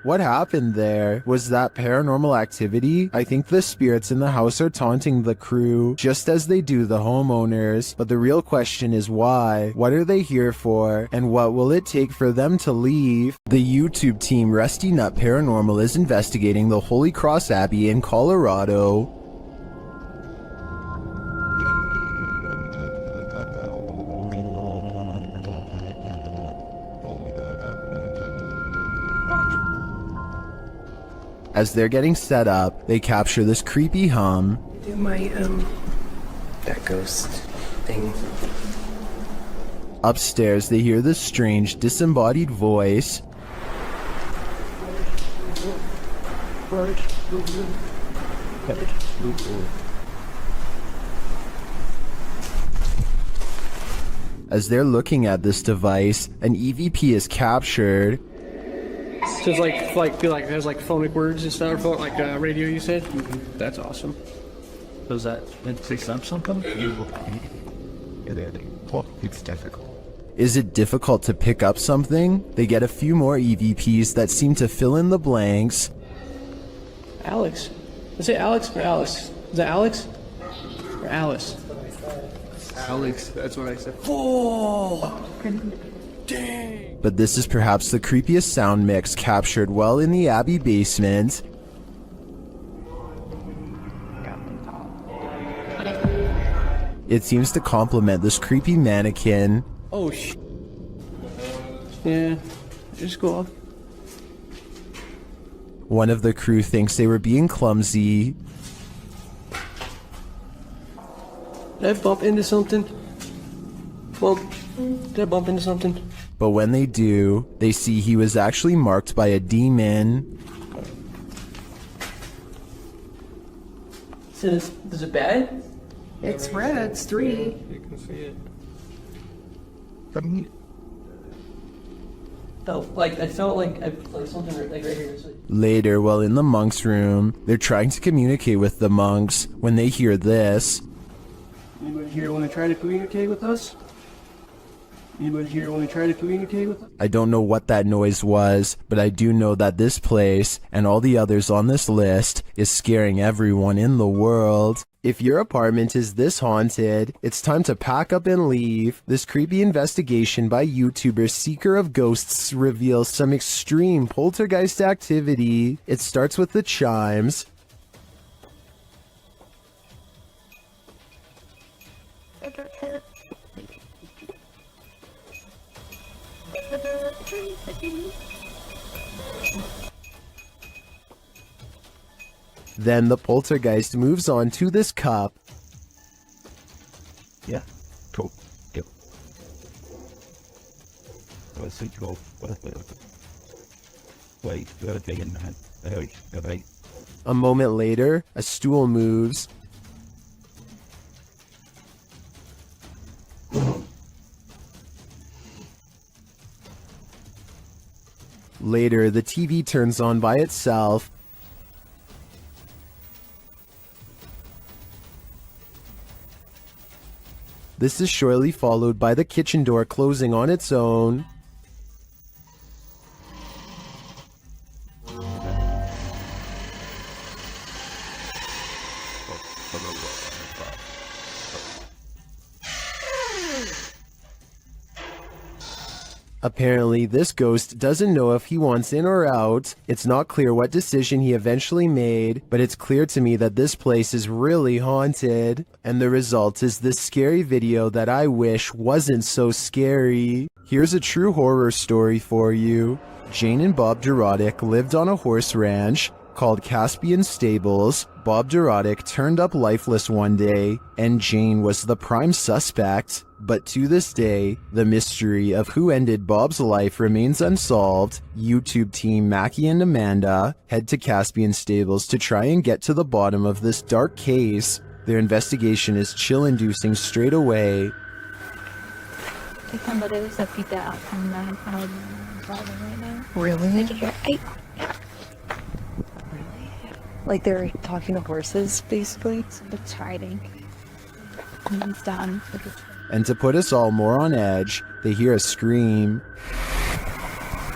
What happened there? Was that paranormal activity? I think the spirits in the house are taunting the crew, just as they do the homeowners. But the real question is why? What are they here for? And what will it take for them to leave? The YouTube team Rusty Nut Paranormal is investigating the Holy Cross Abbey in Colorado. As they're getting set up, they capture this creepy hum. Do my, that ghost thing. Upstairs, they hear this strange, disembodied voice. As they're looking at this device, an EVP is captured. So it's like it has like phonic words and stuff, or like radio, you said? That's awesome. Does that fix up something? It's difficult. Is it difficult to pick up something? They get a few more EVPs that seem to fill in the blanks. Alex. Is it Alex or Alice? Is that Alex? Or Alice? Alex, that's what I said. Oh! Dang! But this is perhaps the creepiest sound mix captured well in the Abbey basement. It seems to complement this creepy mannequin. Oh, yeah, just go off. One of the crew thinks they were being clumsy. Did I bump into something? Well, did I bump into something? But when they do, they see he was actually marked by a demon. So is it bad? It's red, it's 3. You can see it. I felt like something like right here. Later, while in the monks' room, they're trying to communicate with the monks when they hear this. Anybody here want to try to communicate with us? Anybody here want to try to communicate with us? I don't know what that noise was, but I do know that this place, and all the others on this list, is scaring everyone in the world. If your apartment is this haunted, it's time to pack up and leave. This creepy investigation by YouTuber Seeker of Ghosts reveals some extreme poltergeist activity. It starts with the chimes. Then the poltergeist moves on to this cup. Yeah, cool. Yep. Wait, A moment later, a stool moves. Later, the TV turns on by itself. This is shortly followed by the kitchen door closing on its own. Apparently, this ghost doesn't know if he wants in or out. It's not clear what decision he eventually made, but it's clear to me that this place is really haunted. And the result is this scary video that I wish wasn't so scary. Here's a true horror story for you. Jane and Bob Dorodic lived on a horse ranch called Caspian Stables. Bob Dorodic turned up lifeless one day, and Jane was the prime suspect. But to this day, the mystery of who ended Bob's life remains unsolved. YouTube team Mackie and Amanda head to Caspian Stables to try and get to the bottom of this dark case. Their investigation is chill-inducing straight away. Really? Like they're talking to horses, basically? It's hiding. And it's done. And to put us all more on edge, they hear a scream.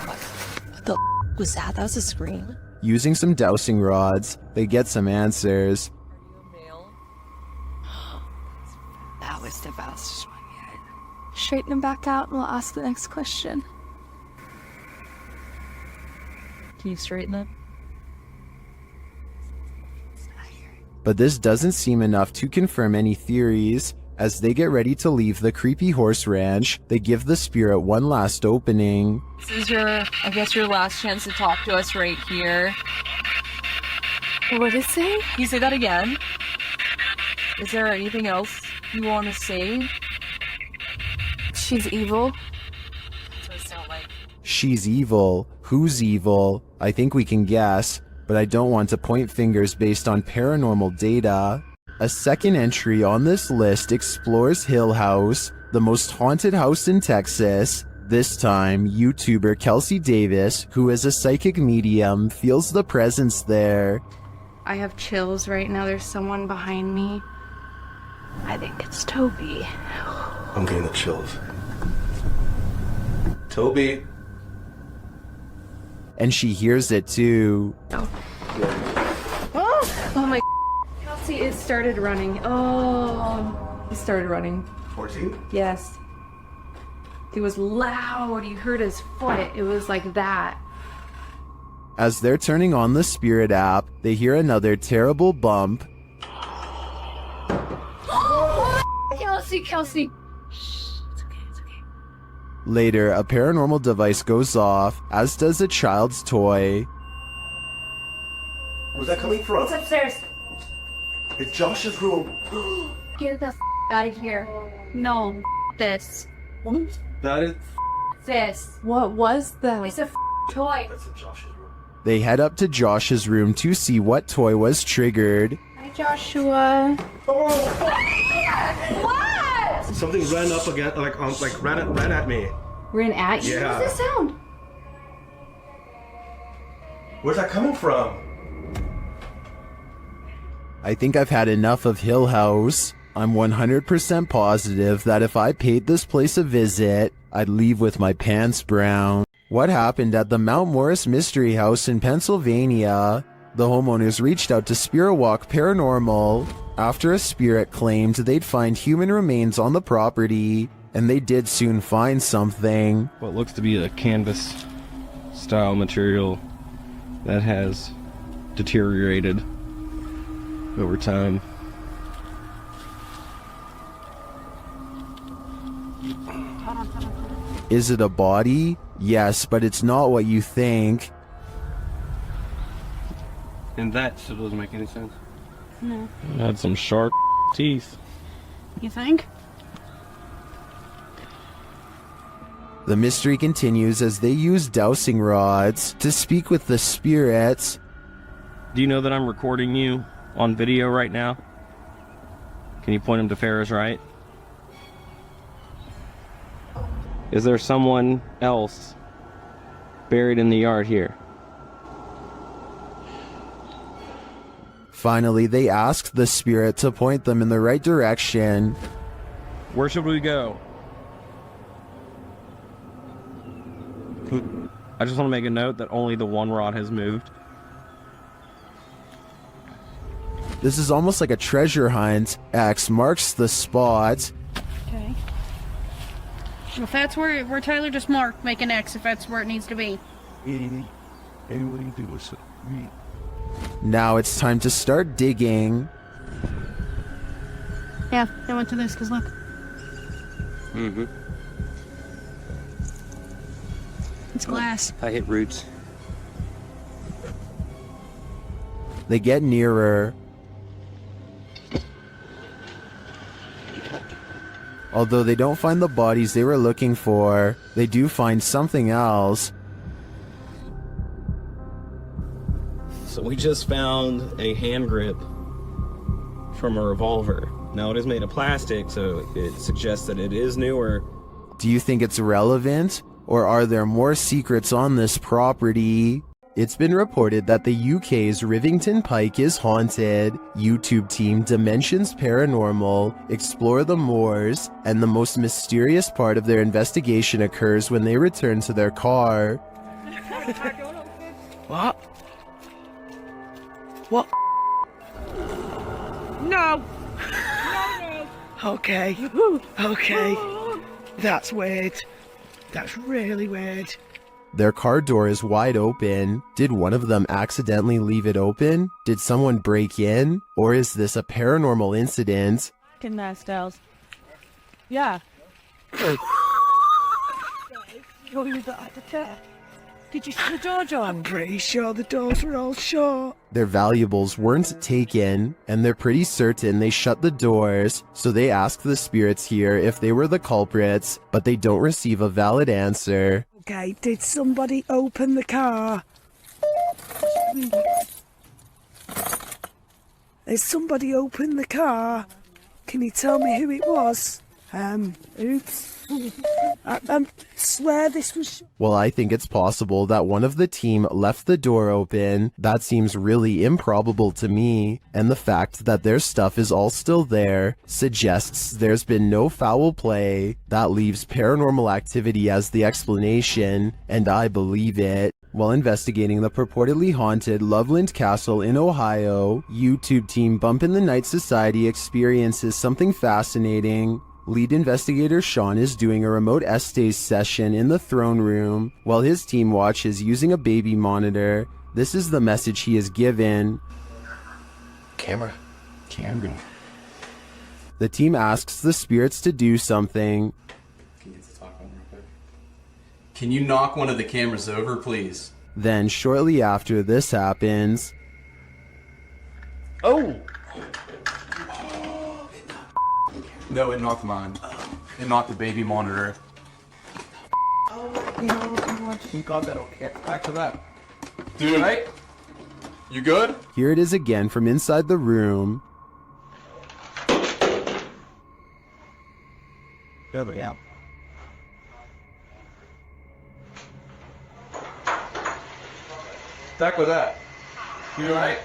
What the was that? That was a scream. Using some dowsing rods, they get some answers. That was the best one yet. Straighten them back out and we'll ask the next question. Can you straighten them? But this doesn't seem enough to confirm any theories. As they get ready to leave the creepy horse ranch, they give the spirit one last opening. This is I guess your last chance to talk to us right here. What did it say? Can you say that again? Is there anything else you want to say? She's evil. That's what it sounds like. She's evil. Who's evil? I think we can guess, but I don't want to point fingers based on paranormal data. A second entry on this list explores Hill House, the most haunted house in Texas. This time, YouTuber Kelsey Davis, who is a psychic medium, feels the presence there. I have chills right now. There's someone behind me. I think it's Toby. I'm getting the chills. Toby. And she hears it too. Oh my. Kelsey, it started running. Oh, it started running. 14? Yes. It was loud. You heard his foot. It was like that. As they're turning on the Spirit app, they hear another terrible bump. Kelsey. Later, a paranormal device goes off, as does a child's toy. Where's that coming from? It's upstairs. It's Josh's room. Get the out of here. No, this. That is. This. What was that? It's a toy. That's in Josh's room. They head up to Josh's room to see what toy was triggered. Hi, Joshua. What? Something ran up again, ran at me. Ran at you? Yeah. What does that sound? Where's that coming from? I think I've had enough of Hill House. I'm 100% positive that if I paid this place a visit, I'd leave with my pants brown. What happened at the Mount Morris Mystery House in Pennsylvania? The homeowners reached out to Spirit Walk Paranormal after a spirit claimed they'd find human remains on the property, and they did soon find something. What looks to be a canvas style material that has deteriorated over time. Is it a body? Yes, but it's not what you think. And that still doesn't make any sense. No. It had some sharp teeth. You think? The mystery continues as they use dowsing rods to speak with the spirits. Do you know that I'm recording you on video right now? Can you point him to Ferris right? Is there someone else buried in the yard here? Finally, they ask the spirit to point them in the right direction. Where should we go? I just want to make a note that only the one rod has moved. This is almost like a treasure hunt. X marks the spot. Okay. If that's where Tyler just marked, make an X if that's where it needs to be. Now it's time to start digging. Yeah, I went to this because look. Mm-hmm. It's glass. I hit roots. They get nearer. Although they don't find the bodies they were looking for, they do find something else. So we just found a hand grip from a revolver. Now it is made of plastic, so it suggests that it is newer. Do you think it's relevant? Or are there more secrets on this property? It's been reported that the UK's Rivington Pike is haunted. YouTube team Dimensions Paranormal explore the moors, and the most mysterious part of their investigation occurs when they return to their car. What? What? No! No! Okay. Okay. That's weird. That's really weird. Their car door is wide open. Did one of them accidentally leave it open? Did someone break in? Or is this a paranormal incident? Fucking nice dolls. Yeah. Did you see the door, John? I'm pretty sure the doors were all shut. Their valuables weren't taken, and they're pretty certain they shut the doors, so they ask the spirits here if they were the culprits, but they don't receive a valid answer. Okay, did somebody open the car? Did somebody open the car? Can you tell me who it was? Oops. I swear this was... Well, I think it's possible that one of the team left the door open. That seems really improbable to me, and the fact that their stuff is all still there suggests there's been no foul play. That leaves paranormal activity as the explanation, and I believe it. While investigating the purportedly haunted Loveland Castle in Ohio, YouTube team Bump in the Night Society experiences something fascinating. Lead investigator Sean is doing a remote Estes session in the throne room while his team watches using a baby monitor. This is the message he is given. Camera. The team asks the spirits to do something. Can you knock one of the cameras over, please? Then shortly after this happens... Oh! No, it knocked mine. It knocked the baby monitor. Oh, God, that'll get back to that. Dude, right? You good? Here it is again from inside the room. Yeah. Back with that. You alright?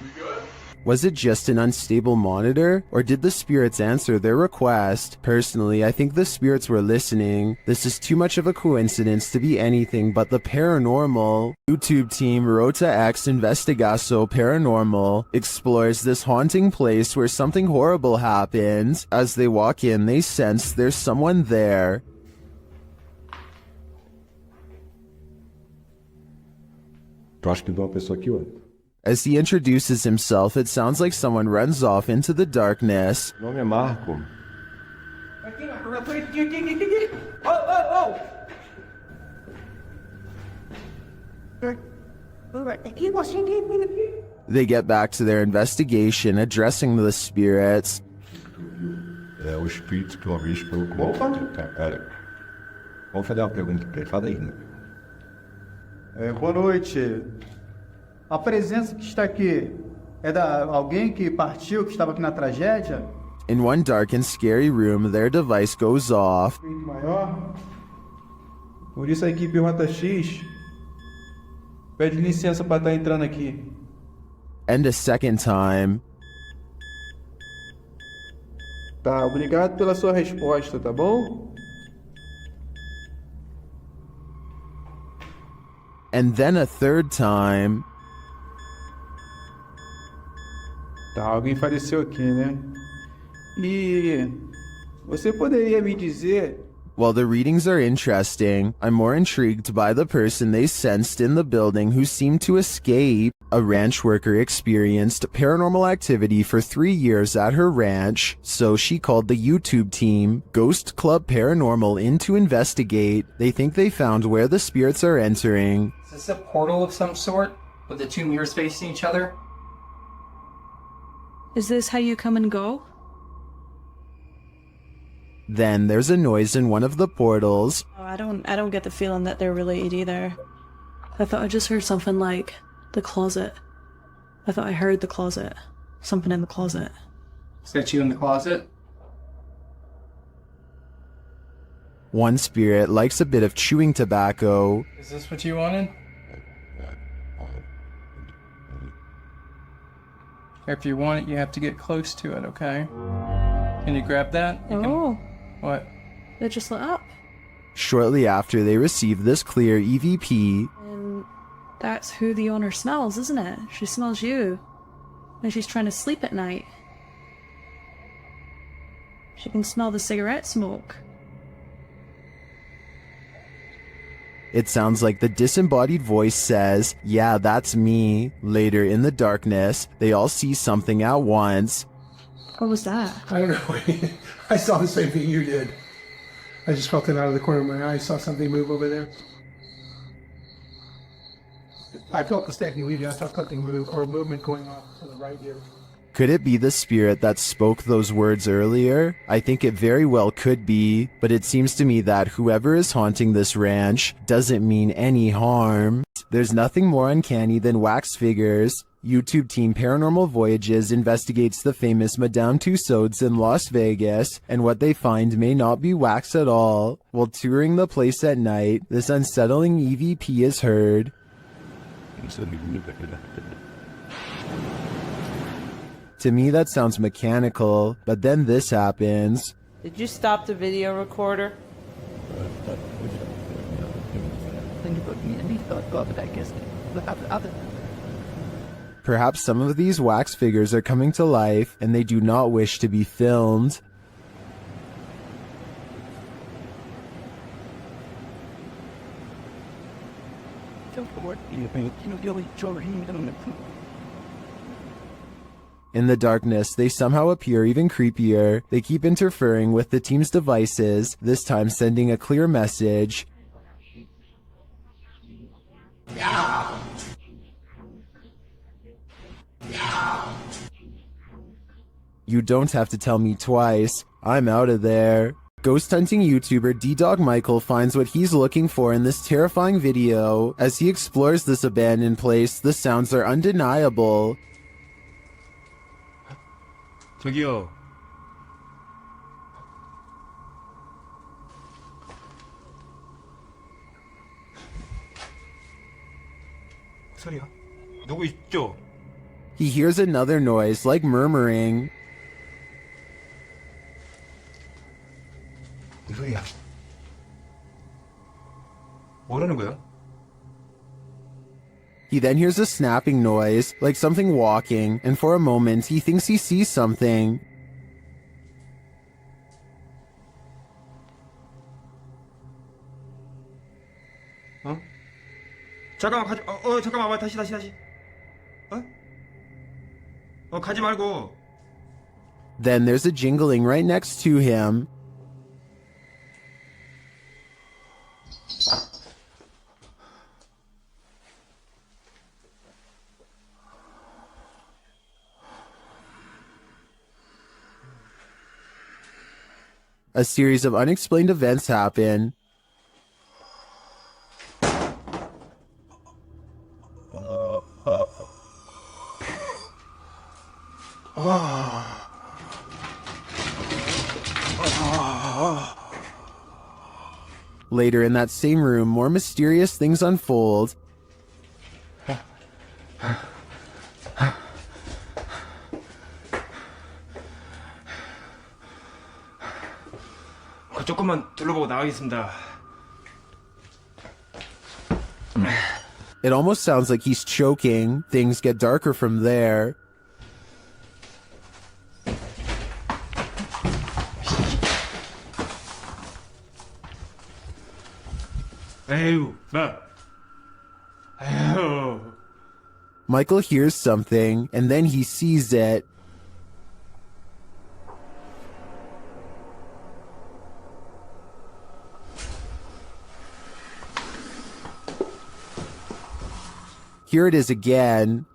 You good? Was it just an unstable monitor, or did the spirits answer their request? Personally, I think the spirits were listening. This is too much of a coincidence to be anything but the paranormal. YouTube team Rota X Investigaso Paranormal explores this haunting place where something horrible happens. As they walk in, they sense there's someone there. Tu acha que tem uma pessoa aqui, olha? As he introduces himself, it sounds like someone runs off into the darkness. Meu nome é Marco. They get back to their investigation, addressing the spirits. É o espírito que uma vez falou comigo. Cara, vamos fazer uma pergunta pra ele. Fala aí, né? Boa noite. A presença que está aqui é da alguém que partiu, que estava aqui na tragédia? In one dark and scary room, their device goes off. Maior. Por isso a equipe Rota X pede licença para estar entrando aqui. And a second time. Tá, obrigado pela sua resposta, tá bom? And then a third time. Tá, alguém faleceu aqui, né? E você poderia me dizer... While the readings are interesting, I'm more intrigued by the person they sensed in the building who seemed to escape. A ranch worker experienced paranormal activity for 3 years at her ranch, so she called the YouTube team, Ghost Club Paranormal, in to investigate. They think they found where the spirits are entering. Is this a portal of some sort, with the two mirrors facing each other? Is this how you come and go? Then there's a noise in one of the portals. Oh, I don't get the feeling that they're related either. I thought I just heard something like the closet. I thought I heard the closet. Something in the closet. Is that you in the closet? One spirit likes a bit of chewing tobacco. Is this what you wanted? If you want it, you have to get close to it, okay? Can you grab that? Oh. What? It just lit up. Shortly after they receive this clear EVP, And that's who the owner smells, isn't it? She smells you. And she's trying to sleep at night. She can smell the cigarette smoke. it sounds like the disembodied voice says, "Yeah, that's me." Later in the darkness, they all see something at once. What was that? I don't know. I saw the same thing you did. I just felt it out of the corner of my eye. Saw something move over there. I felt the stacking leaving. I saw something move or movement going on to the right here. Could it be the spirit that spoke those words earlier? I think it very well could be, but it seems to me that whoever is haunting this ranch doesn't mean any harm. There's nothing more uncanny than wax figures. YouTube team Paranormal Voyages investigates the famous Madame Tussauds in Las Vegas, and what they find may not be wax at all. While touring the place at night, this unsettling EVP is heard. To me, that sounds mechanical, but then this happens. Did you stop the video recorder? Perhaps some of these wax figures are coming to life, and they do not wish to be filmed. In the darkness, they somehow appear even creepier. They keep interfering with the team's devices, this time sending a clear message. You don't have to tell me twice. I'm out of there. Ghost hunting YouTuber D-Dog Michael finds what he's looking for in this terrifying video. As he explores this abandoned place, the sounds are undeniable. 저기요. 소리야? 누구 있죠? He hears another noise, like murmuring. 무슨 소리야? 뭐라는 거야? He then hears a snapping noise, like something walking, and for a moment he thinks he sees something. 어? 잠깐만 가지. 잠깐만 와 다시. 가지 말고. Then there's a jingling right next to him. A series of unexplained events happen. Later in that same room, more mysterious things unfold. 조금만 둘러보고 나가겠습니다. It almost sounds like he's choking. Things get darker from there. 에휴, 나. 에휴. Michael hears something, and then he sees it. Here it is again.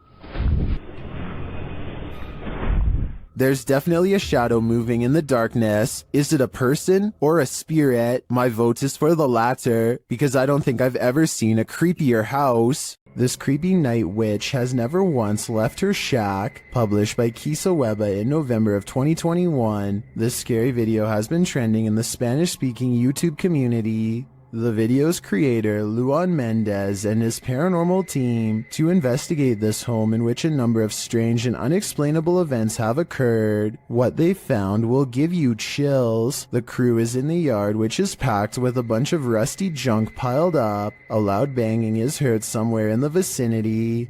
There's definitely a shadow moving in the darkness. Is it a person or a spirit? My vote is for the latter, because I don't think I've ever seen a creepier house. This creepy night witch has never once left her shack. Published by Kisa Weba in November of 2021. This scary video has been trending in the Spanish-speaking YouTube community. The video's creator, Luan Mendez, and his paranormal team to investigate this home in which a number of strange and unexplainable events have occurred. What they found will give you chills. The crew is in the yard, which is packed with a bunch of rusty junk piled up. A loud banging is heard somewhere in the vicinity.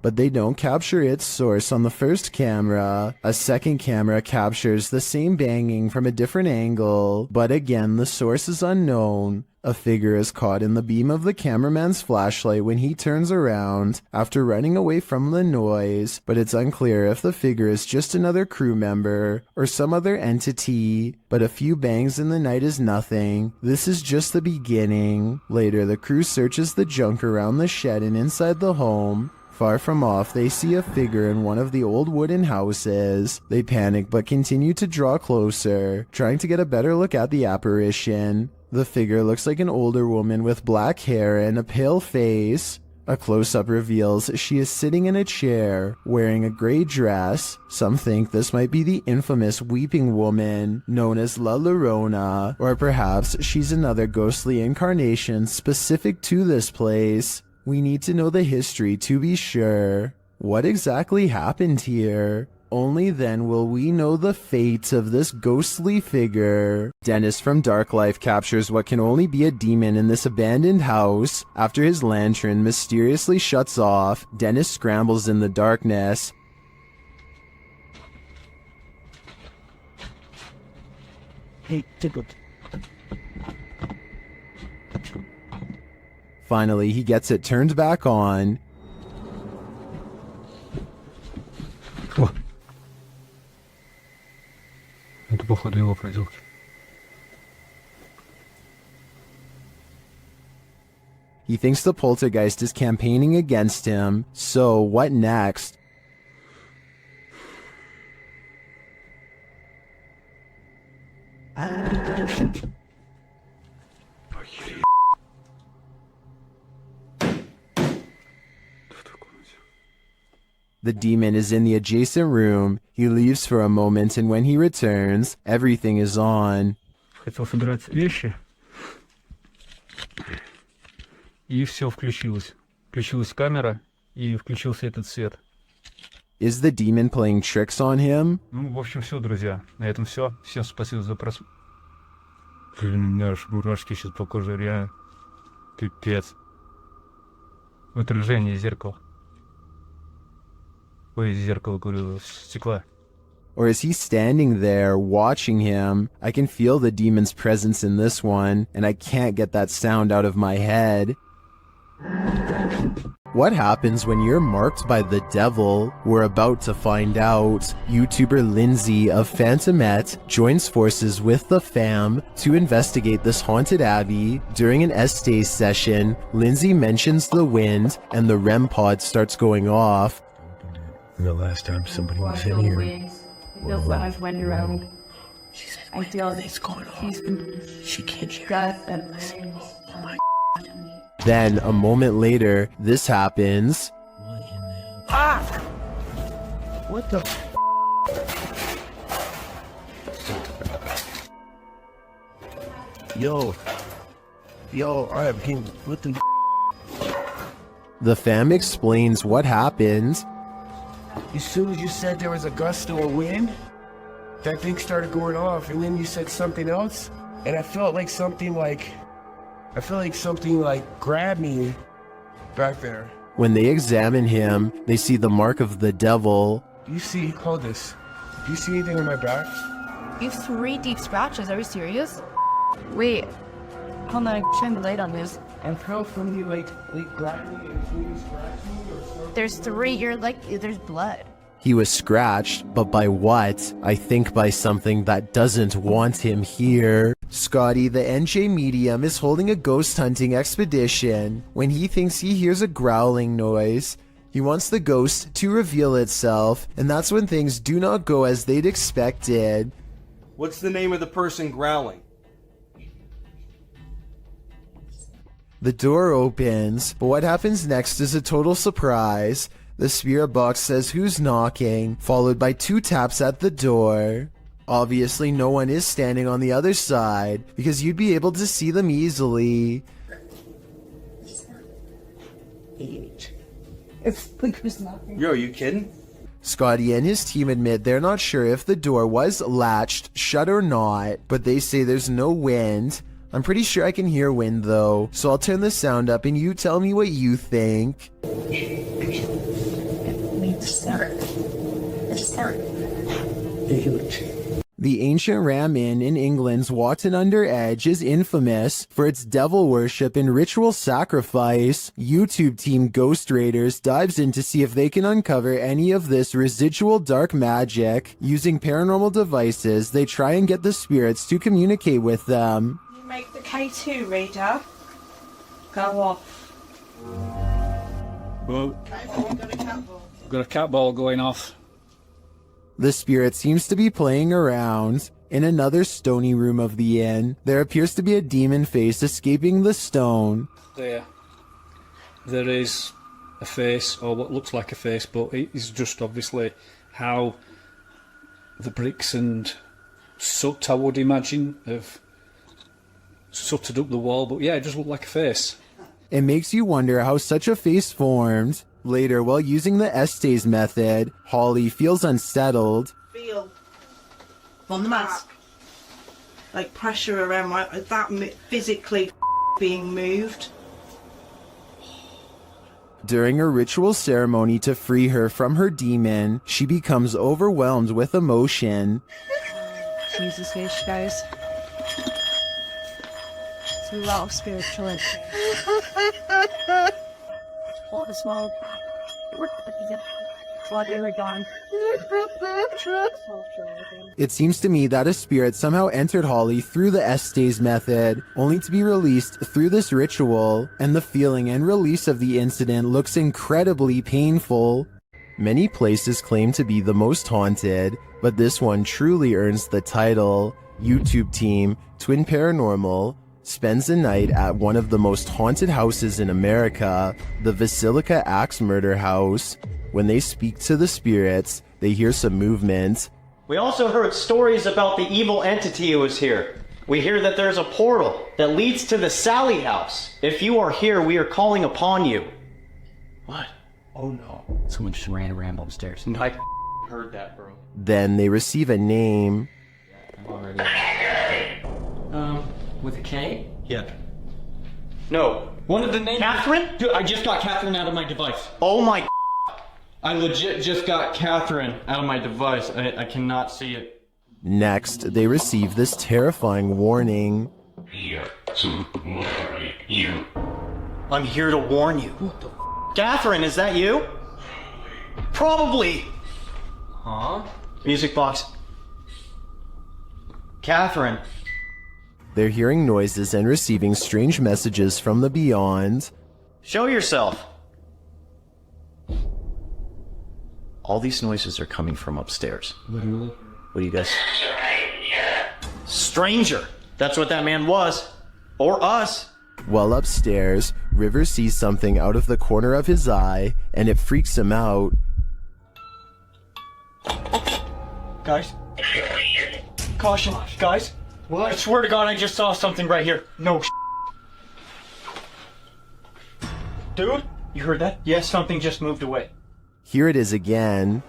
But they don't capture its source on the first camera. A second camera captures the same banging from a different angle, but again the source is unknown. A figure is caught in the beam of the cameraman's flashlight when he turns around after running away from the noise, but it's unclear if the figure is just another crew member or some other entity. But a few bangs in the night is nothing. This is just the beginning. Later, the crew searches the junk around the shed and inside the home. Far from off, they see a figure in one of the old wooden houses. They panic but continue to draw closer, trying to get a better look at the apparition. The figure looks like an older woman with black hair and a pale face. A close-up reveals she is sitting in a chair, wearing a gray dress. Some think this might be the infamous Weeping Woman, known as La Llorona, or perhaps she's another ghostly incarnation specific to this place. We need to know the history to be sure. What exactly happened here? Only then will we know the fate of this ghostly figure. Dennis from Dark Life captures what can only be a demon in this abandoned house. After his lantern mysteriously shuts off, Dennis scrambles in the darkness. Hey, take it. Finally, he gets it turned back on. Это походу его проделки. He thinks the poltergeist is campaigning against him, so what next? The demon is in the adjacent room. He leaves for a moment, and when he returns, everything is on. Хотел собирать вещи. И все включилось. Включилась камера, и включился этот свет. Is the demon playing tricks on him? Ну, в общем, все, друзья. На этом все. Всем спасибо за просмотр. Блин, у меня аж мурашки сейчас по коже, реально. Пипец. В отражении зеркала. Ой, зеркало, говорю, стекла. Or is he standing there watching him? I can feel the demon's presence in this one, and I can't get that sound out of my head. What happens when you're marked by the devil? We're about to find out. YouTuber Lindsay of Phantomette joins forces with the fam to investigate this haunted abbey. During an Estee session, Lindsay mentions the wind and the REM pod starts going off. And the last time somebody was in here. It feels like I've went around. I feel like it's going on. She can't hear and oh my. Then, a moment later, this happens. Ah! What the? Yo, I have king. What the? The fam explains what happened. As soon as you said there was a gust of wind, that thing started going off, and then you said something else, and I felt like something like grabbed me back there. When they examine him, they see the mark of the devil. Do you see? Hold this. Do you see anything on my back? You have 3 deep scratches. Are you serious? Wait. Hold on, shine the light on this. And how from you like grabbed me and you scratched me or something? There's 3. You're like, there's blood. He was scratched, but by what? I think by something that doesn't want him here. Scotty, the NJ medium, is holding a ghost hunting expedition. When he thinks he hears a growling noise, he wants the ghost to reveal itself, and that's when things do not go as they'd expected. What's the name of the person growling? The door opens, but what happens next is a total surprise. The spirit box says who's knocking, followed by 2 taps at the door. Obviously, no one is standing on the other side, because you'd be able to see them easily. Yo, are you kidding? Scotty and his team admit they're not sure if the door was latched shut or not, but they say there's no wind. I'm pretty sure I can hear wind though, so I'll turn the sound up and you tell me what you think. The ancient Ram Inn in England's Watton Under Edge is infamous for its devil worship and ritual sacrifice. YouTube team Ghost Raiders dives in to see if they can uncover any of this residual dark magic. Using paranormal devices, they try and get the spirits to communicate with them. Make the K2 reader go off. Well, got a cat ball going off. The spirit seems to be playing around. In another stony room of the inn, there appears to be a demon face escaping the stone. There is a face, or what looks like a face, but it is just obviously how the bricks and soot, I would imagine, have sooted up the wall. But yeah, it just looked like a face. It makes you wonder how such a face formed. Later, while using the Estes method, Holly feels unsettled. Feel on the mask, like pressure around that physically being moved. During a ritual ceremony to free her from her demon, she becomes overwhelmed with emotion. Jesus H, guys. It's a lot of spiritual energy. What a small. It seems to me that a spirit somehow entered Holly through the Estes method, only to be released through this ritual, and the feeling and release of the incident looks incredibly painful. Many places claim to be the most haunted, but this one truly earns the title. YouTube team Twin Paranormal spends a night at one of the most haunted houses in America, the Basilica Axe Murder House. When they speak to the spirits, they hear some movement. We also heard stories about the evil entity who was here. We hear that there's a portal that leads to the Sally house. If you are here, we are calling upon you. What? Oh no. Someone just ran around upstairs. I heard that, bro. Then they receive a name. With a K? Yeah. No. One of the names. Catherine? Dude, I just got Catherine out of my device. Oh my. I legit just got Catherine out of my device. I cannot see it. Next, they receive this terrifying warning. Here to warn you. I'm here to warn you. What the Catherine, is that you? Probably. Huh? Music box. Catherine. They're hearing noises and receiving strange messages from the beyond. Show yourself. All these noises are coming from upstairs. Literally. What do you guys? Stranger! That's what that man was. Or us. While upstairs, River sees something out of the corner of his eye, and it freaks him out. Guys. Caution, guys. What? I swear to God, I just saw something right here. No. Dude, you heard that? Yes, something just moved away. Here it is again.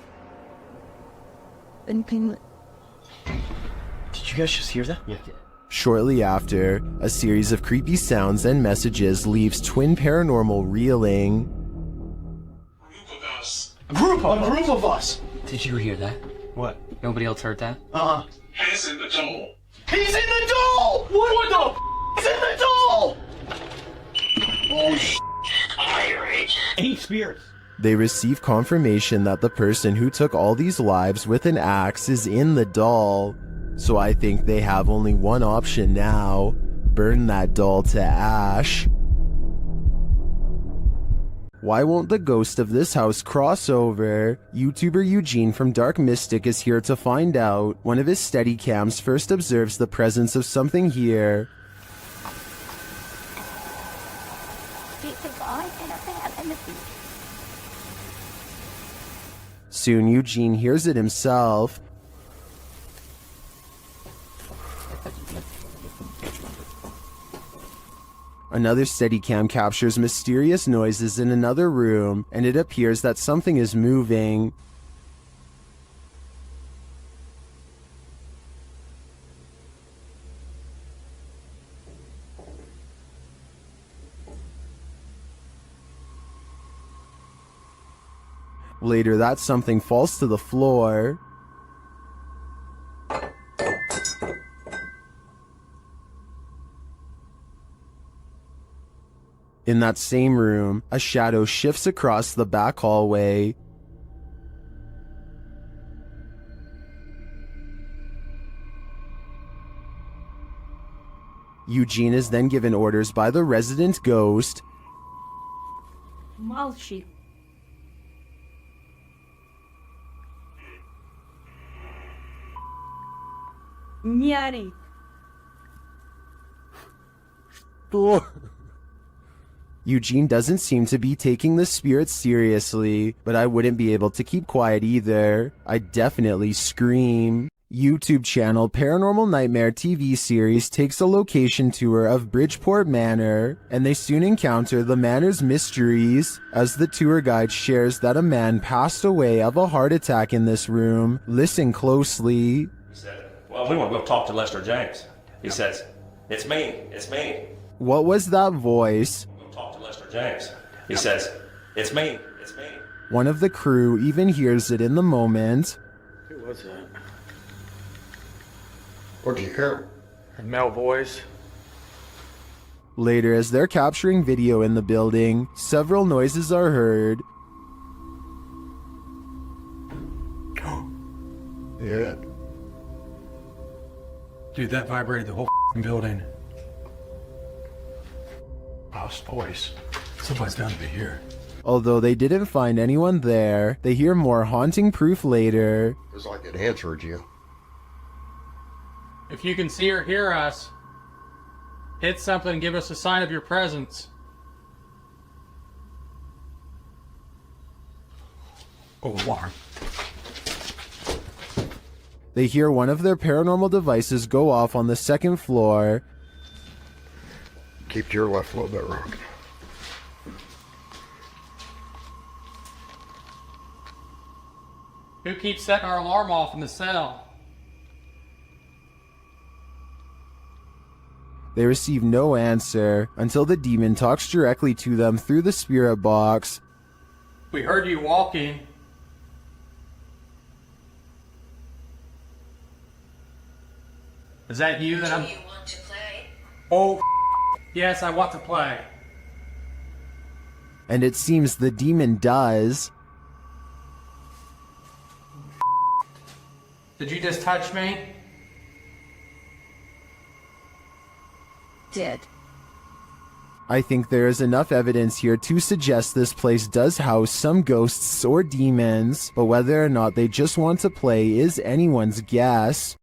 Did you guys just hear that? Yeah. Shortly after, a series of creepy sounds and messages leaves Twin Paranormal reeling. A group of us! Did you hear that? What? Nobody else heard that? He's in the doll! He's in the doll! What the f? He's in the doll! Oh, pirate. 8 spirits. They receive confirmation that the person who took all these lives with an axe is in the doll. So I think they have only one option now: burn that doll to ash. Why won't the ghost of this house cross over? YouTuber Eugene from Dark Mystic is here to find out. One of his Steadicams first observes the presence of something here. Soon Eugene hears it himself. Another Steadicam captures mysterious noises in another room, and it appears that something is moving. Later, that something falls to the floor. In that same room, a shadow shifts across the back hallway. Eugene is then given orders by the resident ghost. Malshi. Nyari. Eugene doesn't seem to be taking the spirits seriously, but I wouldn't be able to keep quiet either. I'd definitely scream. YouTube channel Paranormal Nightmare TV series takes a location tour of Bridgeport Manor, and they soon encounter the manor's mysteries as the tour guide shares that a man passed away of a heart attack in this room. Listen closely. He said, well, we want to go talk to Lester James. He says, it's me. What was that voice? Talk to Lester James. He says, it's me. One of the crew even hears it in the moment. Who was that? What'd you hear? A male voice. Later, as they're capturing video in the building, several noises are heard. Yeah. Dude, that vibrated the whole building. House voice. Somebody's bound to be here. Although they didn't find anyone there, they hear more haunting proof later. It was like it answered you. If you can see or hear us, hit something and give us a sign of your presence. Oh, alarm. They hear one of their paranormal devices go off on the second floor. Keep to your left a little bit, Rock. Who keeps setting our alarm off in the cell? They receive no answer until the demon talks directly to them through the spirit box. We heard you walking. Is that you that I'm... Do you want to play? Oh, yes, I want to play. And it seems the demon does. Did you just touch me? Did. I think there is enough evidence here to suggest this place does house some ghosts or demons, but whether or not they just want to play is anyone's guess.